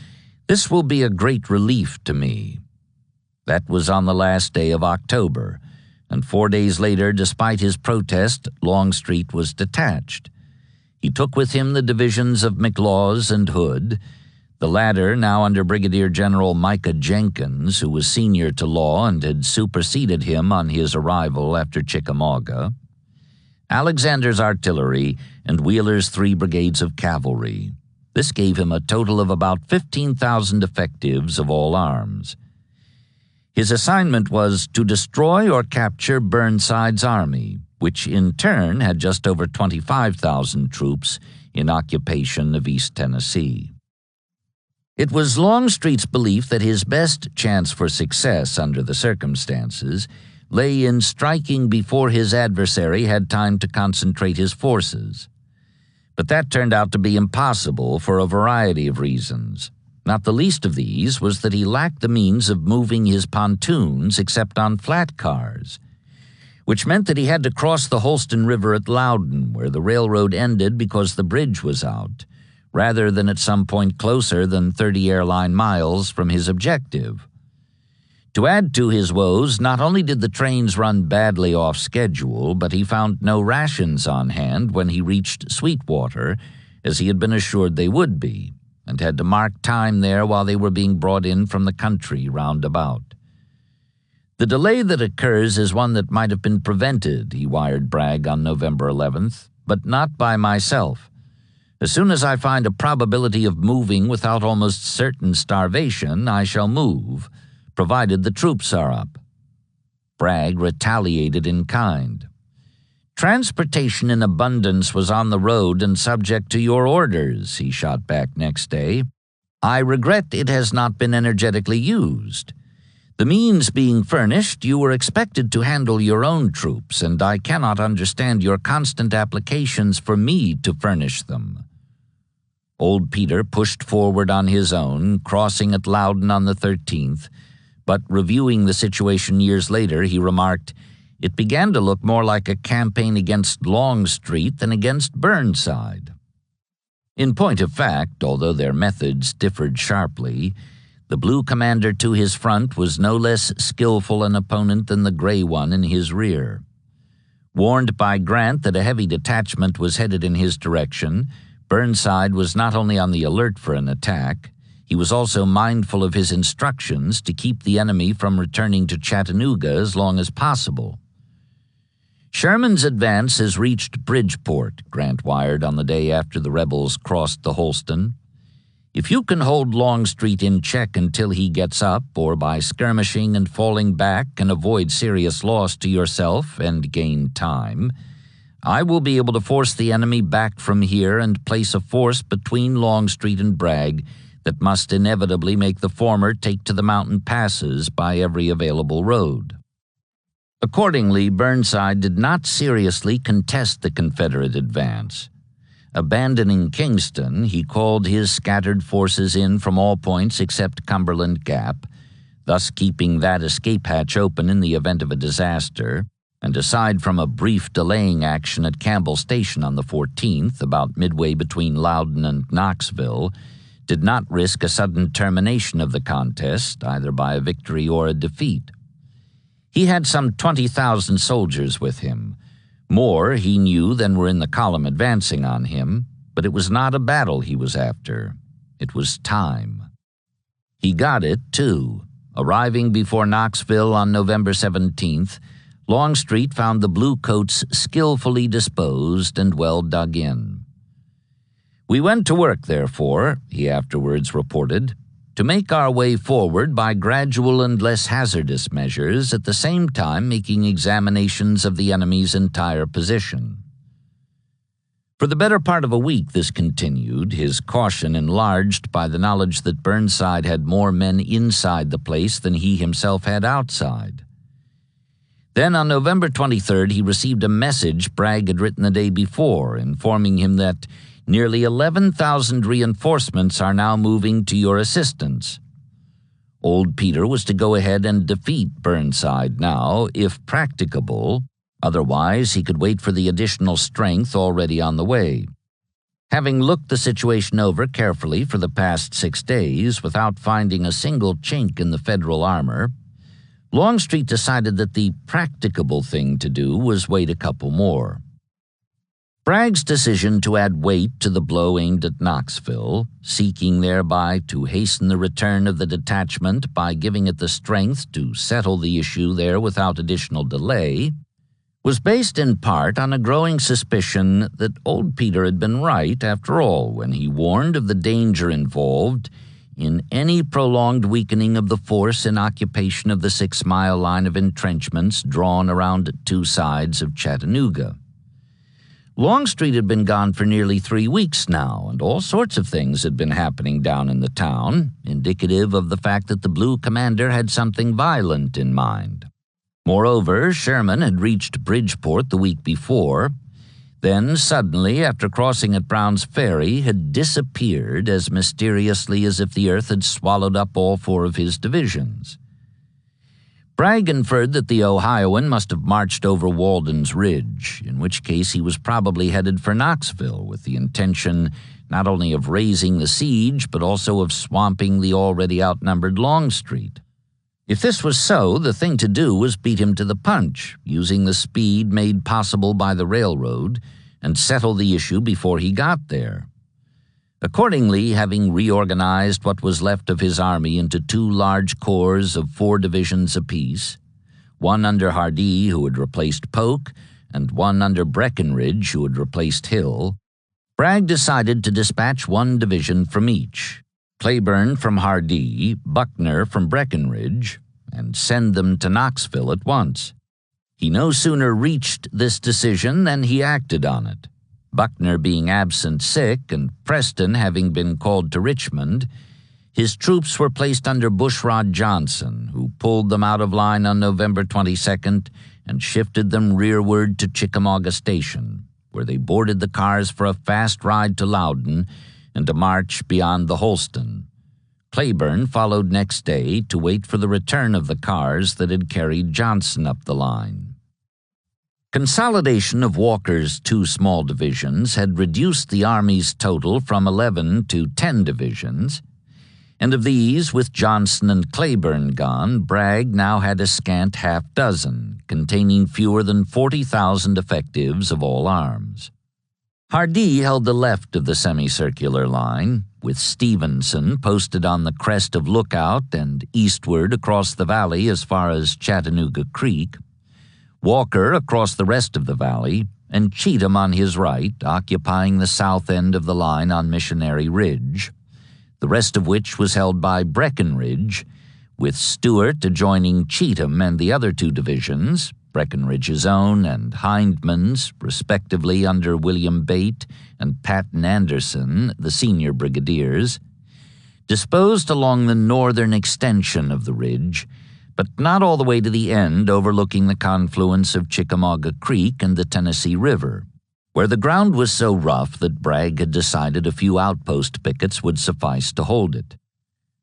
"This will be a great relief to me." That was on the last day of October, and 4 days later, despite his protest, Longstreet was detached. He took with him the divisions of McLaws and Hood, the latter now under Brigadier General Micah Jenkins, who was senior to Law and had superseded him on his arrival after Chickamauga, Alexander's artillery, and Wheeler's 3 brigades of cavalry. This gave him a total of about 15,000 effectives of all arms. His assignment was to destroy or capture Burnside's army, which in turn had just over 25,000 troops in occupation of East Tennessee. It was Longstreet's belief that his best chance for success under the circumstances lay in striking before his adversary had time to concentrate his forces. But that turned out to be impossible for a variety of reasons. Not the least of these was that he lacked the means of moving his pontoons except on flat cars, which meant that he had to cross the Holston River at Loudon, where the railroad ended because the bridge was out, rather than at some point closer than 30 airline miles from his objective. To add to his woes, not only did the trains run badly off schedule, but he found no rations on hand when he reached Sweetwater, as he had been assured they would be, and had to mark time there while they were being brought in from the country round about. "The delay that occurs is one that might have been prevented," he wired Bragg on November 11th, "but not by myself. As soon as I find a probability of moving without almost certain starvation, I shall move, provided the troops are up." Bragg retaliated in kind. "Transportation in abundance was on the road and subject to your orders," he shot back next day. "I regret it has not been energetically used. The means being furnished, you were expected to handle your own troops, and I cannot understand your constant applications for me to furnish them." Old Peter pushed forward on his own, crossing at Loudon on the 13th, but reviewing the situation years later, he remarked, "It began to look more like a campaign against Longstreet than against Burnside." In point of fact, although their methods differed sharply, the blue commander to his front was no less skillful an opponent than the gray one in his rear. Warned by Grant that a heavy detachment was headed in his direction, Burnside was not only on the alert for an attack, he was also mindful of his instructions to keep the enemy from returning to Chattanooga as long as possible. "Sherman's advance has reached Bridgeport," Grant wired on the day after the rebels crossed the Holston. "If you can hold Longstreet in check until he gets up, or by skirmishing and falling back can avoid serious loss to yourself and gain time, I will be able to force the enemy back from here and place a force between Longstreet and Bragg that must inevitably make the former take to the mountain passes by every available road." Accordingly, Burnside did not seriously contest the Confederate advance. Abandoning Kingston, he called his scattered forces in from all points except Cumberland Gap, thus keeping that escape hatch open in the event of a disaster, and aside from a brief delaying action at Campbell Station on the 14th, about midway between Loudon and Knoxville, did not risk a sudden termination of the contest, either by a victory or a defeat. He had some 20,000 soldiers with him, more, he knew, than were in the column advancing on him, but it was not a battle he was after. It was time. He got it, too. Arriving before Knoxville on November 17th, Longstreet found the bluecoats skillfully disposed and well dug in. "We went to work, therefore," he afterwards reported, "to make our way forward by gradual and less hazardous measures, at the same time making examinations of the enemy's entire position." For the better part of a week this continued, his caution enlarged by the knowledge that Burnside had more men inside the place than he himself had outside. Then on November 23rd he received a message Bragg had written the day before, informing him that nearly 11,000 reinforcements are now moving to your assistance. Old Peter was to go ahead and defeat Burnside now, if practicable. Otherwise, he could wait for the additional strength already on the way. Having looked the situation over carefully for the past 6 days without finding a single chink in the Federal armor, Longstreet decided that the practicable thing to do was wait a couple more. Bragg's decision to add weight to the blow aimed at Knoxville, seeking thereby to hasten the return of the detachment by giving it the strength to settle the issue there without additional delay, was based in part on a growing suspicion that old Peter had been right after all when he warned of the danger involved in any prolonged weakening of the force in occupation of the 6-mile line of entrenchments drawn around two sides of Chattanooga. Longstreet had been gone for nearly 3 weeks now, and all sorts of things had been happening down in the town, indicative of the fact that the Blue commander had something violent in mind. Moreover, Sherman had reached Bridgeport the week before, then suddenly, after crossing at Brown's Ferry, had disappeared as mysteriously as if the earth had swallowed up all 4 of his divisions. Bragg inferred that the Ohioan must have marched over Walden's Ridge, in which case he was probably headed for Knoxville with the intention not only of raising the siege but also of swamping the already outnumbered Longstreet. If this was so, the thing to do was beat him to the punch, using the speed made possible by the railroad, and settle the issue before he got there. Accordingly, having reorganized what was left of his army into 2 large corps of 4 divisions apiece, one under Hardee, who had replaced Polk, and one under Breckinridge, who had replaced Hill, Bragg decided to dispatch 1 division from each, Cleburne from Hardee, Buckner from Breckinridge, and send them to Knoxville at once. He no sooner reached this decision than he acted on it. Buckner being absent sick and Preston having been called to Richmond, his troops were placed under Bushrod Johnson, who pulled them out of line on November 22nd and shifted them rearward to Chickamauga Station, where they boarded the cars for a fast ride to Loudon and a march beyond the Holston. Cleburne followed next day to wait for the return of the cars that had carried Johnson up the line. Consolidation of Walker's 2 small divisions had reduced the Army's total from 11 to 10 divisions, and of these, with Johnson and Cleburne gone, Bragg now had a scant half-dozen, containing fewer than 40,000 effectives of all arms. Hardee held the left of the semicircular line, with Stevenson posted on the crest of Lookout and eastward across the valley as far as Chattanooga Creek, Walker across the rest of the valley, and Cheatham on his right, occupying the south end of the line on Missionary Ridge, the rest of which was held by Breckinridge, with Stewart adjoining Cheatham and the other two divisions, Breckinridge's own and Hindman's, respectively under William Bate and Patton Anderson, the senior brigadiers, disposed along the northern extension of the ridge, but not all the way to the end overlooking the confluence of Chickamauga Creek and the Tennessee River, where the ground was so rough that Bragg had decided a few outpost pickets would suffice to hold it.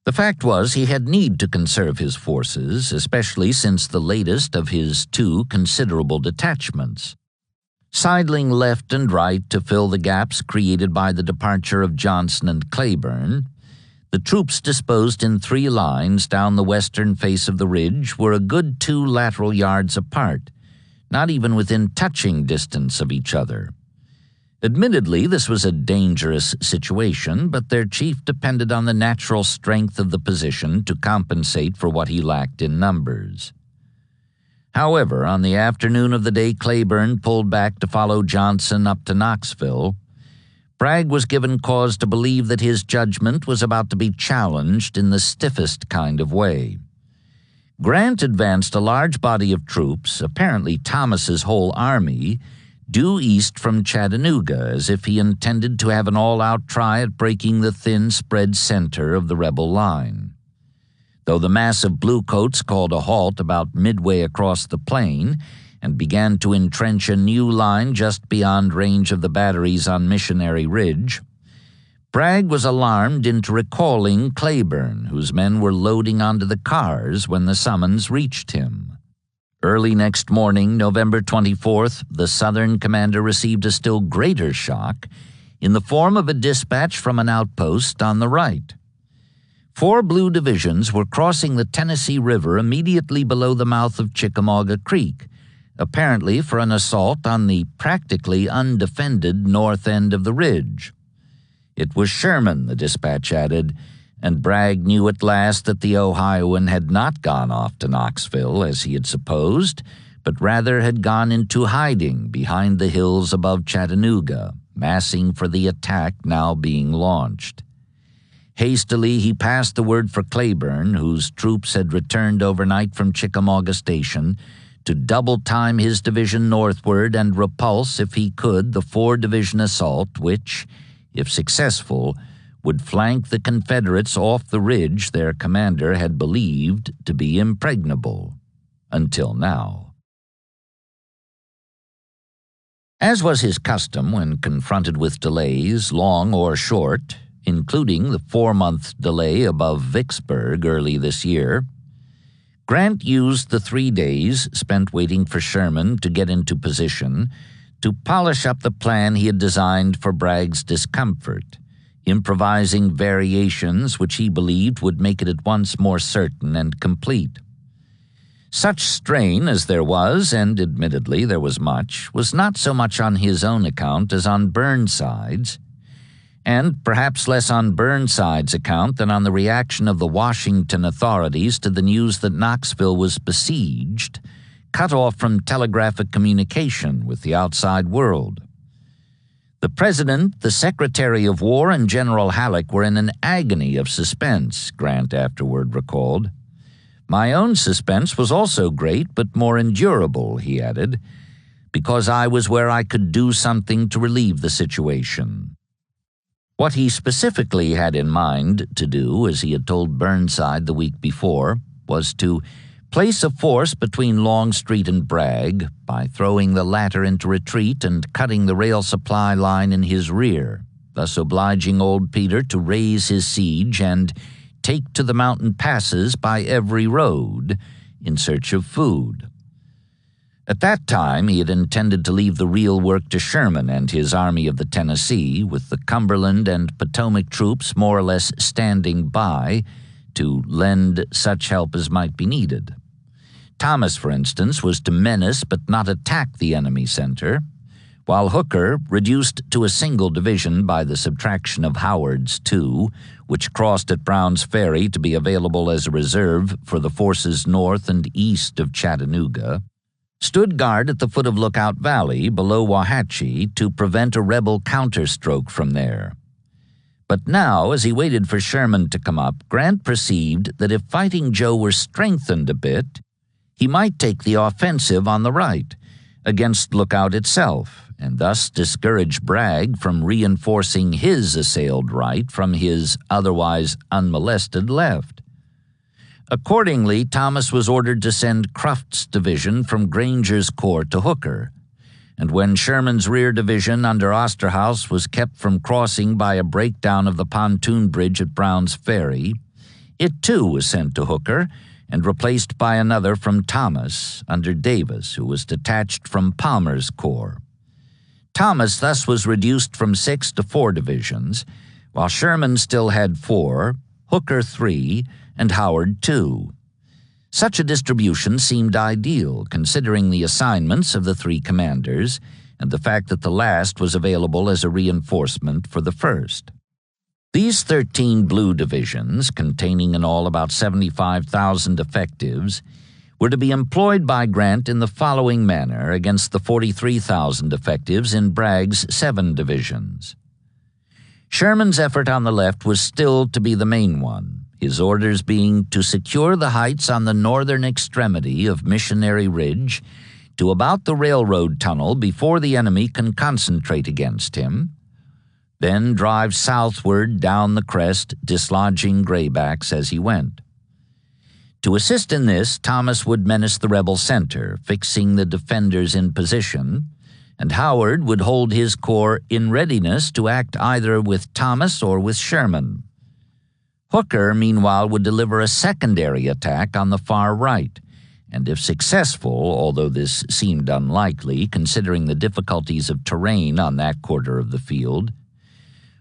The fact was he had need to conserve his forces, especially since the latest of his two considerable detachments. Sidling left and right to fill the gaps created by the departure of Johnson and Cleburne, the troops disposed in three lines down the western face of the ridge were a good 2 lateral yards apart, not even within touching distance of each other. Admittedly, this was a dangerous situation, but their chief depended on the natural strength of the position to compensate for what he lacked in numbers. However, on the afternoon of the day Cleburne pulled back to follow Johnson up to Knoxville, Bragg was given cause to believe that his judgment was about to be challenged in the stiffest kind of way. Grant advanced a large body of troops, apparently Thomas's whole army, due east from Chattanooga, as if he intended to have an all-out try at breaking the thin spread center of the rebel line. Though the mass of bluecoats called a halt about midway across the plain and began to entrench a new line just beyond range of the batteries on Missionary Ridge, Bragg was alarmed into recalling Cleburne, whose men were loading onto the cars when the summons reached him. Early next morning, November 24th, the Southern commander received a still greater shock in the form of a dispatch from an outpost on the right. 4 blue divisions were crossing the Tennessee River immediately below the mouth of Chickamauga Creek, apparently for an assault on the practically undefended north end of the ridge. It was Sherman, the dispatch added, and Bragg knew at last that the Ohioan had not gone off to Knoxville, as he had supposed, but rather had gone into hiding behind the hills above Chattanooga, massing for the attack now being launched. Hastily he passed the word for Cleburne, whose troops had returned overnight from Chickamauga Station, to double-time his division northward and repulse, if he could, the 4-division assault which, if successful, would flank the Confederates off the ridge their commander had believed to be impregnable, until now. As was his custom when confronted with delays, long or short, including the 4-month delay above Vicksburg early this year, Grant used the 3 days spent waiting for Sherman to get into position to polish up the plan he had designed for Bragg's discomfort, improvising variations which he believed would make it at once more certain and complete. Such strain as there was, and admittedly there was much, was not so much on his own account as on Burnside's, and perhaps less on Burnside's account than on the reaction of the Washington authorities to the news that Knoxville was besieged, cut off from telegraphic communication with the outside world. The President, the Secretary of War, and General Halleck were in an agony of suspense, Grant afterward recalled. My own suspense was also great but more endurable, he added, because I was where I could do something to relieve the situation. What he specifically had in mind to do, as he had told Burnside the week before, was to place a force between Longstreet and Bragg by throwing the latter into retreat and cutting the rail supply line in his rear, thus obliging old Peter to raise his siege and take to the mountain passes by every road in search of food. At that time, he had intended to leave the real work to Sherman and his Army of the Tennessee, with the Cumberland and Potomac troops more or less standing by to lend such help as might be needed. Thomas, for instance, was to menace but not attack the enemy center, while Hooker, reduced to a single division by the subtraction of Howard's 2, which crossed at Brown's Ferry to be available as a reserve for the forces north and east of Chattanooga, stood guard at the foot of Lookout Valley below Wauhatchie to prevent a rebel counterstroke from there. But now, as he waited for Sherman to come up, Grant perceived that if Fighting Joe were strengthened a bit, he might take the offensive on the right, against Lookout itself, and thus discourage Bragg from reinforcing his assailed right from his otherwise unmolested left. Accordingly, Thomas was ordered to send Cruft's division from Granger's corps to Hooker, and when Sherman's rear division under Osterhaus was kept from crossing by a breakdown of the pontoon bridge at Brown's Ferry, it too was sent to Hooker and replaced by another from Thomas under Davis, who was detached from Palmer's corps. Thomas thus was reduced from 6 to 4 divisions, while Sherman still had 4, Hooker 3, and Howard 2. Such a distribution seemed ideal, considering the assignments of the 3 commanders and the fact that the last was available as a reinforcement for the first. These 13 blue divisions, containing in all about 75,000 effectives, were to be employed by Grant in the following manner against the 43,000 effectives in Bragg's 7 divisions. Sherman's effort on the left was still to be the main one, his orders being to secure the heights on the northern extremity of Missionary Ridge to about the railroad tunnel before the enemy can concentrate against him, then drive southward down the crest, dislodging graybacks as he went. To assist in this, Thomas would menace the rebel center, fixing the defenders in position, and Howard would hold his corps in readiness to act either with Thomas or with Sherman. Hooker, meanwhile, would deliver a secondary attack on the far right, and if successful, although this seemed unlikely considering the difficulties of terrain on that quarter of the field,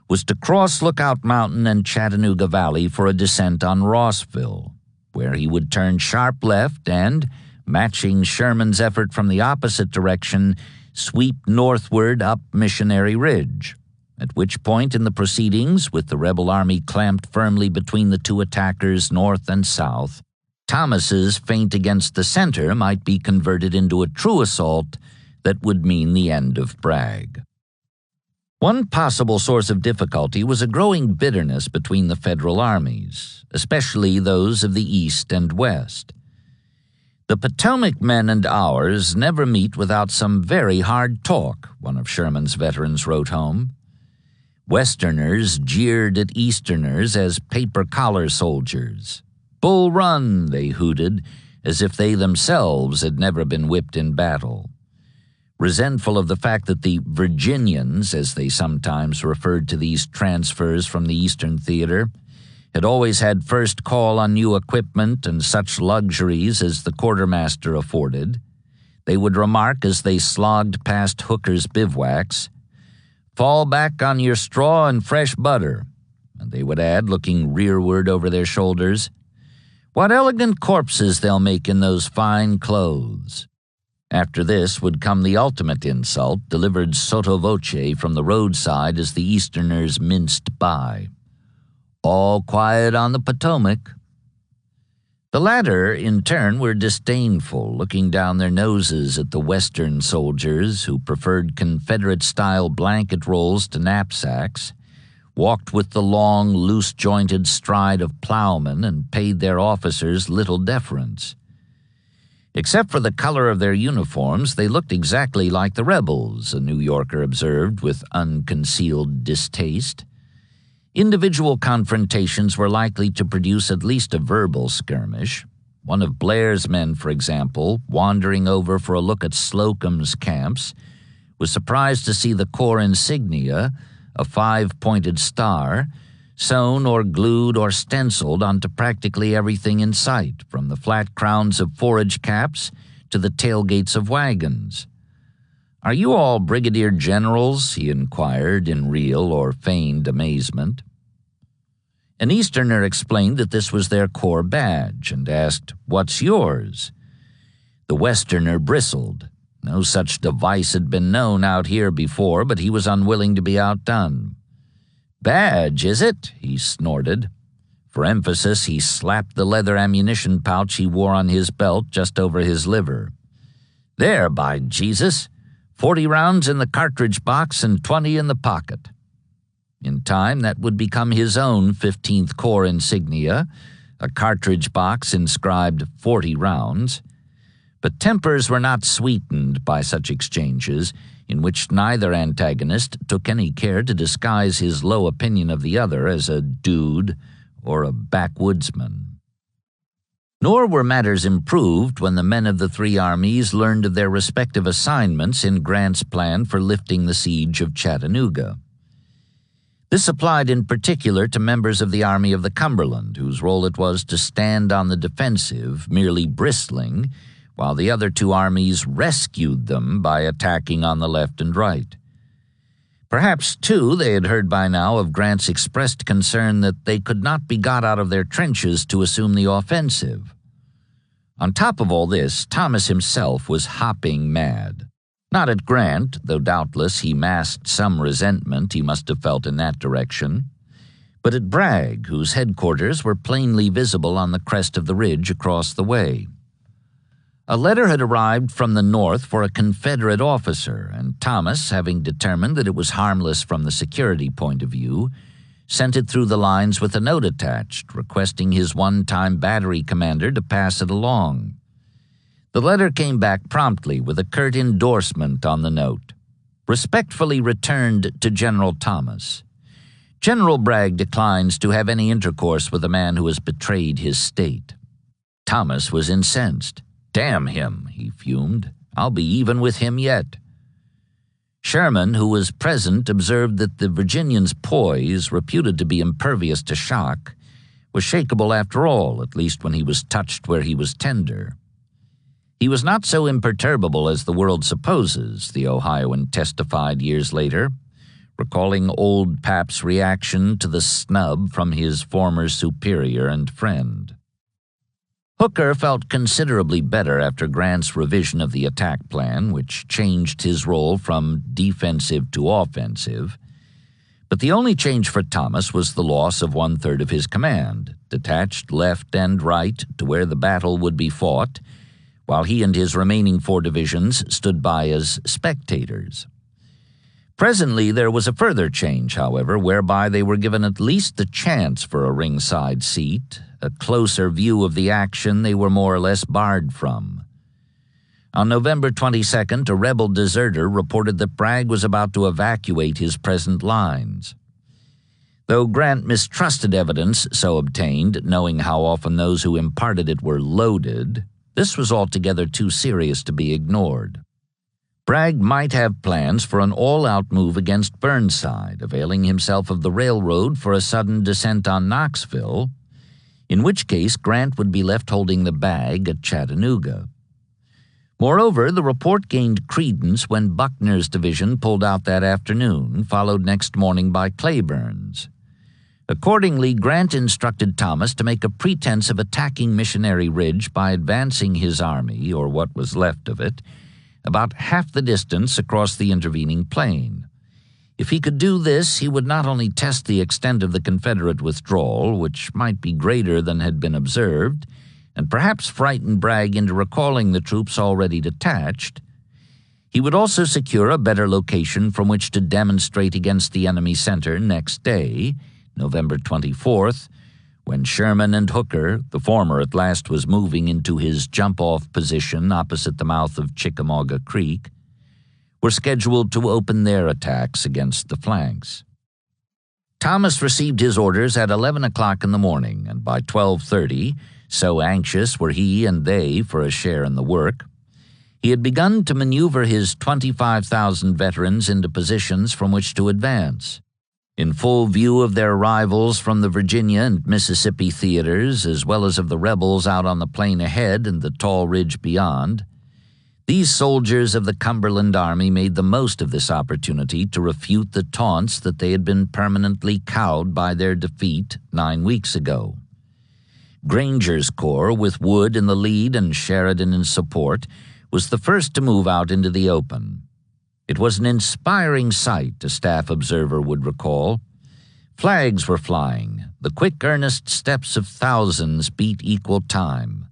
was to cross Lookout Mountain and Chattanooga Valley for a descent on Rossville, where he would turn sharp left and, matching Sherman's effort from the opposite direction, sweep northward up Missionary Ridge, at which point in the proceedings, with the rebel army clamped firmly between the 2 attackers north and south, Thomas's feint against the center might be converted into a true assault that would mean the end of Bragg. One possible source of difficulty was a growing bitterness between the Federal armies, especially those of the East and West. "The Potomac men and ours never meet without some very hard talk," one of Sherman's veterans wrote home. Westerners jeered at Easterners as paper-collar soldiers. "Bull Run," they hooted, as if they themselves had never been whipped in battle. Resentful of the fact that the Virginians, as they sometimes referred to these transfers from the Eastern Theater, had always had first call on new equipment and such luxuries as the quartermaster afforded, they would remark as they slogged past Hooker's bivouacs, "Fall back on your straw and fresh butter," and they would add, looking rearward over their shoulders, "What elegant corpses they'll make in those fine clothes." After this would come the ultimate insult, delivered sotto voce from the roadside as the Easterners minced by. "All quiet on the Potomac." The latter, in turn, were disdainful, looking down their noses at the Western soldiers who preferred Confederate-style blanket rolls to knapsacks, walked with the long, loose-jointed stride of plowmen, and paid their officers little deference. Except for the color of their uniforms, they looked exactly like the rebels, a New Yorker observed with unconcealed distaste. Individual confrontations were likely to produce at least a verbal skirmish. One of Blair's men, for example, wandering over for a look at Slocum's camps, was surprised to see the corps insignia, a 5-pointed star, sewn or glued or stenciled onto practically everything in sight, from the flat crowns of forage caps to the tailgates of wagons. "Are you all brigadier generals?" he inquired in real or feigned amazement. An Easterner explained that this was their corps badge and asked, "What's yours?" The Westerner bristled. No such device had been known out here before, but he was unwilling to be outdone. "Badge, is it?" he snorted. For emphasis, he slapped the leather ammunition pouch he wore on his belt just over his liver. "There, by Jesus! 40 rounds in the cartridge box and 20 in the pocket." In time, that would become his own 15th Corps insignia, a cartridge box inscribed 40 rounds. But tempers were not sweetened by such exchanges, in which neither antagonist took any care to disguise his low opinion of the other as a dude or a backwoodsman. Nor were matters improved when the men of the three armies learned of their respective assignments in Grant's plan for lifting the siege of Chattanooga. This applied in particular to members of the Army of the Cumberland, whose role it was to stand on the defensive, merely bristling, while the other two armies rescued them by attacking on the left and right. Perhaps, too, they had heard by now of Grant's expressed concern that they could not be got out of their trenches to assume the offensive. On top of all this, Thomas himself was hopping mad. Not at Grant, though doubtless he masked some resentment he must have felt in that direction, but at Bragg, whose headquarters were plainly visible on the crest of the ridge across the way. A letter had arrived from the north for a Confederate officer, and Thomas, having determined that it was harmless from the security point of view, sent it through the lines with a note attached, requesting his one-time battery commander to pass it along. The letter came back promptly with a curt endorsement on the note. "Respectfully returned to General Thomas. General Bragg declines to have any intercourse with a man who has betrayed his state." Thomas was incensed. "Damn him," he fumed. "I'll be even with him yet." Sherman, who was present, observed that the Virginian's poise, reputed to be impervious to shock, was shakeable after all, at least when he was touched where he was tender. He was not so imperturbable as the world supposes, the Ohioan testified years later, recalling old Pap's reaction to the snub from his former superior and friend. Hooker felt considerably better after Grant's revision of the attack plan, which changed his role from defensive to offensive. But the only change for Thomas was the loss of 1/3 of his command, detached left and right to where the battle would be fought, while he and his remaining 4 divisions stood by as spectators. Presently there was a further change, however, whereby they were given at least the chance for a ringside seat, a closer view of the action they were more or less barred from. On November 22nd, a rebel deserter reported that Bragg was about to evacuate his present lines. Though Grant mistrusted evidence so obtained, knowing how often those who imparted it were loaded, this was altogether too serious to be ignored. Bragg might have plans for an all-out move against Burnside, availing himself of the railroad for a sudden descent on Knoxville, in which case Grant would be left holding the bag at Chattanooga. Moreover, the report gained credence when Buckner's division pulled out that afternoon, followed next morning by Cleburne's. Accordingly, Grant instructed Thomas to make a pretense of attacking Missionary Ridge by advancing his army, or what was left of it, about half the distance across the intervening plain. If he could do this, he would not only test the extent of the Confederate withdrawal, which might be greater than had been observed, and perhaps frighten Bragg into recalling the troops already detached, he would also secure a better location from which to demonstrate against the enemy center next day, November 24th, when Sherman and Hooker, the former at last was moving into his jump-off position opposite the mouth of Chickamauga Creek, were scheduled to open their attacks against the flanks. Thomas received his orders at 11 o'clock in the morning, and by 12:30, so anxious were he and they for a share in the work, he had begun to maneuver his 25,000 veterans into positions from which to advance. In full view of their rivals from the Virginia and Mississippi theaters, as well as of the rebels out on the plain ahead and the tall ridge beyond, these soldiers of the Cumberland Army made the most of this opportunity to refute the taunts that they had been permanently cowed by their defeat 9 weeks ago. Granger's corps, with Wood in the lead and Sheridan in support, was the first to move out into the open. It was an inspiring sight, a staff observer would recall. Flags were flying. The quick, earnest steps of thousands beat equal time.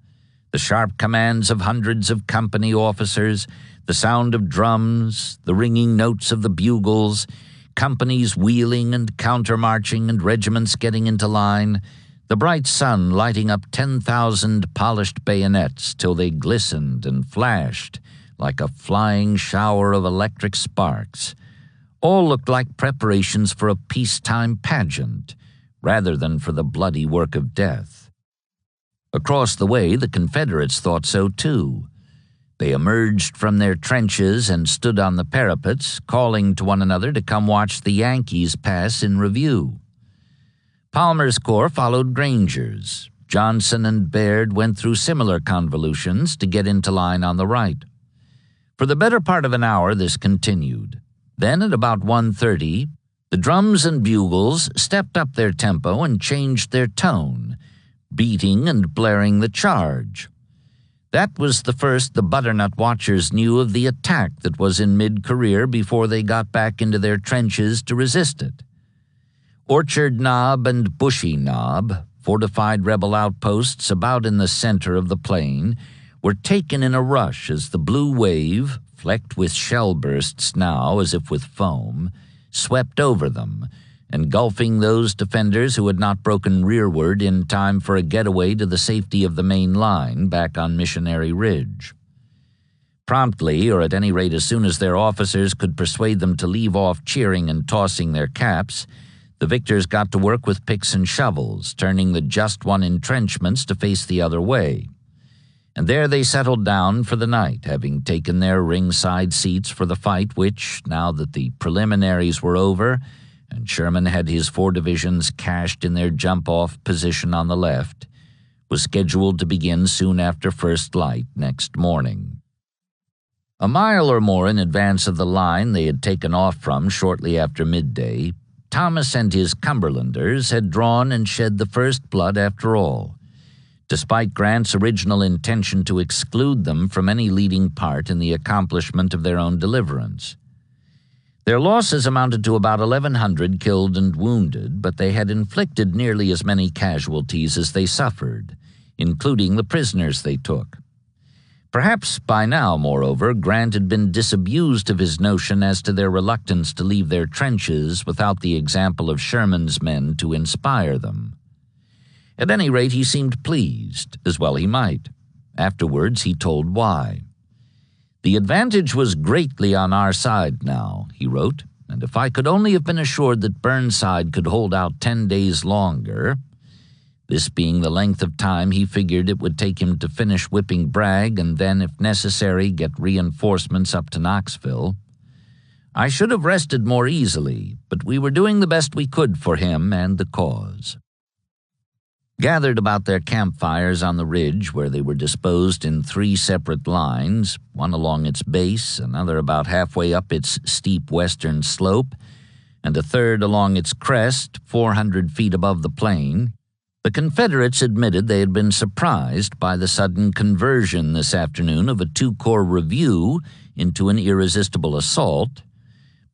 The sharp commands of hundreds of company officers, the sound of drums, the ringing notes of the bugles, companies wheeling and countermarching and regiments getting into line, the bright sun lighting up 10,000 polished bayonets till they glistened and flashed like a flying shower of electric sparks. All looked like preparations for a peacetime pageant, rather than for the bloody work of death. Across the way, the Confederates thought so too. They emerged from their trenches and stood on the parapets, calling to one another to come watch the Yankees pass in review. Palmer's corps followed Granger's. Johnson and Baird went through similar convolutions to get into line on the right. For the better part of an hour this continued. Then at about 1:30, the drums and bugles stepped up their tempo and changed their tone, beating and blaring the charge. That was the first the butternut watchers knew of the attack that was in mid-career before they got back into their trenches to resist it. Orchard Knob and Bushy Knob, fortified rebel outposts about in the center of the plain, were taken in a rush as the blue wave, flecked with shell bursts now as if with foam, swept over them, engulfing those defenders who had not broken rearward in time for a getaway to the safety of the main line back on Missionary Ridge. Promptly, or at any rate as soon as their officers could persuade them to leave off cheering and tossing their caps, the victors got to work with picks and shovels, turning the just-won entrenchments to face the other way. And there they settled down for the night, having taken their ringside seats for the fight which, now that the preliminaries were over and Sherman had his 4 divisions cached in their jump-off position on the left, was scheduled to begin soon after first light next morning. A mile or more in advance of the line they had taken off from shortly after midday, Thomas and his Cumberlanders had drawn and shed the first blood after all, despite Grant's original intention to exclude them from any leading part in the accomplishment of their own deliverance. Their losses amounted to about 1,100 killed and wounded, but they had inflicted nearly as many casualties as they suffered, including the prisoners they took. Perhaps by now, moreover, Grant had been disabused of his notion as to their reluctance to leave their trenches without the example of Sherman's men to inspire them. At any rate, he seemed pleased, as well he might. Afterwards, he told why. "The advantage was greatly on our side now," he wrote, "and if I could only have been assured that Burnside could hold out 10 days longer," this being the length of time he figured it would take him to finish whipping Bragg and then, if necessary, get reinforcements up to Knoxville, "I should have rested more easily, but we were doing the best we could for him and the cause." Gathered about their campfires on the ridge where they were disposed in 3 separate lines, one along its base, another about halfway up its steep western slope, and a third along its crest, 400 feet above the plain, the Confederates admitted they had been surprised by the sudden conversion this afternoon of a 2-corps review into an irresistible assault,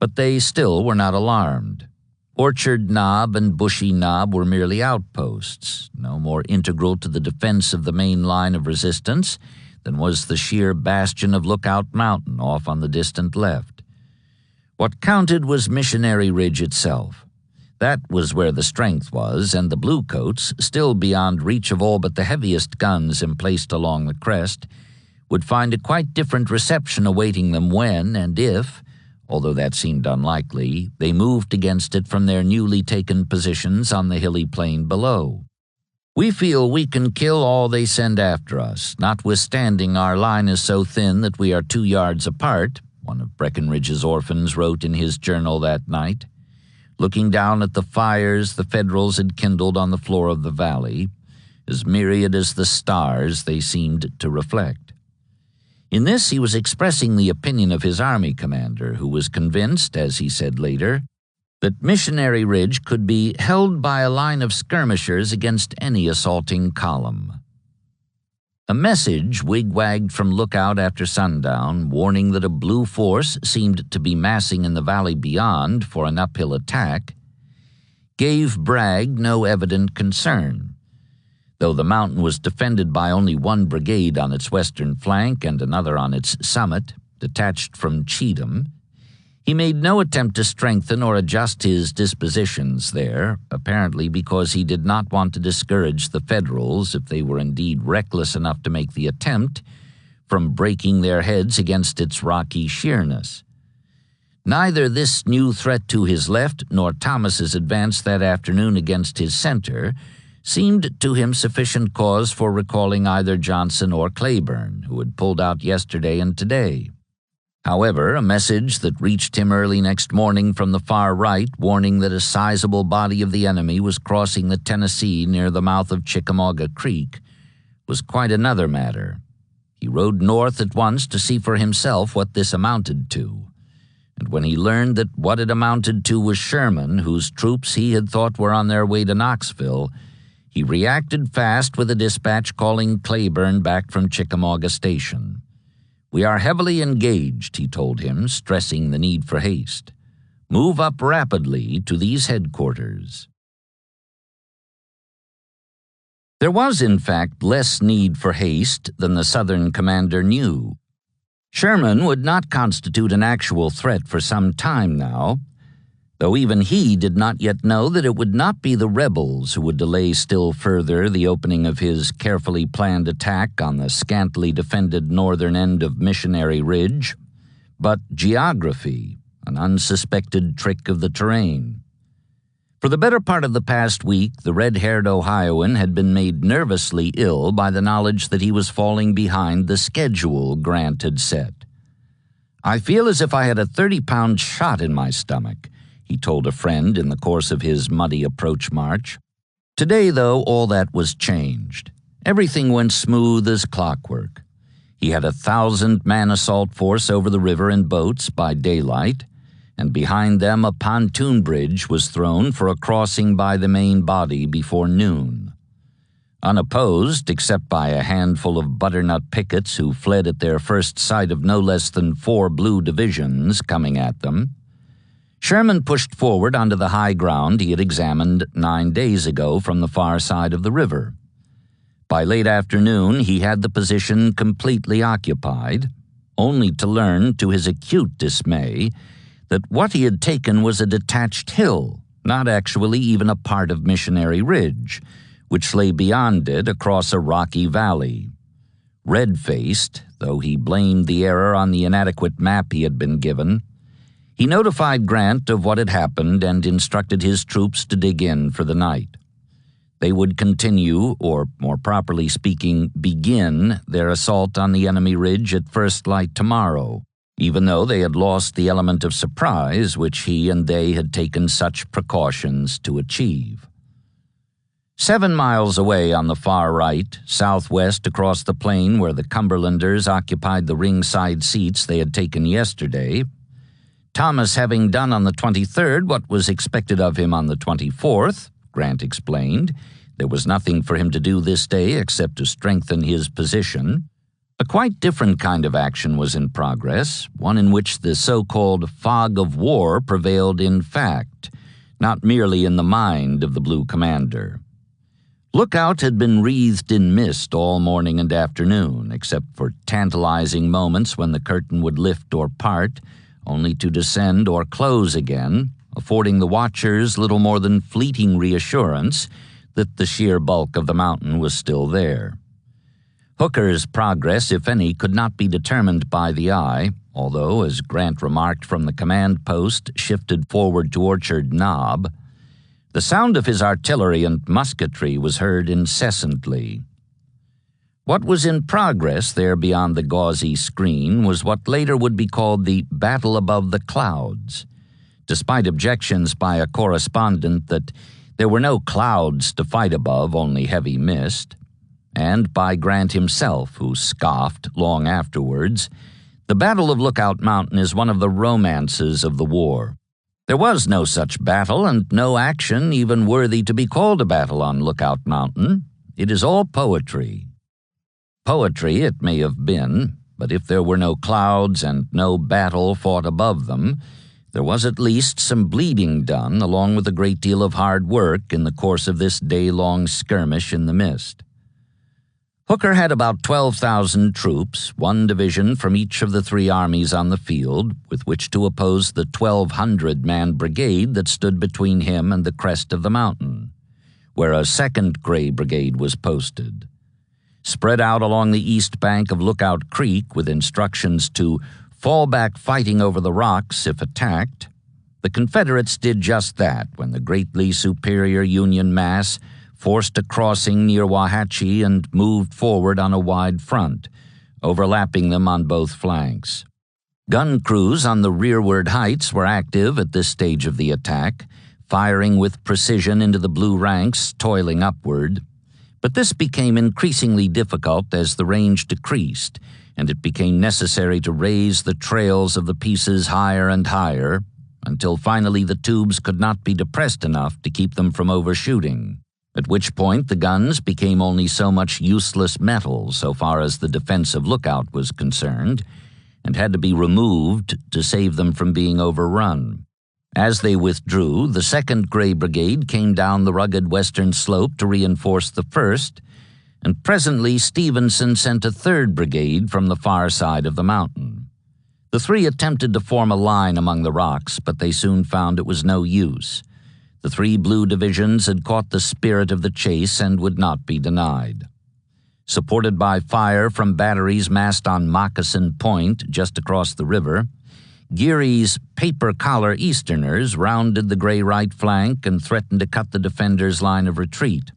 but they still were not alarmed. Orchard Knob and Bushy Knob were merely outposts, no more integral to the defense of the main line of resistance than was the sheer bastion of Lookout Mountain off on the distant left. What counted was Missionary Ridge itself. That was where the strength was, and the Bluecoats, still beyond reach of all but the heaviest guns emplaced along the crest, would find a quite different reception awaiting them when and if, although that seemed unlikely, they moved against it from their newly taken positions on the hilly plain below. "We feel we can kill all they send after us, notwithstanding our line is so thin that we are 2 yards apart," one of Breckinridge's orphans wrote in his journal that night, looking down at the fires the Federals had kindled on the floor of the valley, as myriad as the stars they seemed to reflect. In this he was expressing the opinion of his army commander, who was convinced, as he said later, that Missionary Ridge could be held by a line of skirmishers against any assaulting column. A message wigwagged from Lookout after sundown, warning that a blue force seemed to be massing in the valley beyond for an uphill attack, gave Bragg no evident concern. Though the mountain was defended by only one brigade on its western flank and another on its summit, detached from Cheatham, he made no attempt to strengthen or adjust his dispositions there, apparently because he did not want to discourage the Federals, if they were indeed reckless enough to make the attempt, from breaking their heads against its rocky sheerness. Neither this new threat to his left nor Thomas's advance that afternoon against his center seemed to him sufficient cause for recalling either Johnson or Cleburne, who had pulled out yesterday and today. However, a message that reached him early next morning from the far right, warning that a sizable body of the enemy was crossing the Tennessee near the mouth of Chickamauga Creek, was quite another matter. He rode north at once to see for himself what this amounted to. And when he learned that what it amounted to was Sherman, whose troops he had thought were on their way to Knoxville, he reacted fast with a dispatch calling Cleburne back from Chickamauga Station. "We are heavily engaged," he told him, stressing the need for haste. "Move up rapidly to these headquarters." There was, in fact, less need for haste than the Southern commander knew. Sherman would not constitute an actual threat for some time now, though even he did not yet know that it would not be the rebels who would delay still further the opening of his carefully planned attack on the scantily defended northern end of Missionary Ridge, but geography, an unsuspected trick of the terrain. For the better part of the past week, the red-haired Ohioan had been made nervously ill by the knowledge that he was falling behind the schedule Grant had set. "I feel as if I had a 30-pound shot in my stomach," he told a friend in the course of his muddy approach march. Today, though, all that was changed. Everything went smooth as clockwork. He had 1,000-man assault force over the river in boats by daylight, and behind them a pontoon bridge was thrown for a crossing by the main body before noon. Unopposed, except by a handful of butternut pickets who fled at their first sight of no less than 4 blue divisions coming at them, Sherman pushed forward onto the high ground he had examined 9 days ago from the far side of the river. By late afternoon, he had the position completely occupied, only to learn, to his acute dismay, that what he had taken was a detached hill, not actually even a part of Missionary Ridge, which lay beyond it across a rocky valley. Red-faced, though he blamed the error on the inadequate map he had been given, he notified Grant of what had happened and instructed his troops to dig in for the night. They would continue, or more properly speaking, begin their assault on the enemy ridge at first light tomorrow, even though they had lost the element of surprise which he and they had taken such precautions to achieve. 7 miles away on the far right, southwest across the plain where the Cumberlanders occupied the ringside seats they had taken yesterday, Thomas having done on the 23rd what was expected of him on the 24th, Grant explained, there was nothing for him to do this day except to strengthen his position. A quite different kind of action was in progress, one in which the so-called fog of war prevailed in fact, not merely in the mind of the Blue Commander. Lookout had been wreathed in mist all morning and afternoon, except for tantalizing moments when the curtain would lift or part, only to descend or close again, affording the watchers little more than fleeting reassurance that the sheer bulk of the mountain was still there. Hooker's progress, if any, could not be determined by the eye, although, as Grant remarked from the command post shifted forward to Orchard Knob, the sound of his artillery and musketry was heard incessantly. What was in progress there beyond the gauzy screen was what later would be called the Battle Above the Clouds, despite objections by a correspondent that there were no clouds to fight above, only heavy mist, and by Grant himself, who scoffed long afterwards, the Battle of Lookout Mountain is one of the romances of the war. There was no such battle and no action even worthy to be called a battle on Lookout Mountain. It is all poetry. Poetry it may have been, but if there were no clouds and no battle fought above them, there was at least some bleeding done, along with a great deal of hard work in the course of this day-long skirmish in the mist. Hooker had about 12,000 troops, one division from each of the three armies on the field, with which to oppose the 1,200-man brigade that stood between him and the crest of the mountain, where a second Gray Brigade was posted. Spread out along the east bank of Lookout Creek with instructions to fall back fighting over the rocks if attacked, the Confederates did just that when the greatly superior Union mass forced a crossing near Wauhatchie and moved forward on a wide front, overlapping them on both flanks. Gun crews on the rearward heights were active at this stage of the attack, firing with precision into the blue ranks toiling upward. But this became increasingly difficult as the range decreased, and it became necessary to raise the trails of the pieces higher and higher, until finally the tubes could not be depressed enough to keep them from overshooting, at which point the guns became only so much useless metal so far as the defensive lookout was concerned, and had to be removed to save them from being overrun. As they withdrew, the 2nd Gray Brigade came down the rugged western slope to reinforce the 1st, and presently Stevenson sent a 3rd Brigade from the far side of the mountain. The three attempted to form a line among the rocks, but they soon found it was no use. The three blue divisions had caught the spirit of the chase and would not be denied. Supported by fire from batteries massed on Moccasin Point just across the river, Geary's paper-collar Easterners rounded the Gray right flank and threatened to cut the defenders' line of retreat.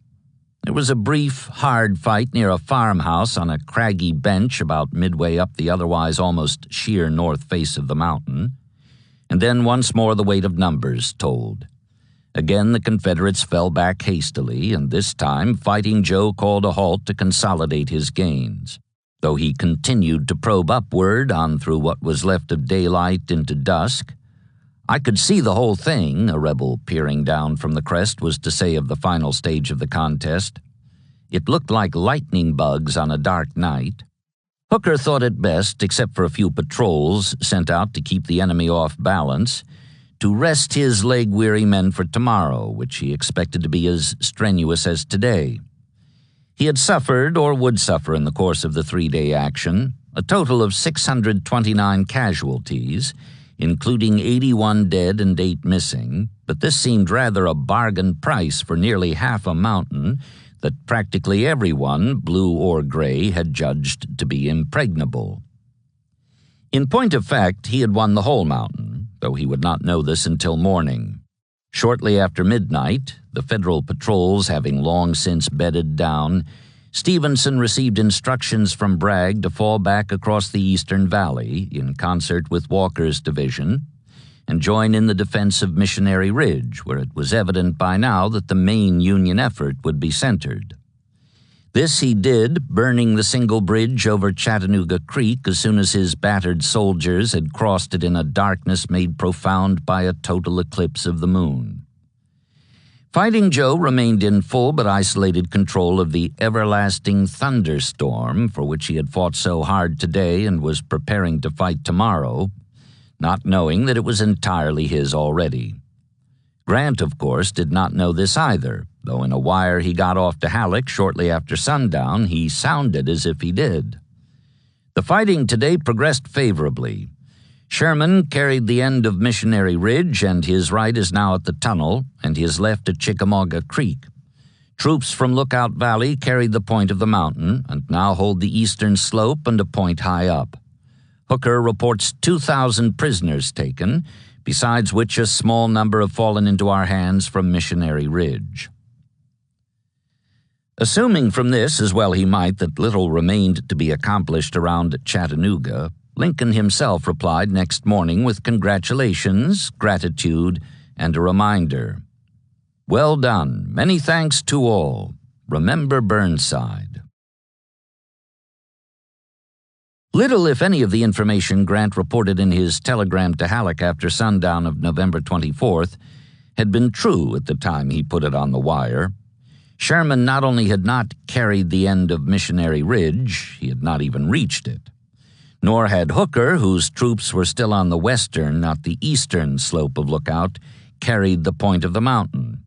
There was a brief, hard fight near a farmhouse on a craggy bench about midway up the otherwise almost sheer north face of the mountain, and then once more the weight of numbers told. Again the Confederates fell back hastily, and this time Fighting Joe called a halt to consolidate his gains. Though he continued to probe upward on through what was left of daylight into dusk. "I could see the whole thing," a rebel peering down from the crest was to say of the final stage of the contest. "It looked like lightning bugs on a dark night." Hooker thought it best, except for a few patrols sent out to keep the enemy off balance, to rest his leg-weary men for tomorrow, which he expected to be as strenuous as today. He had suffered, or would suffer in the course of the 3-day action, a total of 629 casualties, including 81 dead and 8 missing, but this seemed rather a bargain price for nearly half a mountain that practically everyone, blue or gray, had judged to be impregnable. In point of fact, he had won the whole mountain, though he would not know this until morning. Shortly after midnight, the Federal patrols having long since bedded down, Stevenson received instructions from Bragg to fall back across the eastern valley in concert with Walker's division and join in the defense of Missionary Ridge, where it was evident by now that the main Union effort would be centered. This he did, burning the single bridge over Chattanooga Creek as soon as his battered soldiers had crossed it in a darkness made profound by a total eclipse of the moon. Fighting Joe remained in full but isolated control of the everlasting thunderstorm for which he had fought so hard today and was preparing to fight tomorrow, not knowing that it was entirely his already. Grant, of course, did not know this either, though in a wire he got off to Halleck shortly after sundown, he sounded as if he did. The fighting today progressed favorably. Sherman carried the end of Missionary Ridge, and his right is now at the tunnel, and his left at Chickamauga Creek. Troops from Lookout Valley carried the point of the mountain, and now hold the eastern slope and a point high up. Hooker reports 2,000 prisoners taken, besides which a small number have fallen into our hands from Missionary Ridge. Assuming from this, as well he might, that little remained to be accomplished around Chattanooga, Lincoln himself replied next morning with congratulations, gratitude, and a reminder. "Well done. Many thanks to all. Remember Burnside." Little, if any, of the information Grant reported in his telegram to Halleck after sundown of November 24th had been true at the time he put it on the wire. Sherman not only had not carried the end of Missionary Ridge, he had not even reached it. Nor had Hooker, whose troops were still on the western, not the eastern slope of Lookout, carried the point of the mountain.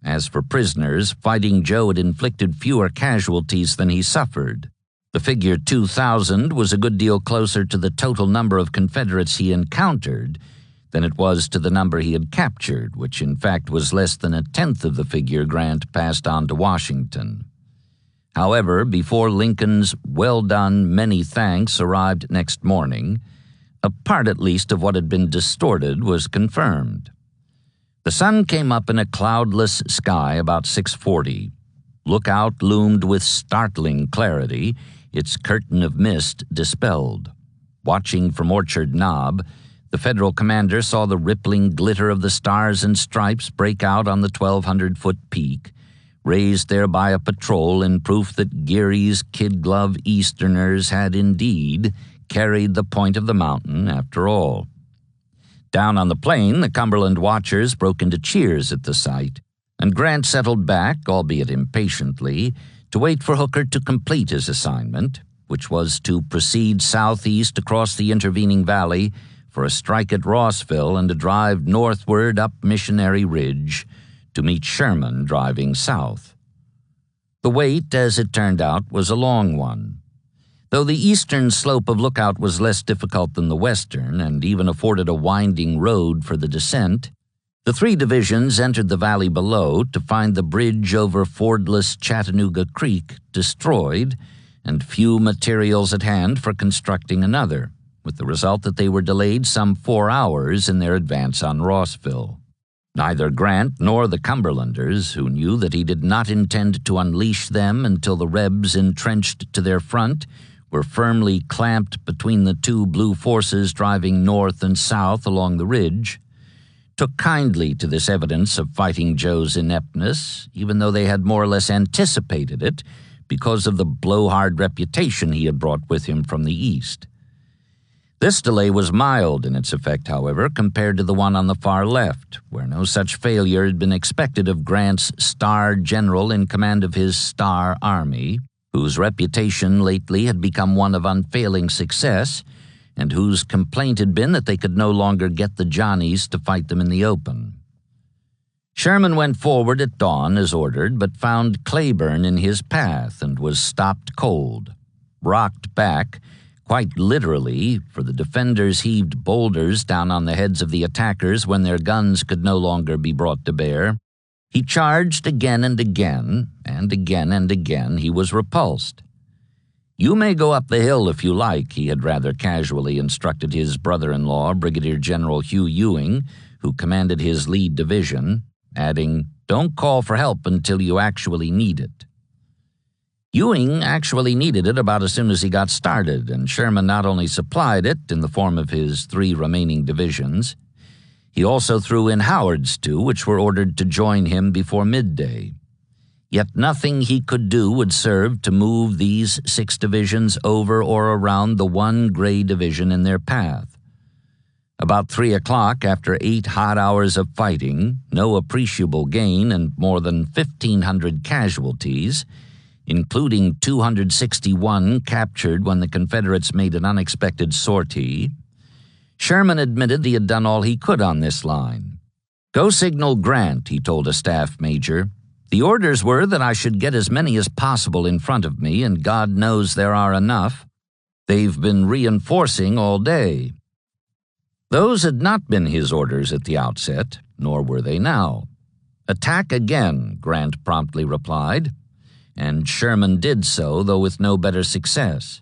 As for prisoners, Fighting Joe had inflicted fewer casualties than he suffered. The figure 2,000 was a good deal closer to the total number of Confederates he encountered than it was to the number he had captured, which in fact was less than a tenth of the figure Grant passed on to Washington. However, before Lincoln's "well done, many thanks" arrived next morning, a part at least of what had been distorted was confirmed. The sun came up in a cloudless sky about 6:40. Lookout loomed with startling clarity, its curtain of mist dispelled. Watching from Orchard Knob, the Federal commander saw the rippling glitter of the stars and stripes break out on the 1,200-foot peak, raised there by a patrol in proof that Geary's kid-glove Easterners had indeed carried the point of the mountain after all. Down on the plain, the Cumberland watchers broke into cheers at the sight, and Grant settled back, albeit impatiently, to wait for Hooker to complete his assignment, which was to proceed southeast across the intervening valley for a strike at Rossville and a drive northward up Missionary Ridge to meet Sherman driving south. The wait, as it turned out, was a long one. Though the eastern slope of Lookout was less difficult than the western and even afforded a winding road for the descent, the three divisions entered the valley below to find the bridge over fordless Chattanooga Creek destroyed and few materials at hand for constructing another, with the result that they were delayed some 4 hours in their advance on Rossville. Neither Grant nor the Cumberlanders, who knew that he did not intend to unleash them until the Rebs entrenched to their front, were firmly clamped between the two blue forces driving north and south along the ridge, took kindly to this evidence of Fighting Joe's ineptness, even though they had more or less anticipated it because of the blowhard reputation he had brought with him from the east. This delay was mild in its effect, however, compared to the one on the far left, where no such failure had been expected of Grant's star general in command of his star army, whose reputation lately had become one of unfailing success, and whose complaint had been that they could no longer get the Johnnies to fight them in the open. Sherman went forward at dawn as ordered, but found Cleburne in his path and was stopped cold. Rocked back, quite literally, for the defenders heaved boulders down on the heads of the attackers when their guns could no longer be brought to bear, he charged again and again, and again and again he was repulsed. "You may go up the hill if you like," he had rather casually instructed his brother-in-law, Brigadier General Hugh Ewing, who commanded his lead division, adding, "Don't call for help until you actually need it." Ewing actually needed it about as soon as he got started, and Sherman not only supplied it in the form of his 3 remaining divisions, he also threw in Howard's 2, which were ordered to join him before midday. Yet nothing he could do would serve to move these 6 divisions over or around the one gray division in their path. About 3 o'clock, after 8 hot hours of fighting, no appreciable gain, and more than 1,500 casualties, including 261 captured when the Confederates made an unexpected sortie, Sherman admitted he had done all he could on this line. "Go signal Grant," he told a staff major. "The orders were that I should get as many as possible in front of me, and God knows there are enough. They've been reinforcing all day." Those had not been his orders at the outset, nor were they now. "Attack again," Grant promptly replied, and Sherman did so, though with no better success.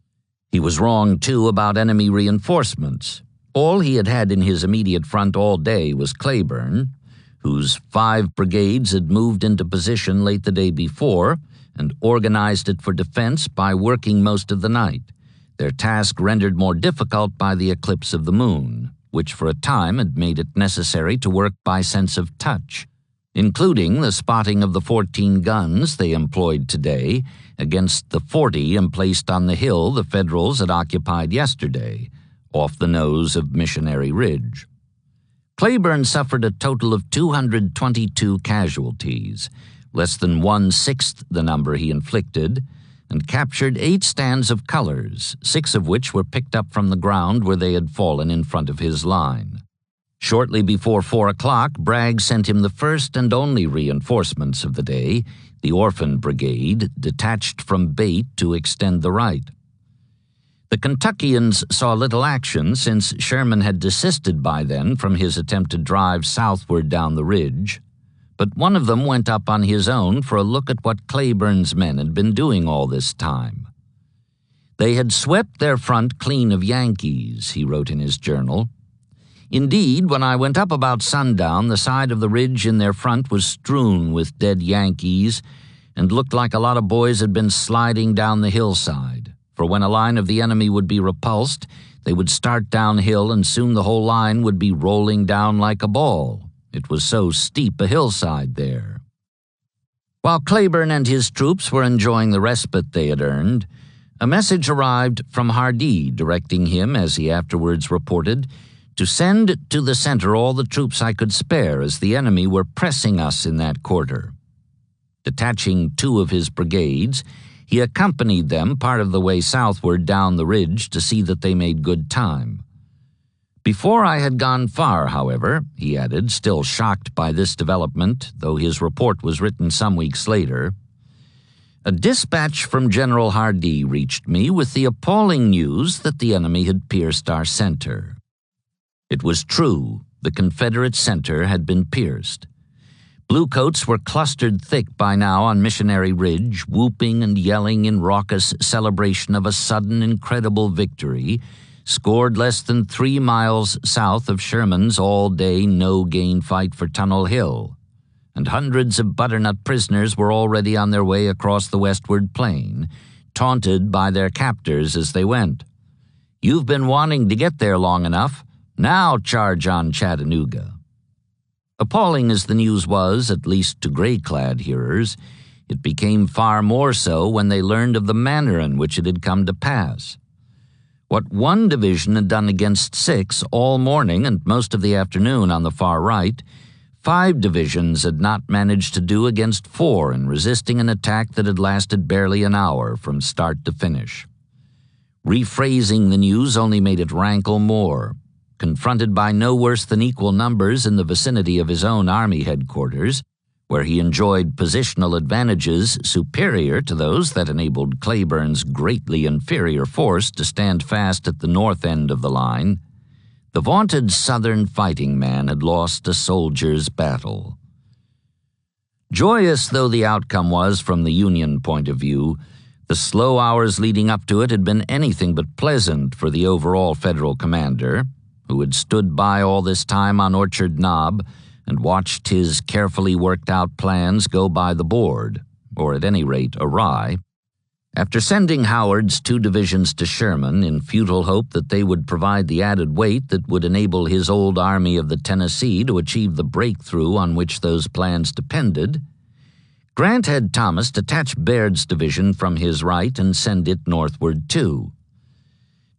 He was wrong, too, about enemy reinforcements. All he had had in his immediate front all day was Cleburne, whose 5 brigades had moved into position late the day before and organized it for defense by working most of the night, their task rendered more difficult by the eclipse of the moon, which for a time had made it necessary to work by sense of touch, including the spotting of the 14 guns they employed today against the 40 emplaced on the hill the Federals had occupied yesterday, off the nose of Missionary Ridge. Cleburne suffered a total of 222 casualties, less than 1/6 the number he inflicted, and captured 8 stands of colors, 6 of which were picked up from the ground where they had fallen in front of his line. Shortly before 4 o'clock, Bragg sent him the first and only reinforcements of the day, the Orphan Brigade, detached from Bate to extend the right. The Kentuckians saw little action since Sherman had desisted by then from his attempted drive southward down the ridge, but one of them went up on his own for a look at what Cleburne's men had been doing all this time. They had swept their front clean of Yankees, he wrote in his journal. Indeed, when I went up about sundown, the side of the ridge in their front was strewn with dead Yankees and looked like a lot of boys had been sliding down the hillside, for when a line of the enemy would be repulsed, they would start downhill and soon the whole line would be rolling down like a ball. It was so steep a hillside there. While Cleburne and his troops were enjoying the respite they had earned, a message arrived from Hardee directing him, as he afterwards reported, to send to the center all the troops I could spare as the enemy were pressing us in that quarter. Detaching 2 of his brigades, he accompanied them part of the way southward down the ridge to see that they made good time. Before I had gone far, however, he added, still shocked by this development, though his report was written some weeks later, a dispatch from General Hardee reached me with the appalling news that the enemy had pierced our center. It was true, the Confederate center had been pierced. Bluecoats were clustered thick by now on Missionary Ridge, whooping and yelling in raucous celebration of a sudden incredible victory, scored less than 3 miles south of Sherman's all-day no-gain fight for Tunnel Hill, and hundreds of butternut prisoners were already on their way across the westward plain, taunted by their captors as they went. You've been wanting to get there long enough. Now charge on Chattanooga. Appalling as the news was, at least to gray-clad hearers, it became far more so when they learned of the manner in which it had come to pass. What one division had done against 6 all morning and most of the afternoon on the far right, 5 divisions had not managed to do against 4 in resisting an attack that had lasted barely an hour from start to finish. Rephrasing the news only made it rankle more. Confronted by no worse than equal numbers in the vicinity of his own army headquarters, where he enjoyed positional advantages superior to those that enabled Cleburne's greatly inferior force to stand fast at the north end of the line, the vaunted Southern fighting man had lost a soldier's battle. Joyous though the outcome was from the Union point of view, the slow hours leading up to it had been anything but pleasant for the overall Federal commander, who had stood by all this time on Orchard Knob and watched his carefully worked-out plans go by the board, or at any rate awry. After sending Howard's 2 divisions to Sherman in futile hope that they would provide the added weight that would enable his old Army of the Tennessee to achieve the breakthrough on which those plans depended, Grant had Thomas detach Baird's division from his right and send it northward too.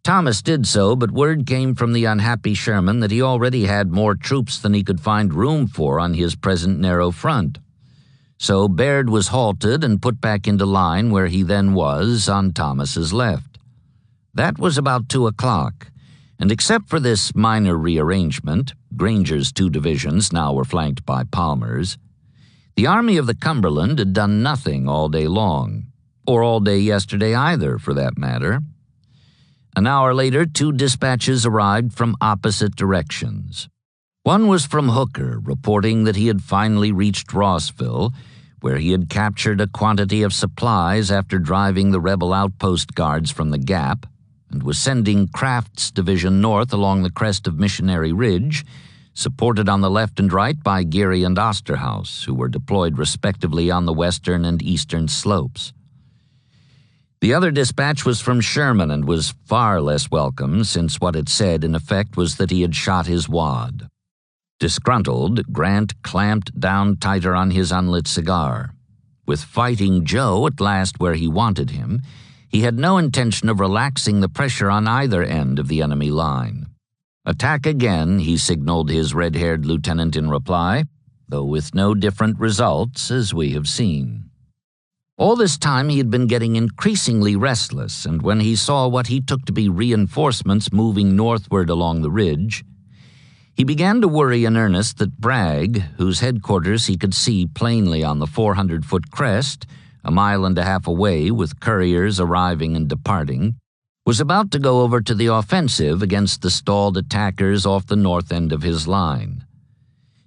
Thomas did so, but word came from the unhappy Sherman that he already had more troops than he could find room for on his present narrow front. So Baird was halted and put back into line where he then was, on Thomas's left. That was about 2 o'clock, and except for this minor rearrangement, Granger's 2 divisions now were flanked by Palmer's, the Army of the Cumberland had done nothing all day long, or all day yesterday either, for that matter. An hour later, 2 dispatches arrived from opposite directions. One was from Hooker, reporting that he had finally reached Rossville, where he had captured a quantity of supplies after driving the rebel outpost guards from the Gap, and was sending Craft's division north along the crest of Missionary Ridge, supported on the left and right by Geary and Osterhaus, who were deployed respectively on the western and eastern slopes. The other dispatch was from Sherman and was far less welcome, since what it said, in effect, was that he had shot his wad. Disgruntled, Grant clamped down tighter on his unlit cigar. With Fighting Joe at last where he wanted him, he had no intention of relaxing the pressure on either end of the enemy line. Attack again, he signaled his red-haired lieutenant in reply. though with no different results, as we have seen. All this time he had been getting increasingly restless, and when he saw what he took to be reinforcements moving northward along the ridge, he began to worry in earnest that Bragg, whose headquarters he could see plainly on the 400-foot crest, a mile and a half away with couriers arriving and departing, was about to go over to the offensive against the stalled attackers off the north end of his line.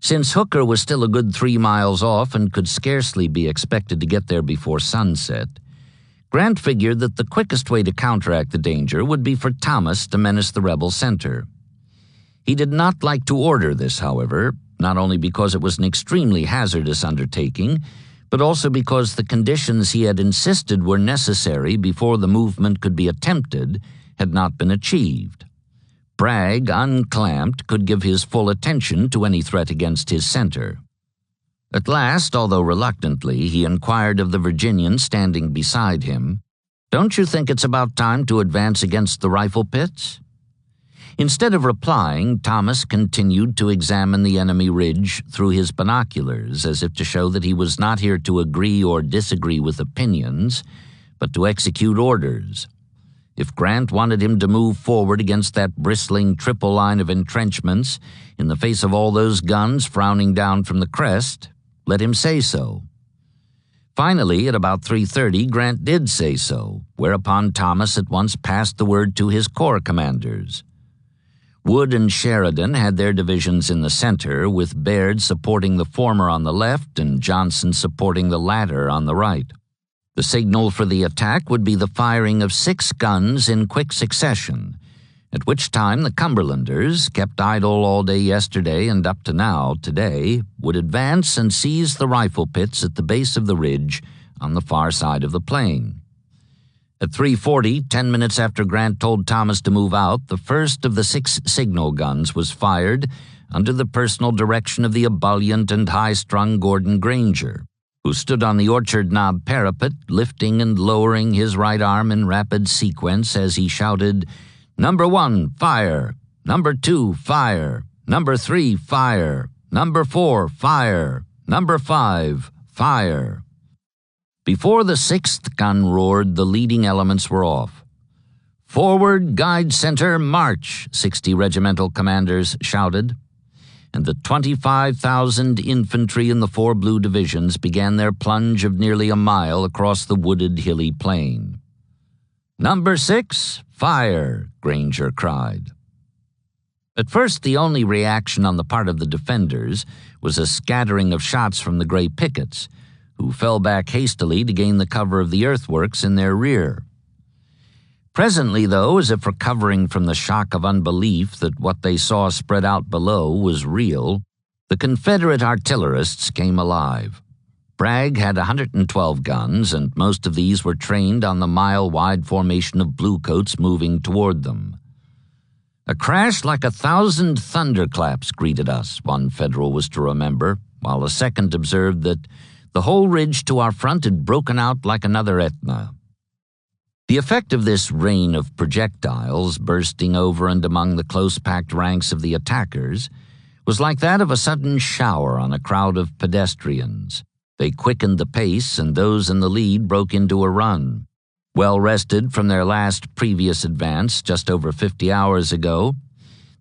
Since Hooker was still a good 3 miles off and could scarcely be expected to get there before sunset, Grant figured that the quickest way to counteract the danger would be for Thomas to menace the rebel center. He did not like to order this, however, not only because it was an extremely hazardous undertaking, but also because the conditions he had insisted were necessary before the movement could be attempted had not been achieved. Bragg, unclamped, could give his full attention to any threat against his center. At last, although reluctantly, he inquired of the Virginian standing beside him, "Don't you think it's about time to advance against the rifle pits?" Instead of replying, Thomas continued to examine the enemy ridge through his binoculars, as if to show that he was not here to agree or disagree with opinions, but to execute orders. If Grant wanted him to move forward against that bristling triple line of entrenchments in the face of all those guns frowning down from the crest, let him say so. Finally, at about 3:30, Grant did say so, whereupon Thomas at once passed the word to his corps commanders. Wood and Sheridan had their divisions in the center, with Baird supporting the former on the left and Johnson supporting the latter on the right. The signal for the attack would be the firing of 6 guns in quick succession, at which time the Cumberlanders, kept idle all day yesterday and up to now, today, would advance and seize the rifle pits at the base of the ridge on the far side of the plain. At 3:40, 10 minutes after Grant told Thomas to move out, the first of the 6 signal guns was fired under the personal direction of the ebullient and high-strung Gordon Granger, who stood on the orchard knob parapet, lifting and lowering his right arm in rapid sequence as he shouted, "Number 1, fire! Number 2, fire! Number 3, fire! Number 4, fire! Number 5, fire!" Before the 6th gun roared, the leading elements were off. "Forward, guide center, march!" 60 regimental commanders shouted, and the 25,000 infantry in the 4 blue divisions began their plunge of nearly a mile across the wooded, hilly plain. "Number 6, fire!" Granger cried. At first, the only reaction on the part of the defenders was a scattering of shots from the gray pickets, who fell back hastily to gain the cover of the earthworks in their rear. Presently, though, as if recovering from the shock of unbelief that what they saw spread out below was real, the Confederate artillerists came alive. Bragg had 112 guns, and most of these were trained on the mile-wide formation of bluecoats moving toward them. "A crash like 1,000 thunderclaps greeted us," one Federal was to remember, while a second observed that the whole ridge to our front had broken out like another Etna. The effect of this rain of projectiles bursting over and among the close-packed ranks of the attackers was like that of a sudden shower on a crowd of pedestrians. They quickened the pace, and those in the lead broke into a run. Well rested from their last previous advance just over 50 hours ago,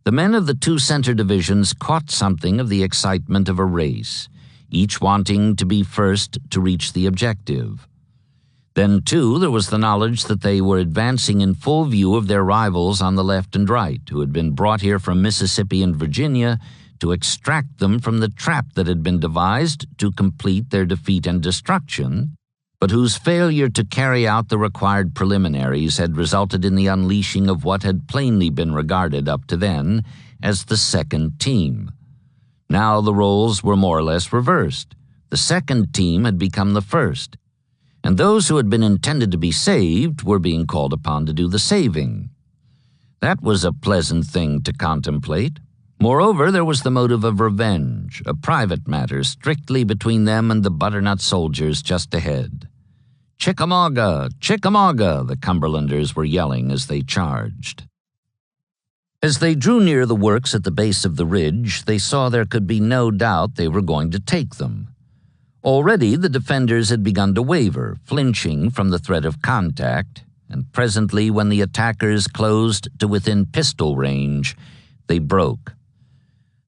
the men of the 2 center divisions caught something of the excitement of a race, each wanting to be first to reach the objective. Then, too, there was the knowledge that they were advancing in full view of their rivals on the left and right, who had been brought here from Mississippi and Virginia to extract them from the trap that had been devised to complete their defeat and destruction, but whose failure to carry out the required preliminaries had resulted in the unleashing of what had plainly been regarded up to then as the second team. Now the roles were more or less reversed. The second team had become the first, and those who had been intended to be saved were being called upon to do the saving. That was a pleasant thing to contemplate. Moreover, there was the motive of revenge, a private matter strictly between them and the butternut soldiers just ahead. "Chickamauga! Chickamauga!" the Cumberlanders were yelling as they charged. As they drew near the works at the base of the ridge, they saw there could be no doubt they were going to take them. Already the defenders had begun to waver, flinching from the threat of contact, and presently when the attackers closed to within pistol range, they broke.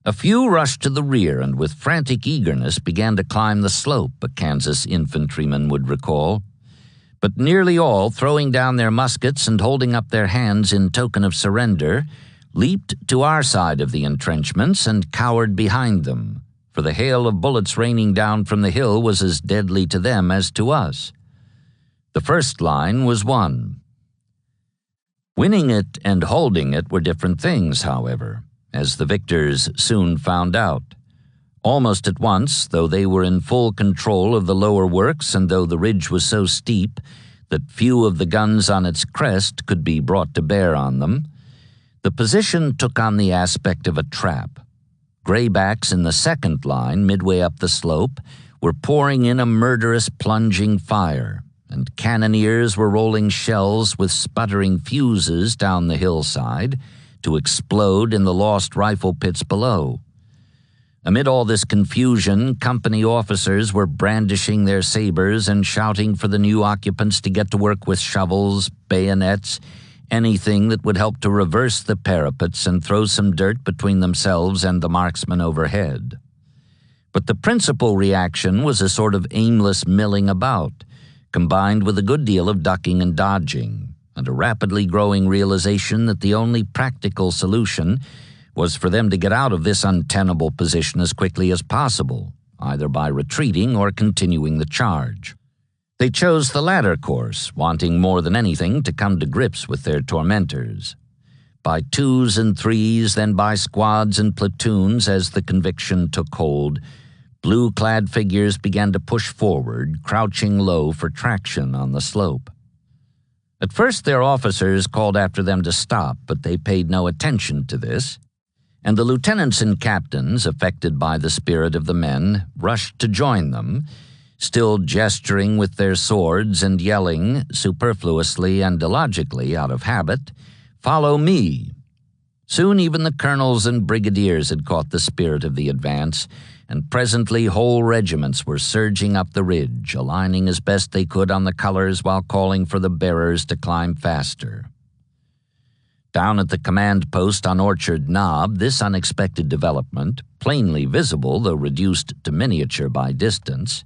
A few rushed to the rear and with frantic eagerness began to climb the slope, a Kansas infantryman would recall. But nearly all, throwing down their muskets and holding up their hands in token of surrender, leaped to our side of the entrenchments and cowered behind them, for the hail of bullets raining down from the hill was as deadly to them as to us. The first line was won. Winning it and holding it were different things, however, as the victors soon found out. Almost at once, though they were in full control of the lower works and though the ridge was so steep that few of the guns on its crest could be brought to bear on them, the position took on the aspect of a trap. Graybacks in the second line, midway up the slope, were pouring in a murderous plunging fire, and cannoneers were rolling shells with sputtering fuses down the hillside to explode in the lost rifle pits below. Amid all this confusion, company officers were brandishing their sabers and shouting for the new occupants to get to work with shovels, bayonets, anything that would help to reverse the parapets and throw some dirt between themselves and the marksmen overhead. But the principal reaction was a sort of aimless milling about, combined with a good deal of ducking and dodging, and a rapidly growing realization that the only practical solution was for them to get out of this untenable position as quickly as possible, either by retreating or continuing the charge. They chose the latter course, wanting more than anything to come to grips with their tormentors. By twos and threes, then by squads and platoons as the conviction took hold, blue-clad figures began to push forward, crouching low for traction on the slope. At first their officers called after them to stop, but they paid no attention to this, and the lieutenants and captains, affected by the spirit of the men, rushed to join them, still gesturing with their swords and yelling, superfluously and illogically out of habit, "Follow me." Soon even the colonels and brigadiers had caught the spirit of the advance, and presently whole regiments were surging up the ridge, aligning as best they could on the colors while calling for the bearers to climb faster. Down at the command post on Orchard Knob, this unexpected development, plainly visible though reduced to miniature by distance,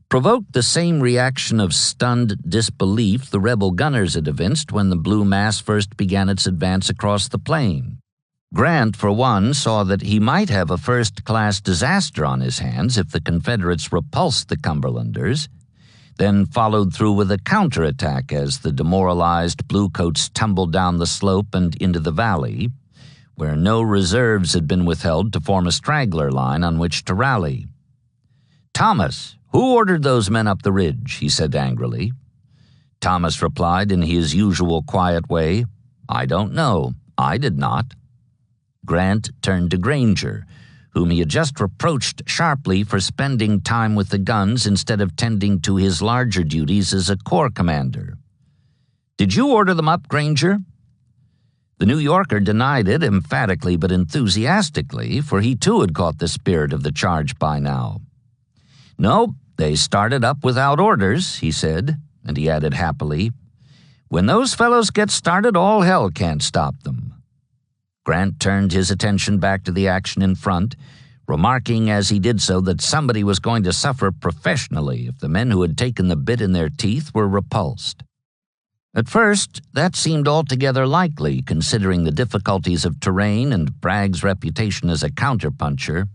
provoked the same reaction of stunned disbelief the rebel gunners had evinced when the blue mass first began its advance across the plain. Grant, for one, saw that he might have a first-class disaster on his hands if the Confederates repulsed the Cumberlanders, then followed through with a counterattack as the demoralized bluecoats tumbled down the slope and into the valley, where no reserves had been withheld to form a straggler line on which to rally. "Thomas, who ordered those men up the ridge?" he said angrily. Thomas replied in his usual quiet way, "I don't know. I did not." Grant turned to Granger, whom he had just reproached sharply for spending time with the guns instead of tending to his larger duties as a corps commander. "Did you order them up, Granger?" The New Yorker denied it emphatically but enthusiastically, for he too had caught the spirit of the charge by now. "No, they started up without orders," he said, and he added happily, "When those fellows get started, all hell can't stop them." Grant turned his attention back to the action in front, remarking as he did so that somebody was going to suffer professionally if the men who had taken the bit in their teeth were repulsed. At first, that seemed altogether likely, considering the difficulties of terrain and Bragg's reputation as a counterpuncher,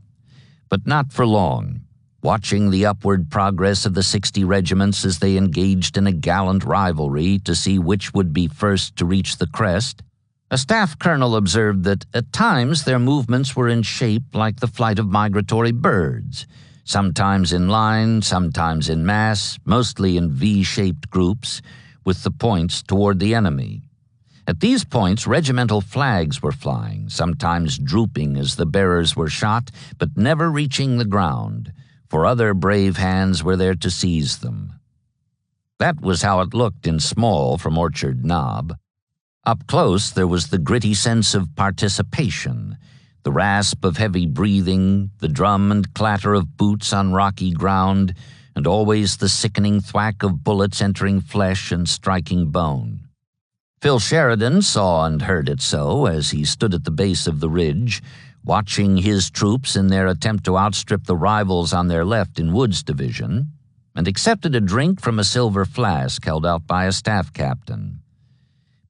but not for long. Watching the upward progress of the 60 regiments as they engaged in a gallant rivalry to see which would be first to reach the crest, a staff colonel observed that at times their movements were in shape like the flight of migratory birds, sometimes in line, sometimes in mass, mostly in V-shaped groups, with the points toward the enemy. At these points, regimental flags were flying, sometimes drooping as the bearers were shot, but never reaching the ground, for other brave hands were there to seize them. That was how it looked in small from Orchard Knob. Up close, there was the gritty sense of participation, the rasp of heavy breathing, the drum and clatter of boots on rocky ground, and always the sickening thwack of bullets entering flesh and striking bone. Phil Sheridan saw and heard it so as he stood at the base of the ridge, watching his troops in their attempt to outstrip the rivals on their left in Wood's division, and accepted a drink from a silver flask held out by a staff captain.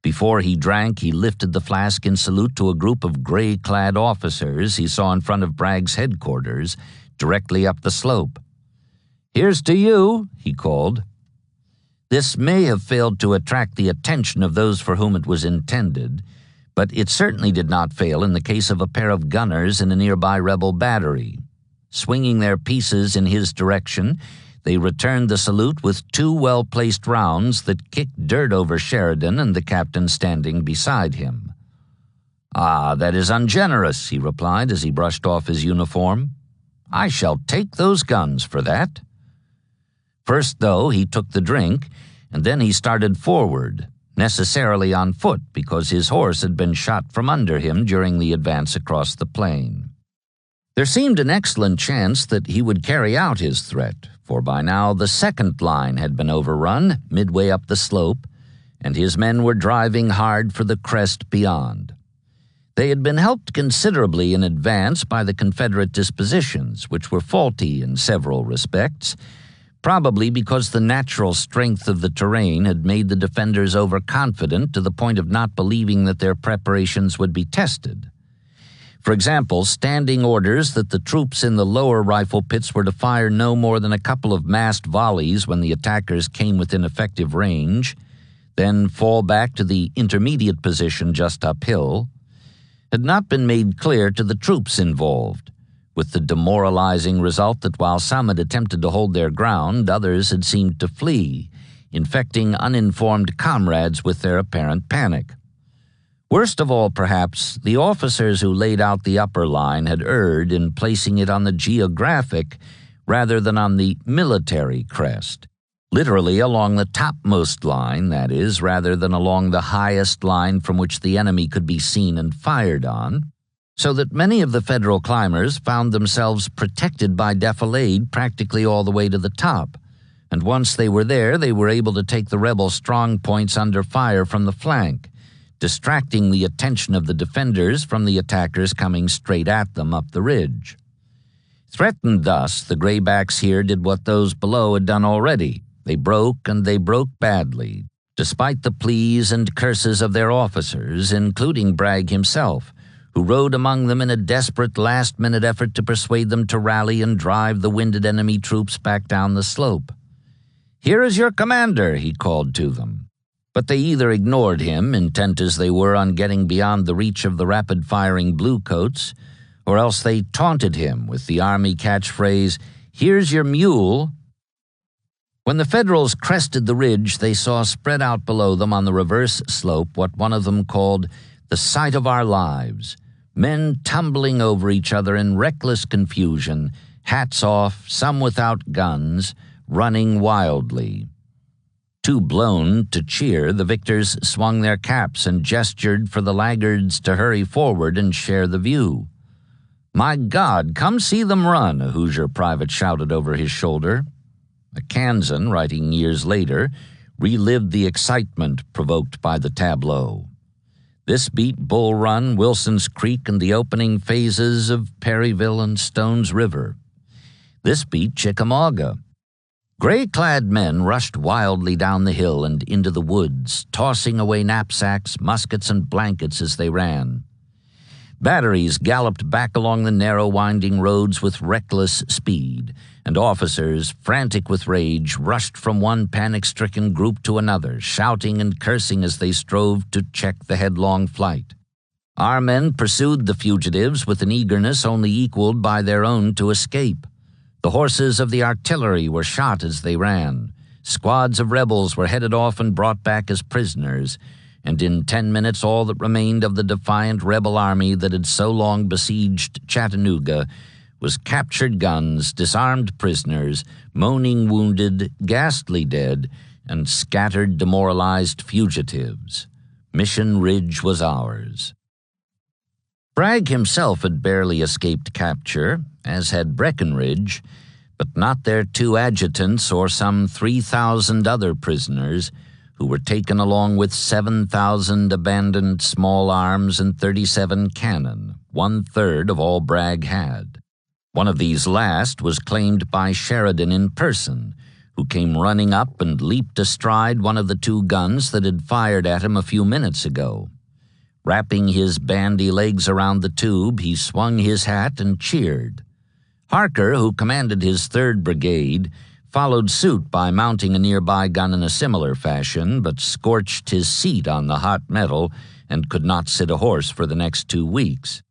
Before he drank, he lifted the flask in salute to a group of gray-clad officers he saw in front of Bragg's headquarters, directly up the slope. "Here's to you," he called. This may have failed to attract the attention of those for whom it was intended, but it certainly did not fail in the case of a pair of gunners in a nearby rebel battery. Swinging their pieces in his direction, they returned the salute with 2 well-placed rounds that kicked dirt over Sheridan and the captain standing beside him. "Ah, that is ungenerous," he replied as he brushed off his uniform. "I shall take those guns for that." First, though, he took the drink, and then he started forward, necessarily on foot because his horse had been shot from under him during the advance across the plain. There seemed an excellent chance that he would carry out his threat, for by now the second line had been overrun midway up the slope, and his men were driving hard for the crest beyond. They had been helped considerably in advance by the Confederate dispositions, which were faulty in several respects, probably because the natural strength of the terrain had made the defenders overconfident to the point of not believing that their preparations would be tested. For example, standing orders that the troops in the lower rifle pits were to fire no more than a couple of massed volleys when the attackers came within effective range, then fall back to the intermediate position just uphill, had not been made clear to the troops involved, with the demoralizing result that while some had attempted to hold their ground, others had seemed to flee, infecting uninformed comrades with their apparent panic. Worst of all, perhaps, the officers who laid out the upper line had erred in placing it on the geographic rather than on the military crest, literally along the topmost line, that is, rather than along the highest line from which the enemy could be seen and fired on, so that many of the Federal climbers found themselves protected by defilade practically all the way to the top, and once they were there, they were able to take the rebel strong points under fire from the flank, distracting the attention of the defenders from the attackers coming straight at them up the ridge. Threatened thus, the Graybacks here did what those below had done already. They broke, and they broke badly, despite the pleas and curses of their officers, including Bragg himself, who rode among them in a desperate last-minute effort to persuade them to rally and drive the winded enemy troops back down the slope. "Here is your commander," he called to them. But they either ignored him, intent as they were on getting beyond the reach of the rapid-firing bluecoats, or else they taunted him with the Army catchphrase, "Here's your mule." When the Federals crested the ridge, they saw spread out below them on the reverse slope what one of them called the sight of our lives, men tumbling over each other in reckless confusion, hats off, some without guns, running wildly. Too blown to cheer, the victors swung their caps and gestured for the laggards to hurry forward and share the view. "My God, come see them run," a Hoosier private shouted over his shoulder. A Kansan, writing years later, relived the excitement provoked by the tableau. This beat Bull Run, Wilson's Creek, and the opening phases of Perryville and Stone's River. This beat Chickamauga. Gray-clad men rushed wildly down the hill and into the woods, tossing away knapsacks, muskets, and blankets as they ran. Batteries galloped back along the narrow, winding roads with reckless speed, and officers, frantic with rage, rushed from one panic-stricken group to another, shouting and cursing as they strove to check the headlong flight. Our men pursued the fugitives with an eagerness only equaled by their own to escape. The horses of the artillery were shot as they ran. Squads of rebels were headed off and brought back as prisoners, and in 10 minutes all that remained of the defiant rebel army that had so long besieged Chattanooga was captured guns, disarmed prisoners, moaning wounded, ghastly dead, and scattered demoralized fugitives. Mission Ridge was ours. Bragg himself had barely escaped capture, as had Breckinridge, but not their 2 adjutants or some 3,000 other prisoners who were taken along with 7,000 abandoned small arms and 37 cannon, 1/3 of all Bragg had. One of these last was claimed by Sheridan in person, who came running up and leaped astride one of the 2 guns that had fired at him a few minutes ago. Wrapping his bandy legs around the tube, he swung his hat and cheered. Harker, who commanded his 3rd Brigade, followed suit by mounting a nearby gun in a similar fashion, but scorched his seat on the hot metal and could not sit a horse for the next 2 weeks.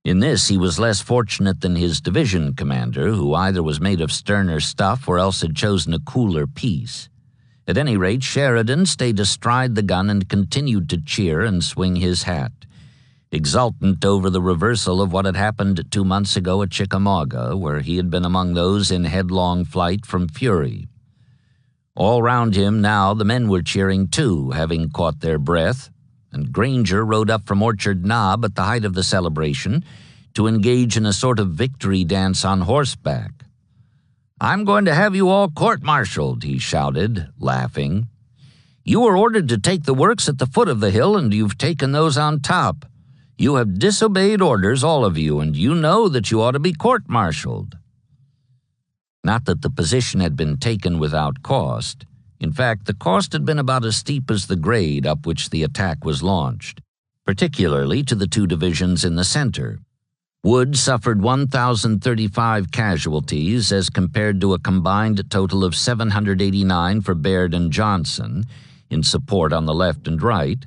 In this, he was less fortunate than his division commander, who either was made of sterner stuff or else had chosen a cooler peace. At any rate, Sheridan stayed astride the gun and continued to cheer and swing his hat, exultant over the reversal of what had happened 2 months ago at Chickamauga, where he had been among those in headlong flight from fury. All round him now the men were cheering too, having caught their breath, and Granger rode up from Orchard Knob at the height of the celebration to engage in a sort of victory dance on horseback. "I'm going to have you all court-martialed," he shouted, laughing. "You were ordered to take the works at the foot of the hill, and you've taken those on top. You have disobeyed orders, all of you, and you know that you ought to be court-martialed." Not that the position had been taken without cost. In fact, the cost had been about as steep as the grade up which the attack was launched, particularly to the 2 divisions in the center. Wood suffered 1,035 casualties as compared to a combined total of 789 for Baird and Johnson in support on the left and right,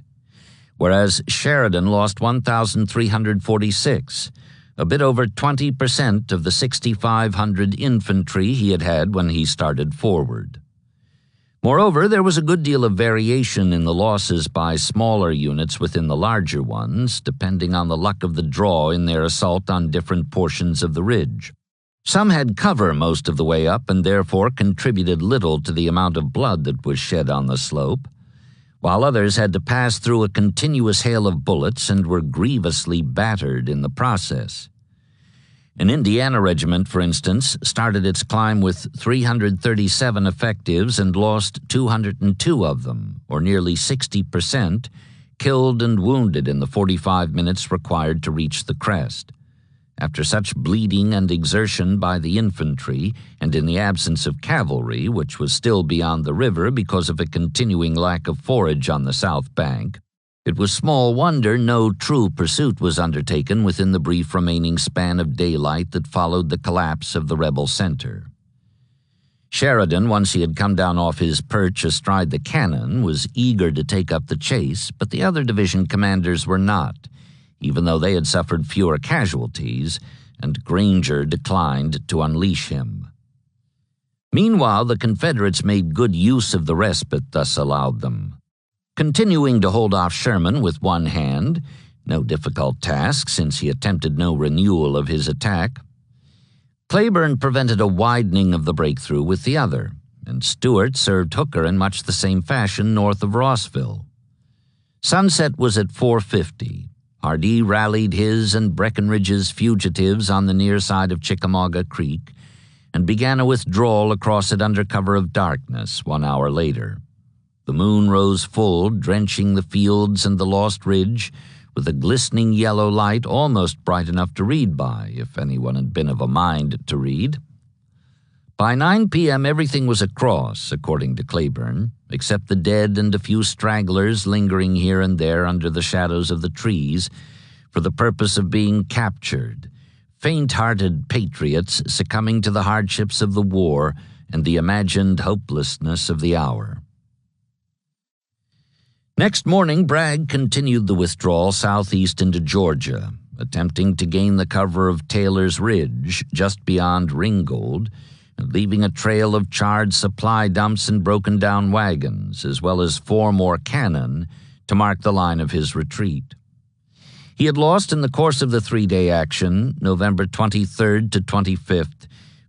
whereas Sheridan lost 1,346, a bit over 20% of the 6,500 infantry he had had when he started forward. Moreover, there was a good deal of variation in the losses by smaller units within the larger ones, depending on the luck of the draw in their assault on different portions of the ridge. Some had cover most of the way up and therefore contributed little to the amount of blood that was shed on the slope, while others had to pass through a continuous hail of bullets and were grievously battered in the process. An Indiana regiment, for instance, started its climb with 337 effectives and lost 202 of them, or nearly 60%, killed and wounded in the 45 minutes required to reach the crest. After such bleeding and exertion by the infantry, and in the absence of cavalry, which was still beyond the river because of a continuing lack of forage on the south bank, it was small wonder no true pursuit was undertaken within the brief remaining span of daylight that followed the collapse of the rebel center. Sheridan, once he had come down off his perch astride the cannon, was eager to take up the chase, but the other division commanders were not, even though they had suffered fewer casualties, and Granger declined to unleash him. Meanwhile, the Confederates made good use of the respite thus allowed them. Continuing to hold off Sherman with one hand, no difficult task since he attempted no renewal of his attack, Cleburne prevented a widening of the breakthrough with the other, and Stuart served Hooker in much the same fashion north of Rossville. Sunset was at 4:50. Hardee rallied his and Breckinridge's fugitives on the near side of Chickamauga Creek and began a withdrawal across it under cover of darkness 1 hour later. The moon rose full, drenching the fields and the Lost Ridge with a glistening yellow light almost bright enough to read by, if anyone had been of a mind to read. By 9 p.m. everything was across, according to Cleburne, except the dead and a few stragglers lingering here and there under the shadows of the trees for the purpose of being captured, faint-hearted patriots succumbing to the hardships of the war and the imagined hopelessness of the hour. Next morning, Bragg continued the withdrawal southeast into Georgia, attempting to gain the cover of Taylor's Ridge just beyond Ringgold, and leaving a trail of charred supply dumps and broken-down wagons, as well as 4 more cannon, to mark the line of his retreat. He had lost in the course of the 3-day action, November 23rd to 25th,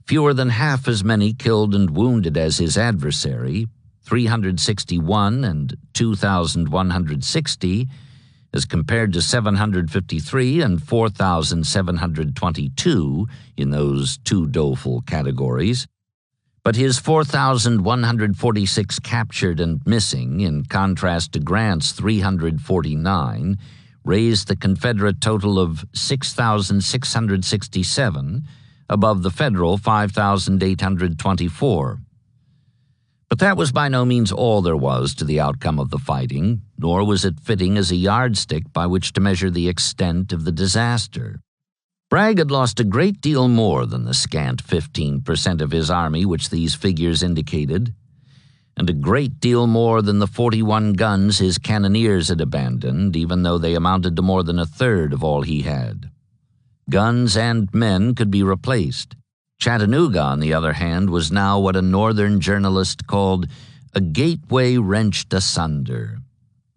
fewer than half as many killed and wounded as his adversary, 361 and 2,160, as compared to 753 and 4,722 in those two doleful categories. But his 4,146 captured and missing, in contrast to Grant's 349, raised the Confederate total of 6,667, above the Federal 5,824. But that was by no means all there was to the outcome of the fighting, nor was it fitting as a yardstick by which to measure the extent of the disaster. Bragg had lost a great deal more than the scant 15% of his army which these figures indicated, and a great deal more than the 41 guns his cannoneers had abandoned, even though they amounted to more than a third of all he had. Guns and men could be replaced. Chattanooga, on the other hand, was now what a Northern journalist called a gateway wrenched asunder.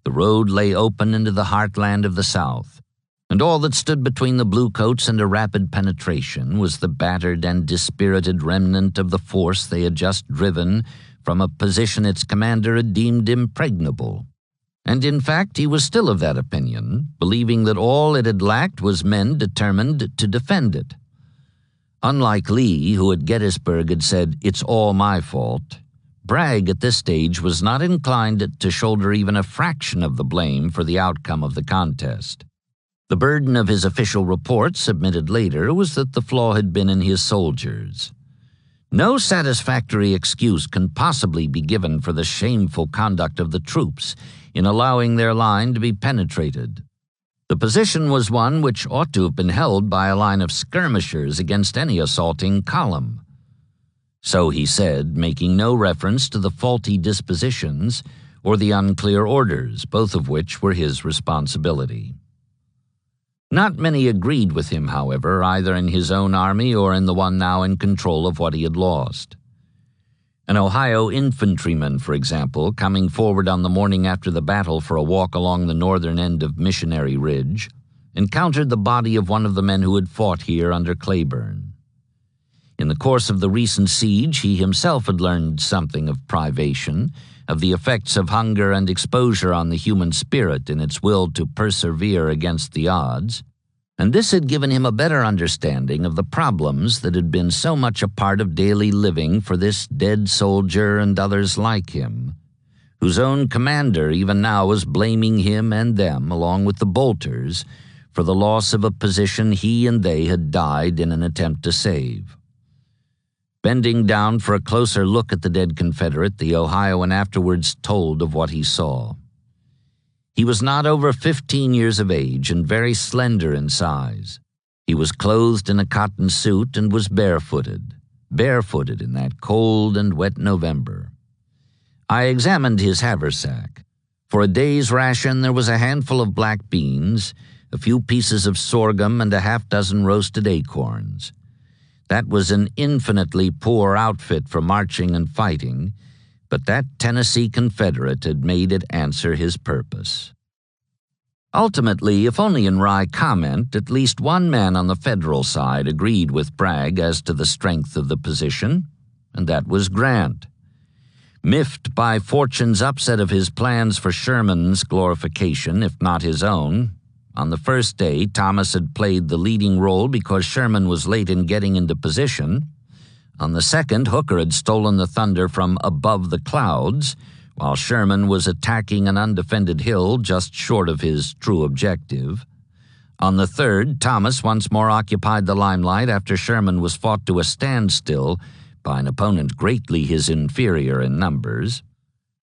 The road lay open into the heartland of the South, and all that stood between the bluecoats and a rapid penetration was the battered and dispirited remnant of the force they had just driven from a position its commander had deemed impregnable. And in fact, he was still of that opinion, believing that all it had lacked was men determined to defend it. Unlike Lee, who at Gettysburg had said, "It's all my fault," Bragg at this stage was not inclined to shoulder even a fraction of the blame for the outcome of the contest. The burden of his official report, submitted later, was that the flaw had been in his soldiers. No satisfactory excuse can possibly be given for the shameful conduct of the troops in allowing their line to be penetrated. The position was one which ought to have been held by a line of skirmishers against any assaulting column. So he said, making no reference to the faulty dispositions or the unclear orders, both of which were his responsibility. Not many agreed with him, however, either in his own army or in the one now in control of what he had lost. An Ohio infantryman, for example, coming forward on the morning after the battle for a walk along the northern end of Missionary Ridge, encountered the body of one of the men who had fought here under Cleburne. In the course of the recent siege, he himself had learned something of privation, of the effects of hunger and exposure on the human spirit in its will to persevere against the odds, and this had given him a better understanding of the problems that had been so much a part of daily living for this dead soldier and others like him, whose own commander even now was blaming him and them, along with the bolters, for the loss of a position he and they had died in an attempt to save. Bending down for a closer look at the dead Confederate, the Ohioan afterwards told of what he saw. He was not over 15 years of age and very slender in size. He was clothed in a cotton suit and was barefooted in that cold and wet November. I examined his haversack. For a day's ration there was a handful of black beans, a few pieces of sorghum, and a half-dozen roasted acorns. That was an infinitely poor outfit for marching and fighting, but that Tennessee Confederate had made it answer his purpose. Ultimately, if only in wry comment, at least one man on the Federal side agreed with Bragg as to the strength of the position, and that was Grant. Miffed by fortune's upset of his plans for Sherman's glorification, if not his own, on the first day Thomas had played the leading role because Sherman was late in getting into position. On the second, Hooker had stolen the thunder from above the clouds, while Sherman was attacking an undefended hill just short of his true objective. On the third, Thomas once more occupied the limelight after Sherman was fought to a standstill by an opponent greatly his inferior in numbers.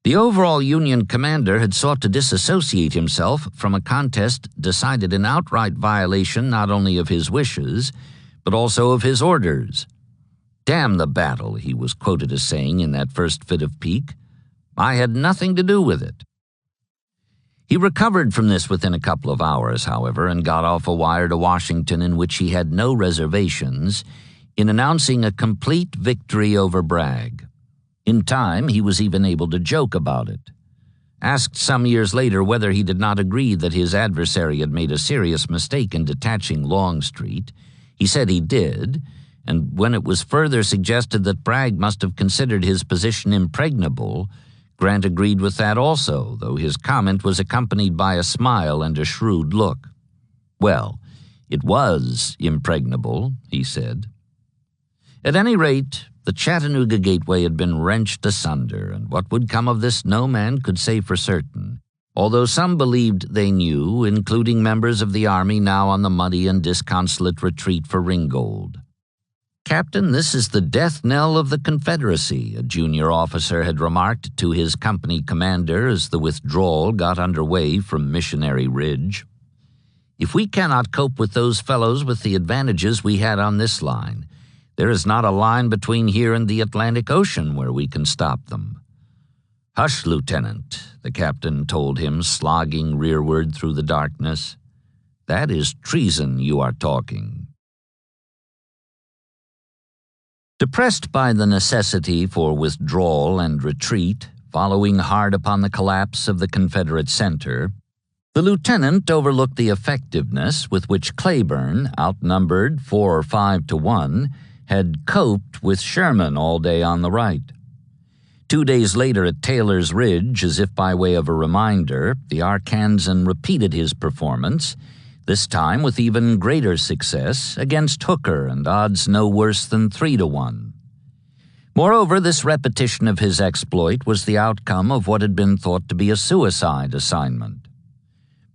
The overall Union commander had sought to disassociate himself from a contest decided in outright violation not only of his wishes, but also of his orders. "Damn the battle," he was quoted as saying in that first fit of pique. "I had nothing to do with it." He recovered from this within a couple of hours, however, and got off a wire to Washington in which he had no reservations in announcing a complete victory over Bragg. In time, he was even able to joke about it. Asked some years later whether he did not agree that his adversary had made a serious mistake in detaching Longstreet, he said he did, and when it was further suggested that Bragg must have considered his position impregnable, Grant agreed with that also, though his comment was accompanied by a smile and a shrewd look. Well, it was impregnable, he said. At any rate, the Chattanooga gateway had been wrenched asunder, and what would come of this no man could say for certain, although some believed they knew, including members of the army now on the muddy and disconsolate retreat for Ringgold. "Captain, this is the death knell of the Confederacy," a junior officer had remarked to his company commander as the withdrawal got under way from Missionary Ridge. "If we cannot cope with those fellows with the advantages we had on this line, there is not a line between here and the Atlantic Ocean where we can stop them." "Hush, Lieutenant," the captain told him, slogging rearward through the darkness. "That is treason you are talking." Depressed by the necessity for withdrawal and retreat, following hard upon the collapse of the Confederate center, the lieutenant overlooked the effectiveness with which Cleburne, outnumbered 4 or 5 to 1, had coped with Sherman all day on the right. 2 days later at Taylor's Ridge, as if by way of a reminder, the Arkansan repeated his performance, this time with even greater success, against Hooker and odds no worse than 3 to 1. Moreover, this repetition of his exploit was the outcome of what had been thought to be a suicide assignment.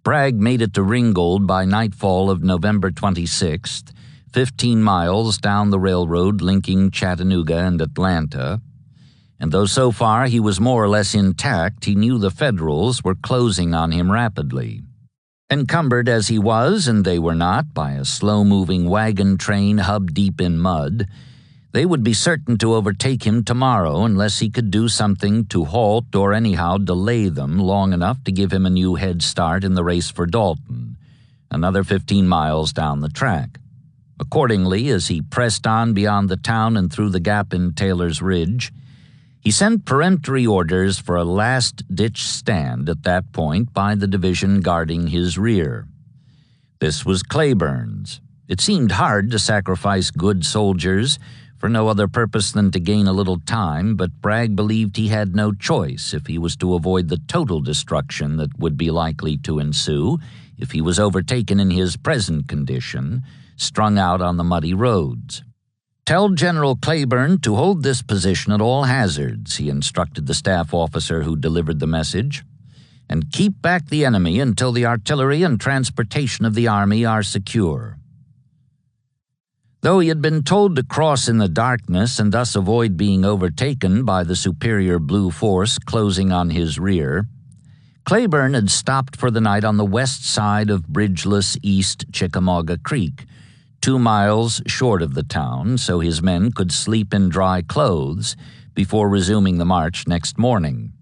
Bragg made it to Ringgold by nightfall of November 26th, 15 miles down the railroad linking Chattanooga and Atlanta, and though so far he was more or less intact, he knew the Federals were closing on him rapidly. Encumbered as he was, and they were not, by a slow-moving wagon train hub-deep in mud, they would be certain to overtake him tomorrow unless he could do something to halt or anyhow delay them long enough to give him a new head start in the race for Dalton, another 15 miles down the track. Accordingly, as he pressed on beyond the town and through the gap in Taylor's Ridge, he sent peremptory orders for a last-ditch stand at that point by the division guarding his rear. This was Cleburne's. It seemed hard to sacrifice good soldiers for no other purpose than to gain a little time, but Bragg believed he had no choice if he was to avoid the total destruction that would be likely to ensue if he was overtaken in his present condition, strung out on the muddy roads. "Tell General Cleburne to hold this position at all hazards," he instructed the staff officer who delivered the message, "and keep back the enemy until the artillery and transportation of the army are secure." Though he had been told to cross in the darkness and thus avoid being overtaken by the superior blue force closing on his rear, Cleburne had stopped for the night on the west side of bridgeless East Chickamauga Creek, 2 miles short of the town, so his men could sleep in dry clothes before resuming the march next morning.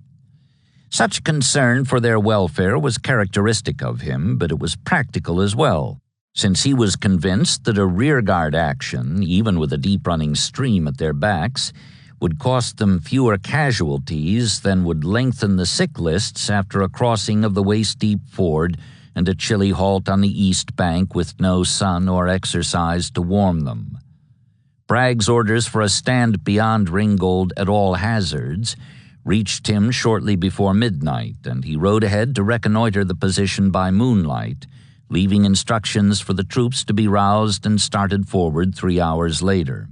Such concern for their welfare was characteristic of him, but it was practical as well, since he was convinced that a rearguard action, even with a deep-running stream at their backs, would cost them fewer casualties than would lengthen the sick lists after a crossing of the waist-deep ford and a chilly halt on the east bank with no sun or exercise to warm them. Bragg's orders for a stand beyond Ringgold at all hazards reached him shortly before midnight, and he rode ahead to reconnoiter the position by moonlight, leaving instructions for the troops to be roused and started forward 3 hours later.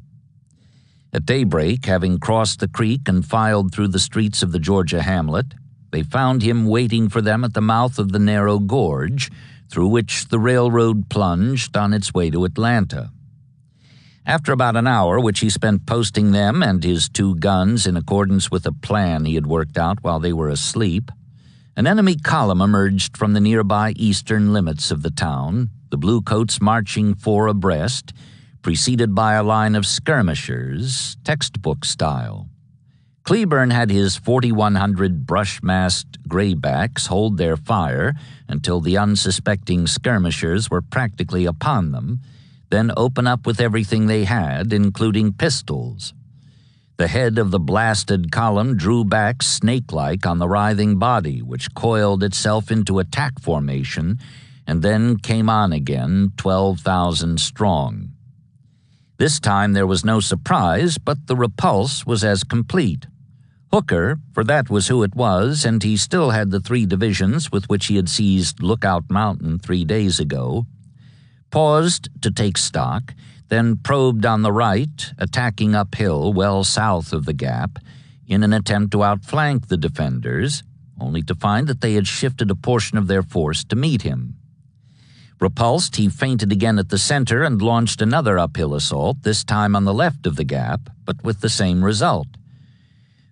At daybreak, having crossed the creek and filed through the streets of the Georgia hamlet, they found him waiting for them at the mouth of the narrow gorge through which the railroad plunged on its way to Atlanta. After about an hour, which he spent posting them and his 2 guns in accordance with a plan he had worked out while they were asleep, an enemy column emerged from the nearby eastern limits of the town, the bluecoats marching 4 abreast, preceded by a line of skirmishers, textbook style. Cleburne had his 4,100 brush-masked graybacks hold their fire until the unsuspecting skirmishers were practically upon them, then open up with everything they had, including pistols. The head of the blasted column drew back snake-like on the writhing body, which coiled itself into attack formation and then came on again, 12,000 strong. This time there was no surprise, but the repulse was as complete. Hooker, for that was who it was, and he still had the 3 divisions with which he had seized Lookout Mountain 3 days ago, paused to take stock, then probed on the right, attacking uphill well south of the gap, in an attempt to outflank the defenders, only to find that they had shifted a portion of their force to meet him. Repulsed, he feinted again at the center and launched another uphill assault, this time on the left of the gap, but with the same result.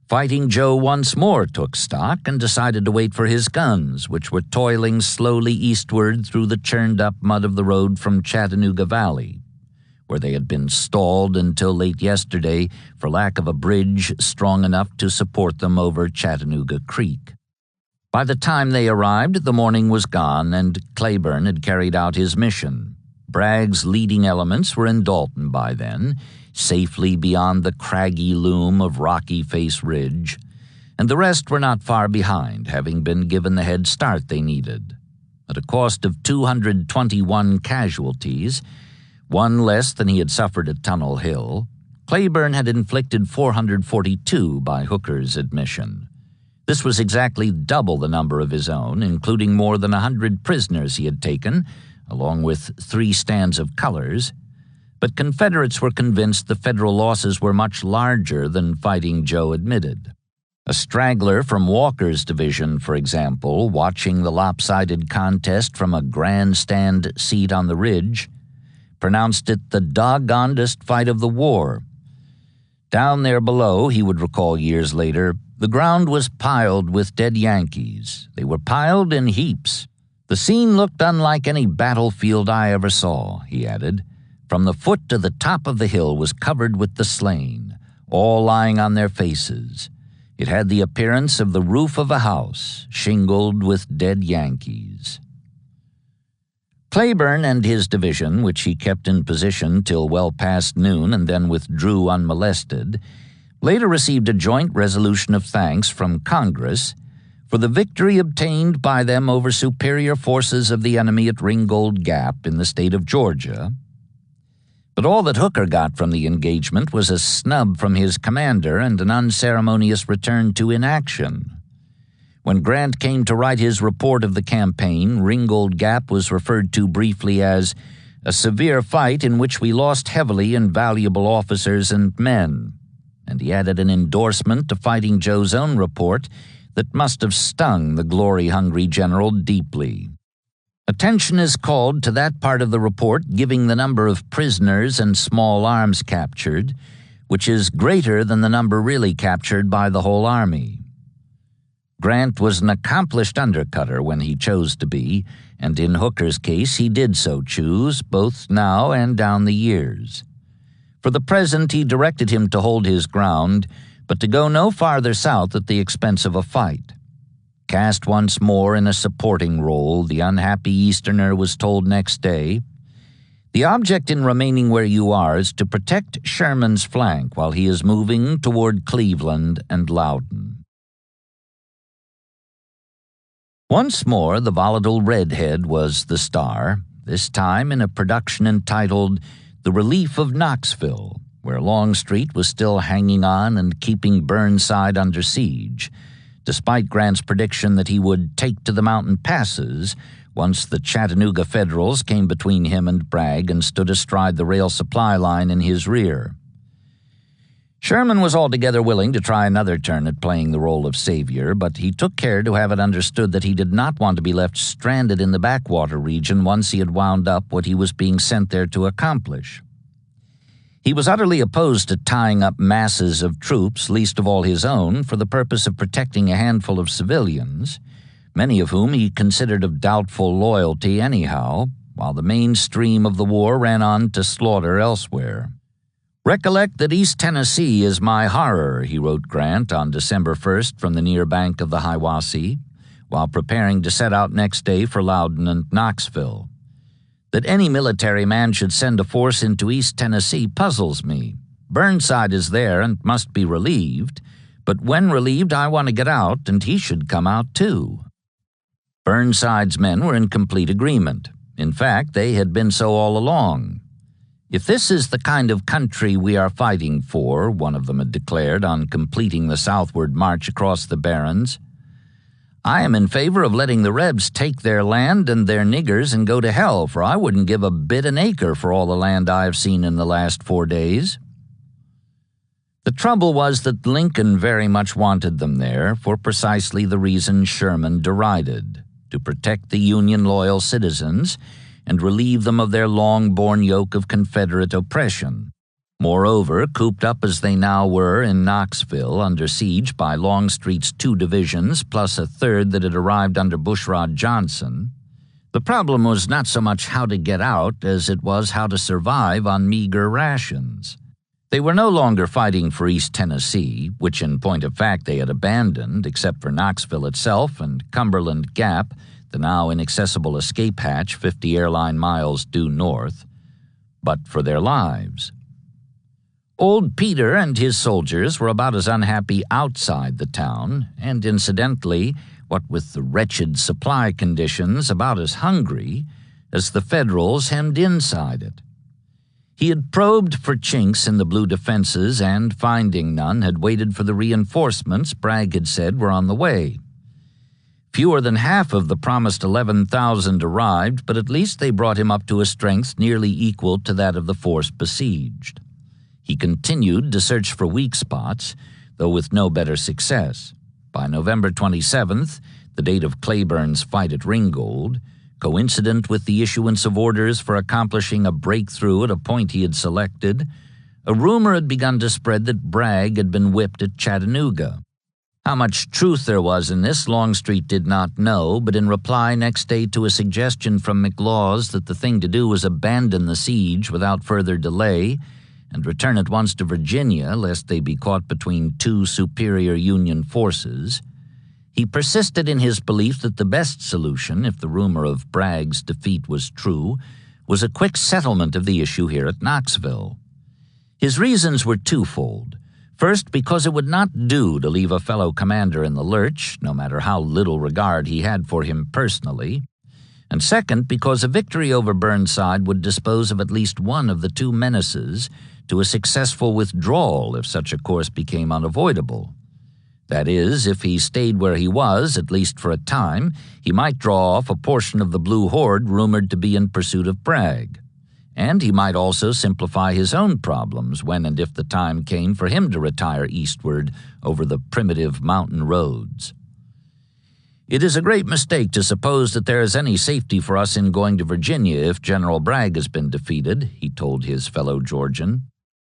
Fighting Joe once more took stock and decided to wait for his guns, which were toiling slowly eastward through the churned-up mud of the road from Chattanooga Valley, where they had been stalled until late yesterday for lack of a bridge strong enough to support them over Chattanooga Creek. By the time they arrived, the morning was gone, and Cleburne had carried out his mission. Bragg's leading elements were in Dalton by then, safely beyond the craggy loom of Rocky Face Ridge, and the rest were not far behind, having been given the head start they needed. At a cost of 221 casualties, 1 less than he had suffered at Tunnel Hill, Cleburne had inflicted 442 by Hooker's admission. This was exactly double the number of his own, including more than 100 prisoners he had taken, along with 3 stands of colors, but Confederates were convinced the Federal losses were much larger than Fighting Joe admitted. A straggler from Walker's division, for example, watching the lopsided contest from a grandstand seat on the ridge, pronounced it the doggonedest fight of the war. Down there below, he would recall years later, the ground was piled with dead Yankees. They were piled in heaps. The scene looked unlike any battlefield I ever saw, he added. From the foot to the top of the hill was covered with the slain, all lying on their faces. It had the appearance of the roof of a house, shingled with dead Yankees. Cleburne and his division, which he kept in position till well past noon and then withdrew unmolested, later received a joint resolution of thanks from Congress for the victory obtained by them over superior forces of the enemy at Ringgold Gap in the state of Georgia. But all that Hooker got from the engagement was a snub from his commander and an unceremonious return to inaction. When Grant came to write his report of the campaign, Ringgold Gap was referred to briefly as a severe fight in which we lost heavily in valuable officers and men, and he added an endorsement to Fighting Joe's own report that must have stung the glory-hungry general deeply. Attention is called to that part of the report giving the number of prisoners and small arms captured, which is greater than the number really captured by the whole army. Grant was an accomplished undercutter when he chose to be, and in Hooker's case he did so choose, both now and down the years. For the present he directed him to hold his ground, but to go no farther south at the expense of a fight. Cast once more in a supporting role, the unhappy Easterner was told next day, "The object in remaining where you are is to protect Sherman's flank while he is moving toward Cleveland and Loudon." Once more, the volatile redhead was the star, this time in a production entitled The Relief of Knoxville, where Longstreet was still hanging on and keeping Burnside under siege, despite Grant's prediction that he would take to the mountain passes once the Chattanooga Federals came between him and Bragg and stood astride the rail supply line in his rear. Sherman was altogether willing to try another turn at playing the role of savior, but he took care to have it understood that he did not want to be left stranded in the backwater region once he had wound up what he was being sent there to accomplish. He was utterly opposed to tying up masses of troops, least of all his own, for the purpose of protecting a handful of civilians, many of whom he considered of doubtful loyalty anyhow, while the main stream of the war ran on to slaughter elsewhere. "Recollect that East Tennessee is my horror," he wrote Grant on December 1st from the near bank of the Hiwassee, while preparing to set out next day for Loudon and Knoxville. That any military man should send a force into East Tennessee puzzles me. Burnside is there and must be relieved, but when relieved I want to get out, and he should come out too. Burnside's men were in complete agreement. In fact, they had been so all along. "If this is the kind of country we are fighting for," one of them had declared on completing the southward march across the barrens, "I am in favor of letting the Rebs take their land and their niggers and go to hell, for I wouldn't give a bit an acre for all the land I have seen in the last 4 days." The trouble was that Lincoln very much wanted them there for precisely the reason Sherman derided, to protect the Union-loyal citizens and relieve them of their long-borne yoke of Confederate oppression. Moreover, cooped up as they now were in Knoxville under siege by Longstreet's 2 divisions plus a third that had arrived under Bushrod Johnson, the problem was not so much how to get out as it was how to survive on meager rations. They were no longer fighting for East Tennessee, which in point of fact they had abandoned, except for Knoxville itself and Cumberland Gap, the now inaccessible escape hatch 50 airline miles due north, but for their lives. Old Peter and his soldiers were about as unhappy outside the town, and incidentally, what with the wretched supply conditions, about as hungry as the Federals hemmed inside it. He had probed for chinks in the blue defenses and, finding none, had waited for the reinforcements Bragg had said were on the way. Fewer than half of the promised 11,000 arrived, but at least they brought him up to a strength nearly equal to that of the force besieged. He continued to search for weak spots, though with no better success. By November 27th, the date of Cleburne's fight at Ringgold, coincident with the issuance of orders for accomplishing a breakthrough at a point he had selected, a rumor had begun to spread that Bragg had been whipped at Chattanooga. How much truth there was in this, Longstreet did not know, but in reply next day to a suggestion from McLaws that the thing to do was abandon the siege without further delay and return at once to Virginia lest they be caught between 2 superior Union forces, he persisted in his belief that the best solution, if the rumor of Bragg's defeat was true, was a quick settlement of the issue here at Knoxville. His reasons were twofold. First, because it would not do to leave a fellow commander in the lurch, no matter how little regard he had for him personally, and second, because a victory over Burnside would dispose of at least one of the 2 menaces to a successful withdrawal if such a course became unavoidable. That is, if he stayed where he was, at least for a time, he might draw off a portion of the Blue Horde rumored to be in pursuit of Bragg. And he might also simplify his own problems when and if the time came for him to retire eastward over the primitive mountain roads. "It is a great mistake to suppose that there is any safety for us in going to Virginia if General Bragg has been defeated," he told his fellow Georgian.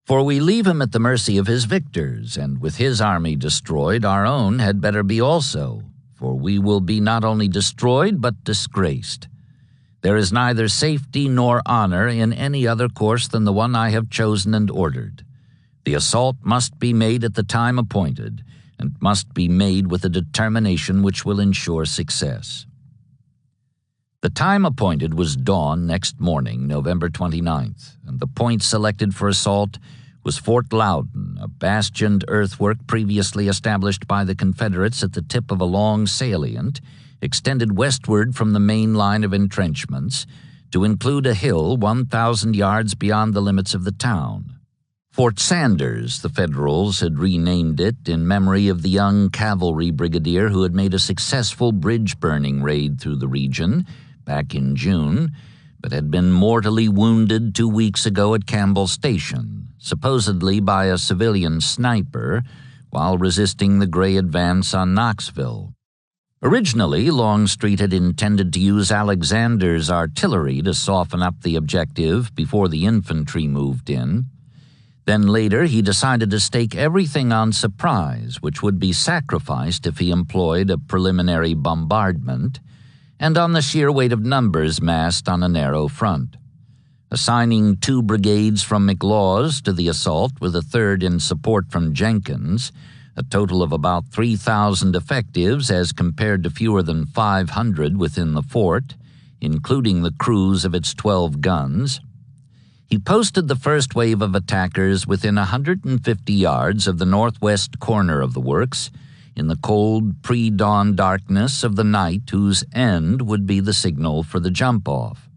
"For we leave him at the mercy of his victors, and with his army destroyed, our own had better be also, for we will be not only destroyed but disgraced. There is neither safety nor honor in any other course than the one I have chosen and ordered. The assault must be made at the time appointed, and must be made with a determination which will ensure success." The time appointed was dawn next morning, November 29th, and the point selected for assault was Fort Loudon, a bastioned earthwork previously established by the Confederates at the tip of a long salient extended westward from the main line of entrenchments to include a hill 1,000 yards beyond the limits of the town. Fort Sanders, the Federals had renamed it in memory of the young cavalry brigadier who had made a successful bridge-burning raid through the region back in June, but had been mortally wounded 2 weeks ago at Campbell Station, supposedly by a civilian sniper, while resisting the Gray advance on Knoxville. Originally, Longstreet had intended to use Alexander's artillery to soften up the objective before the infantry moved in. Then later he decided to stake everything on surprise, which would be sacrificed if he employed a preliminary bombardment, and on the sheer weight of numbers massed on a narrow front. Assigning 2 brigades from McLaws to the assault with a third in support from Jenkins, a total of about 3,000 effectives as compared to fewer than 500 within the fort, including the crews of its 12 guns. He posted the first wave of attackers within 150 yards of the northwest corner of the works, in the cold pre-dawn darkness of the night whose end would be the signal for the jump-off.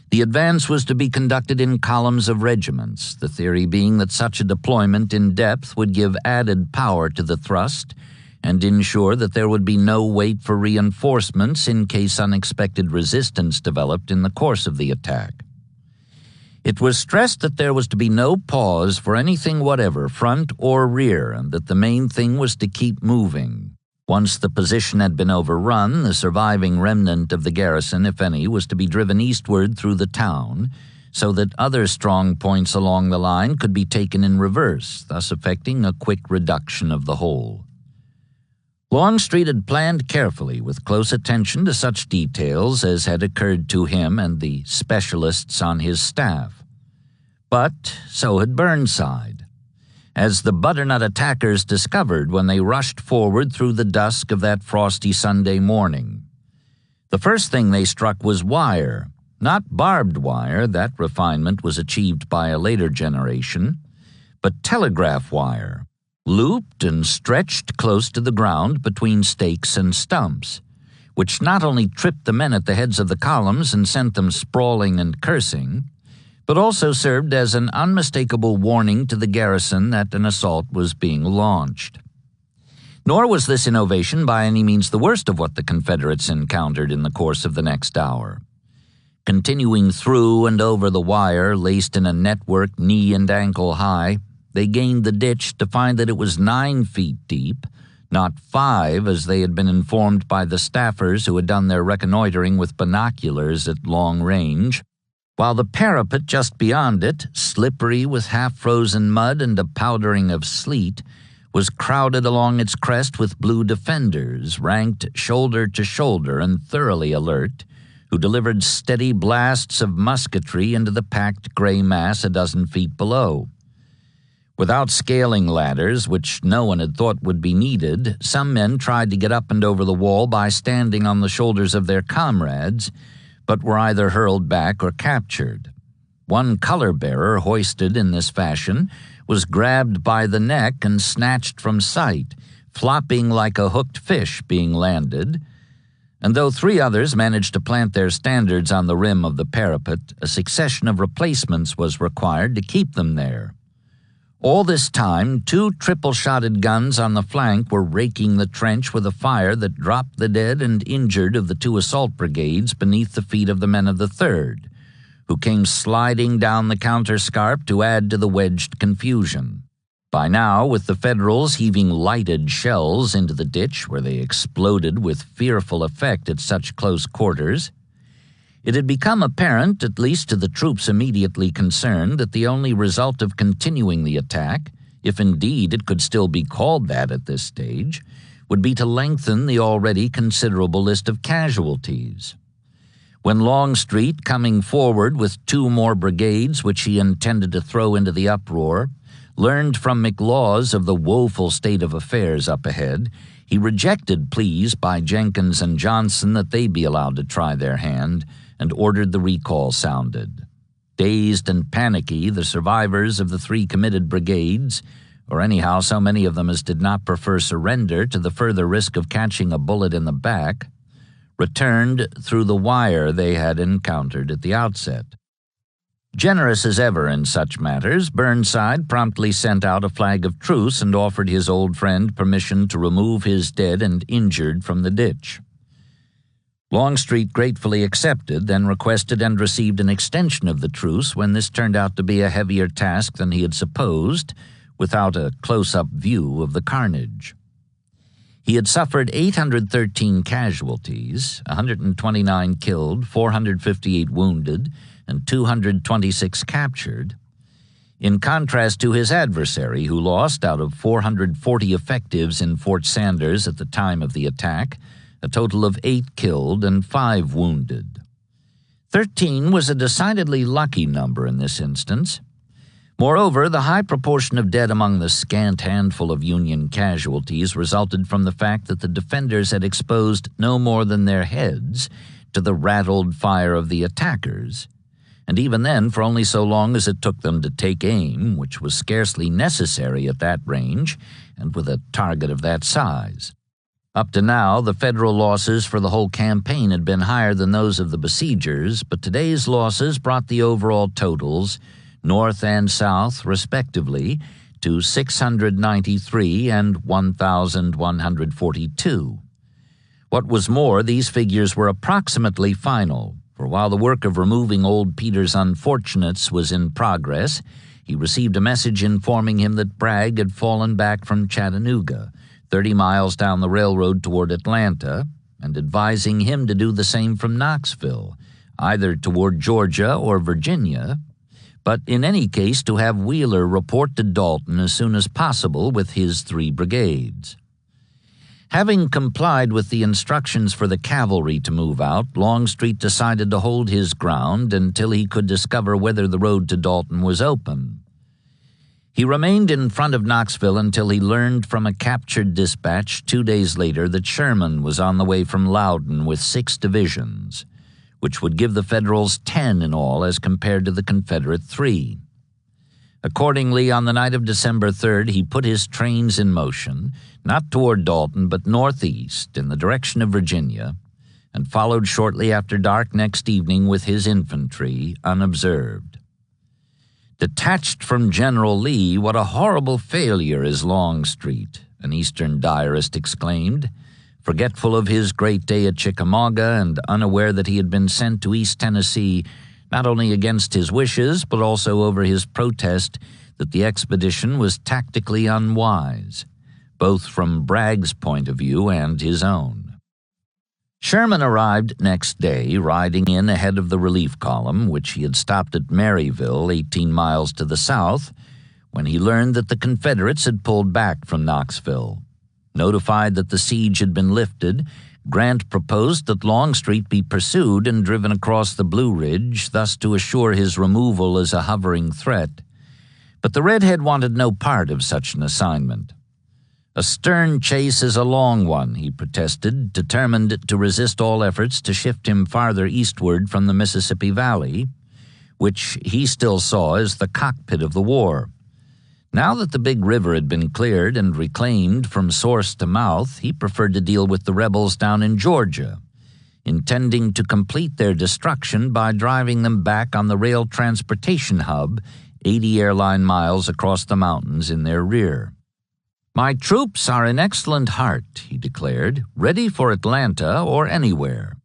The advance was to be conducted in columns of regiments, the theory being that such a deployment in depth would give added power to the thrust and ensure that there would be no wait for reinforcements in case unexpected resistance developed in the course of the attack. It was stressed that there was to be no pause for anything whatever, front or rear, and that the main thing was to keep moving. Once the position had been overrun, the surviving remnant of the garrison, if any, was to be driven eastward through the town, so that other strong points along the line could be taken in reverse, thus effecting a quick reduction of the whole. Longstreet had planned carefully, with close attention to such details as had occurred to him and the specialists on his staff. But so had Burnside, as the butternut attackers discovered when they rushed forward through the dusk of that frosty Sunday morning. The first thing they struck was wire, not barbed wire, that refinement was achieved by a later generation, but telegraph wire, looped and stretched close to the ground between stakes and stumps, which not only tripped the men at the heads of the columns and sent them sprawling and cursing, but also served as an unmistakable warning to the garrison that an assault was being launched. Nor was this innovation by any means the worst of what the Confederates encountered in the course of the next hour. Continuing through and over the wire, laced in a network knee and ankle high, they gained the ditch to find that it was 9 feet deep, not 5 as they had been informed by the staffers who had done their reconnoitering with binoculars at long range, while the parapet just beyond it, slippery with half-frozen mud and a powdering of sleet, was crowded along its crest with blue defenders, ranked shoulder to shoulder and thoroughly alert, who delivered steady blasts of musketry into the packed gray mass a dozen feet below. Without scaling ladders, which no one had thought would be needed, some men tried to get up and over the wall by standing on the shoulders of their comrades, but were either hurled back or captured. One color-bearer, hoisted in this fashion, was grabbed by the neck and snatched from sight, flopping like a hooked fish being landed, and though 3 others managed to plant their standards on the rim of the parapet, a succession of replacements was required to keep them there. All this time, 2 triple-shotted guns on the flank were raking the trench with a fire that dropped the dead and injured of the 2 assault brigades beneath the feet of the men of the 3rd, who came sliding down the counterscarp to add to the wedged confusion. By now, with the Federals heaving lighted shells into the ditch where they exploded with fearful effect at such close quarters, it had become apparent, at least to the troops immediately concerned, that the only result of continuing the attack, if indeed it could still be called that at this stage, would be to lengthen the already considerable list of casualties. When Longstreet, coming forward with 2 more brigades which he intended to throw into the uproar, learned from McLaws of the woeful state of affairs up ahead, he rejected pleas by Jenkins and Johnson that they be allowed to try their hand, and ordered the recall sounded. Dazed and panicky, the survivors of the 3 committed brigades, or anyhow so many of them as did not prefer surrender to the further risk of catching a bullet in the back, returned through the wire they had encountered at the outset. Generous as ever in such matters, Burnside promptly sent out a flag of truce and offered his old friend permission to remove his dead and injured from the ditch. Longstreet gratefully accepted, then requested and received an extension of the truce when this turned out to be a heavier task than he had supposed, without a close-up view of the carnage. He had suffered 813 casualties, 129 killed, 458 wounded, and 226 captured, in contrast to his adversary, who lost, out of 440 effectives in Fort Sanders at the time of the attack, a total of 8 killed and 5 wounded. 13 was a decidedly lucky number in this instance. Moreover, the high proportion of dead among the scant handful of Union casualties resulted from the fact that the defenders had exposed no more than their heads to the rattled fire of the attackers, and even then for only so long as it took them to take aim, which was scarcely necessary at that range and with a target of that size. Up to now, the Federal losses for the whole campaign had been higher than those of the besiegers, but today's losses brought the overall totals, North and South respectively, to 693 and 1,142. What was more, these figures were approximately final, for while the work of removing old Peter's unfortunates was in progress, he received a message informing him that Bragg had fallen back from Chattanooga, 30 miles down the railroad toward Atlanta, and advising him to do the same from Knoxville, either toward Georgia or Virginia, but in any case to have Wheeler report to Dalton as soon as possible with his 3 brigades. Having complied with the instructions for the cavalry to move out, Longstreet decided to hold his ground until he could discover whether the road to Dalton was open. He remained in front of Knoxville until he learned from a captured dispatch 2 days later that Sherman was on the way from Loudon with 6 divisions, which would give the Federals 10 in all as compared to the Confederate 3. Accordingly, on the night of December 3rd, he put his trains in motion, not toward Dalton but northeast in the direction of Virginia, and followed shortly after dark next evening with his infantry unobserved. Detached from General Lee, what a horrible failure is Longstreet, an Eastern diarist exclaimed, forgetful of his great day at Chickamauga and unaware that he had been sent to East Tennessee not only against his wishes but also over his protest that the expedition was tactically unwise, both from Bragg's point of view and his own. Sherman arrived next day, riding in ahead of the relief column, which he had stopped at Maryville, 18 miles to the south, when he learned that the Confederates had pulled back from Knoxville. Notified that the siege had been lifted, Grant proposed that Longstreet be pursued and driven across the Blue Ridge, thus to assure his removal as a hovering threat. But the Redhead wanted no part of such an assignment. A stern chase is a long one, he protested, determined to resist all efforts to shift him farther eastward from the Mississippi Valley, which he still saw as the cockpit of the war. Now that the big river had been cleared and reclaimed from source to mouth, he preferred to deal with the rebels down in Georgia, intending to complete their destruction by driving them back on the rail transportation hub 80 airline miles across the mountains in their rear. "My troops are in excellent heart," he declared, "ready for Atlanta or anywhere."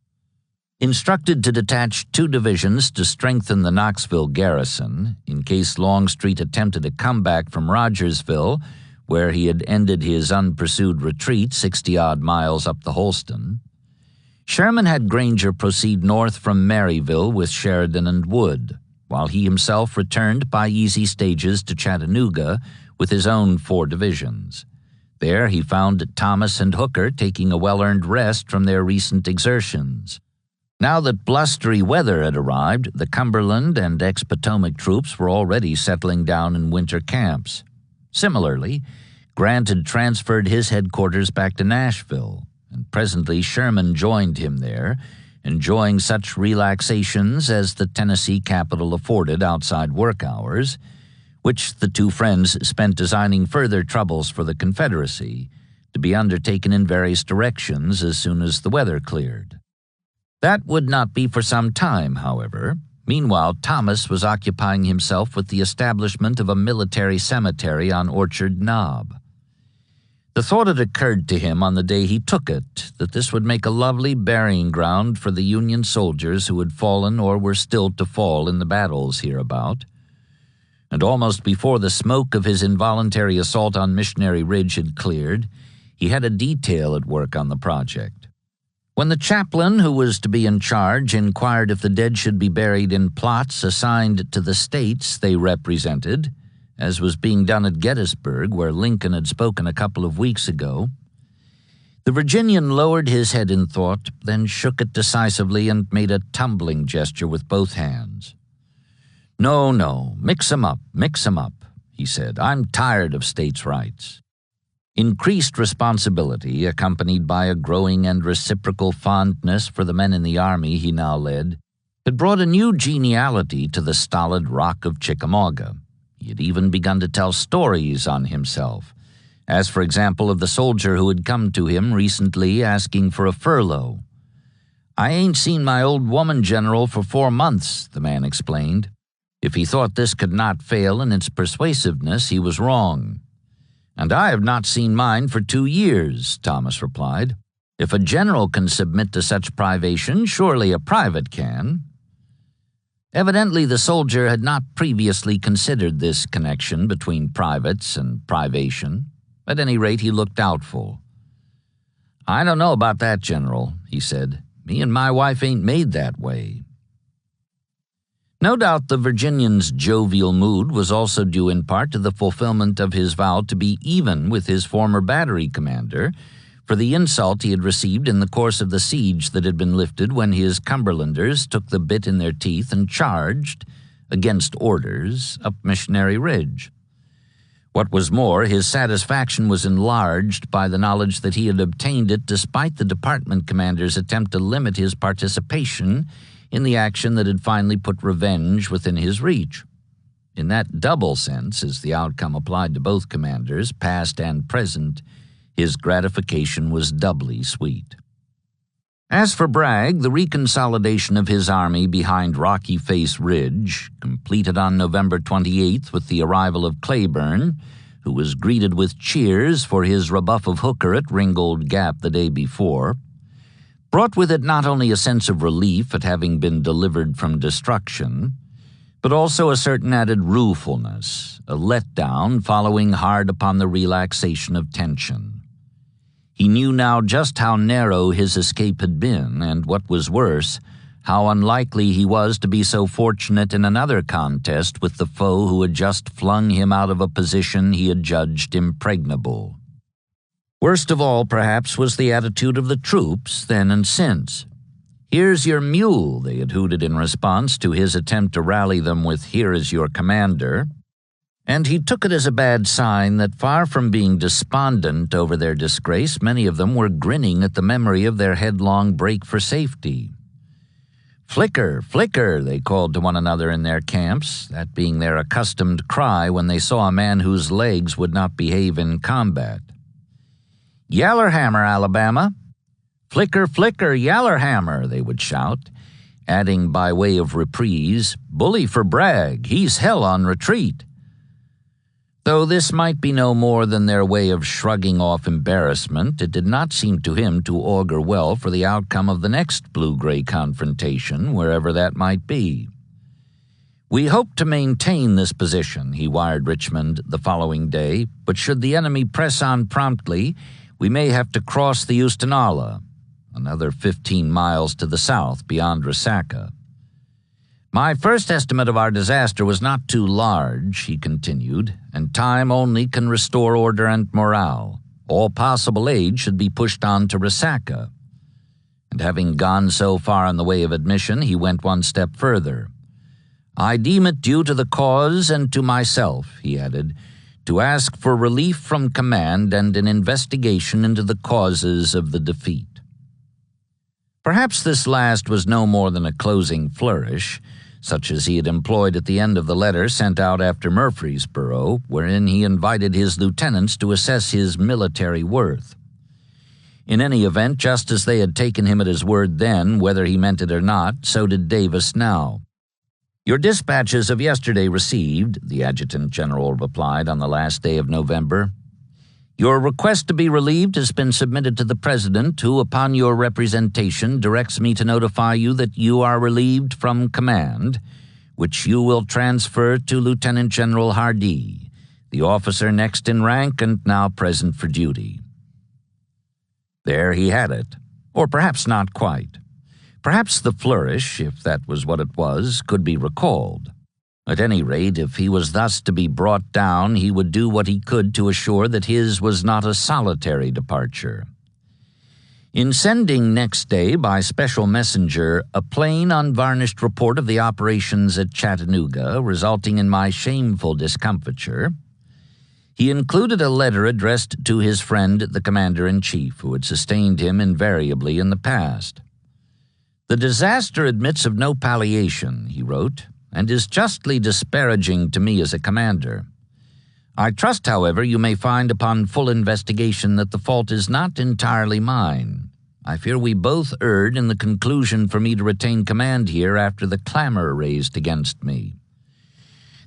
Instructed to detach 2 divisions to strengthen the Knoxville garrison, in case Longstreet attempted a comeback from Rogersville, where he had ended his unpursued retreat 60-odd miles up the Holston, Sherman had Granger proceed north from Maryville with Sheridan and Wood, while he himself returned by easy stages to Chattanooga with his own 4 divisions. There he found Thomas and Hooker taking a well-earned rest from their recent exertions. Now that blustery weather had arrived, the Cumberland and ex-Potomac troops were already settling down in winter camps. Similarly, Grant had transferred his headquarters back to Nashville, and presently Sherman joined him there, enjoying such relaxations as the Tennessee capital afforded outside work hours, which the 2 friends spent designing further troubles for the Confederacy, to be undertaken in various directions as soon as the weather cleared. That would not be for some time, however. Meanwhile, Thomas was occupying himself with the establishment of a military cemetery on Orchard Knob. The thought had occurred to him on the day he took it that this would make a lovely burying ground for the Union soldiers who had fallen or were still to fall in the battles hereabout. And almost before the smoke of his involuntary assault on Missionary Ridge had cleared, he had a detail at work on the project. When the chaplain who was to be in charge inquired if the dead should be buried in plots assigned to the states they represented, as was being done at Gettysburg, where Lincoln had spoken a couple of weeks ago, the Virginian lowered his head in thought, then shook it decisively and made a tumbling gesture with both hands. No, mix 'em up, he said. "I'm tired of states' rights." Increased responsibility, accompanied by a growing and reciprocal fondness for the men in the army he now led, had brought a new geniality to the stolid rock of Chickamauga. He had even begun to tell stories on himself, as for example of the soldier who had come to him recently asking for a furlough. "I ain't seen my old woman, General, for 4 months," the man explained. If he thought this could not fail in its persuasiveness, he was wrong. "And I have not seen mine for 2 years," Thomas replied. "If a general can submit to such privation, surely a private can." Evidently, the soldier had not previously considered this connection between privates and privation. At any rate, he looked doubtful. "I don't know about that, General," he said. "Me and my wife ain't made that way." No doubt the Virginian's jovial mood was also due in part to the fulfillment of his vow to be even with his former battery commander for the insult he had received in the course of the siege that had been lifted when his Cumberlanders took the bit in their teeth and charged, against orders, up Missionary Ridge. What was more, his satisfaction was enlarged by the knowledge that he had obtained it despite the department commander's attempt to limit his participation in the action that had finally put revenge within his reach. In that double sense, as the outcome applied to both commanders, past and present, his gratification was doubly sweet. As for Bragg, the reconsolidation of his army behind Rocky Face Ridge, completed on November 28th with the arrival of Cleburne, who was greeted with cheers for his rebuff of Hooker at Ringgold Gap the day before, brought with it not only a sense of relief at having been delivered from destruction, but also a certain added ruefulness, a letdown following hard upon the relaxation of tension. He knew now just how narrow his escape had been, and what was worse, how unlikely he was to be so fortunate in another contest with the foe who had just flung him out of a position he had judged impregnable. Worst of all, perhaps, was the attitude of the troops then and since. "Here's your mule," they had hooted in response to his attempt to rally them with "Here is your commander," and he took it as a bad sign that far from being despondent over their disgrace, many of them were grinning at the memory of their headlong break for safety. "Flicker, flicker," they called to one another in their camps, that being their accustomed cry when they saw a man whose legs would not behave in combat. "Yallerhammer, Alabama." "Flicker, flicker, Yallerhammer," they would shout, adding by way of reprise, "Bully for Bragg, he's hell on retreat." Though this might be no more than their way of shrugging off embarrassment, it did not seem to him to augur well for the outcome of the next blue-gray confrontation, wherever that might be. "We hope to maintain this position," he wired Richmond the following day, "but should the enemy press on promptly, we may have to cross the Oostenaula, another 15 miles to the south beyond Resaca. My first estimate of our disaster was not too large," he continued, "and time only can restore order and morale. All possible aid should be pushed on to Resaca." And having gone so far in the way of admission, he went one step further. "I deem it due to the cause and to myself," he added, "to ask for relief from command and an investigation into the causes of the defeat." Perhaps this last was no more than a closing flourish, such as he had employed at the end of the letter sent out after Murfreesboro, wherein he invited his lieutenants to assess his military worth. In any event, just as they had taken him at his word then, whether he meant it or not, so did Davis now. "Your dispatches of yesterday received," the adjutant general replied on the last day of November. "Your request to be relieved has been submitted to the President, who, upon your representation, directs me to notify you that you are relieved from command, which you will transfer to Lieutenant General Hardee, the officer next in rank and now present for duty." There he had it, or perhaps not quite. Perhaps the flourish, if that was what it was, could be recalled. At any rate, if he was thus to be brought down, he would do what he could to assure that his was not a solitary departure. In sending next day by special messenger a plain, unvarnished report of the operations at Chattanooga, resulting in my shameful discomfiture, he included a letter addressed to his friend the Commander-in-Chief, who had sustained him invariably in the past. "The disaster admits of no palliation," he wrote, "and is justly disparaging to me as a commander. I trust, however, you may find upon full investigation that the fault is not entirely mine. I fear we both erred in the conclusion for me to retain command here after the clamor raised against me.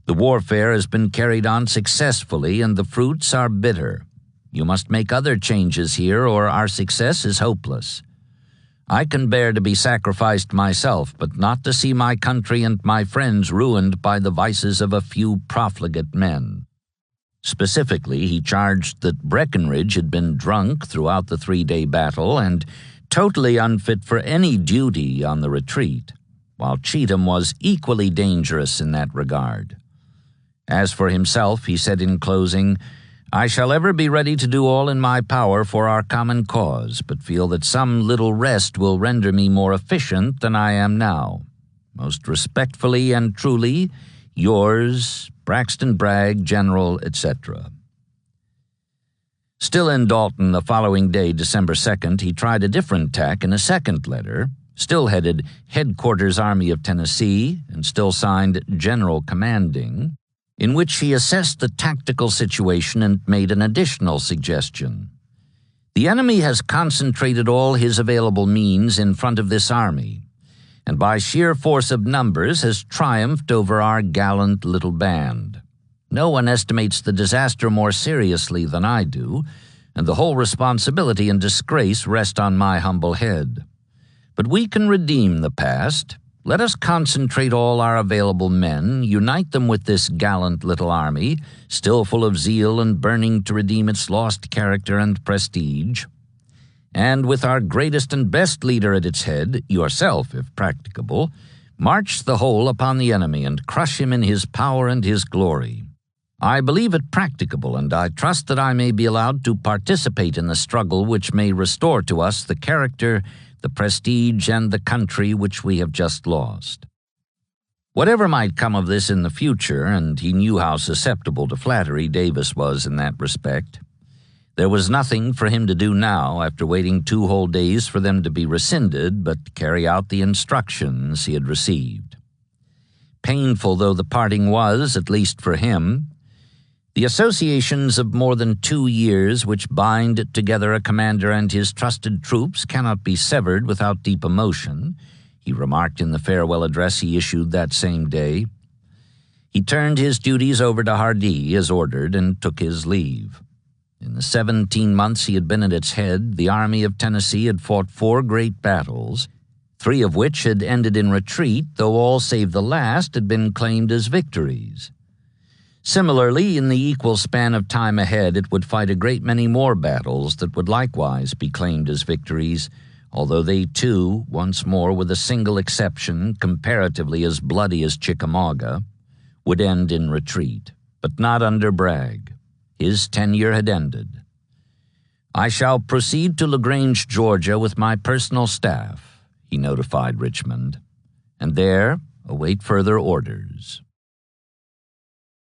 The warfare has been carried on successfully, and the fruits are bitter. You must make other changes here, or our success is hopeless. I can bear to be sacrificed myself, but not to see my country and my friends ruined by the vices of a few profligate men." Specifically, he charged that Breckinridge had been drunk throughout the 3-day battle and totally unfit for any duty on the retreat, while Cheatham was equally dangerous in that regard. As for himself, he said in closing, "I shall ever be ready to do all in my power for our common cause, but feel that some little rest will render me more efficient than I am now. Most respectfully and truly, yours, Braxton Bragg, General, etc." Still in Dalton the following day, December 2nd, he tried a different tack in a second letter, still headed Headquarters Army of Tennessee and still signed General Commanding, in which he assessed the tactical situation and made an additional suggestion. "The enemy has concentrated all his available means in front of this army, and by sheer force of numbers has triumphed over our gallant little band. No one estimates the disaster more seriously than I do, and the whole responsibility and disgrace rest on my humble head. But we can redeem the past. Let us concentrate all our available men, unite them with this gallant little army, still full of zeal and burning to redeem its lost character and prestige, and with our greatest and best leader at its head, yourself, if practicable, march the whole upon the enemy and crush him in his power and his glory. I believe it practicable, and I trust that I may be allowed to participate in the struggle which may restore to us the character, the prestige, and the country which we have just lost." Whatever might come of this in the future, and he knew how susceptible to flattery Davis was in that respect, there was nothing for him to do now, after waiting 2 whole days for them to be rescinded, but carry out the instructions he had received. Painful though the parting was, at least for him, the associations of more than 2 years which bind together a commander and his trusted troops cannot be severed without deep emotion, he remarked in the farewell address he issued that same day. He turned his duties over to Hardee as ordered and took his leave. In the 17 months he had been at its head, the Army of Tennessee had fought 4 great battles, 3 of which had ended in retreat, though all save the last had been claimed as victories. Similarly, in the equal span of time ahead, it would fight a great many more battles that would likewise be claimed as victories, although they too, once more with a single exception, comparatively as bloody as Chickamauga, would end in retreat, but not under Bragg. His tenure had ended. "I shall proceed to LaGrange, Georgia, with my personal staff," he notified Richmond, "and there await further orders."